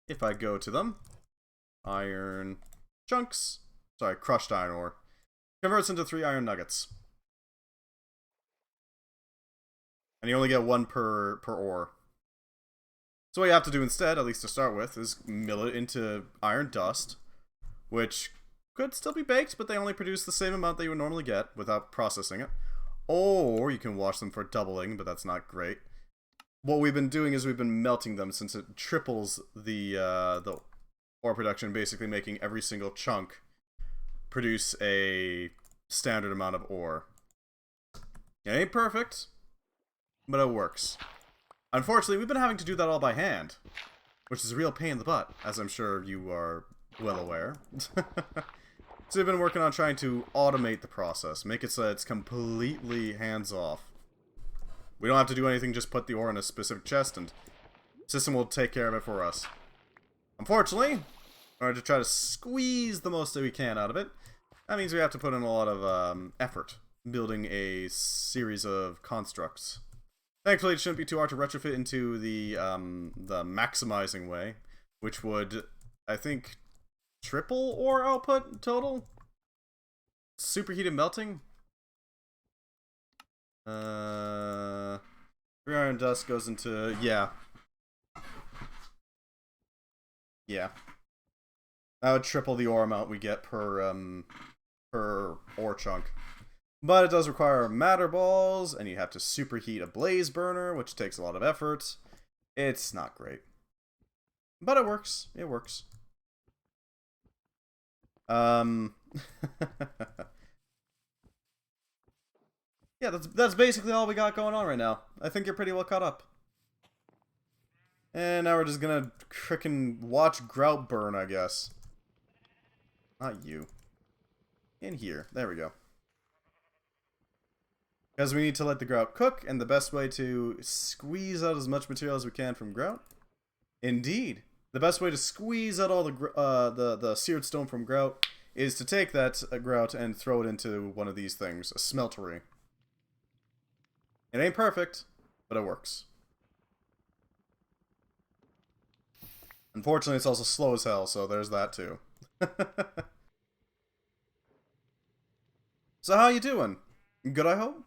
if I go to them, iron chunks, sorry, crushed iron ore, converts into 3 iron nuggets. And you only get 1 per ore. So what you have to do instead, at least to start with, is mill it into iron dust, which could still be baked, but they only produce the same amount that you would normally get without processing it. Or you can wash them for doubling, but that's not great. What we've been doing is we've been melting them, since it triples the ore production, basically making every single chunk produce a standard amount of ore. It ain't perfect, but it works. Unfortunately, we've been having to do that all by hand, which is a real pain in the butt, as I'm sure you are well aware. So we've been working on trying to automate the process, make it so it's completely hands-off. We don't have to do anything, just put the ore in a specific chest, and the system will take care of it for us. Unfortunately, in order to try to squeeze the most that we can out of it, that means we have to put in a lot of effort building a series of constructs. Thankfully, it shouldn't be too hard to retrofit into the maximizing way, which would, I think, triple ore output total? Superheated melting? 3 iron dust goes into... yeah. Yeah. That would triple the ore amount we get per ore chunk. But it does require matter balls, and you have to superheat a blaze burner, which takes a lot of effort. It's not great. But it works. It works. Yeah, that's basically all we got going on right now. I think you're pretty well caught up. And now we're just gonna frickin' watch grout burn, I guess. Not you. In here. There we go. Because we need to let the grout cook, and the best way to squeeze out as much material as we can from grout. Indeed. The best way to squeeze out all the seared stone from grout is to take that grout and throw it into one of these things, a smeltery. It ain't perfect, but it works. Unfortunately, it's also slow as hell, so there's that too. So how you doing? Good, I hope?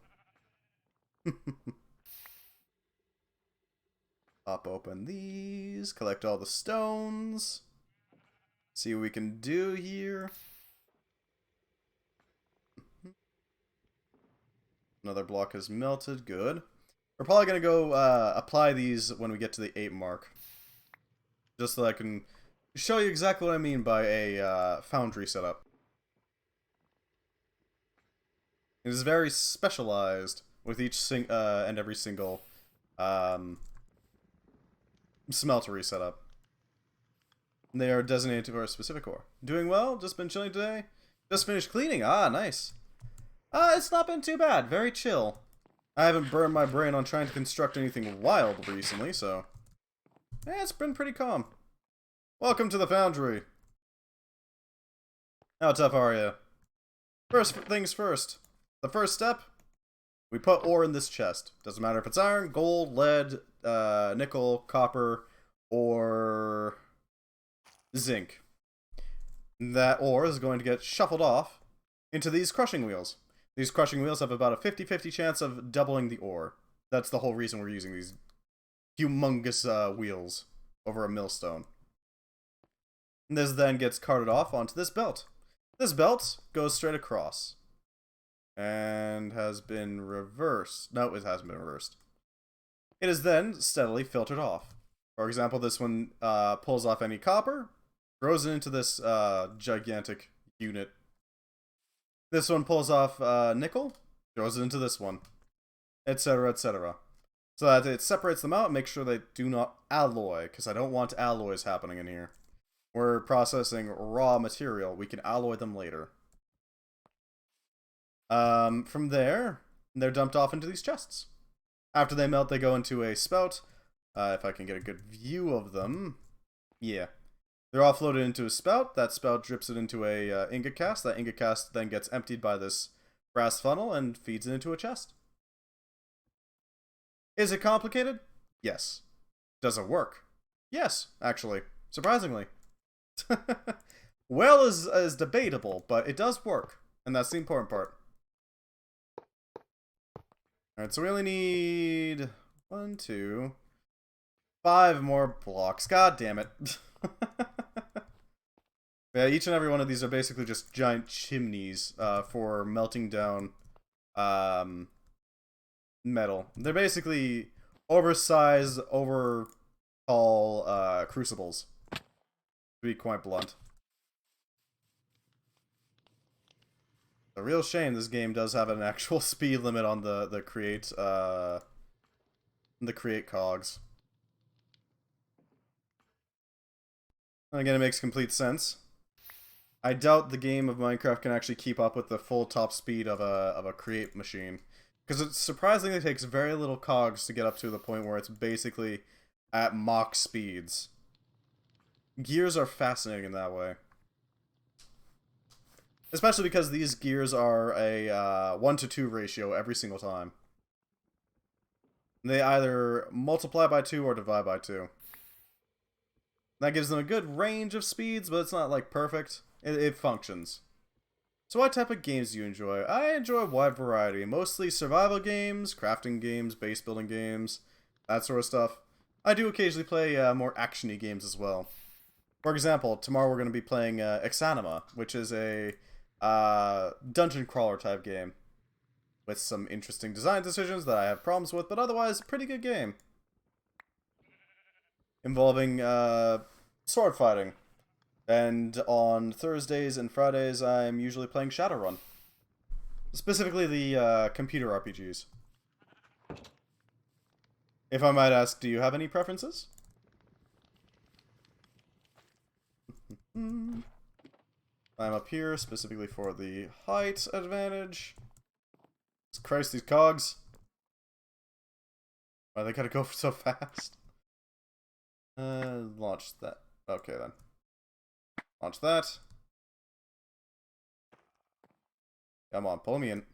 Pop open these, collect all the stones. See what we can do here. Another block is melted, good. We're probably going to go apply these when we get to the 8 mark. Just so I can show you exactly what I mean by a foundry setup. It is very specialized with each and every single smeltery setup. They are designated for a specific ore. Doing well? Just been chilling today? Just finished cleaning? Ah, nice. It's not been too bad. Very chill. I haven't burned my brain on trying to construct anything wild recently, so... yeah, it's been pretty calm. Welcome to the foundry. How tough are you? First things first. The first step, we put ore in this chest. Doesn't matter if it's iron, gold, lead, nickel, copper, or zinc. That ore is going to get shuffled off into these crushing wheels. These crushing wheels have about a 50-50 chance of doubling the ore. That's the whole reason we're using these humongous wheels. over a millstone. And this then gets carted off onto this belt. This belt goes straight across. And has been reversed. No, it hasn't been reversed. It is then steadily filtered off. For example, this one pulls off any copper, throws it into this gigantic unit. This one pulls off nickel, throws it into this one, etc., etc. So that it separates them out and makes sure they do not alloy, because I don't want alloys happening in here. We're processing raw material. We can alloy them later. From there, they're dumped off into these chests. After they melt, they go into a spout. If I can get a good view of them. Yeah. They're offloaded into a spout. That spout drips it into a ingot cast. That ingot cast then gets emptied by this brass funnel and feeds it into a chest. Is it complicated? Yes. Does it work? Yes, actually. Surprisingly. Well is debatable, but it does work. And that's the important part. Alright, so we only need 1, 2, 5 more blocks. God damn it. Yeah, each and every one of these are basically just giant chimneys for melting down metal. They're basically oversized, over tall crucibles, to be quite blunt. A real shame this game does have an actual speed limit on the create cogs. And again, it makes complete sense. I doubt the game of Minecraft can actually keep up with the full top speed of a create machine, because it surprisingly takes very little cogs to get up to the point where it's basically at Mach speeds. Gears are fascinating in that way. Especially because these gears are a 1-to-2 ratio every single time. They either multiply by 2 or divide by 2. That gives them a good range of speeds, but it's not like perfect. It functions. So what type of games do you enjoy? I enjoy a wide variety. Mostly survival games, crafting games, base building games, that sort of stuff. I do occasionally play more action-y games as well. For example, tomorrow we're going to be playing Exanima, which is a dungeon crawler type game with some interesting design decisions that I have problems with, but otherwise a pretty good game involving sword fighting. And on Thursdays and Fridays I'm usually playing Shadowrun, specifically the computer RPGs. If I might ask, do you have any preferences? I'm up here specifically for the height advantage. Christ, these cogs. Why they gotta go so fast? Launch that. Okay then. Launch that. Come on, pull me in.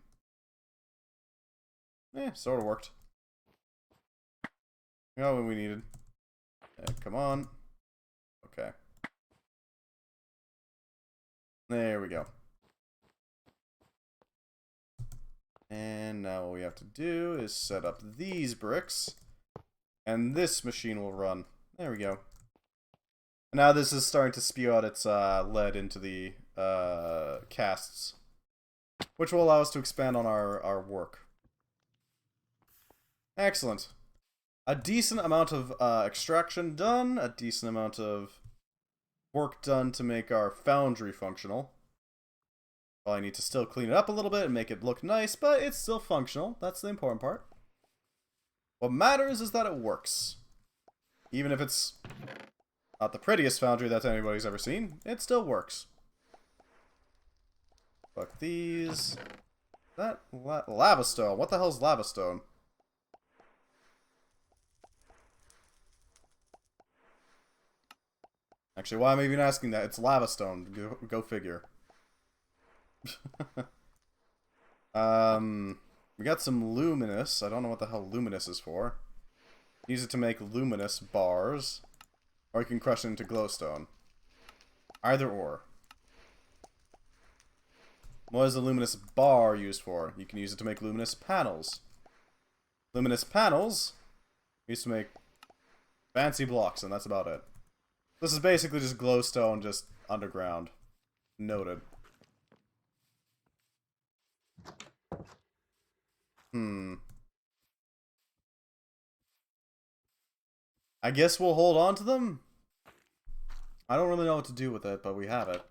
Sorta worked. Got what we needed. Come on. Okay. There we go. And now what we have to do is set up these bricks, and this machine will run. There we go. And now this is starting to spew out its lead into the casts, which will allow us to expand on our work. Excellent. A decent amount of extraction done, a decent amount of work done to make our foundry functional. Probably need to still clean it up a little bit and make it look nice, but it's still functional. That's the important part. What matters is that it works. Even if it's not the prettiest foundry that anybody's ever seen, it still works. Fuck these. That lava stone. What the hell's lava stone? Actually, why am I even asking that? It's lava stone. Go figure. We got some luminous. I don't know what the hell luminous is for. Use it to make luminous bars. Or you can crush it into glowstone. Either or. What is the luminous bar used for? You can use it to make luminous panels. Luminous panels used to make Fancy blocks, and that's about it. This is basically just glowstone, just underground. Noted. I guess we'll hold on to them? I don't really know what to do with it, but we have it.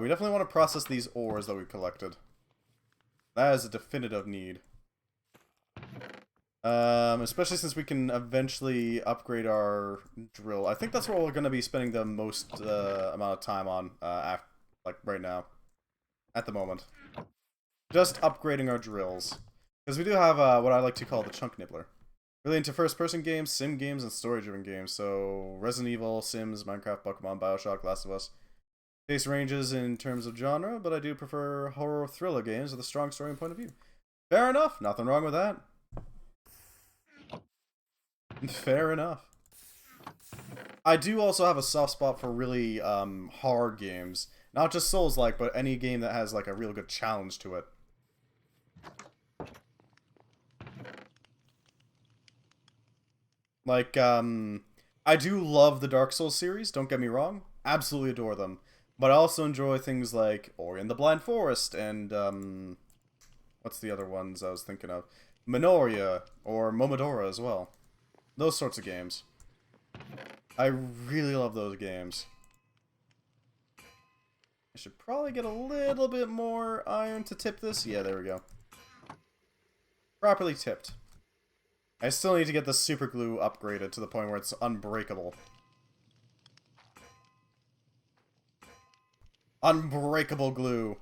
We definitely want to process these ores that we collected. That is a definitive need. Especially since we can eventually upgrade our drill. I think that's what we're going to be spending the most amount of time on, like right now. At the moment. Just upgrading our drills. Because we do have what I like to call the chunk nibbler. Really into first-person games, sim games, and story-driven games. So, Resident Evil, Sims, Minecraft, Pokemon, Bioshock, Last of Us. Face ranges in terms of genre, but I do prefer horror thriller games with a strong story and point of view. Fair enough. Nothing wrong with that. Fair enough. I do also have a soft spot for really hard games. Not just Souls-like, but any game that has like a real good challenge to it. Like, I do love the Dark Souls series, don't get me wrong. Absolutely adore them. But I also enjoy things like Ori and the Blind Forest and, what's the other ones I was thinking of? Minoria, or Momodora as well. Those sorts of games. I really love those games. I should probably get a little bit more iron to tip this. Yeah, there we go. Properly tipped. I still need to get the super glue upgraded to the point where it's unbreakable. Unbreakable glue.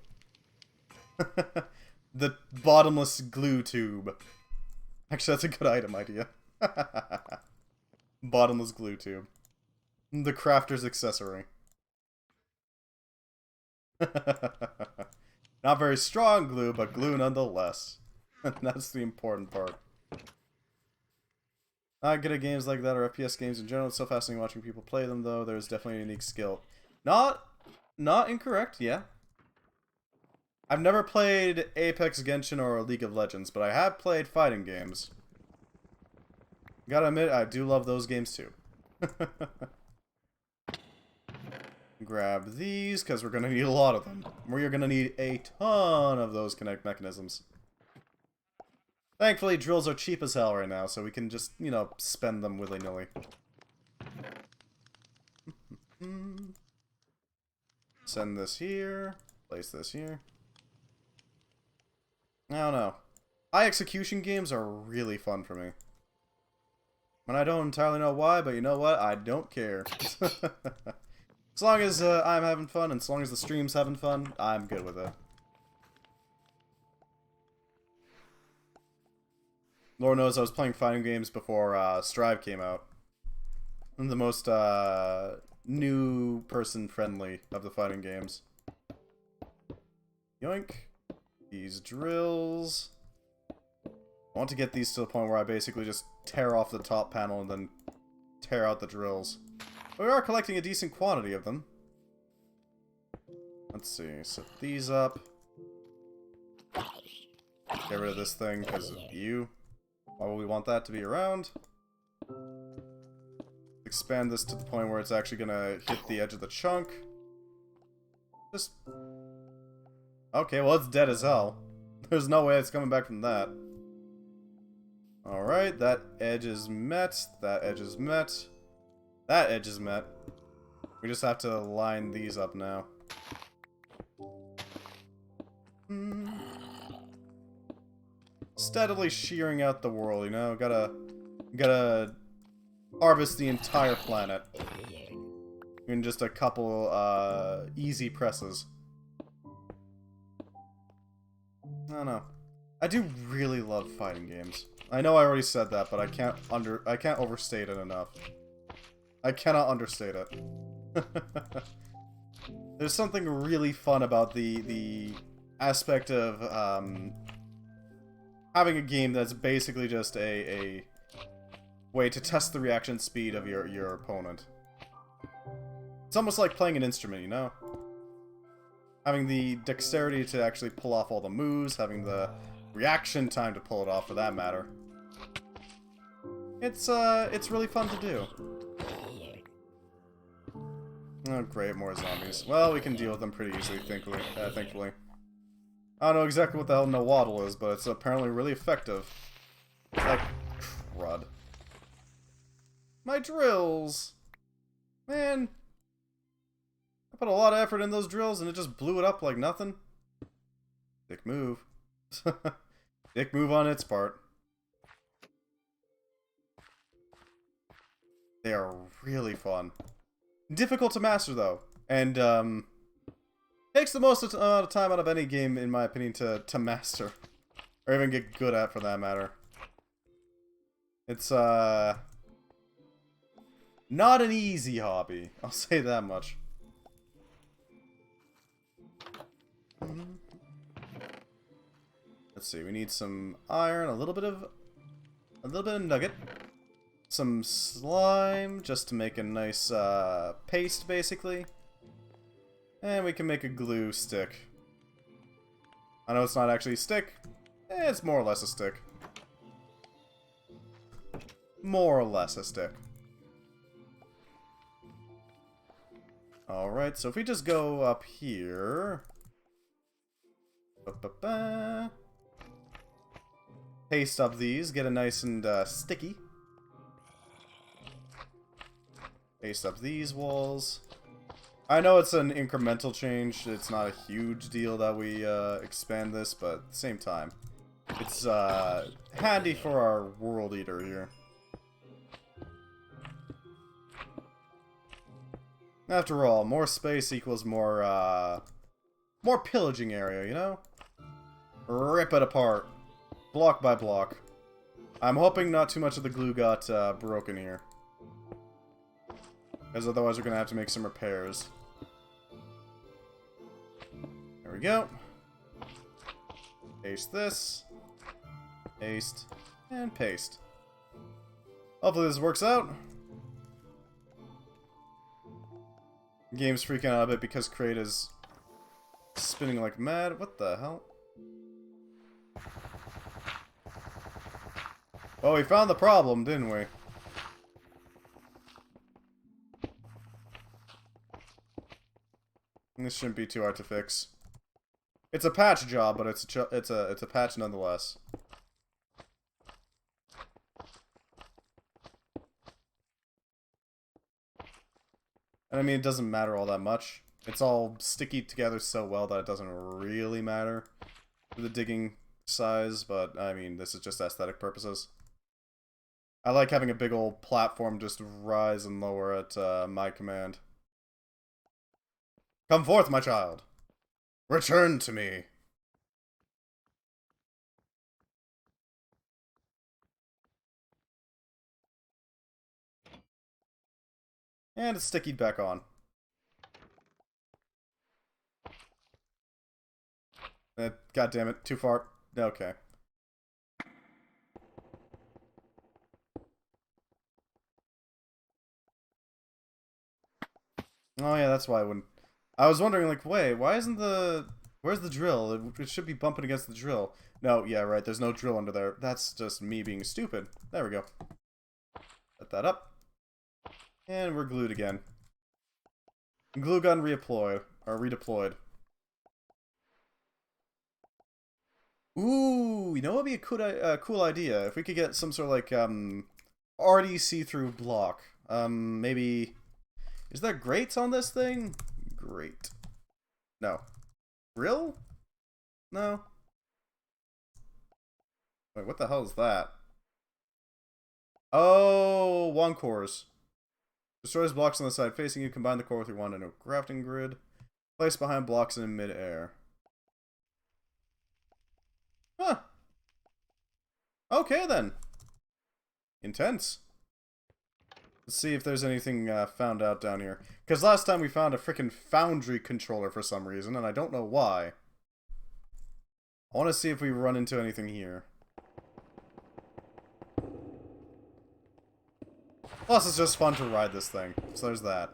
The bottomless glue tube. Actually, that's a good item idea. Bottomless glue tube. The crafter's accessory. Not very strong glue, but glue nonetheless. That's the important part. Not good at games like that or FPS games in general. It's so fascinating watching people play them, though. There's definitely a unique skill. Not incorrect, yeah. I've never played Apex, Genshin, or League of Legends, but I have played fighting games. Gotta admit, I do love those games too. Grab these, because we're gonna need a lot of them. We're gonna need a ton of those connect mechanisms. Thankfully, drills are cheap as hell right now, so we can just, you know, spend them willy-nilly. Send this here. Place this here. I don't know. High execution games are really fun for me. And I don't entirely know why, but you know what? I don't care. As long as I'm having fun, and as long as the stream's having fun, I'm good with it. Lord knows I was playing fighting games before Strive came out. I'm the most new person friendly of the fighting games. Yoink. These drills. I want to get these to the point where I basically just tear off the top panel and then tear out the drills. But we are collecting a decent quantity of them. Let's see. Set these up. Get rid of this thing because of you. Why would we want that to be around? Expand this to the point where it's actually gonna hit the edge of the chunk. Just... Okay, well it's dead as hell. There's no way it's coming back from that. Alright, that edge is met. That edge is met. That edge is met. We just have to line these up now. Steadily shearing out the world, you know? Gotta harvest the entire planet. In just a couple, easy presses. I don't know. I do really love fighting games. I know I already said that, but I can't overstate it enough. I cannot understate it. There's something really fun about the aspect of having a game that's basically just a way to test the reaction speed of your opponent. It's almost like playing an instrument, you know? Having the dexterity to actually pull off all the moves, having the reaction time to pull it off, for that matter. It's really fun to do. Oh, great, more zombies. Well, we can deal with them pretty easily, thankfully. I don't know exactly what the hell no waddle is, but it's apparently really effective. Like, crud. My drills! Man. I put a lot of effort in those drills and it just blew it up like nothing. Dick move. Dick move on its part. They are really fun. Difficult to master, though. And, takes the most amount of time out of any game, in my opinion, to master. Or even get good at, for that matter. It's, not an easy hobby. I'll say that much. Let's see, we need some iron, a little bit of nugget. Some slime, just to make a nice, paste, basically. And we can make a glue stick. I know it's not actually a stick. It's more or less a stick. More or less a stick. Alright, so if we just go up here... Paste up these, get it nice and sticky. Paste up these walls. I know it's an incremental change, it's not a huge deal that we expand this, but at the same time, it's handy for our world eater here. After all, more space equals more pillaging area, you know? Rip it apart. Block by block. I'm hoping not too much of the glue got broken here. Because otherwise we're going to have to make some repairs. There we go. Paste this. Paste. And paste. Hopefully this works out. Game's freaking out a bit because Crate is spinning like mad. What the hell? Well, we found the problem, didn't we? This shouldn't be too hard to fix. It's a patch job, but it's a patch nonetheless. And I mean, it doesn't matter all that much. It's all sticky together so well that it doesn't really matter for the digging size, but I mean, this is just aesthetic purposes. I like having a big old platform just rise and lower at my command. Come forth, my child. Return to me. And it's stickied back on. God damn it, too far. Okay. Oh yeah, that's why I wouldn't... I was wondering, like, wait, why isn't the... Where's the drill? It should be bumping against the drill. No, yeah, right, there's no drill under there. That's just me being stupid. There we go. Set that up. And we're glued again. Glue gun redeployed. Redeployed. Ooh, you know what would be a cool idea? If we could get some sort of, like, already see-through block. Maybe... Is there grates on this thing? Great. No. Grill? No. Wait, what the hell is that? Oh, wand cores. Destroys blocks on the side facing you. Combine the core with your wand in a crafting grid. Place behind blocks in mid-air. Huh. Okay, then. Intense. Let's see if there's anything found out down here. Because last time we found a frickin' foundry controller for some reason, and I don't know why. I want to see if we run into anything here. Plus, it's just fun to ride this thing. So there's that.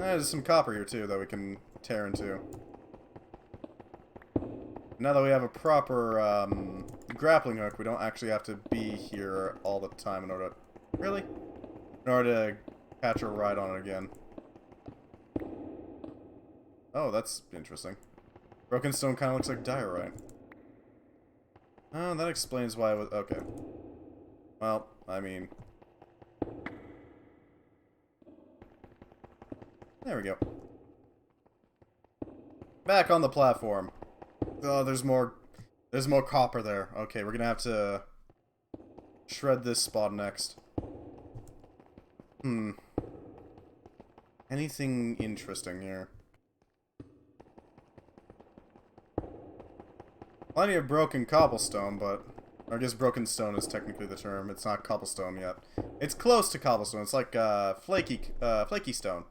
There's some copper here too that we can tear into. Now that we have a proper grappling hook, we don't actually have to be here all the time in order to... Really? In order to catch a ride on it again. Oh, that's interesting. Broken stone kind of looks like diorite. Oh, that explains why it was... Okay. Well, I mean... There we go. Back on the platform. Oh, there's more copper there. Okay, we're gonna have to shred this spot next. Anything interesting here? Plenty of broken cobblestone, but I guess broken stone is technically the term. It's not cobblestone yet. It's close to cobblestone. It's like flaky stone.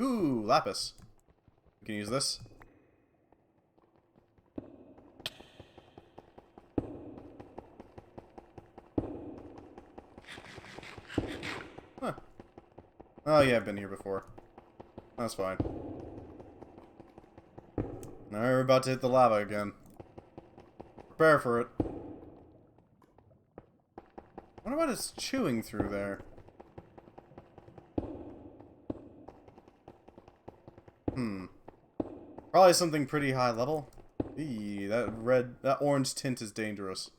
Ooh, lapis. We can use this. Huh. Oh yeah, I've been here before. That's fine. Now we're about to hit the lava again. Prepare for it. I wonder what it's chewing through there. Probably something pretty high level. Eee, that orange tint is dangerous.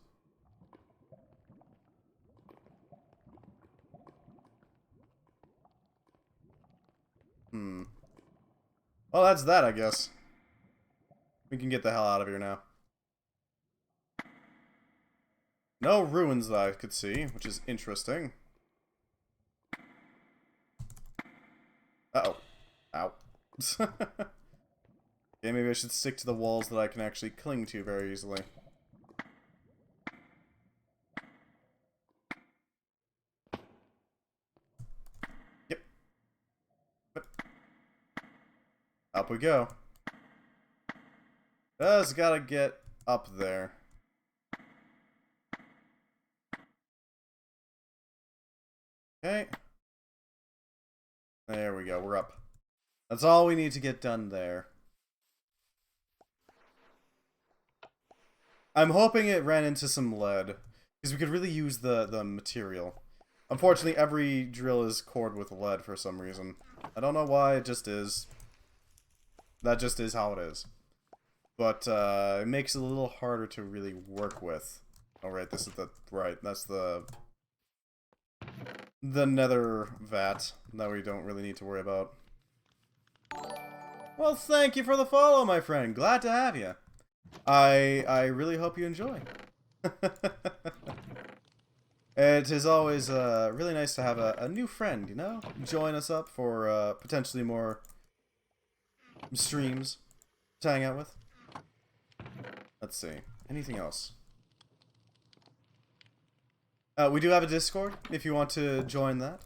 Well, that's that, I guess. We can get the hell out of here now. No ruins that I could see, which is interesting. Uh-oh. Ow. Okay, maybe I should stick to the walls that I can actually cling to very easily. Yep. Up we go. Just gotta get up there. Okay. There we go, we're up. That's all we need to get done there. I'm hoping it ran into some lead, because we could really use the material. Unfortunately, every drill is cored with lead for some reason. I don't know why, it just is. That just is how it is. But it makes it a little harder to really work with. Oh, right, this is the... Right, that's the nether vat that we don't really need to worry about. Well, thank you for the follow, my friend. Glad to have you. I really hope you enjoy. It is always really nice to have a new friend, you know? Join us up for potentially more streams to hang out with. Let's see. Anything else? We do have a Discord if you want to join that.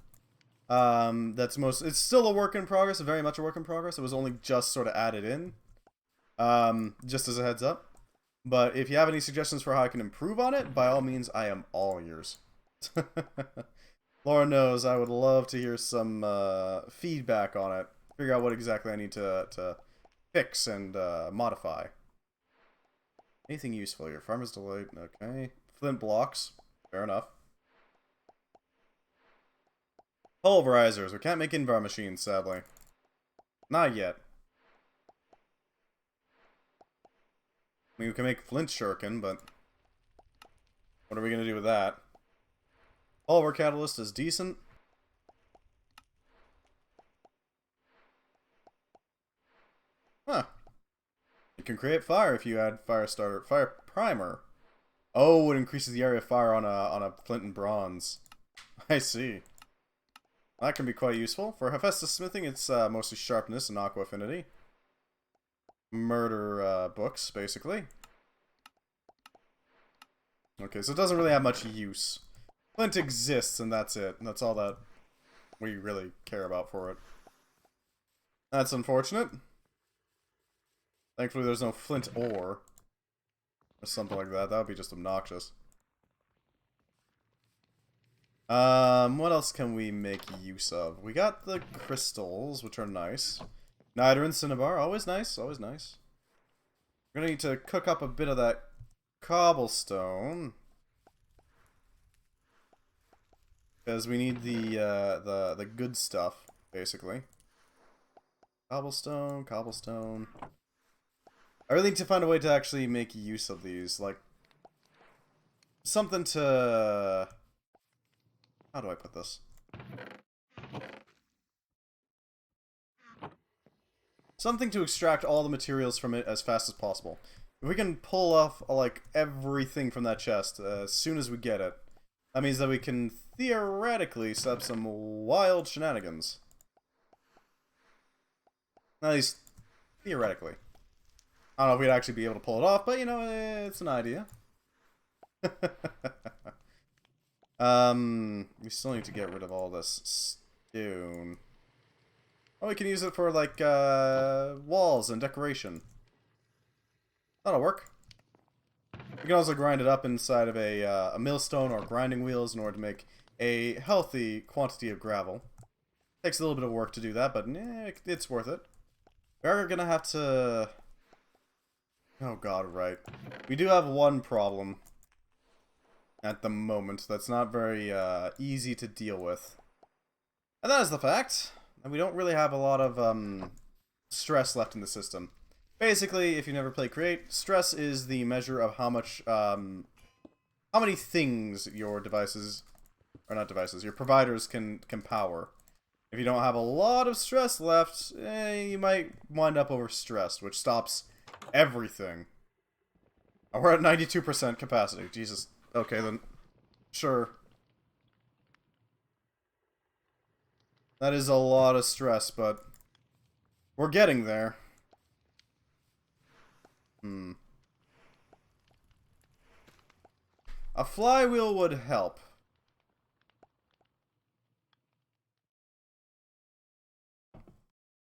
It's still a work in progress, very much a work in progress. It was only just sort of added in. Just as a heads up. But if you have any suggestions for how I can improve on it, by all means, I am all ears. Laura knows I would love to hear some feedback on it. Figure out what exactly I need to fix and modify. Anything useful here? Farmer's Delight, okay. Flint blocks, fair enough. Pulverizers. We can't make invar machines, sadly. Not yet. I mean, we can make flint shuriken, but what are we going to do with that? Pulver catalyst is decent. Huh. You can create fire if you add fire starter, fire primer. Oh, it increases the area of fire on a flint and bronze. I see. That can be quite useful. For Hephaestus smithing, it's mostly sharpness and aqua affinity. Murder books, basically. Okay, so it doesn't really have much use. Flint exists, and that's it. And that's all that we really care about for it. That's unfortunate. Thankfully, there's no flint ore. Or something like that. That would be just obnoxious. What else can we make use of? We got the crystals, which are nice. Niter and Cinnabar, always nice, always nice. We're gonna need to cook up a bit of that cobblestone. Because we need the good stuff, basically. Cobblestone, cobblestone. I really need to find a way to actually make use of these, like something to... How do I put this? Something to extract all the materials from it as fast as possible. If we can pull off, like, everything from that chest as soon as we get it, that means that we can theoretically set up some wild shenanigans. At least, theoretically. I don't know if we'd actually be able to pull it off, but, you know, it's an idea. We still need to get rid of all this stone. Oh, we can use it for, like, walls and decoration. That'll work. We can also grind it up inside of a millstone or grinding wheels in order to make a healthy quantity of gravel. Takes a little bit of work to do that, but it's worth it. We are gonna have to... Oh god, right. We do have one problem at the moment that's not very easy to deal with. And that is the fact that we don't really have a lot of stress left in the system. Basically, if you never played Create, stress is the measure of how much, how many things your devices, or not devices, your providers can power. If you don't have a lot of stress left, you might wind up overstressed, which stops everything. Oh, we're at 92% capacity. Jesus. Okay, then. Sure. That is a lot of stress, but we're getting there. A flywheel would help.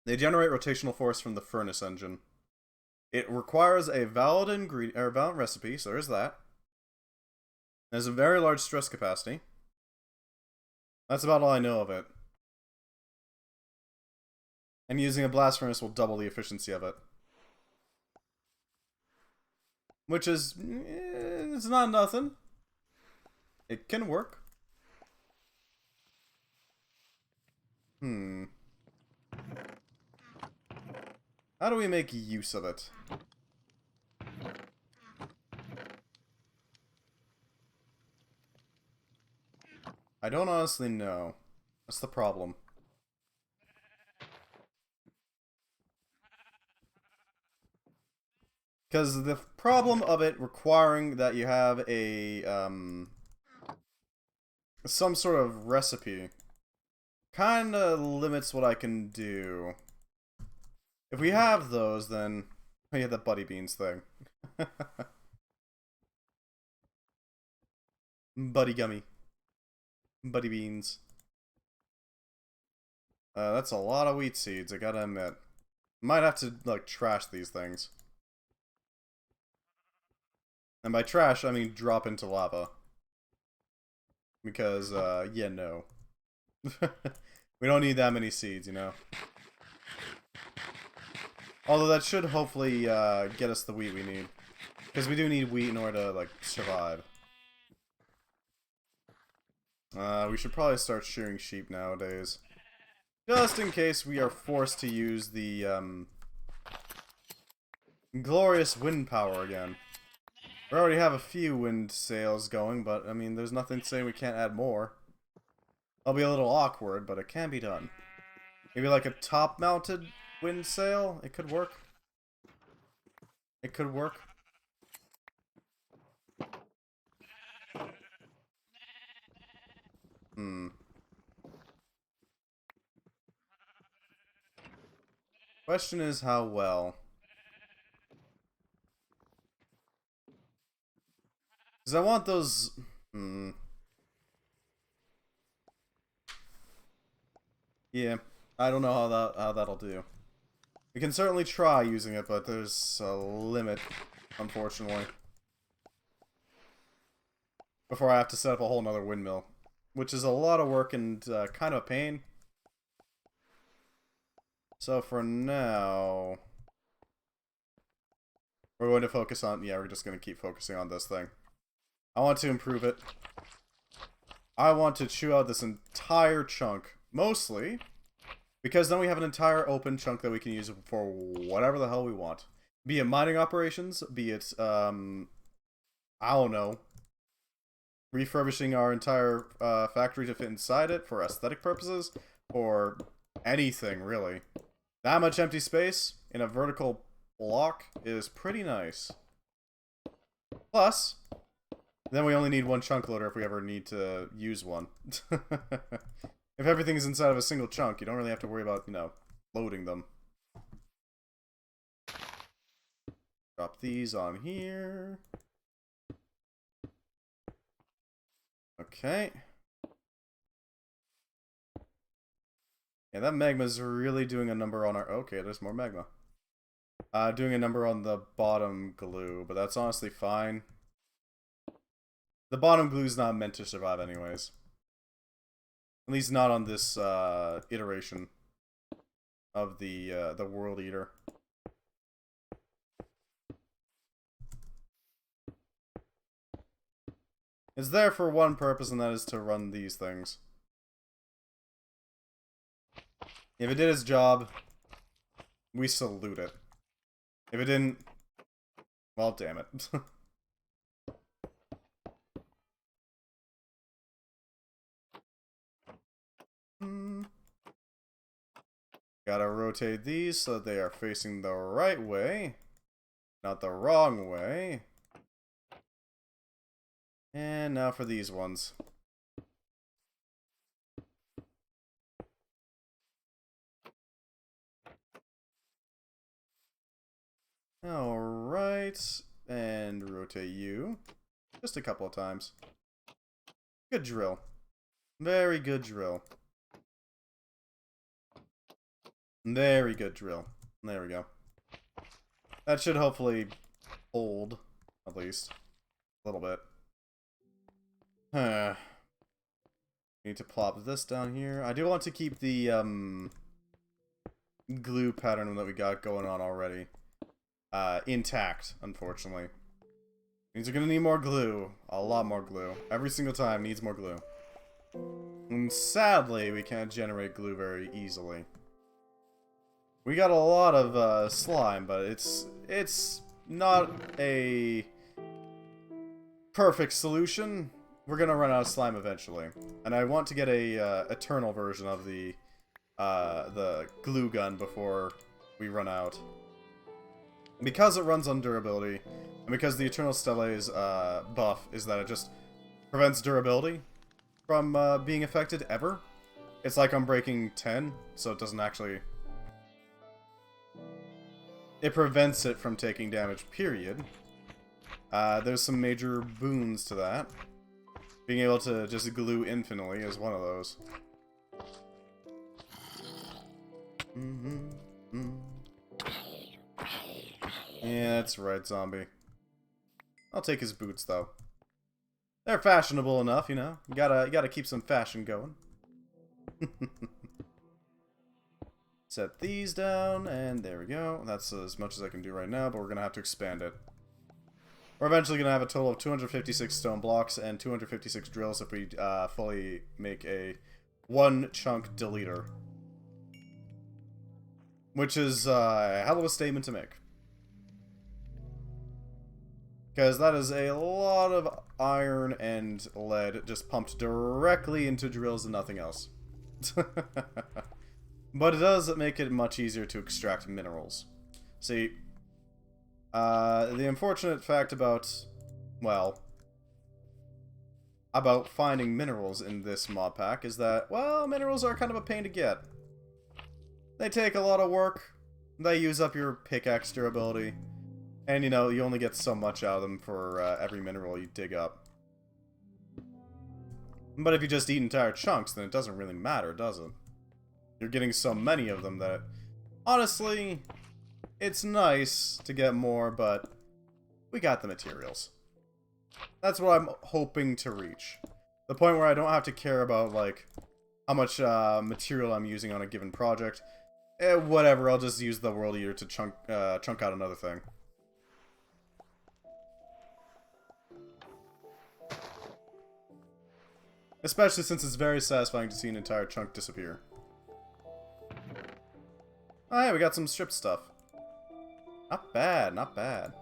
They generate rotational force from the furnace engine. It requires a valid ingredient or valid recipe, so there's that. There's a very large stress capacity. That's about all I know of it. And using a blast furnace will double the efficiency of it. Which is... it's not nothing. It can work. How do we make use of it? I don't honestly know. That's the problem. Because the problem of it requiring that you have a, some sort of recipe kinda limits what I can do. If we have those, then... Oh yeah, the buddy beans thing. Buddy gummy. Buddy beans. That's a lot of wheat seeds, I gotta admit. Might have to, like, trash these things. And by trash, I mean drop into lava. Because, yeah, no. We don't need that many seeds, you know? Although that should hopefully get us the wheat we need. Because we do need wheat in order to, like, survive. We should probably start shearing sheep nowadays. Just in case we are forced to use the, glorious wind power again. We already have a few wind sails going, but, I mean, there's nothing saying we can't add more. It'll be a little awkward, but it can be done. Maybe like a top-mounted wind sail? It could work. It could work. Question is how well. Because I want those... Yeah, I don't know how that'll do. We can certainly try using it, but there's a limit, unfortunately. Before I have to set up a whole nother windmill. which is a lot of work and kind of a pain. So for now, we're going to focus on, yeah, we're just going to keep focusing on this thing. I want to improve it. I want to chew out this entire chunk, mostly because then we have an entire open chunk that we can use for whatever the hell we want. Be it mining operations, be it, I don't know, refurbishing our entire factory to fit inside it for aesthetic purposes, or anything, really. That much empty space in a vertical block is pretty nice. Plus, then we only need one chunk loader if we ever need to use one. If everything is inside of a single chunk, you don't really have to worry about, you know, loading them. Drop these on here. Okay. Yeah, that magma's really doing a number on our... Okay, there's more magma. Doing a number on the bottom glue, but that's honestly fine. The bottom glue's not meant to survive anyways. At least not on this iteration of the World Eater. It's there for one purpose, and that is to run these things. If it did its job, we salute it. If it didn't, well, damn it. Gotta rotate these so they are facing the right way, not the wrong way. And now for these ones. Alright, and rotate you. Just a couple of times. Good drill. Very good drill. Very good drill. There we go. That should hopefully hold, at least. A little bit. Need to plop this down here. I do want to keep the glue pattern that we got going on already intact, unfortunately. Means we're gonna need more glue. A lot more glue. Every single time needs more glue. And sadly, we can't generate glue very easily. We got a lot of slime, but it's not a perfect solution. We're gonna run out of slime eventually, and I want to get a eternal version of the glue gun before we run out. Because it runs on durability, and because the Eternal Stellae's buff is that it just prevents durability from being affected ever. It's like Unbreaking 10, so it doesn't actually... It prevents it from taking damage, period. There's some major boons to that. Being able to just glue infinitely is one of those. Yeah, that's right, zombie. I'll take his boots, though. They're fashionable enough, you know. You gotta keep some fashion going. Set these down, and there we go. That's as much as I can do right now, but we're gonna have to expand it. We're eventually gonna have a total of 256 stone blocks and 256 drills if we fully make a one-chunk deleter. Which is a hell of a statement to make. Because that is a lot of iron and lead just pumped directly into drills and nothing else. But it does make it much easier to extract minerals. See, the unfortunate fact about, well, about finding minerals in this mod pack is that, well, minerals are kind of a pain to get. They take a lot of work, they use up your pickaxe durability, and, you know, you only get so much out of them for every mineral you dig up. But if you just eat entire chunks, then it doesn't really matter, does it? You're getting so many of them that, honestly, it's nice to get more, but we got the materials. That's what I'm hoping to reach. The point where I don't have to care about, like, how much material I'm using on a given project. Whatever, I'll just use the World Eater to chunk out another thing. Especially since it's very satisfying to see an entire chunk disappear. Oh, hey, we got some stripped stuff. Not bad, not bad.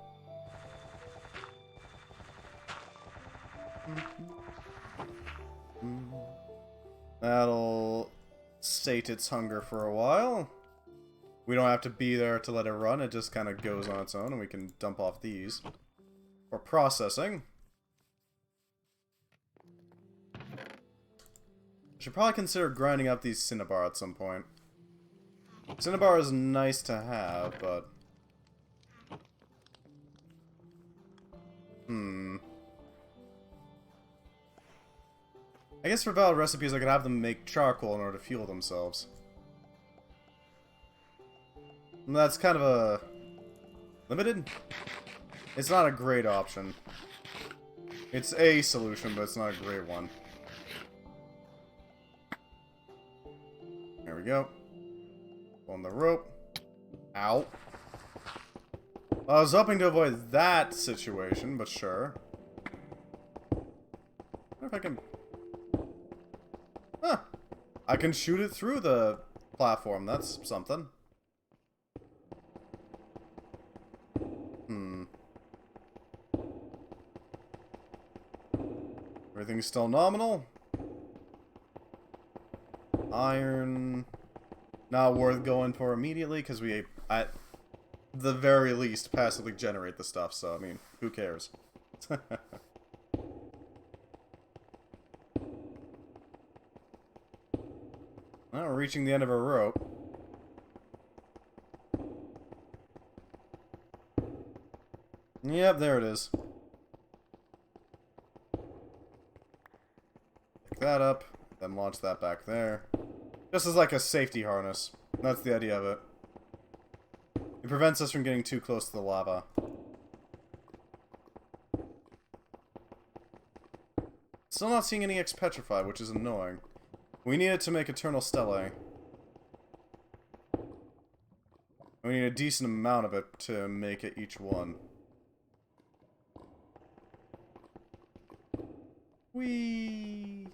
That'll sate its hunger for a while. We don't have to be there to let it run, it just kind of goes on its own, and we can dump off these. For processing. I should probably consider grinding up these Cinnabar at some point. Cinnabar is nice to have, but... I guess for valid recipes I could have them make charcoal in order to fuel themselves. And that's kind of a... limited? It's not a great option. It's a solution, but it's not a great one. There we go. On the rope. Ow. Well, I was hoping to avoid that situation, but sure. I wonder if I can... Huh. I can shoot it through the platform. That's something. Everything's still nominal. Iron... not worth going for immediately, because we, at the very least, passively generate the stuff, so, I mean, who cares? Well, we're reaching the end of our rope. Yep, there it is. Pick that up, then launch that back there. Just as like a safety harness. That's the idea of it. It prevents us from getting too close to the lava. Still not seeing any X-Petrified, which is annoying. We need it to make Eternal Stellae. We need a decent amount of it to make it each one. Whee!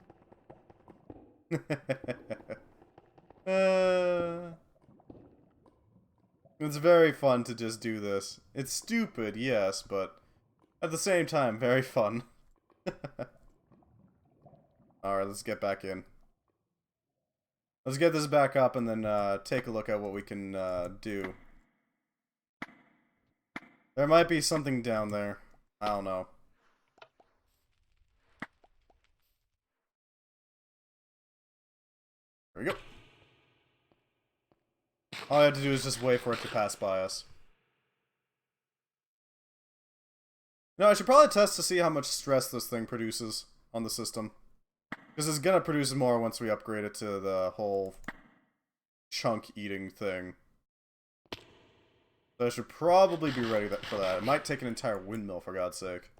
It's very fun to just do this. It's stupid, yes, but at the same time, very fun. Alright, let's get back in. Let's get this back up and then take a look at what we can do. There might be something down there. I don't know. There we go. All I have to do is just wait for it to pass by us. No, I should probably test to see how much stress this thing produces on the system. Because it's gonna produce more once we upgrade it to the whole chunk eating thing. So I should probably be ready for that. It might take an entire windmill, for God's sake.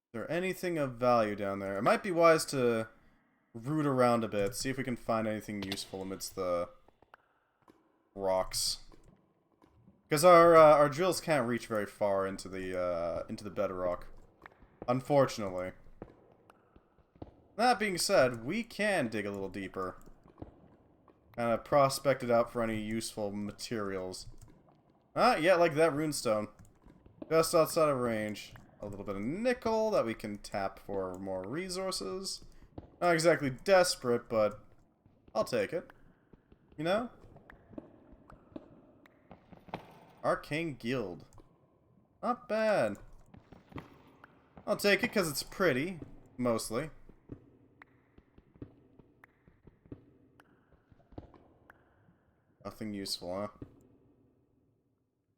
Is there anything of value down there? It might be wise to root around a bit, see if we can find anything useful amidst the rocks. Because our drills can't reach very far into the bedrock, unfortunately. That being said, we can dig a little deeper. Kind of prospect it out for any useful materials. Ah, yeah, like that runestone. Just outside of range. A little bit of nickel that we can tap for more resources. Not exactly desperate, but I'll take it. You know? Arcane Guild. Not bad. I'll take it because it's pretty, mostly. Nothing useful, huh?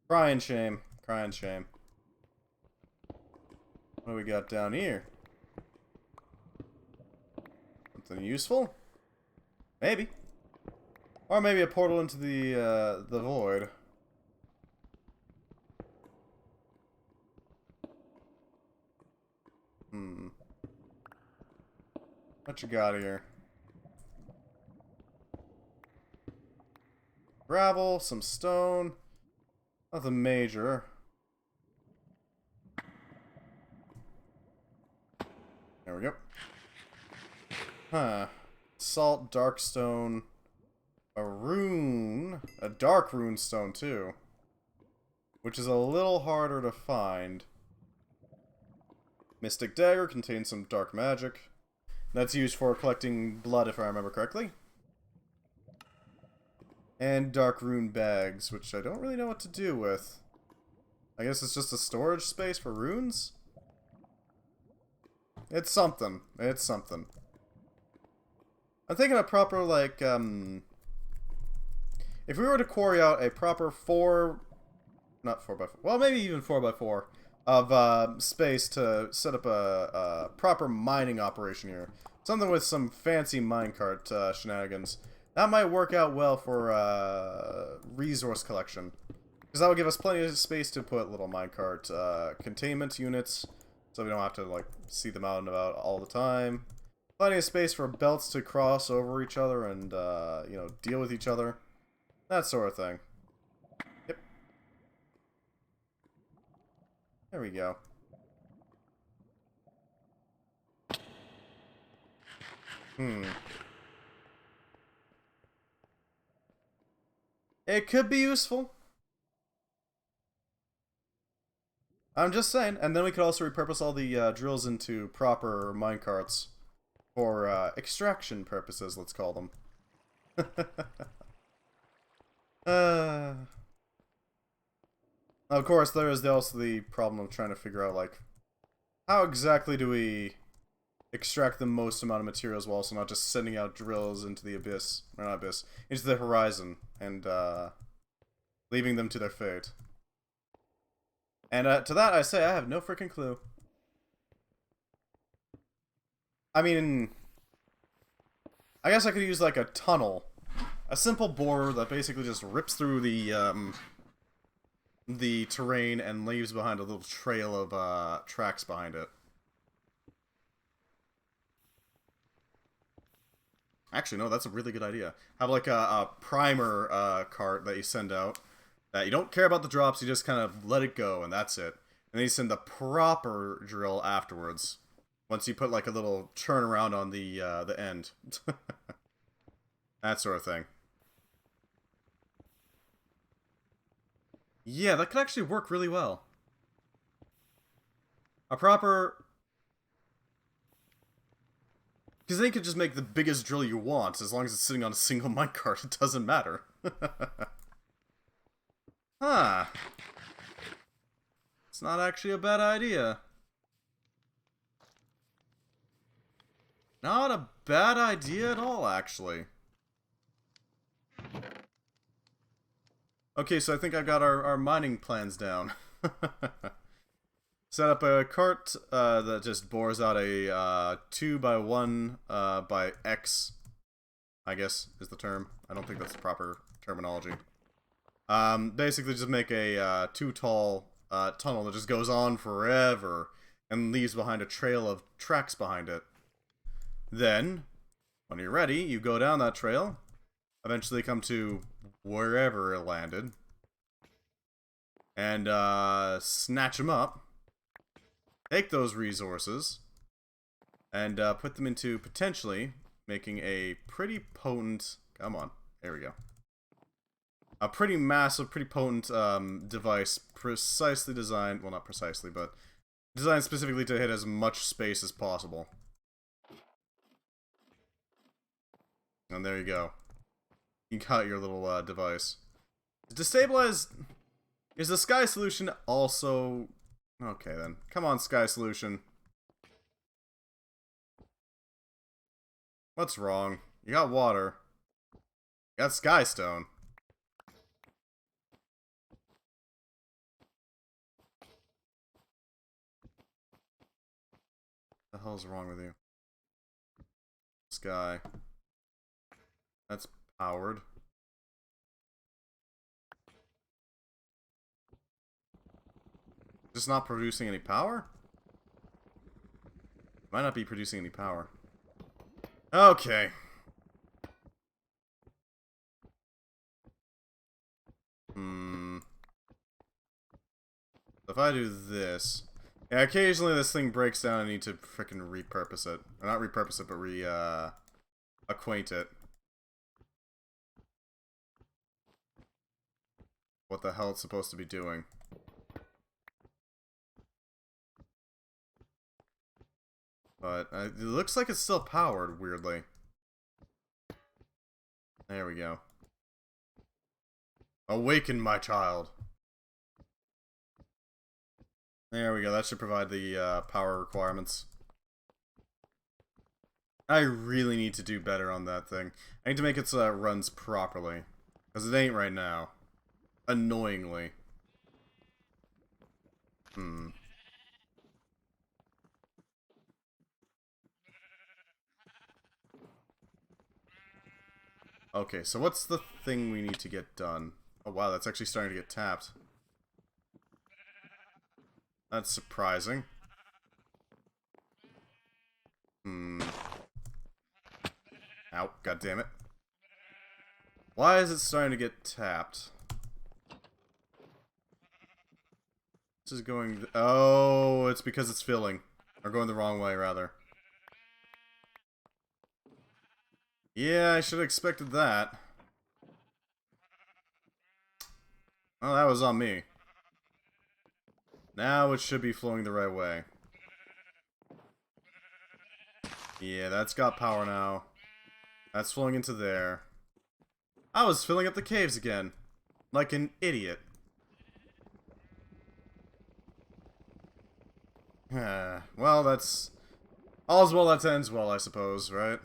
Crying shame. Crying shame. What do we got down here? Something useful? Maybe. Or maybe a portal into the void. What you got here? Gravel, some stone. Nothing major. There we go. Huh. Salt, dark stone, a rune, a dark rune stone too, which is a little harder to find. Mystic dagger contains some dark magic. That's used for collecting blood if I remember correctly. And dark rune bags, which I don't really know what to do with. I guess it's just a storage space for runes? It's something. It's something. I'm thinking a proper, like, if we were to quarry out a proper not 4x4, well, maybe even 4x4 of space to set up a proper mining operation here. Something with some fancy minecart shenanigans. That might work out well for resource collection. Because that would give us plenty of space to put little minecart containment units, so we don't have to, like, see them out and about all the time. Plenty of space for belts to cross over each other and, you know, deal with each other. That sort of thing. Yep. There we go. It could be useful. I'm just saying. And then we could also repurpose all the drills into proper minecarts for extraction purposes, let's call them. Of course, there is also the problem of trying to figure out, like, how exactly do we extract the most amount of materials while also not just sending out drills into the abyss, or not abyss, into the horizon, and leaving them to their fate. And to that I say I have no freaking clue. I mean, I guess I could use like a tunnel. A simple borer that basically just rips through the terrain and leaves behind a little trail of tracks behind it. Actually, no, that's a really good idea. Have like a primer cart that you send out. That you don't care about the drops, you just kind of let it go, and that's it. And then you send the proper drill afterwards. Once you put like a little turnaround on the end. That sort of thing. Yeah, that could actually work really well. A proper... Because then you could just make the biggest drill you want, as long as it's sitting on a single minecart, it doesn't matter. Huh. It's not actually a bad idea. Not a bad idea at all, actually. Okay, so I think I got our mining plans down. Set up a cart that just bores out a 2x1 by X, I guess is the term. I don't think that's the proper terminology. Basically just make a too tall tunnel that just goes on forever and leaves behind a trail of tracks behind it. Then, when you're ready, you go down that trail, eventually come to wherever it landed, and snatch them up, take those resources, and put them into potentially making a pretty potent... Come on, there we go. A pretty massive, pretty potent device, precisely designed... Well, not precisely, but designed specifically to hit as much space as possible. And there you go. You got your little device. Destabilize... Is the Sky Solution also... Okay, then. Come on, Sky Solution. What's wrong? You got water. You got Sky Stone. What the hell's wrong with you? Sky. That's powered. Just not producing any power? Might not be producing any power. Okay. If I do this... Yeah, occasionally this thing breaks down and I need to frickin' repurpose it. Or not repurpose it, but acquaint it. What the hell it's supposed to be doing. But it looks like it's still powered, weirdly. There we go. Awaken, my child. There we go, that should provide the power requirements. I really need to do better on that thing. I need to make its runs properly. Because it ain't right now. Annoyingly. Okay, so what's the thing we need to get done? Oh wow, that's actually starting to get tapped. That's surprising. Ow, goddammit. Why is it starting to get tapped? This is going... Oh, it's because it's filling. Or going the wrong way, rather. Yeah, I should have expected that. Oh, that was on me. Now it should be flowing the right way. Yeah, that's got power now. That's flowing into there. I was filling up the caves again. Like an idiot. Well, that's... All's well that ends well, I suppose, right?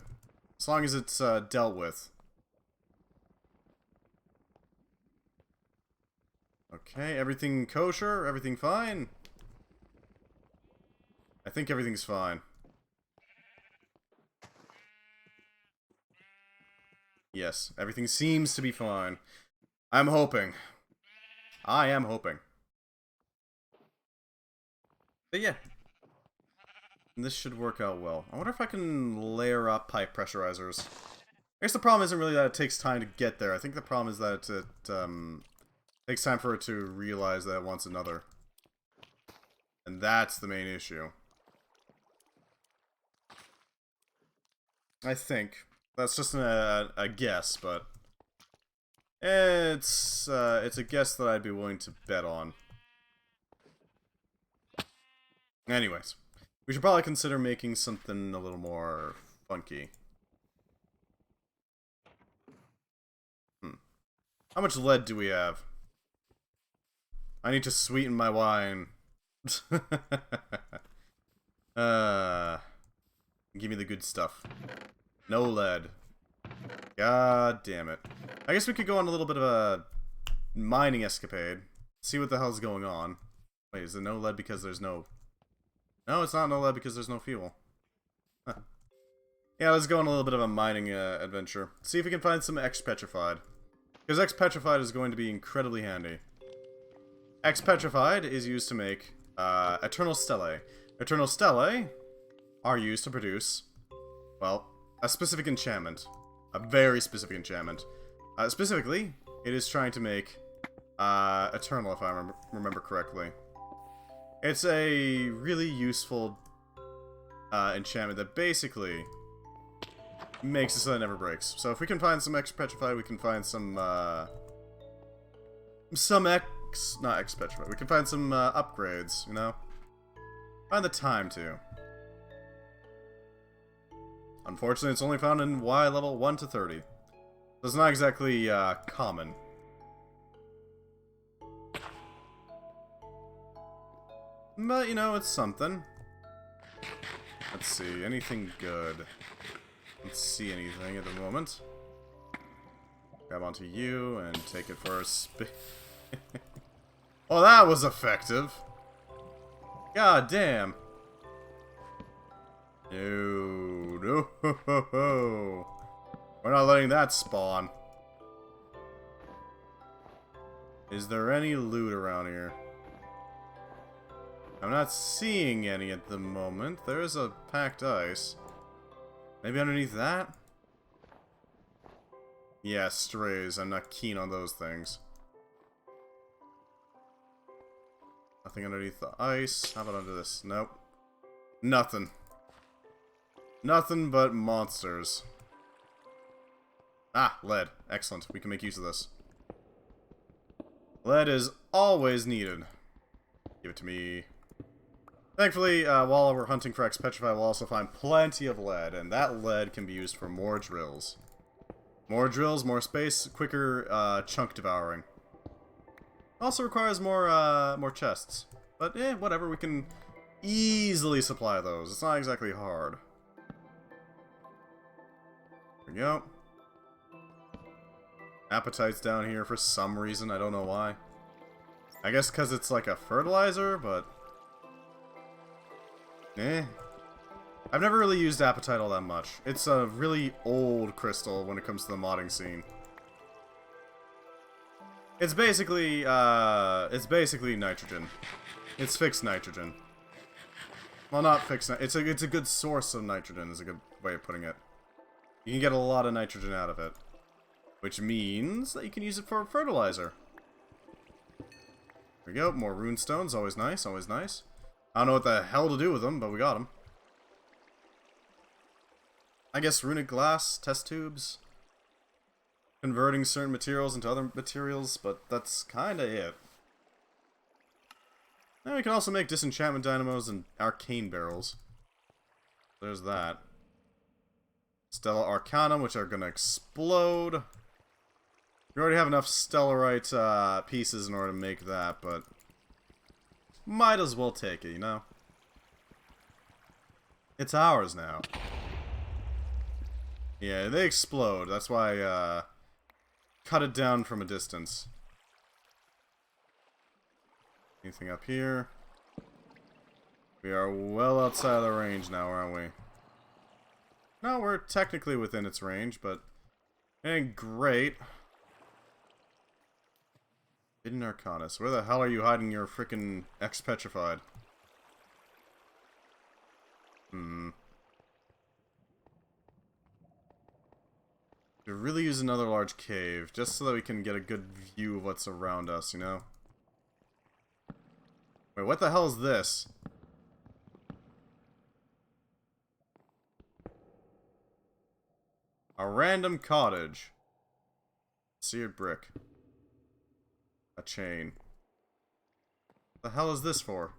As long as it's dealt with. Okay, everything kosher? Everything fine? I think everything's fine. Yes, everything seems to be fine. I'm hoping. I am hoping. But yeah. This should work out well. I wonder if I can layer up pipe pressurizers. I guess the problem isn't really that it takes time to get there. I think the problem is that it takes time for it to realize that it wants another. And that's the main issue. I think. That's just a guess, but... It's a guess that I'd be willing to bet on. Anyways. We should probably consider making something a little more funky. How much lead do we have? I need to sweeten my wine. Give me the good stuff. No lead. God damn it. I guess we could go on a little bit of a mining escapade. See what the hell's going on. Wait, is there no lead because there's no... No, it's not no lead because there's no fuel. Huh. Yeah, let's go on a little bit of a mining adventure. See if we can find some X-Petrified. Because X-Petrified is going to be incredibly handy. X-Petrified is used to make Eternal Stellae. Eternal Stellae are used to produce, well, a specific enchantment. A very specific enchantment. Specifically, it is trying to make Eternal, if I remember correctly. It's a really useful enchantment that basically makes it so that it never breaks. So if we can find some X-Petrified, we can find some not X-Petrified, we can find some upgrades, you know? Find the time to. Unfortunately, it's only found in Y level 1 to 30. So it's not exactly common. But, you know, it's something. Let's see, anything good? Let's see anything at the moment. Grab onto you and take it for a spin. Oh, that was effective! God damn! No, no, we're not letting that spawn. Is there any loot around here? I'm not seeing any at the moment. There is a packed ice. Maybe underneath that? Yeah, strays. I'm not keen on those things. Nothing underneath the ice. How about under this? Nope. Nothing. Nothing but monsters. Ah, lead. Excellent. We can make use of this. Lead is always needed. Give it to me. Thankfully, while we're hunting for X-Petrify, we'll also find plenty of lead, and that lead can be used for more drills. More drills, more space, quicker chunk devouring. Also requires more chests. But, whatever, we can easily supply those. It's not exactly hard. There we go. Appetite's down here for some reason, I don't know why. I guess because it's like a fertilizer, but... I've never really used Appetite all that much. It's a really old crystal when it comes to the modding scene. It's basically nitrogen. It's fixed nitrogen. Well, not fixed. It's a good source of nitrogen. Is a good way of putting it. You can get a lot of nitrogen out of it, which means that you can use it for fertilizer. There we go. More rune stones. Always nice. Always nice. I don't know what the hell to do with them, but we got them. I guess runic glass, test tubes, converting certain materials into other materials, but that's kind of it. Now we can also make disenchantment dynamos and arcane barrels. There's that. Stellar Arcanum, which are going to explode. We already have enough Stellarite pieces in order to make that, but might as well take it, you know? It's ours now. Yeah, they explode. That's why cut it down from a distance. Anything up here? We are well outside of the range now, aren't we? No, we're technically within its range, but it ain't great. Hidden Arcanus. Where the hell are you hiding your frickin' X-Petrified? We really use another large cave, just so that we can get a good view of what's around us, you know? Wait, what the hell is this? A random cottage. Seared brick. A chain. What the hell is this for?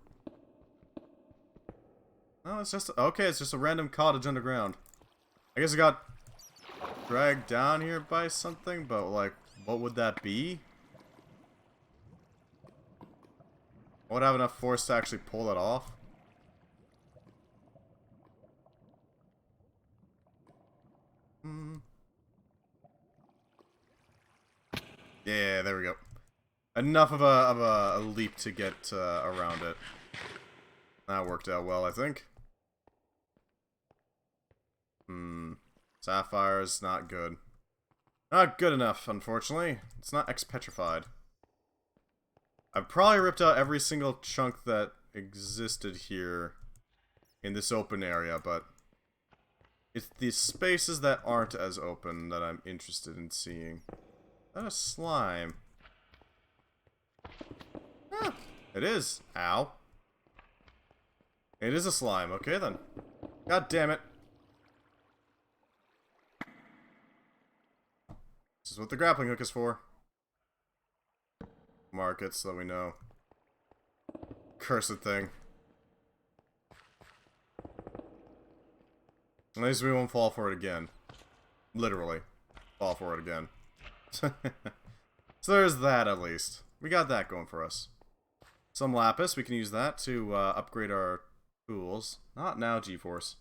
Oh, it's just... Okay, it's just a random cottage underground. I guess it got dragged down here by something, but, like, what would that be? I would have enough force to actually pull that off. Yeah, there we go. Enough of a leap to get around it. That worked out well, I think. Sapphire's not good. Not good enough, unfortunately. It's not X-Petrified. I've probably ripped out every single chunk that existed here in this open area, but it's the spaces that aren't as open that I'm interested in seeing. Is that a slime? Ah, it is. Ow. It is a slime. Okay, then. God damn it. This is what the grappling hook is for. Mark it so that we know. Cursed thing. At least we won't fall for it again. Literally. Fall for it again. So there's that, at least. We got that going for us. Some lapis. We can use that to upgrade our tools. Not now, GeForce.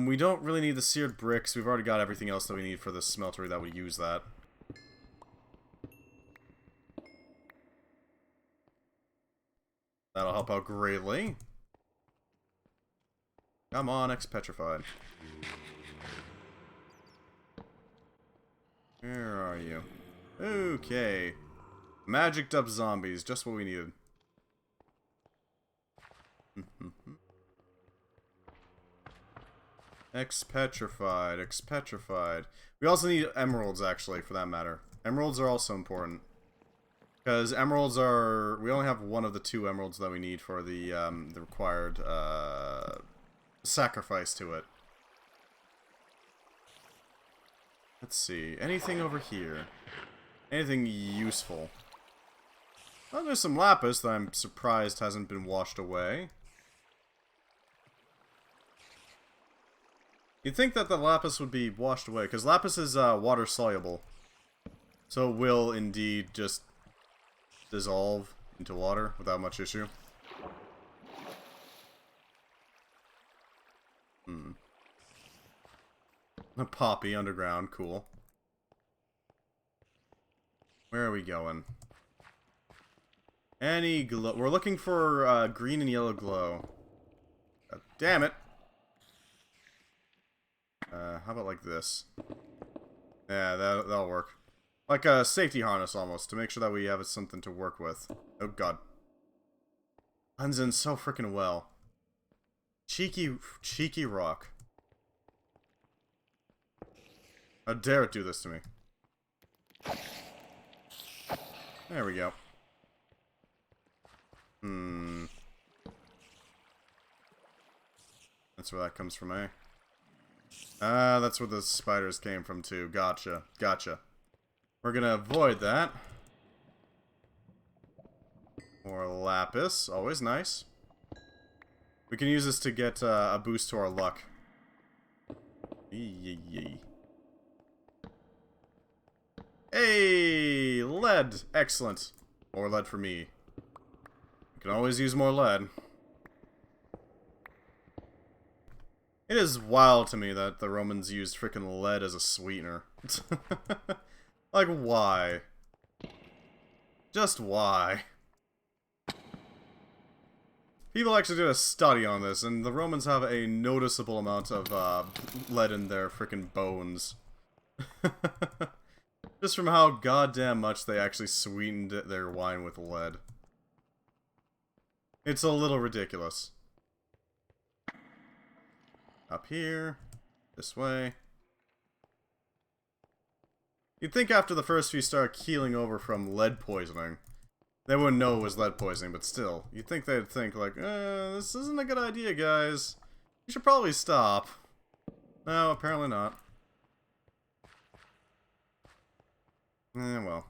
We don't really need the seared bricks. We've already got everything else that we need for the smeltery that would use that. That'll help out greatly. Come on, X-Petrified. Where are you? Okay. Magicked up zombies, just what we needed. Expetrified, expetrified. We also need emeralds, actually, for that matter. Emeralds are also important. Because emeralds are... We only have one of the 2 emeralds that we need for the required, sacrifice to it. Let's see. Anything over here? Anything useful? Well, there's some lapis that I'm surprised hasn't been washed away. You'd think that the lapis would be washed away, because lapis is water soluble. So it will indeed just dissolve into water without much issue. A poppy underground, cool. Where are we going? Any glow. We're looking for green and yellow glow. God damn it. How about like this? Yeah, that'll work. Like a safety harness almost, to make sure that we have something to work with. Oh god. Blends in so freaking well. Cheeky rock. How dare it do this to me. There we go. That's where that comes from, eh? Ah, that's where the spiders came from too. Gotcha. Gotcha. We're gonna avoid that. More lapis. Always nice. We can use this to get a boost to our luck. Yee. Hey! Lead! Excellent. More lead for me. We can always use more lead. It is wild to me that the Romans used frickin' lead as a sweetener. Like, why? Just why? People actually did a study on this, and the Romans have a noticeable amount of lead in their frickin' bones. Just from how goddamn much they actually sweetened their wine with lead. It's a little ridiculous. Up here. This way. You'd think after the first few start keeling over from lead poisoning, they wouldn't know it was lead poisoning, but still. You'd think they'd think, like, this isn't a good idea, guys. You should probably stop. No, apparently not. Well.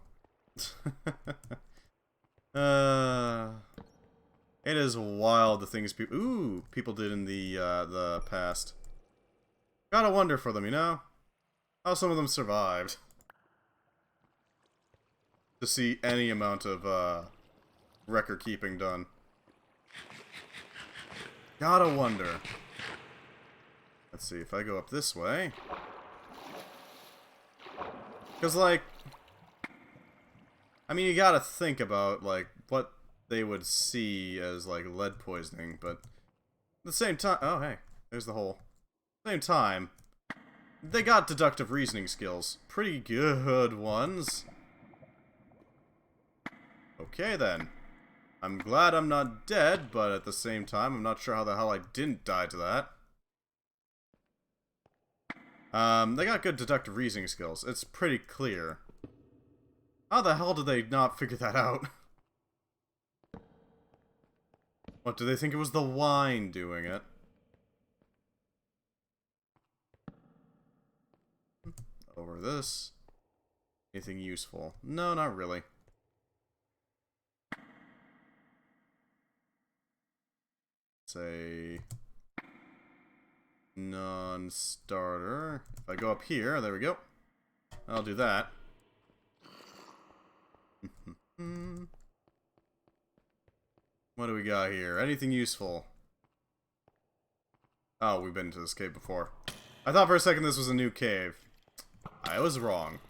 It is wild the things people did in the past. Gotta wonder for them, you know? How some of them survived. To see any amount of, record keeping done. Gotta wonder. Let's see, if I go up this way... Because, like... I mean, you gotta think about, like, what they would see as, like, lead poisoning, but... At the same time... Oh, hey. There's the hole. At the same time... They got deductive reasoning skills. Pretty good ones. Okay, then. I'm glad I'm not dead, but at the same time, I'm not sure how the hell I didn't die to that. They got good deductive reasoning skills. It's pretty clear. How the hell did they not figure that out? What, do they think it was the wine doing it? Over this. Anything useful? No, not really. Say... non-starter. If I go up here, there we go. I'll do that. What do we got here? Anything useful? Oh, we've been to this cave before. I thought for a second this was a new cave. I was wrong.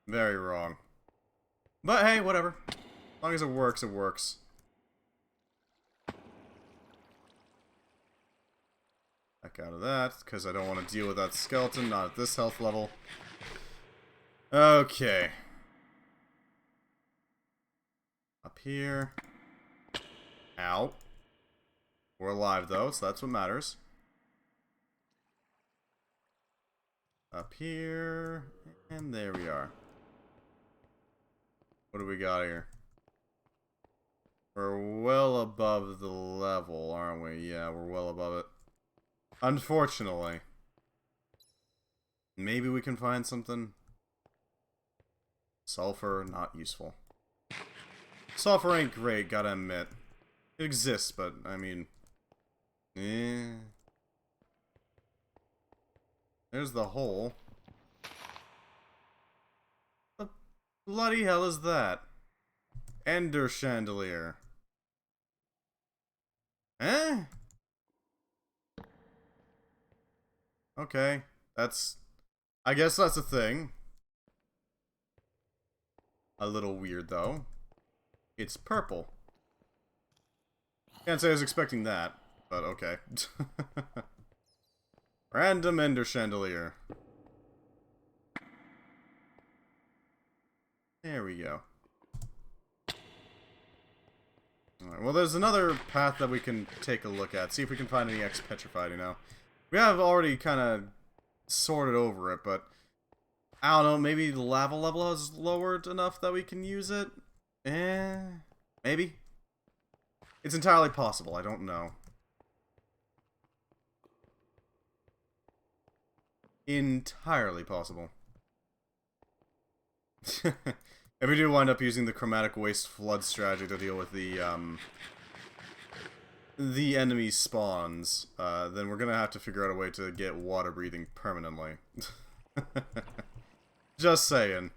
Very wrong. But hey, whatever. As long as it works, it works. Back out of that, because I don't want to deal with that skeleton, not at this health level. Okay. Up here. Ow. We're alive, though, so that's what matters. Up here, and there we are. What do we got here? We're well above the level, aren't we? Yeah, we're well above it. Unfortunately. Maybe we can find something. Sulfur, not useful. Sulfur ain't great, gotta admit. It exists, but, I mean... eh. There's the hole. What the bloody hell is that? Ender chandelier. Eh? Okay. That's... I guess that's a thing. A little weird, though. It's purple. Can't say I was expecting that, but okay. Random ender chandelier. There we go. Alright, well there's another path that we can take a look at. See if we can find any X-Petrified, you know. We have already kind of sorted over it, but... I don't know, maybe the lava level has lowered enough that we can use it? Maybe? It's entirely possible, I don't know. Entirely possible. If we do wind up using the chromatic waste flood strategy to deal with the enemy spawns, then we're gonna have to figure out a way to get water breathing permanently. Just saying.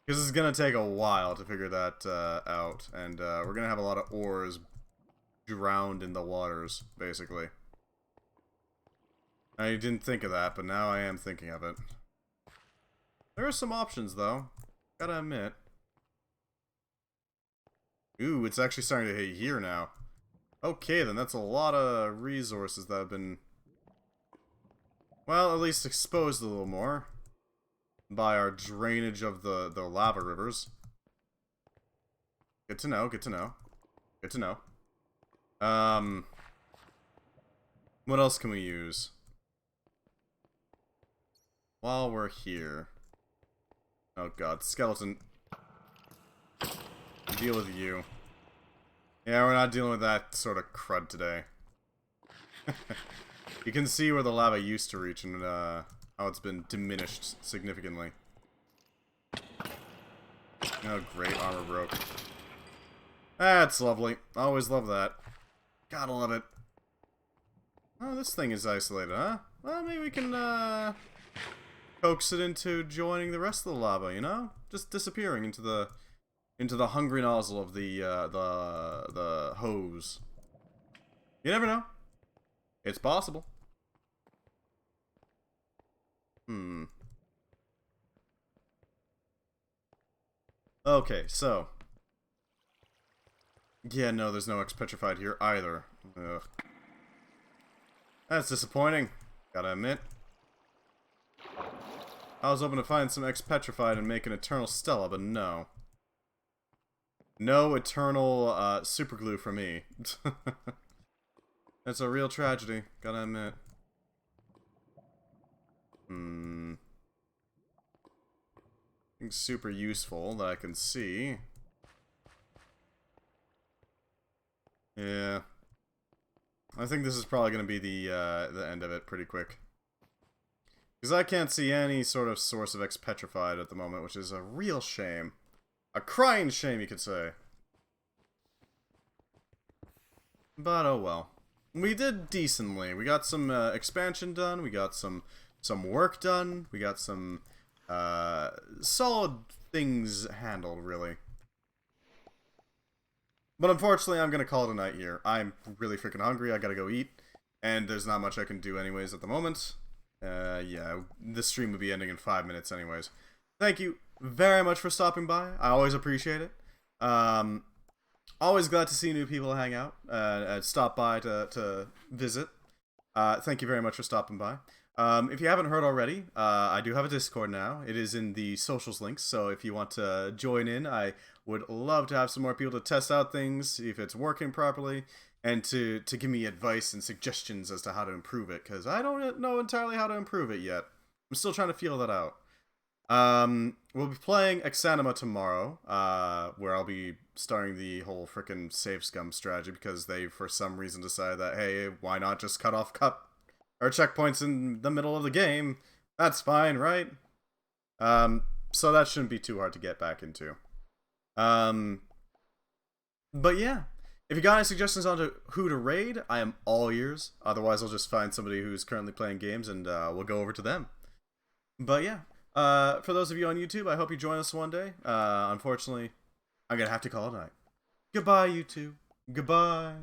Because it's gonna take a while to figure that out, and we're gonna have a lot of ores drowned in the waters, basically. I didn't think of that, but now I am thinking of it. There are some options, though. Gotta admit. Ooh, it's actually starting to hit here now. Okay, then that's a lot of resources that have been... well, at least exposed a little more. By our drainage of the lava rivers. Good to know, good to know. Good to know. What else can we use? While we're here. Oh god, skeleton. Deal with you. Yeah, we're not dealing with that sort of crud today. You can see where the lava used to reach and how it's been diminished significantly. Oh great, armor broke. That's lovely. Always love that. Gotta love it. Oh, this thing is isolated, huh? Well, maybe we can, coax it into joining the rest of the lava, you know? Just disappearing into the hungry nozzle of the hose. You never know. It's possible. Okay, so. Yeah, no, there's no X-Petrified here either. Ugh. That's disappointing, gotta admit. I was hoping to find some X-Petrified and make an Eternal Stella, but no. No Eternal Superglue for me. That's a real tragedy, gotta admit. Nothing super useful that I can see. Yeah. I think this is probably going to be the end of it pretty quick. Because I can't see any sort of source of X-Petrified at the moment, which is a real shame. A crying shame, you could say. But oh well. We did decently. We got some expansion done, we got some work done, we got some solid things handled, really. But unfortunately, I'm going to call it a night here. I'm really freaking hungry, I gotta go eat, and there's not much I can do anyways at the moment. Yeah, this stream will be ending in 5 minutes anyways. Thank you very much for stopping by. I always appreciate it. Always glad to see new people hang out, stop by to visit. Thank you very much for stopping by. If you haven't heard already, I do have a Discord now. It is in the socials links, so if you want to join in, I would love to have some more people to test out things, see if it's working properly, and to give me advice and suggestions as to how to improve it, because I don't know entirely how to improve it yet. I'm still trying to feel that out. We'll be playing Exanima tomorrow, where I'll be starting the whole frickin' save scum strategy because they, for some reason, decided that, hey, why not just cut off or checkpoints in the middle of the game? That's fine, right? So that shouldn't be too hard to get back into. But yeah, if you got any suggestions on who to raid, I am all ears. Otherwise, I'll just find somebody who's currently playing games and we'll go over to them. But yeah, for those of you on YouTube, I hope you join us one day. Unfortunately, I'm gonna have to call it a night. Goodbye, YouTube. Goodbye.